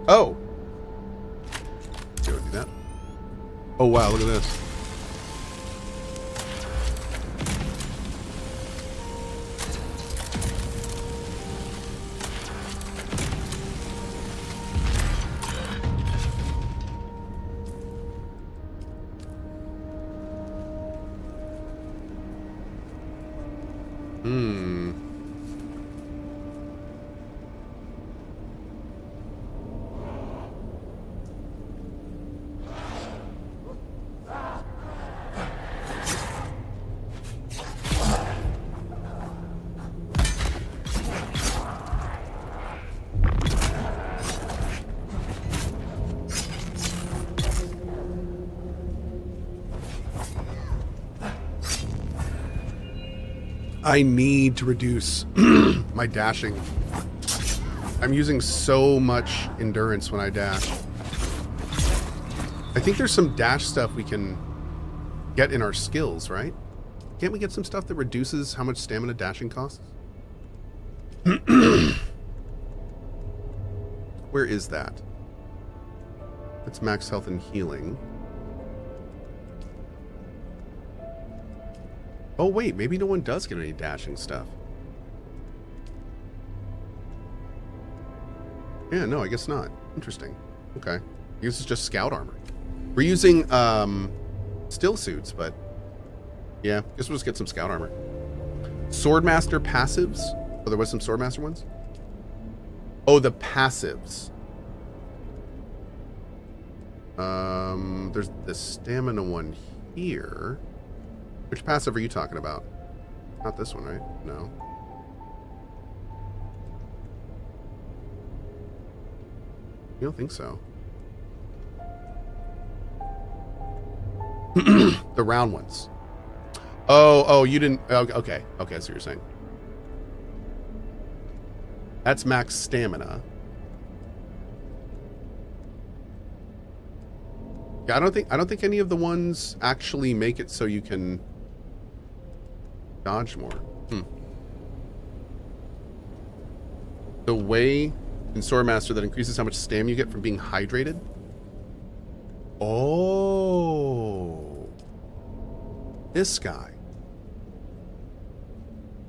Oh. Go do that. Oh wow, look at this. I need to reduce my dashing. I'm using so much endurance when I dash. I think there's some dash stuff we can get in our skills, right? Can't we get some stuff that reduces how much stamina dashing costs? Where is that? That's max health and healing. Oh wait, maybe no one does get any dashing stuff. Yeah, no, I guess not. Interesting. Okay. I guess it's just scout armor. We're using still suits, but yeah, I guess we'll just get some scout armor. Swordmaster passives. Oh, there was some Swordmaster ones? Oh, the passives. There's the stamina one here. Which passive are you talking about? Not this one, right? No. You don't think so? The round ones. Oh, you didn't. Okay, okay, that's what you're saying. That's max stamina. Yeah, I don't think any of the ones actually make it so you can dodge more. The way in Swordmaster that increases how much stamina you get from being hydrated. Oh. This guy.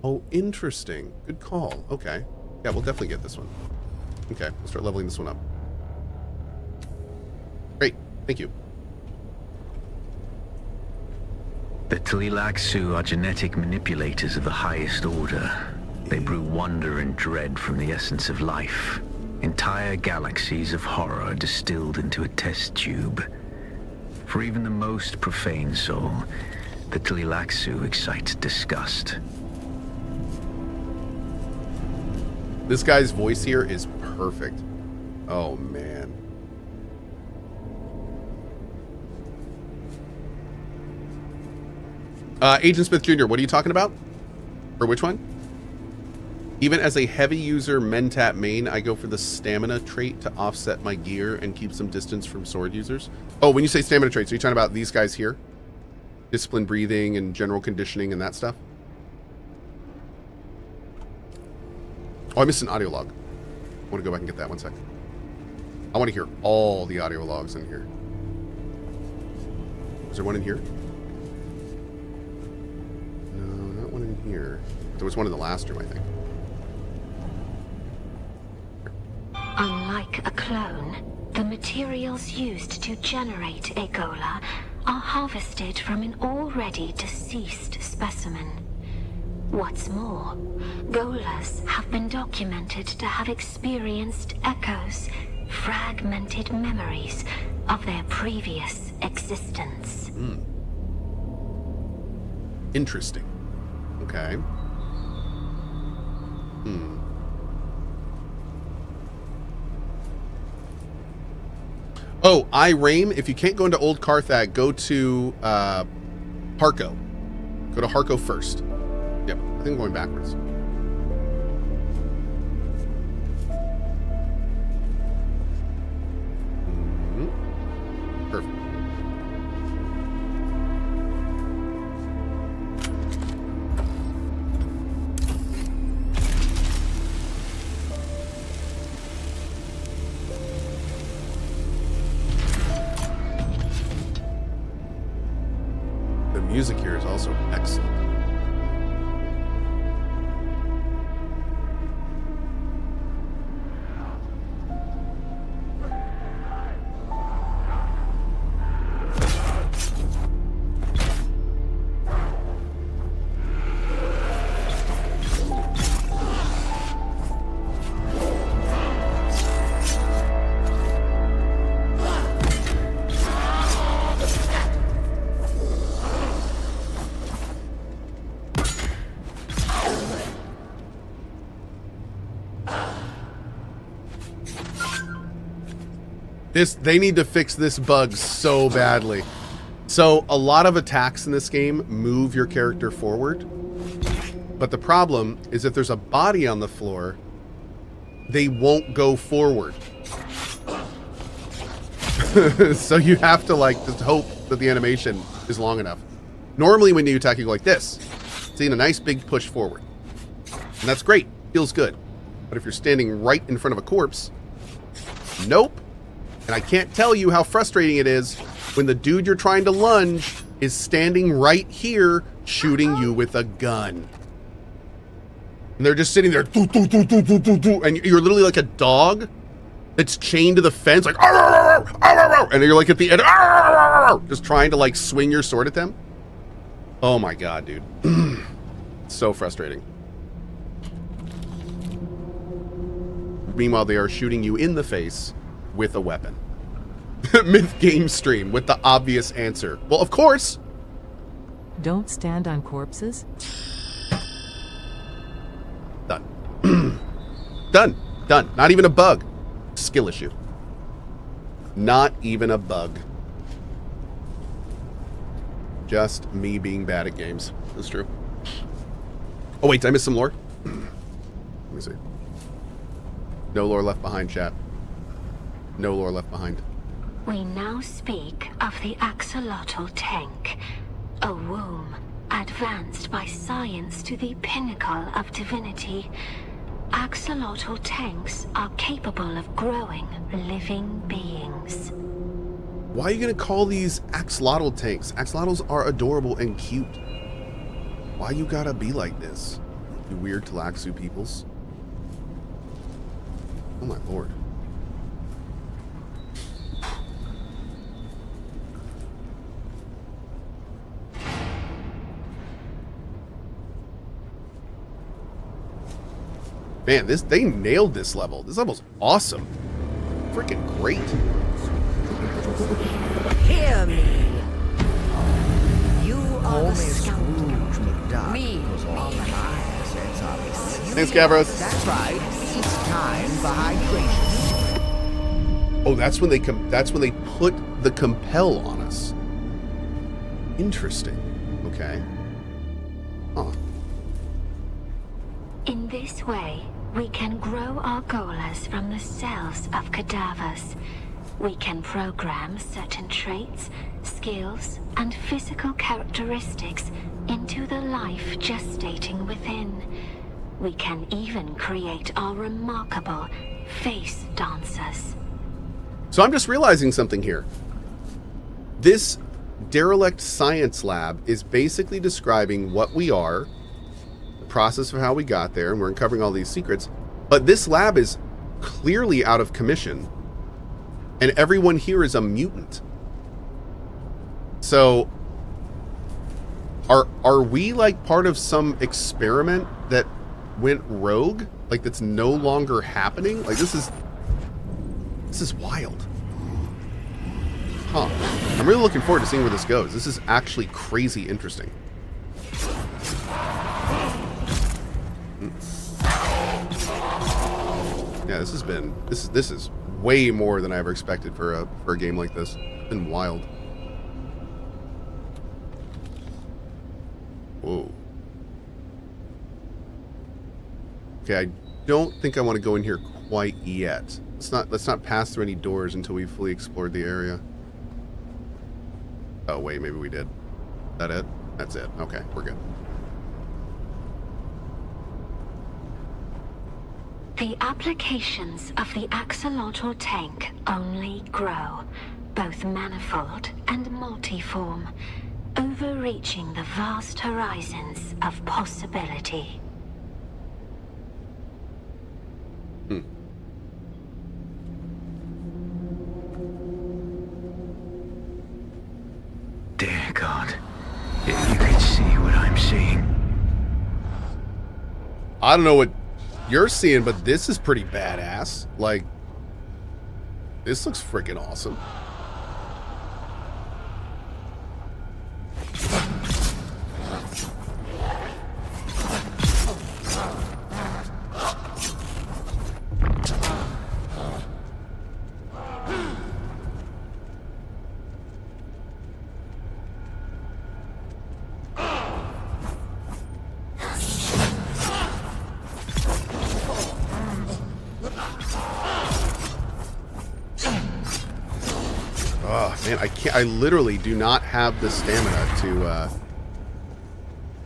Oh, interesting. Good call. Okay. Yeah, we'll definitely get this one. Okay, we'll start leveling this one up. Great. Thank you. The Tlilaxu are genetic manipulators of the highest order. They brew wonder and dread from the essence of life. Entire galaxies of horror distilled into a test tube. For even the most profane soul, the Tlilaxu excites disgust. This guy's voice here is perfect. Oh, man. Agent Smith Jr., what are you talking about? Or which one? Even as a heavy user Mentat main, I go for the stamina trait to offset my gear and keep some distance from sword users. Oh, when you say stamina traits, are you talking about these guys here? Disciplined breathing and general conditioning and that stuff? Oh, I missed an audio log. I want to go back and get that 1 sec. I want to hear all the audio logs in here. Is there one in here? No, not one in here. There was one in the last room, I think. Unlike a clone, the materials used to generate a Gola are harvested from an already deceased specimen. What's more, Golas have been documented to have experienced echoes, fragmented memories of their previous existence. Interesting. Okay. Oh, Irame, if you can't go into Old Carthag, go to Harco. Go to Harco first. Yep, I think I'm going backwards. Perfect. The music here is also excellent. They need to fix this bug so badly. So a lot of attacks in this game move your character forward. But the problem is if there's a body on the floor, they won't go forward. So you have to like just hope that the animation is long enough. Normally when you attack, you go like this. Seeing a nice big push forward. And that's great. Feels good. But if you're standing right in front of a corpse, nope. And I can't tell you how frustrating it is when the dude you're trying to lunge is standing right here shooting you with a gun. And they're just sitting there, and you're literally like a dog that's chained to the fence, like, and you're like at the end, just trying to like swing your sword at them. Oh my god, dude. So frustrating. Meanwhile, they are shooting you in the face with a weapon. Myth game stream with the obvious answer. Well, of course. Don't stand on corpses. Done. Done. Done. Not even a bug. Skill issue. Not even a bug. Just me being bad at games. That's true. Oh wait, did I miss some lore? Let me see. No lore left behind, chat. No lore left behind. We now speak of the axolotl tank, a womb advanced by science to the pinnacle of divinity. axolotl tanks are capable of growing living beings. Why are you gonna call these axolotl tanks? Axolotls are adorable and cute. Why you gotta be like this? You weird Tlaxu peoples. Oh my lord. Man, they nailed this level. This level's awesome. Freaking great. Hear me. You are the scoundrel. Me on the Thanks, Gavros. That's right. It's time for hydration. Oh, that's when they put the compel on us. Interesting. Okay. Huh. In this way, we can grow our golas from the cells of cadavers. We can program certain traits, skills, and physical characteristics into the life gestating within. We can even create our remarkable face dancers. So I'm just realizing something here. This derelict science lab is basically describing what we are, the process of how we got there, and we're uncovering all these secrets. But this lab is clearly out of commission, and everyone here is a mutant. So are we like part of some experiment that went rogue? Like that's no longer happening? Like this is wild. Huh. I'm really looking forward to seeing where this goes. This is actually crazy interesting. Yeah, this is way more than I ever expected for a game like this. It's been wild. Whoa. Okay, I don't think I want to go in here quite yet. Let's not pass through any doors until we've fully explored the area. Oh wait, maybe we did. Is that it? That's it. Okay, we're good. The applications of the axolotl tank only grow, both manifold and multiform, overreaching the vast horizons of possibility. Dear God, if you could see what I'm seeing. I don't know what you're seeing, but this is pretty badass. Like, this looks freaking awesome. Man, I literally do not have the stamina to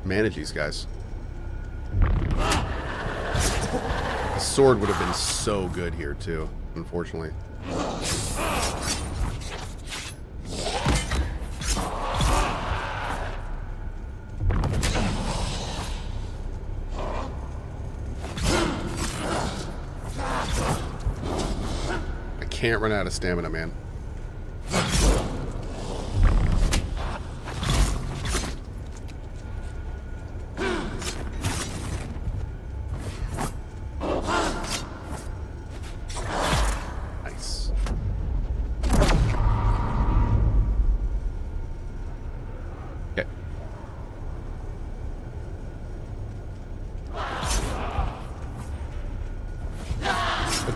manage these guys. The sword would have been so good here too, unfortunately. I can't run out of stamina, man.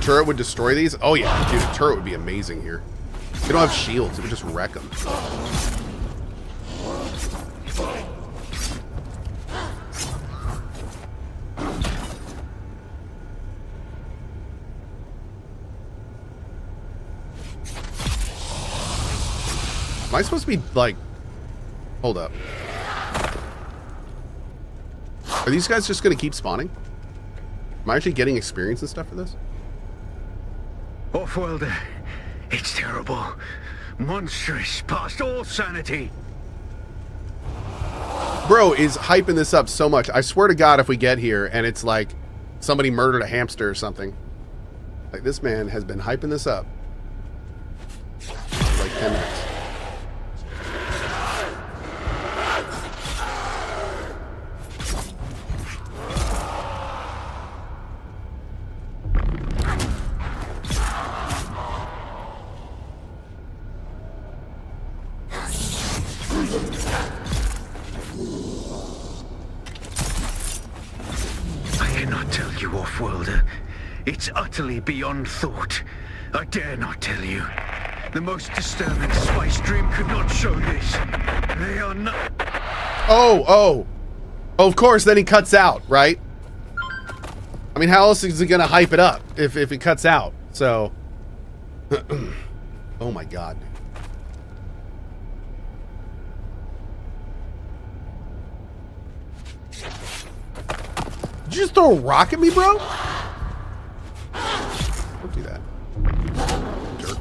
Turret would destroy these? Oh yeah, dude, a turret would be amazing here. They don't have shields, it would just wreck them. Am I supposed to be like... Hold up. Are these guys just gonna keep spawning? Am I actually getting experience and stuff for this? Off-worlder, it's terrible. Monstrous, past all sanity. Bro is hyping this up so much. I swear to God, if we get here and it's like somebody murdered a hamster or something. Like, this man has been hyping this up for like 10 minutes. Off-worlder. It's utterly beyond thought. I dare not tell you. The most disturbing spice dream could not show this. They are not... Oh, of course, then he cuts out, right? I mean, how else is he gonna hype it up if it cuts out? So... oh my God. Did you just throw a rock at me, bro? Don't do that. Jerk.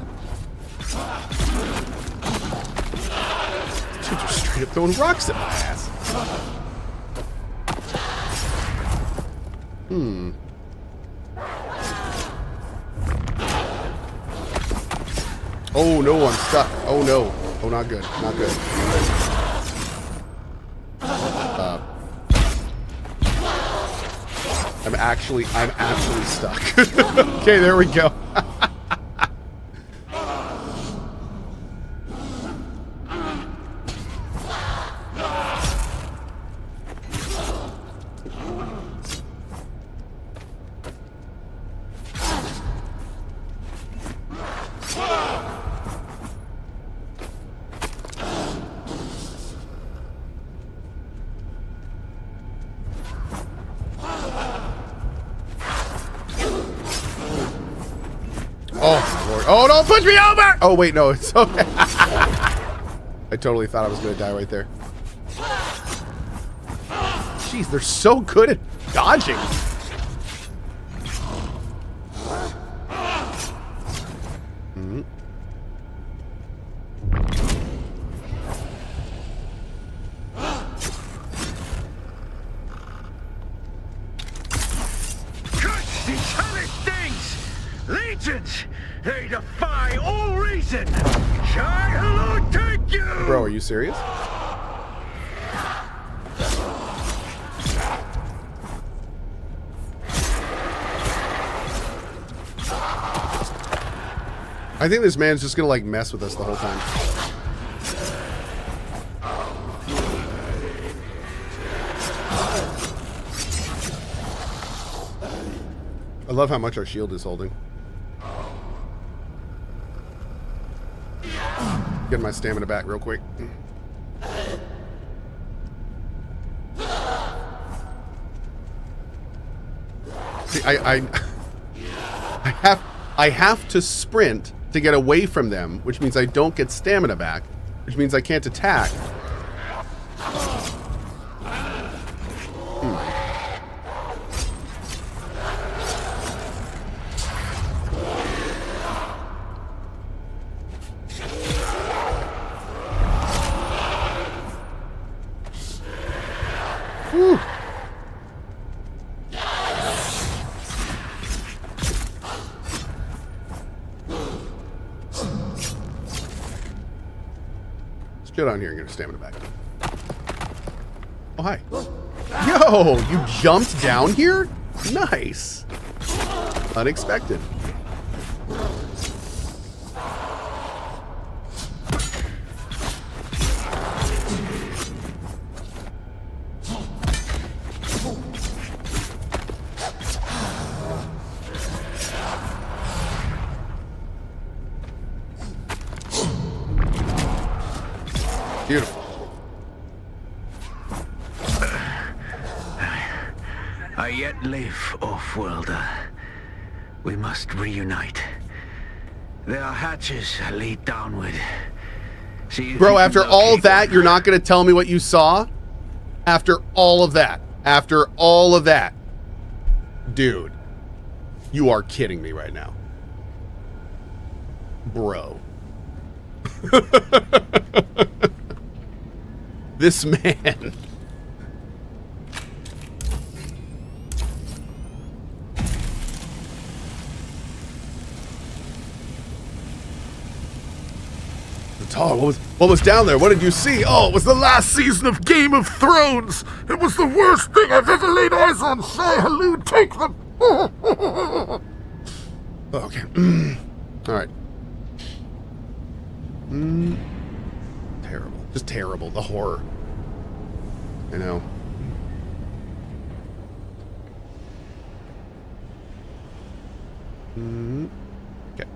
Dude, just straight up throwing rocks at my ass. Oh no, I'm stuck. Oh no. Oh, not good. Not good. I'm actually stuck. Okay, there we go. Oh, don't push me over! Oh, wait, no, it's okay. I totally thought I was going to die right there. Jeez, they're so good at dodging. Curse these hellish things! Legions! They defy all reason! Shall I take you? Bro, are you serious? I think this man's just gonna like mess with us the whole time. I love how much our shield is holding. Getting my stamina back real quick. See, I have to sprint to get away from them, which means I don't get stamina back, which means I can't attack. Whew. Let's get on here and get a stamina back. Oh, hi. Yo, you jumped down here? Nice. Unexpected. Beautiful. I yet live, off-worlder. We must reunite. There are hatches that lead downward. See, bro, after all that, you're not going to tell me what you saw? After all of that. After all of that. Dude, you are kidding me right now. Bro. This man. Tar, what was down there? What did you see? Oh, it was the last season of Game of Thrones. It was the worst thing I've ever laid eyes on. Say hello, take them. Okay. All right. Terrible. Just terrible. The horror. I know. Okay.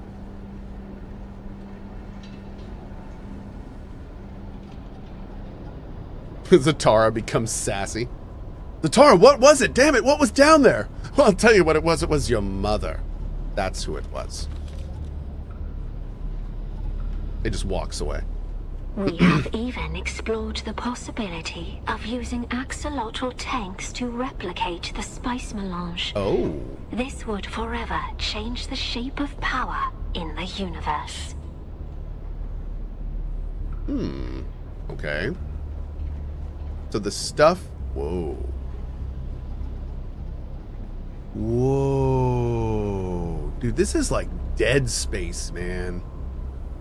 Zatara becomes sassy. Zatara, what was it? Damn it, what was down there? Well, I'll tell you what it was. It was your mother. That's who it was. It just walks away. We have even explored the possibility of using axolotl tanks to replicate the spice melange. Oh. This would forever change the shape of power in the universe. Okay. So the stuff... Whoa. Whoa. Dude, this is like Dead Space, man.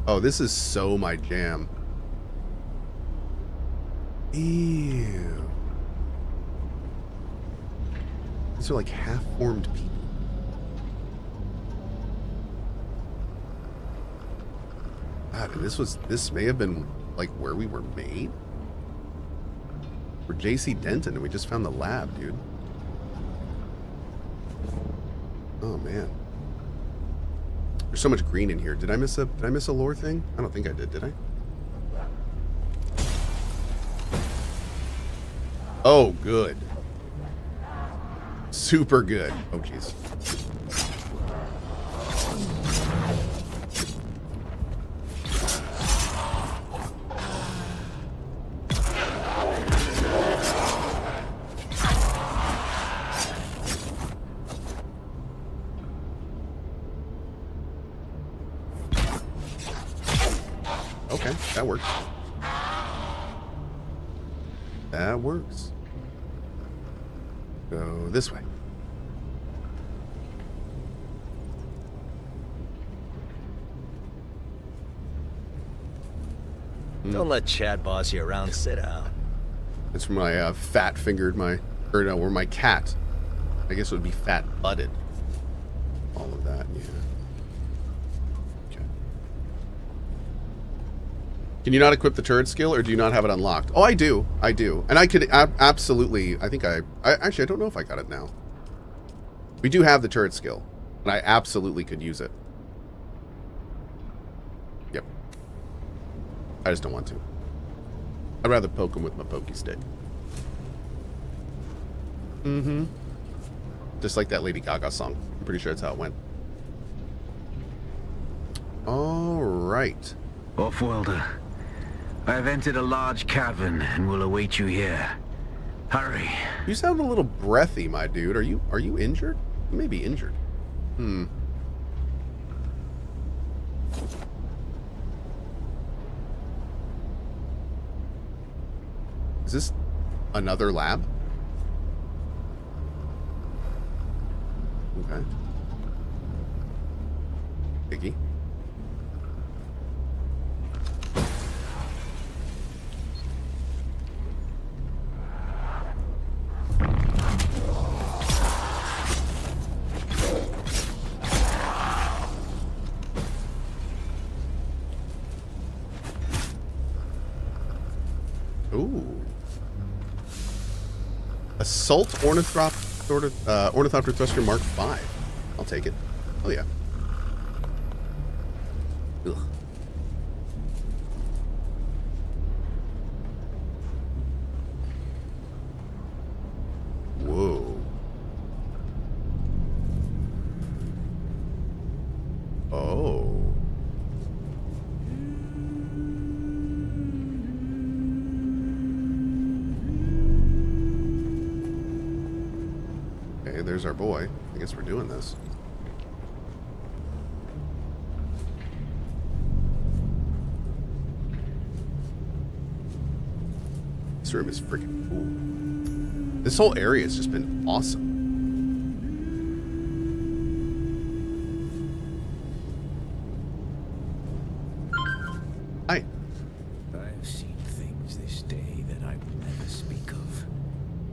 Oh, this is so my jam. Ew. These are like half-formed people. God, and this may have been like where we were made. We're J.C. Denton, and we just found the lab, dude. Oh man, there's so much green in here. Did I miss a lore thing? I don't think I did I? Oh, good. Super good. Oh, jeez. Okay, that works. That works. Go this way. Don't let Chad boss you around. Sit down. It's when I fat fingered my, or no, or my cat. I guess it would be fat butted. All of that, yeah. Okay. Can you not equip the turret skill, or do you not have it unlocked? Oh, I do. I do. And I could absolutely, I think actually, I don't know if I got it now. We do have the turret skill, and I absolutely could use it. Yep. I just don't want to. I'd rather poke him with my pokey stick. Mm-hmm. Just like that Lady Gaga song. I'm pretty sure that's how it went. All right. Offworlder, I have entered a large cavern and will await you here. Hurry. You sound a little breathy, my dude. Are you injured? You may be injured. Is this another lab? Okay. Iggy. Ooh. Assault Ornithopter Thruster Mark 5. I'll take it. Oh yeah. Ugh. Whoa. Oh. There's our boy. I guess we're doing this. This room is freaking cool. This whole area has just been awesome. Hi. I've seen things this day that I will never speak of.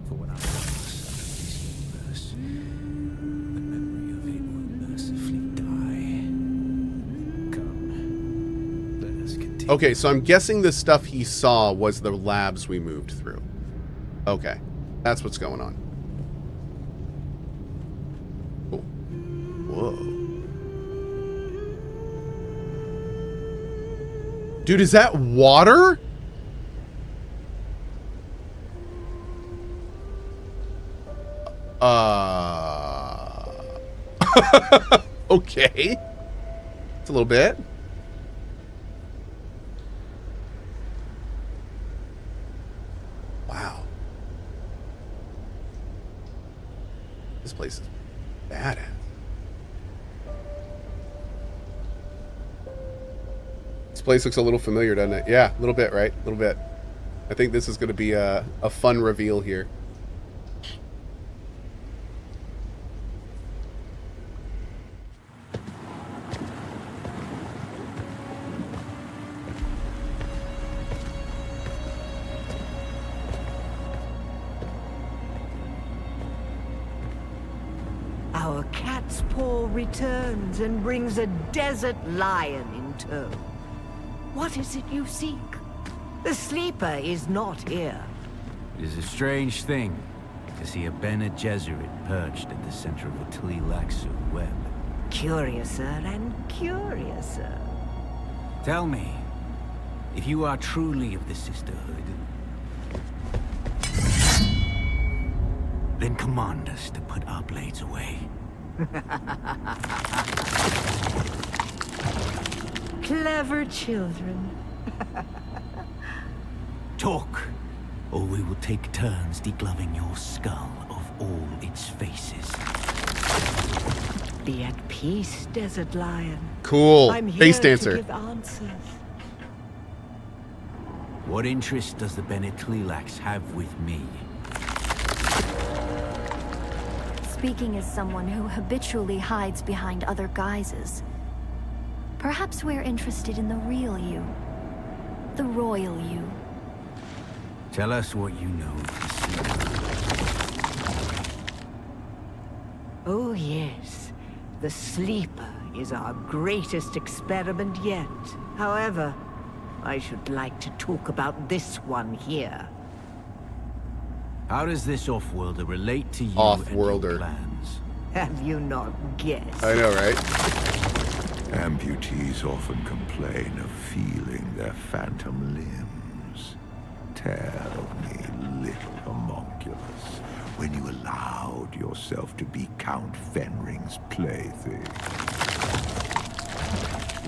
For when I pass out of this universe, the memory of it will mercifully die. Come, let us continue. Okay, so I'm guessing the stuff he saw was the labs we moved through. Okay, that's what's going on. Cool. Whoa. Dude, is that water? Okay. It's a little bit. Wow. This place is badass. This place looks a little familiar, doesn't it? Yeah, a little bit, right? A little bit. I think this is going to be a fun reveal here. Our cat's paw returns and brings a desert lion in tow. What is it you seek? The sleeper is not here. It is a strange thing to see a Bene Gesserit perched at the center of a Tleilaxu web. Curiouser and curiouser. Tell me, if you are truly of the Sisterhood, then command us to put our blades away. Clever children. Talk, or we will take turns degloving your skull of all its faces. Be at peace, Desert Lion. Cool. I'm here Face dancer. to give answers. What interest does the Bene Tleilax have with me? Speaking as someone who habitually hides behind other guises, perhaps we're interested in the real you. The royal you. Tell us what you know of the Sleeper. Oh yes, the Sleeper is our greatest experiment yet. However, I should like to talk about this one here. How does this off-worlder relate to you Off-worlder. and your plans? Have you not guessed? I know, right? Amputees often complain of feeling their phantom limbs. Tell me, little homunculus, when you allowed yourself to be Count Fenring's plaything.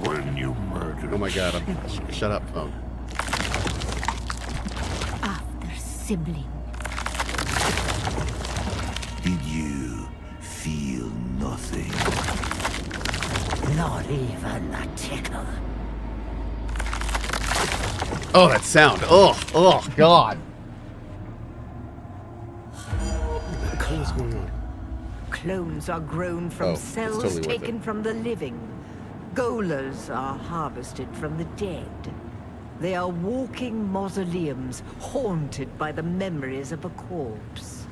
When you murdered... Oh my god, shut up, phone. After sibling. Did you feel nothing? Not even a tickle. Oh, that sound. Oh, oh, God. What the hell is going on? Clones are grown from Oh, cells it's totally worth taken from the living. Golas are harvested from the dead. They are walking mausoleums, haunted by the memories of a corpse.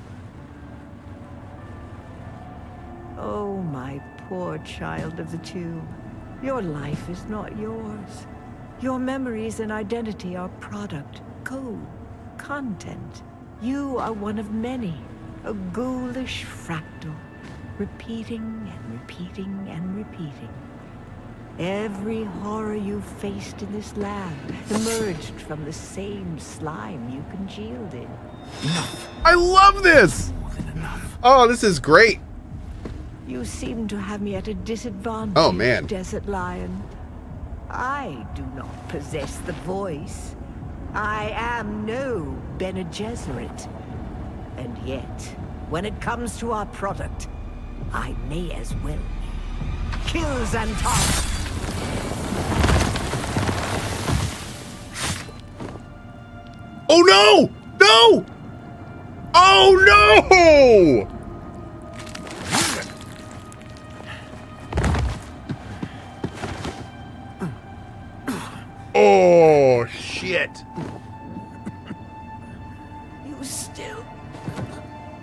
Oh, my poor child of the tomb. Your life is not yours. Your memories and identity are product, code, content. You are one of many, a ghoulish fractal, repeating and repeating and repeating. Every horror you faced in this land emerged from the same slime you congealed in. I love this! Oh, this is great. You seem to have me at a disadvantage, Oh, man. Desert Lion. I do not possess the voice. I am no Bene Gesserit. And yet, when it comes to our product, I may as well kill Xantara. Oh no! No! Oh no! Oh shit! You still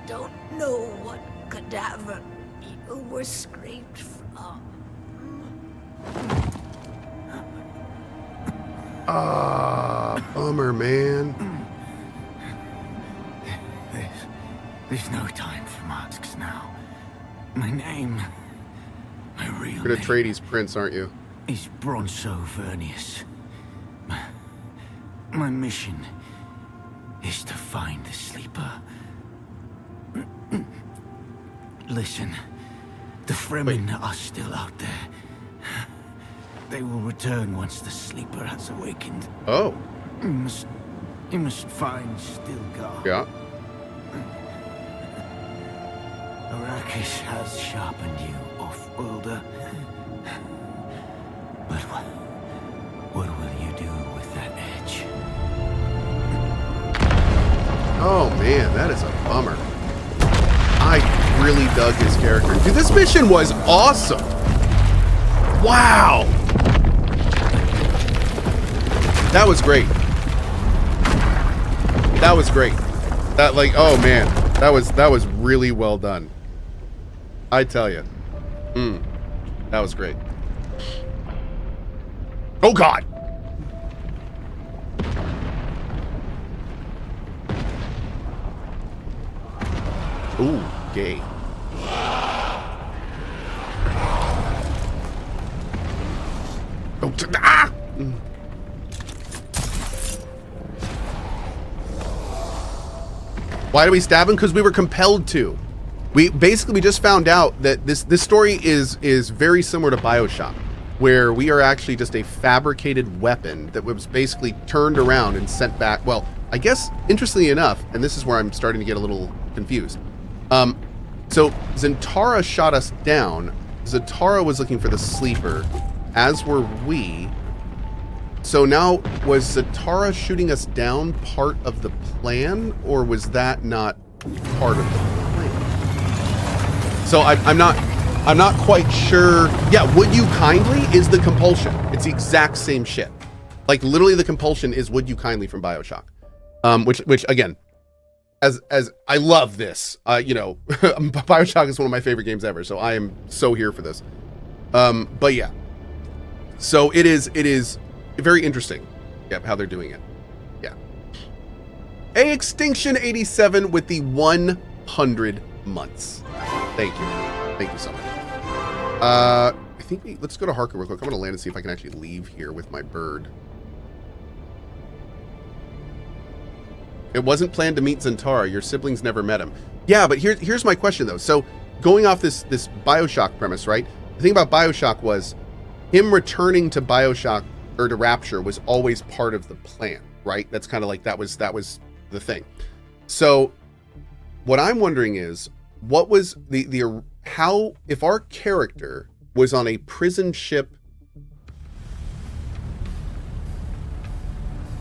don't know what cadaver you were scraped from. Ah, bummer, man. There's no time for masks now. My name, my real You're an Atreides prince, aren't you? is Bronso Vernius. My mission is to find the sleeper. Listen, the Fremen are still out there. They will return once the sleeper has awakened. Oh. You must find Stilgar. Yeah. Arrakis has sharpened you, off-worlder. But what will you do with that edge? Oh man, that is a bummer. I really dug his character. Dude, this mission was awesome. Wow. That was great. That was great. That like, oh man, that was really well done. I tell you. That was great. Oh God. Ooh, gay. Oh, ah! Why do we stab him? Because we were compelled to. We just found out that this story is very similar to BioShock, where we are actually just a fabricated weapon that was basically turned around and sent back. Well, I guess interestingly enough, and this is where I'm starting to get a little confused. So Xantara shot us down. Xantara was looking for the sleeper, as were we. So now, was Xantara shooting us down part of the plan, or was that not part of the plan? So I'm not quite sure. Yeah, would you kindly is the compulsion. It's the exact same shit. Like literally, the compulsion is would you kindly from BioShock, which again, as I love this. You know, BioShock is one of my favorite games ever, so I am so here for this. But yeah, so it is very interesting. Yep, how they're doing it. Yeah. A Extinction 87 with the 100 months. Thank you so much. I think let's go to Harker real quick. I'm gonna land and see if I can actually leave here with my bird. It wasn't planned to meet Xantara. Your siblings never met him. Yeah, but here's my question though. So going off this BioShock premise, right? The thing about BioShock was him returning to BioShock or to Rapture was always part of the plan, right? That's kind of like that was the thing. So what I'm wondering is what was the how if our character was on a prison ship,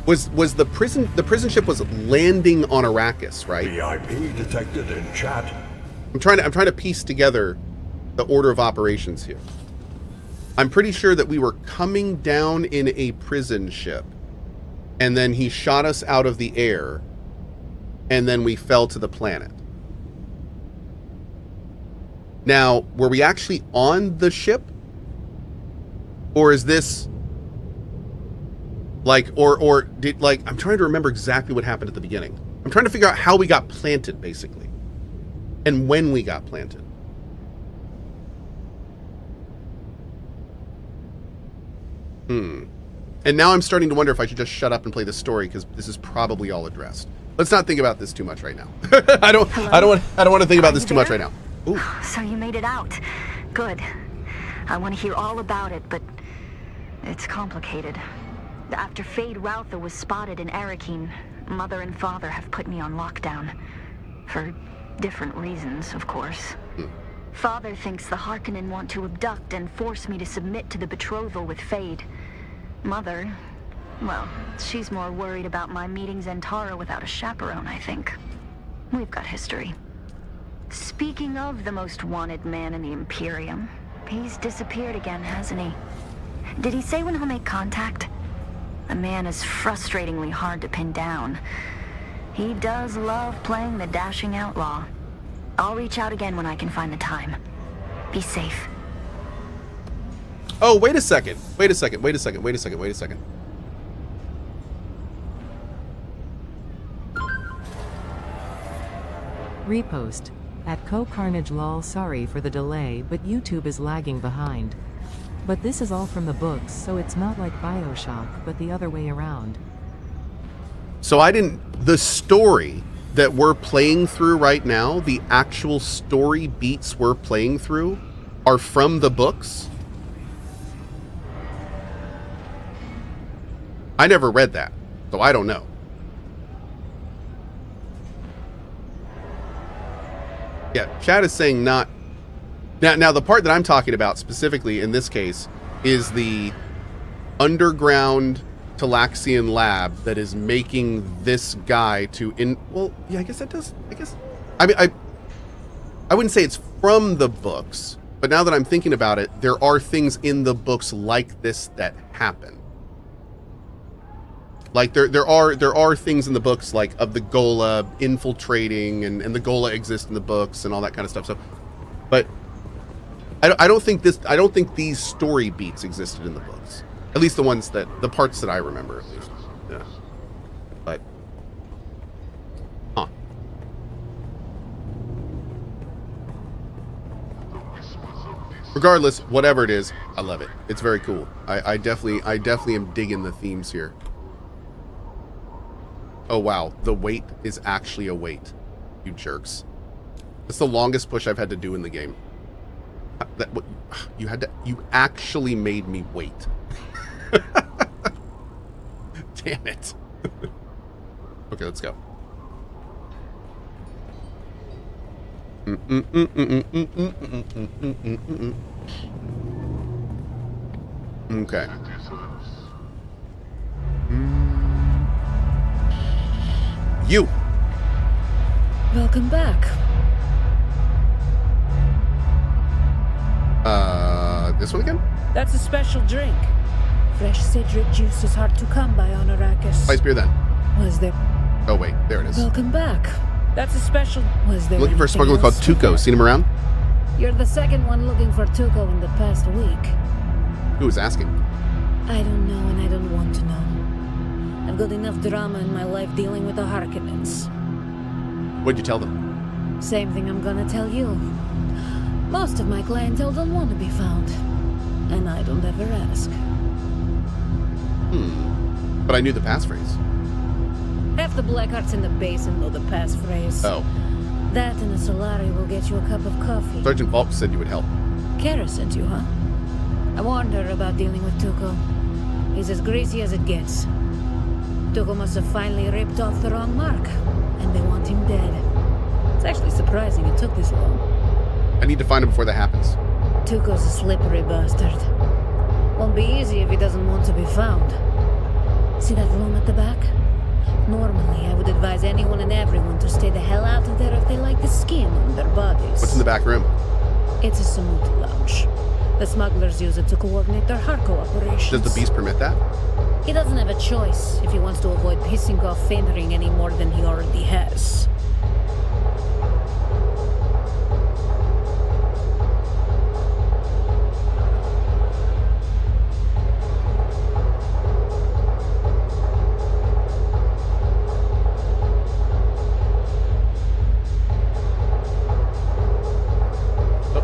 was the prison ship was landing on Arrakis, right? VIP detected in chat. I'm trying to piece together the order of operations here. I'm pretty sure that we were coming down in a prison ship, and then he shot us out of the air, and then we fell to the planet. Now, were we actually on the ship? Or is this like, or did, like, I'm trying to remember exactly what happened at the beginning. I'm trying to figure out how we got planted, basically, and when we got planted. And now I'm starting to wonder if I should just shut up and play this story, because this is probably all addressed. Let's not think about this too much right now. I don't want to think about this too much right now. Ooh. So you made it out. Good. I want to hear all about it, but it's complicated. After Fade Routher was spotted in Arrakeen, Mother and Father have put me on lockdown. For different reasons, of course. Father thinks the Harkonnen want to abduct and force me to submit to the betrothal with Fade. Mother, well, she's more worried about my meeting Zentara without a chaperone, I think. We've got history. Speaking of the most wanted man in the Imperium, he's disappeared again, hasn't he? Did he say when he'll make contact? The man is frustratingly hard to pin down. He does love playing the dashing outlaw. I'll reach out again when I can find the time. Be safe. Oh, wait a second. Wait a second. Wait a second. Wait a second. Wait a second. Repost. At CohhCarnage lol, sorry for the delay, but YouTube is lagging behind. But this is all from the books, so it's not like BioShock, but the other way around. So the story that we're playing through right now, the actual story beats we're playing through are from the books? I never read that, so I don't know. Yeah, chat is saying not. Now the part that I'm talking about specifically in this case is the underground Talaxian lab that is making this guy to well, yeah, I guess that does. I mean, I wouldn't say it's from the books, but now that I'm thinking about it, there are things in the books like this that happen. Like there are things in the books like of the Gola infiltrating and the Gola exist in the books and all that kind of stuff. So, but I don't think these story beats existed in the books. At least the parts that I remember, at least. Yeah. But regardless, whatever it is, I love it. It's very cool. I definitely am digging the themes here. Oh wow, the wait is actually a wait. You jerks. That's the longest push I've had to do in the game. You actually made me wait. Damn it. Okay, let's go. Okay. You. Welcome back. This one again? That's a special drink. Fresh cedric juice is hard to come by on Arrakis. Spice beer then. Was there? Oh wait, there it is. Welcome back. That's a special. Was there? Looking for a smuggler called Tuco. Seen him around? You're the second one looking for Tuco in the past week. Who was asking? I don't know, and I don't want to know. I've got enough drama in my life dealing with the Harkonnens. What'd you tell them? Same thing I'm gonna tell you. Most of my clientele don't want to be found, and I don't ever ask. But I knew the passphrase. Half the Blackhearts in the basin know the passphrase. Oh. That and a Solari will get you a cup of coffee. Sergeant Falk said you would help. Kara sent you, huh? I warned her about dealing with Tuco. He's as greasy as it gets. Tuco must have finally ripped off the wrong mark, and they want him dead. It's actually surprising it took this long. I need to find him before that happens. Tuco's a slippery bastard. Won't be easy if he doesn't want to be found. See that room at the back? Normally, I would advise anyone and everyone to stay the hell out of there if they like the skin on their bodies. What's in the back room? It's a Samut lounge. The smugglers use it to coordinate their Harko operations. Does the beast permit that? He doesn't have a choice if he wants to avoid pissing off Fenring any more than he already has.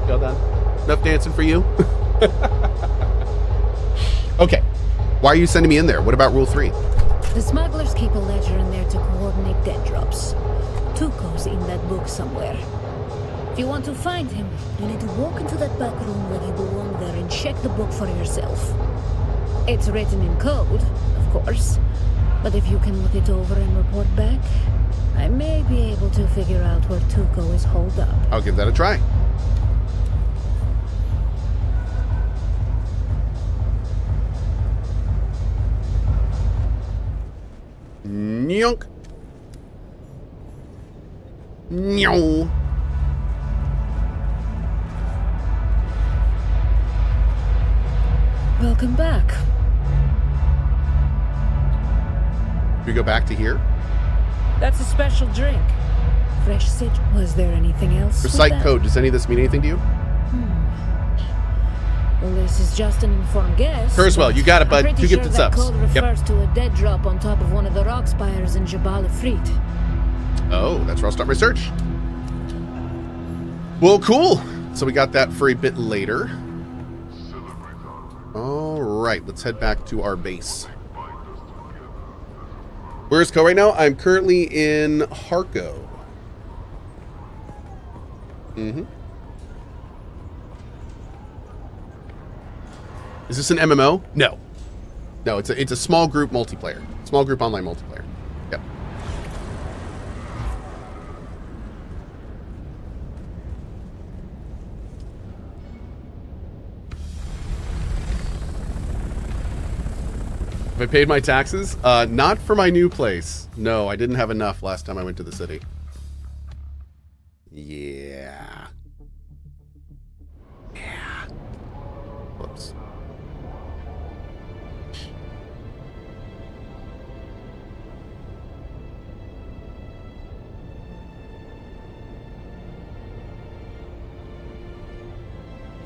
Y'all done? Enough dancing for you? Okay. Why are you sending me in there? What about Rule 3? The smugglers keep a ledger in there to coordinate dead drops. Tuco's in that book somewhere. If you want to find him, you need to walk into that back room where you belong there and check the book for yourself. It's written in code, of course, but if you can look it over and report back, I may be able to figure out where Tuco is holed up. I'll give that a try. Nyonk. No. Welcome back. We go back to here. That's a special drink. Fresh citron. Was there anything else? Recite code. Does any of this mean anything to you? Well, this is just an informed guess. Kurzweil, you got it, bud. 2 gifted subs. Code refers to a dead drop on top of one of the rock spires in Jabal Ifrit. Oh, that's where I'll start my search. Well, cool. So we got that for a bit later. All right, let's head back to our base. Where's Cohh right now? I'm currently in Harko. Is this an MMO? No. No, it's a small group multiplayer. Small group online multiplayer. Yep. Have I paid my taxes? Not for my new place. No, I didn't have enough last time I went to the city. Yeah. Yeah. Whoops.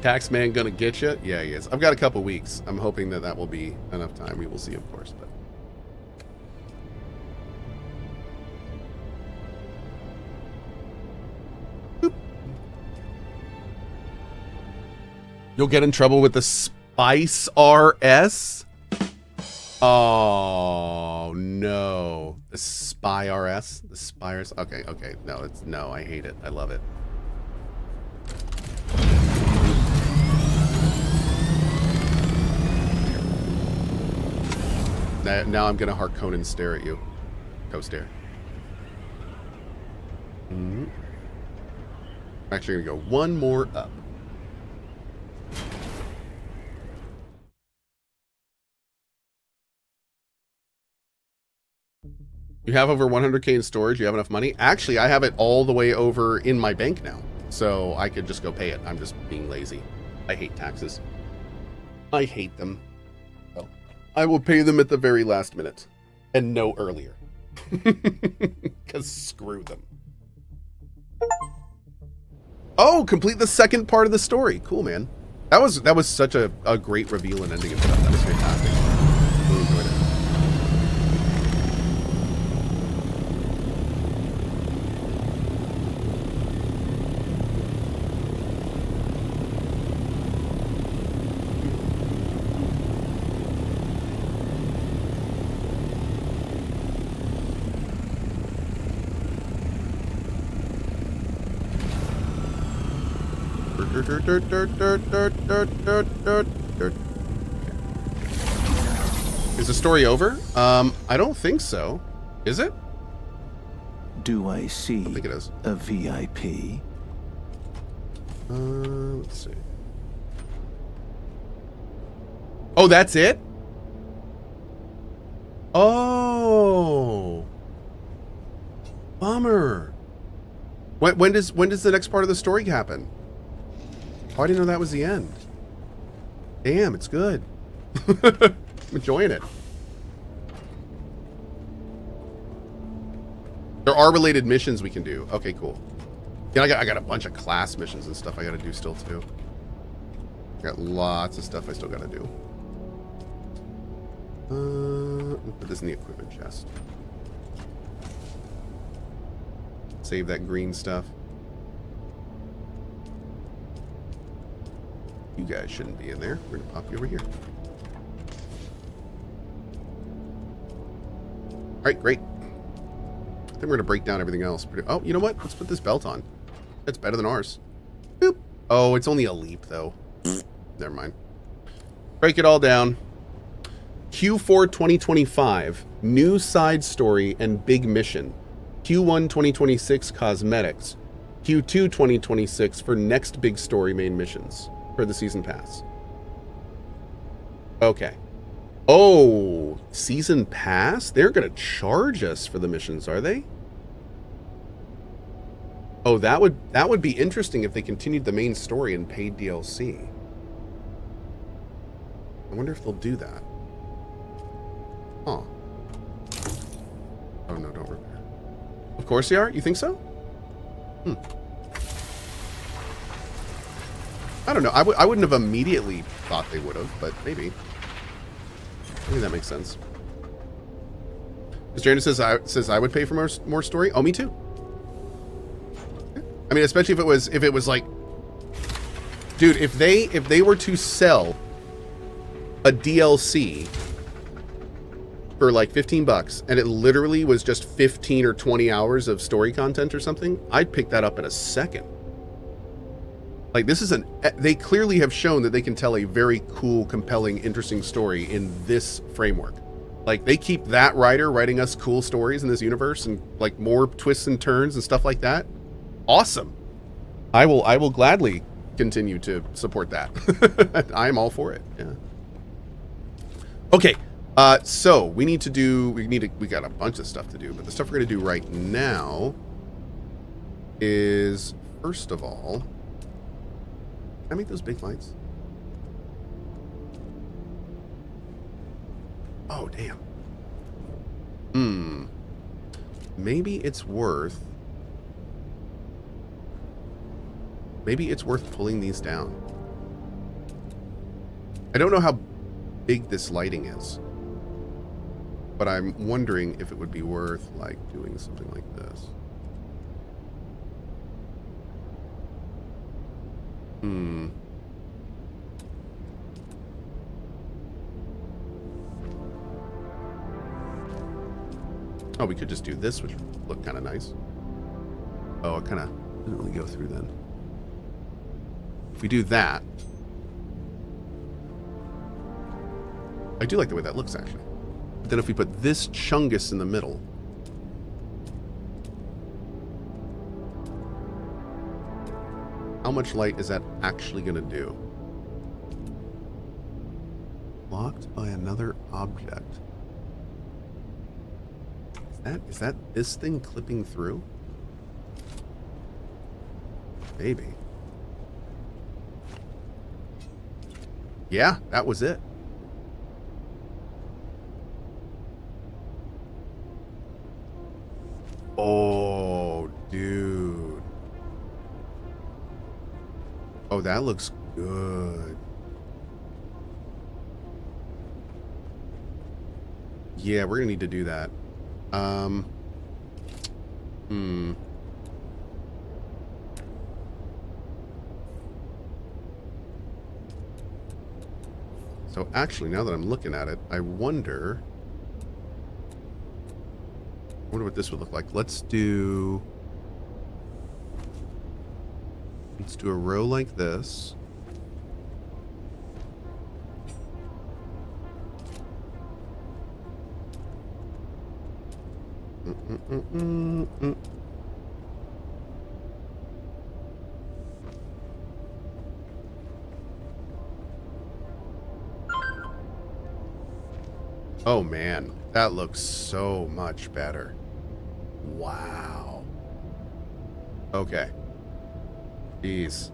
Tax man gonna get you? Yeah, he is. I've got a couple weeks. I'm hoping that will be enough time. We will see, of course. But boop. You'll get in trouble with the Spice RS. Oh no, the Spy RS, the Spires. Okay, okay. No, it's no. I hate it. I love it. Now I'm gonna Harkonnen stare at you. Go stare. I'm actually gonna go one more up. You have over 100K in storage. You have enough money. Actually, I have it all the way over in my bank now, so I could just go pay it. I'm just being lazy. I hate taxes. I hate them. I will pay them at the very last minute and no earlier. Because screw them. Oh, complete the second part of the story. Cool, man. That was such a great reveal and ending and stuff. That was fantastic. Really enjoyed it. Is the story over? I don't think so. Is it? Do I see I think it is. a VIP? Let's see. Oh, that's it? Oh. Bummer. When does the next part of the story happen? Oh, I didn't know that was the end. Damn, it's good. I'm enjoying it. There are related missions we can do. Okay, cool. Yeah, I got a bunch of class missions and stuff I got to do still too. I got lots of stuff I still got to do. We'll put this in the equipment chest. Save that green stuff. You guys shouldn't be in there. We're gonna pop you over here. All right, great. I think we're gonna break down everything else. Oh, you know what? Let's put this belt on. That's better than ours. Boop. Oh, it's only a leap though. Never mind. Break it all down. Q4 2025, new side story and big mission. Q1 2026 cosmetics. Q2 2026 for next big story main missions for the season pass. Okay. Oh, season pass? They're going to charge us for the missions, are they? Oh, that would be interesting if they continued the main story and paid DLC. I wonder if they'll do that. Huh. Oh, no, don't repair. Of course they are? You think so? Hmm. I don't know. I wouldn't have immediately thought they would have, but maybe. Maybe that makes sense. Mr. Anderson says I would pay for more story. Oh, me too. I mean, especially if it was like, dude, if they were to sell a DLC for like $15 and it literally was just 15 or 20 hours of story content or something, I'd pick that up in a second. Like, this is they clearly have shown that they can tell a very cool, compelling, interesting story in this framework. Like, they keep that writer writing us cool stories in this universe and like more twists and turns and stuff like that. Awesome. I will gladly continue to support that. I'm all for it. Yeah. Okay. So we got a bunch of stuff to do, but the stuff we're going to do right now is, first of all, can I make those big lights? Oh, damn. Maybe it's worth pulling these down. I don't know how big this lighting is, but I'm wondering if it would be worth like doing something like this. Oh, we could just do this, which would look kind of nice. Oh, it kind of didn't really go through then. If we do that, I do like the way that looks, actually. But then if we put this chungus in the middle, how much light is that actually going to do? Blocked by another object. Is that this thing clipping through? Maybe. Yeah, that was it. Oh, dude. Oh, that looks good. Yeah, we're gonna need to do that. So actually, now that I'm looking at it, I wonder what this would look like. Let's do a row like this. Oh man, that looks so much better. Wow. Okay. Jeez.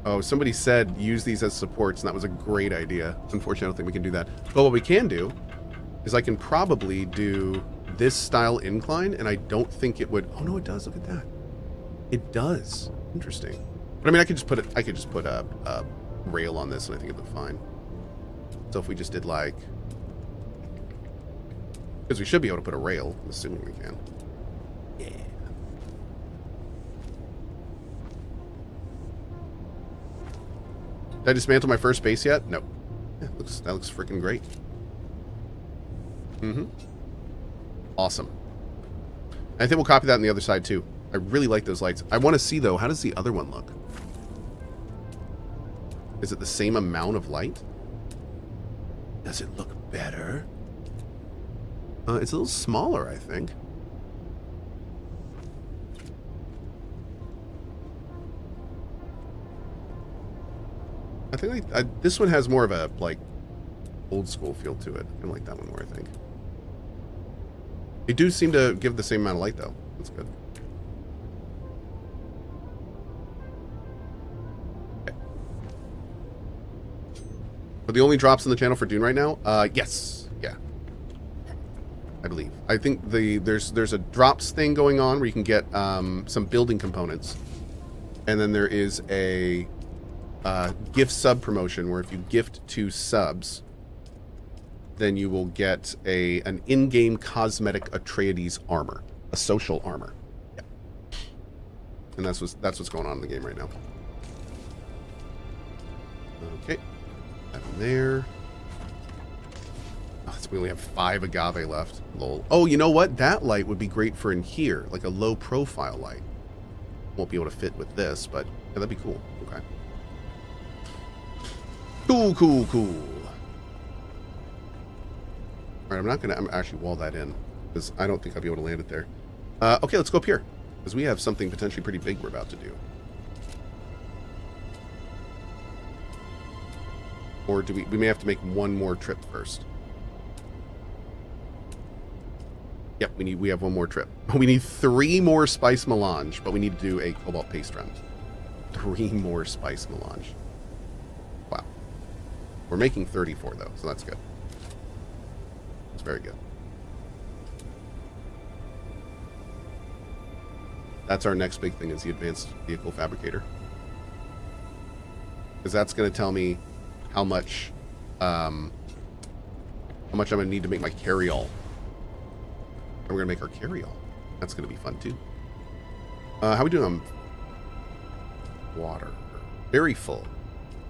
Oh, somebody said use these as supports, and that was a great idea. Unfortunately, I don't think we can do that. But what we can do is I can probably do this style incline, and I don't think it would. Oh no, it does. Look at that. It does. Interesting. But I mean, I could just put a rail on this, and I think it would look fine. So if we just did like, because we should be able to put a rail, I'm assuming we can. Yeah. Did I dismantle my first base yet? No. Yeah, that looks freaking great. Awesome. I think we'll copy that on the other side too. I really like those lights. I want to see though, how does the other one look? Is it the same amount of light? Does it look better? It's a little smaller, I think. I think this one has more of a, like, old school feel to it. I like that one more, I think. They do seem to give the same amount of light, though. That's good. Okay. Are the only drops on the channel for Dune right now? Yes. Yeah. I believe. I think there's a drops thing going on where you can get some building components. And then there is a gift sub promotion where if you gift 2 subs, then you will get an in-game cosmetic Atreides armor, a social armor. Yeah. And that's what's going on in the game right now. Okay. That in there. Oh, we only have 5 agave left. Lol. Oh, you know what? That light would be great for in here, like a low profile light. Won't be able to fit with this, but yeah, that'd be cool. Okay. Cool, cool, cool. All right, I'm actually wall that in because I don't think I'll be able to land it there. Okay, let's go up here because we have something potentially pretty big we're about to do. Or do we may have to make one more trip first. Yep, we have one more trip. We need 3 more spice melange, but we need to do a cobalt paste run. 3 more spice melange. Wow. We're making 34 though, so that's good. It's very good. That's our next big thing, is the advanced vehicle fabricator. Because that's going to tell me how much I'm going to need to make my carry-all. And we're going to make our carry-all. That's going to be fun too. How are we doing on water? Very full.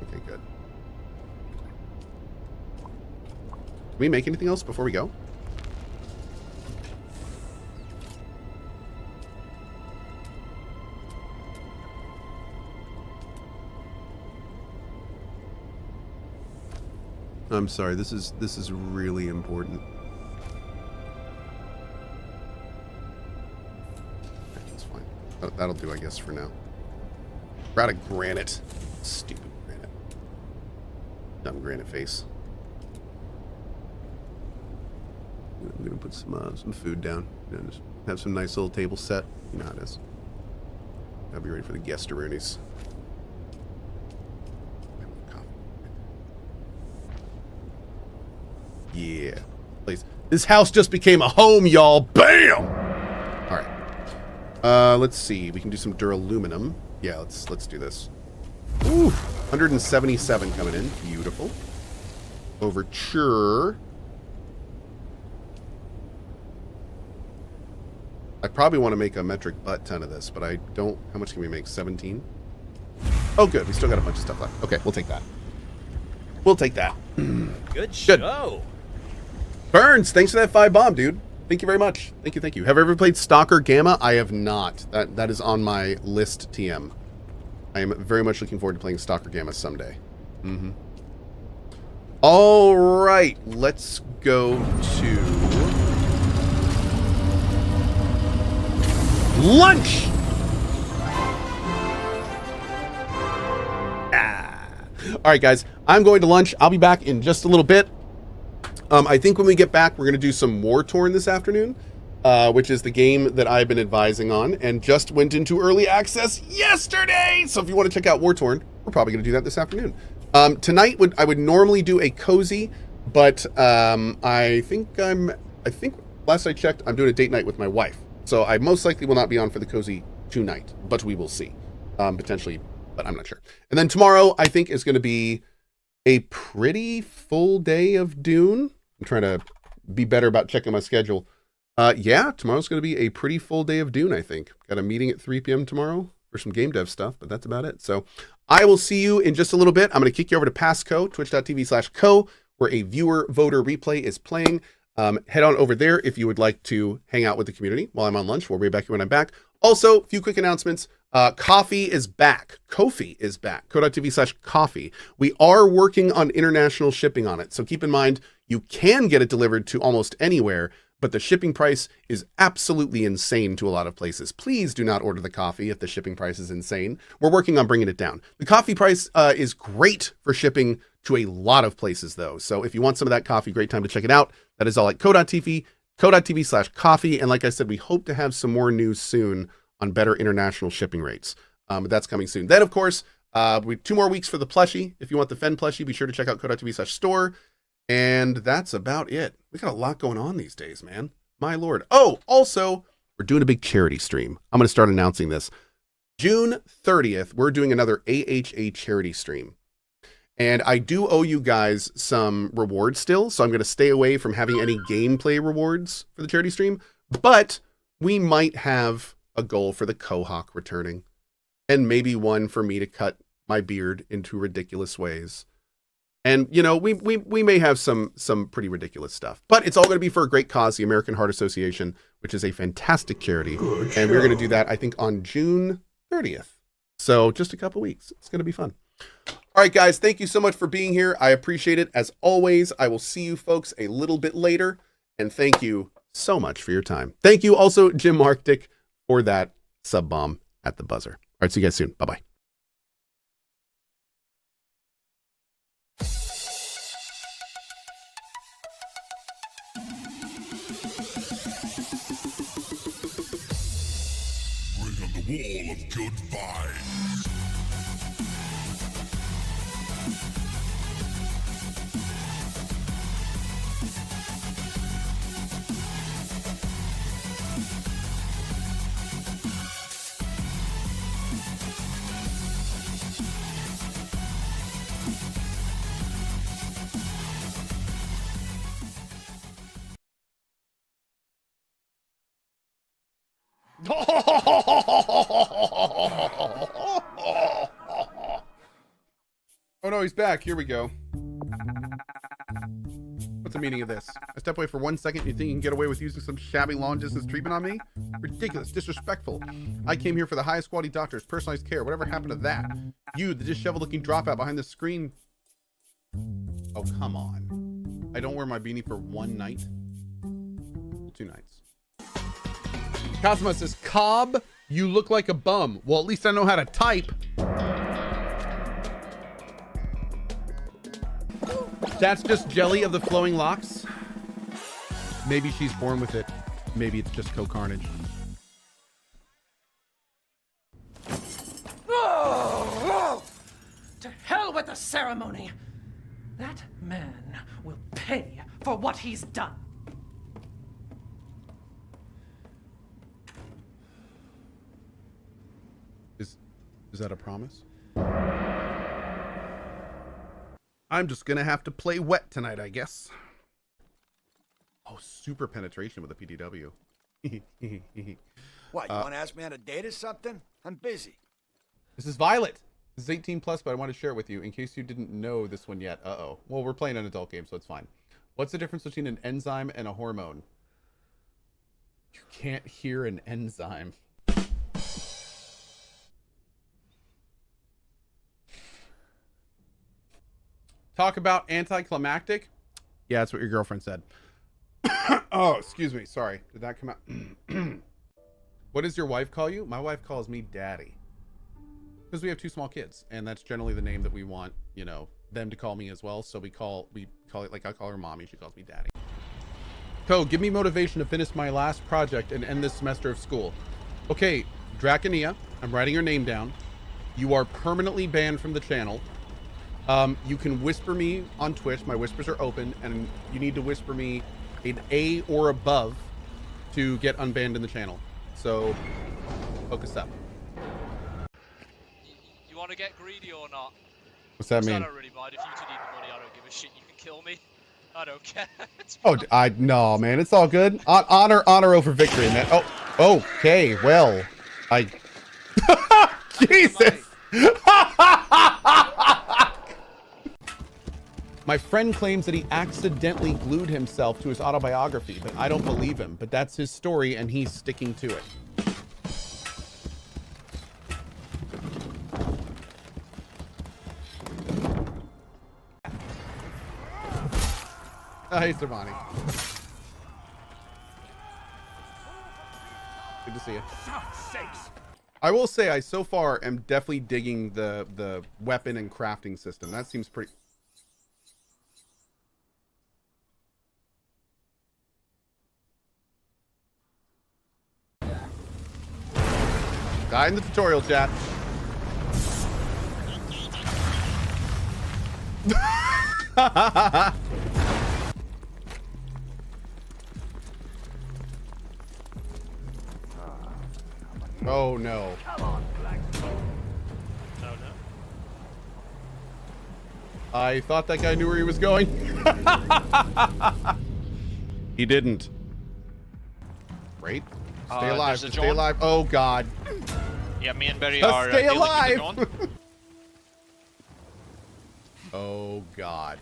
Okay, good. Can we make anything else before we go? I'm sorry, this is really important. That's fine. That'll do, I guess, for now. We're out of granite. Stupid granite. Dumb granite face. I'm gonna put some food down. Just have some nice little table set. You know how it is. I'll be ready for the guest-a-roonies. Yeah, please. This house just became a home, y'all. Bam! All right. Let's see. We can do some duraluminum. Yeah, let's do this. Ooh, 177 coming in. Beautiful. Overture. I probably want to make a metric butt ton of this, but I don't. How much can we make? 17? Oh, good. We still got a bunch of stuff left. Okay, we'll take that. We'll take that. Good show. Burns, thanks for that 5 bomb, dude. Thank you very much. Thank you, thank you. Have I ever played Stalker Gamma? I have not. That is on my list, TM. I am very much looking forward to playing Stalker Gamma someday. Mm-hmm. All right, let's go to lunch. All right, guys, I'm going to lunch. I'll be back in just a little bit. I think when we get back, we're going to do some War Torn this afternoon, which is the game that I've been advising on and just went into early access yesterday. So if you want to check out War Torn, we're probably going to do that this afternoon. Tonight, I would normally do a cozy, but I think last I checked, I'm doing a date night with my wife. So I most likely will not be on for the cozy tonight, but we will see. Potentially, but I'm not sure. And then tomorrow, I think, is going to be a pretty full day of Dune. I'm trying to be better about checking my schedule. Yeah, tomorrow's going to be a pretty full day of Dune, I think. Got a meeting at 3 p.m. tomorrow for some game dev stuff, but that's about it. So I will see you in just a little bit. I'm going to kick you over to Passco, twitch.tv/Cohh, where a viewer voter replay is playing. Head on over there if you would like to hang out with the community while I'm on lunch. We'll be back here when I'm back. Also, a few quick announcements. Coffee is back. Ko-fi is back. Cohh.tv/coffee. We are working on international shipping on it. So keep in mind, you can get it delivered to almost anywhere, but the shipping price is absolutely insane to a lot of places. Please do not order the coffee if the shipping price is insane. We're working on bringing it down. The coffee price is great for shipping to a lot of places though. So if you want some of that coffee, great time to check it out. That is all at Cohh.tv/coffee. And like I said, we hope to have some more news soon on better international shipping rates. But that's coming soon. Then, of course, we 2 more weeks for the plushie. If you want the Fen plushie, be sure to check out Cohh.tv/store. And that's about it. We got a lot going on these days, man. My Lord. Oh, also, we're doing a big charity stream. I'm going to start announcing this. June 30th, we're doing another AHA charity stream. And I do owe you guys some rewards still, so I'm going to stay away from having any gameplay rewards for the charity stream. But we might have a goal for the Cohhc returning, and maybe one for me to cut my beard into ridiculous ways. And, you know, we may have some pretty ridiculous stuff, but it's all going to be for a great cause, the American Heart Association, which is a fantastic charity. And we're going to do that, I think, on June 30th. So just a couple weeks. It's going to be fun. All right, guys, thank you so much for being here. I appreciate it. As always, I will see you folks a little bit later. And thank you so much for your time. Thank you also, Jim Arctic, for that sub bomb at the buzzer. All right, see you guys soon. Bye-bye. Wall of good vibes. Oh no, he's back. Here we go. What's the meaning of this? I step away for 1 second, you think you can get away with using some shabby long distance treatment on me? Ridiculous, disrespectful. I came here for the highest quality doctors, personalized care. Whatever happened to that? You, the disheveled looking dropout behind the screen. Oh, come on. I don't wear my beanie for 1 night. 2 nights. Cosmo says, Cobb, you look like a bum. Well, at least I know how to type. That's just jelly of the flowing locks. Maybe she's born with it. Maybe it's just CohhCarnage. To hell with the ceremony. That man will pay for what he's done. Is that a promise? I'm just gonna have to play wet tonight, I guess. Oh, super penetration with a PDW. What, you want to ask me on a date or something? I'm busy. This is Violet. This is 18 plus, but I want to share it with you in case you didn't know this one yet. Uh-oh. Well, we're playing an adult game, so it's fine. What's the difference between an enzyme and a hormone? You can't hear an enzyme. Talk about anticlimactic? Yeah, that's what your girlfriend said. Oh, excuse me. Sorry. Did that come out? What does your wife call you? My wife calls me daddy. Because we have 2 small kids, and that's generally the name that we want, you know, them to call me as well. So we call it like I call her mommy. She calls me daddy. Cohh, give me motivation to finish my last project and end this semester of school. Okay, Draconia, I'm writing your name down. You are permanently banned from the channel. You can whisper me on Twitch. My whispers are open, and you need to whisper me an A or above to get unbanned in the channel. So focus up. You want to get greedy or not? What's that mean? I don't really mind. If you two need the money, I don't give a shit. You can kill me. I don't care. Oh, no, man. It's all good. Honor over victory, man. Oh, okay. Well, Jesus. My friend claims that he accidentally glued himself to his autobiography, but I don't believe him. But that's his story, and he's sticking to it. Hey, Servani. Good to see you. I will say I so far am definitely digging the weapon and crafting system. That seems pretty... Die in the tutorial, chat. Oh no. I thought that guy knew where he was going. He didn't. Great. Stay alive. Just stay alive. Oh god. Yeah, me and Barry Just are stay dealing with the alive. drone. Oh god.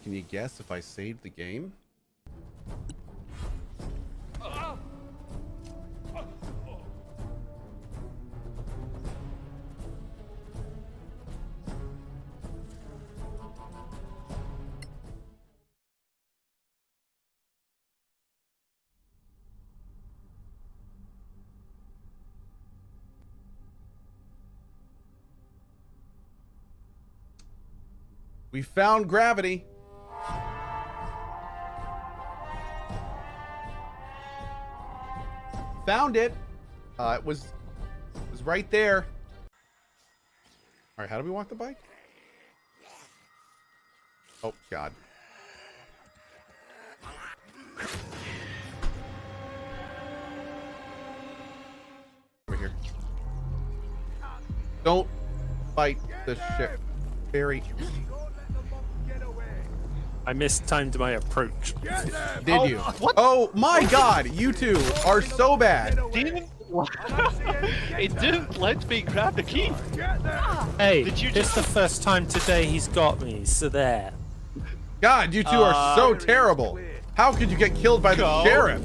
Can you guess if I saved the game? We found gravity. Found it. It was right there. All right, how do we walk the bike? Oh god. Over here. Don't fight the shit. Barry. I mistimed my approach. Did you? Oh my god, you two are so bad. It didn't let me grab the key. Hey, this is the first time today he's got me, so there. God, you two are so terrible. How could you get killed by the sheriff?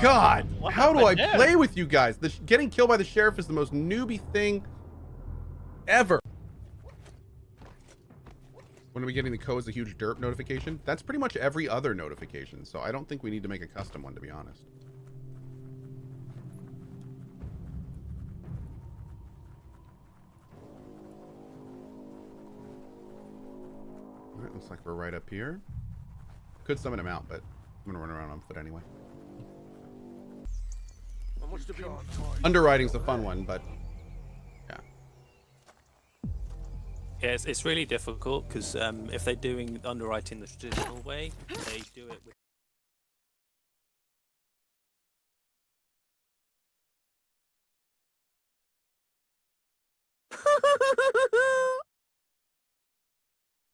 God, how do I play with you guys? Getting killed by the sheriff is the most newbie thing ever. When are we getting the Cohh as a huge derp notification? That's pretty much every other notification, so I don't think we need to make a custom one, to be honest. All right, looks like we're right up here. Could summon him out, but I'm gonna run around on foot anyway. Underwriting's a fun one, but yeah. Yeah, it's really difficult because if they're doing underwriting the traditional way, they do it with.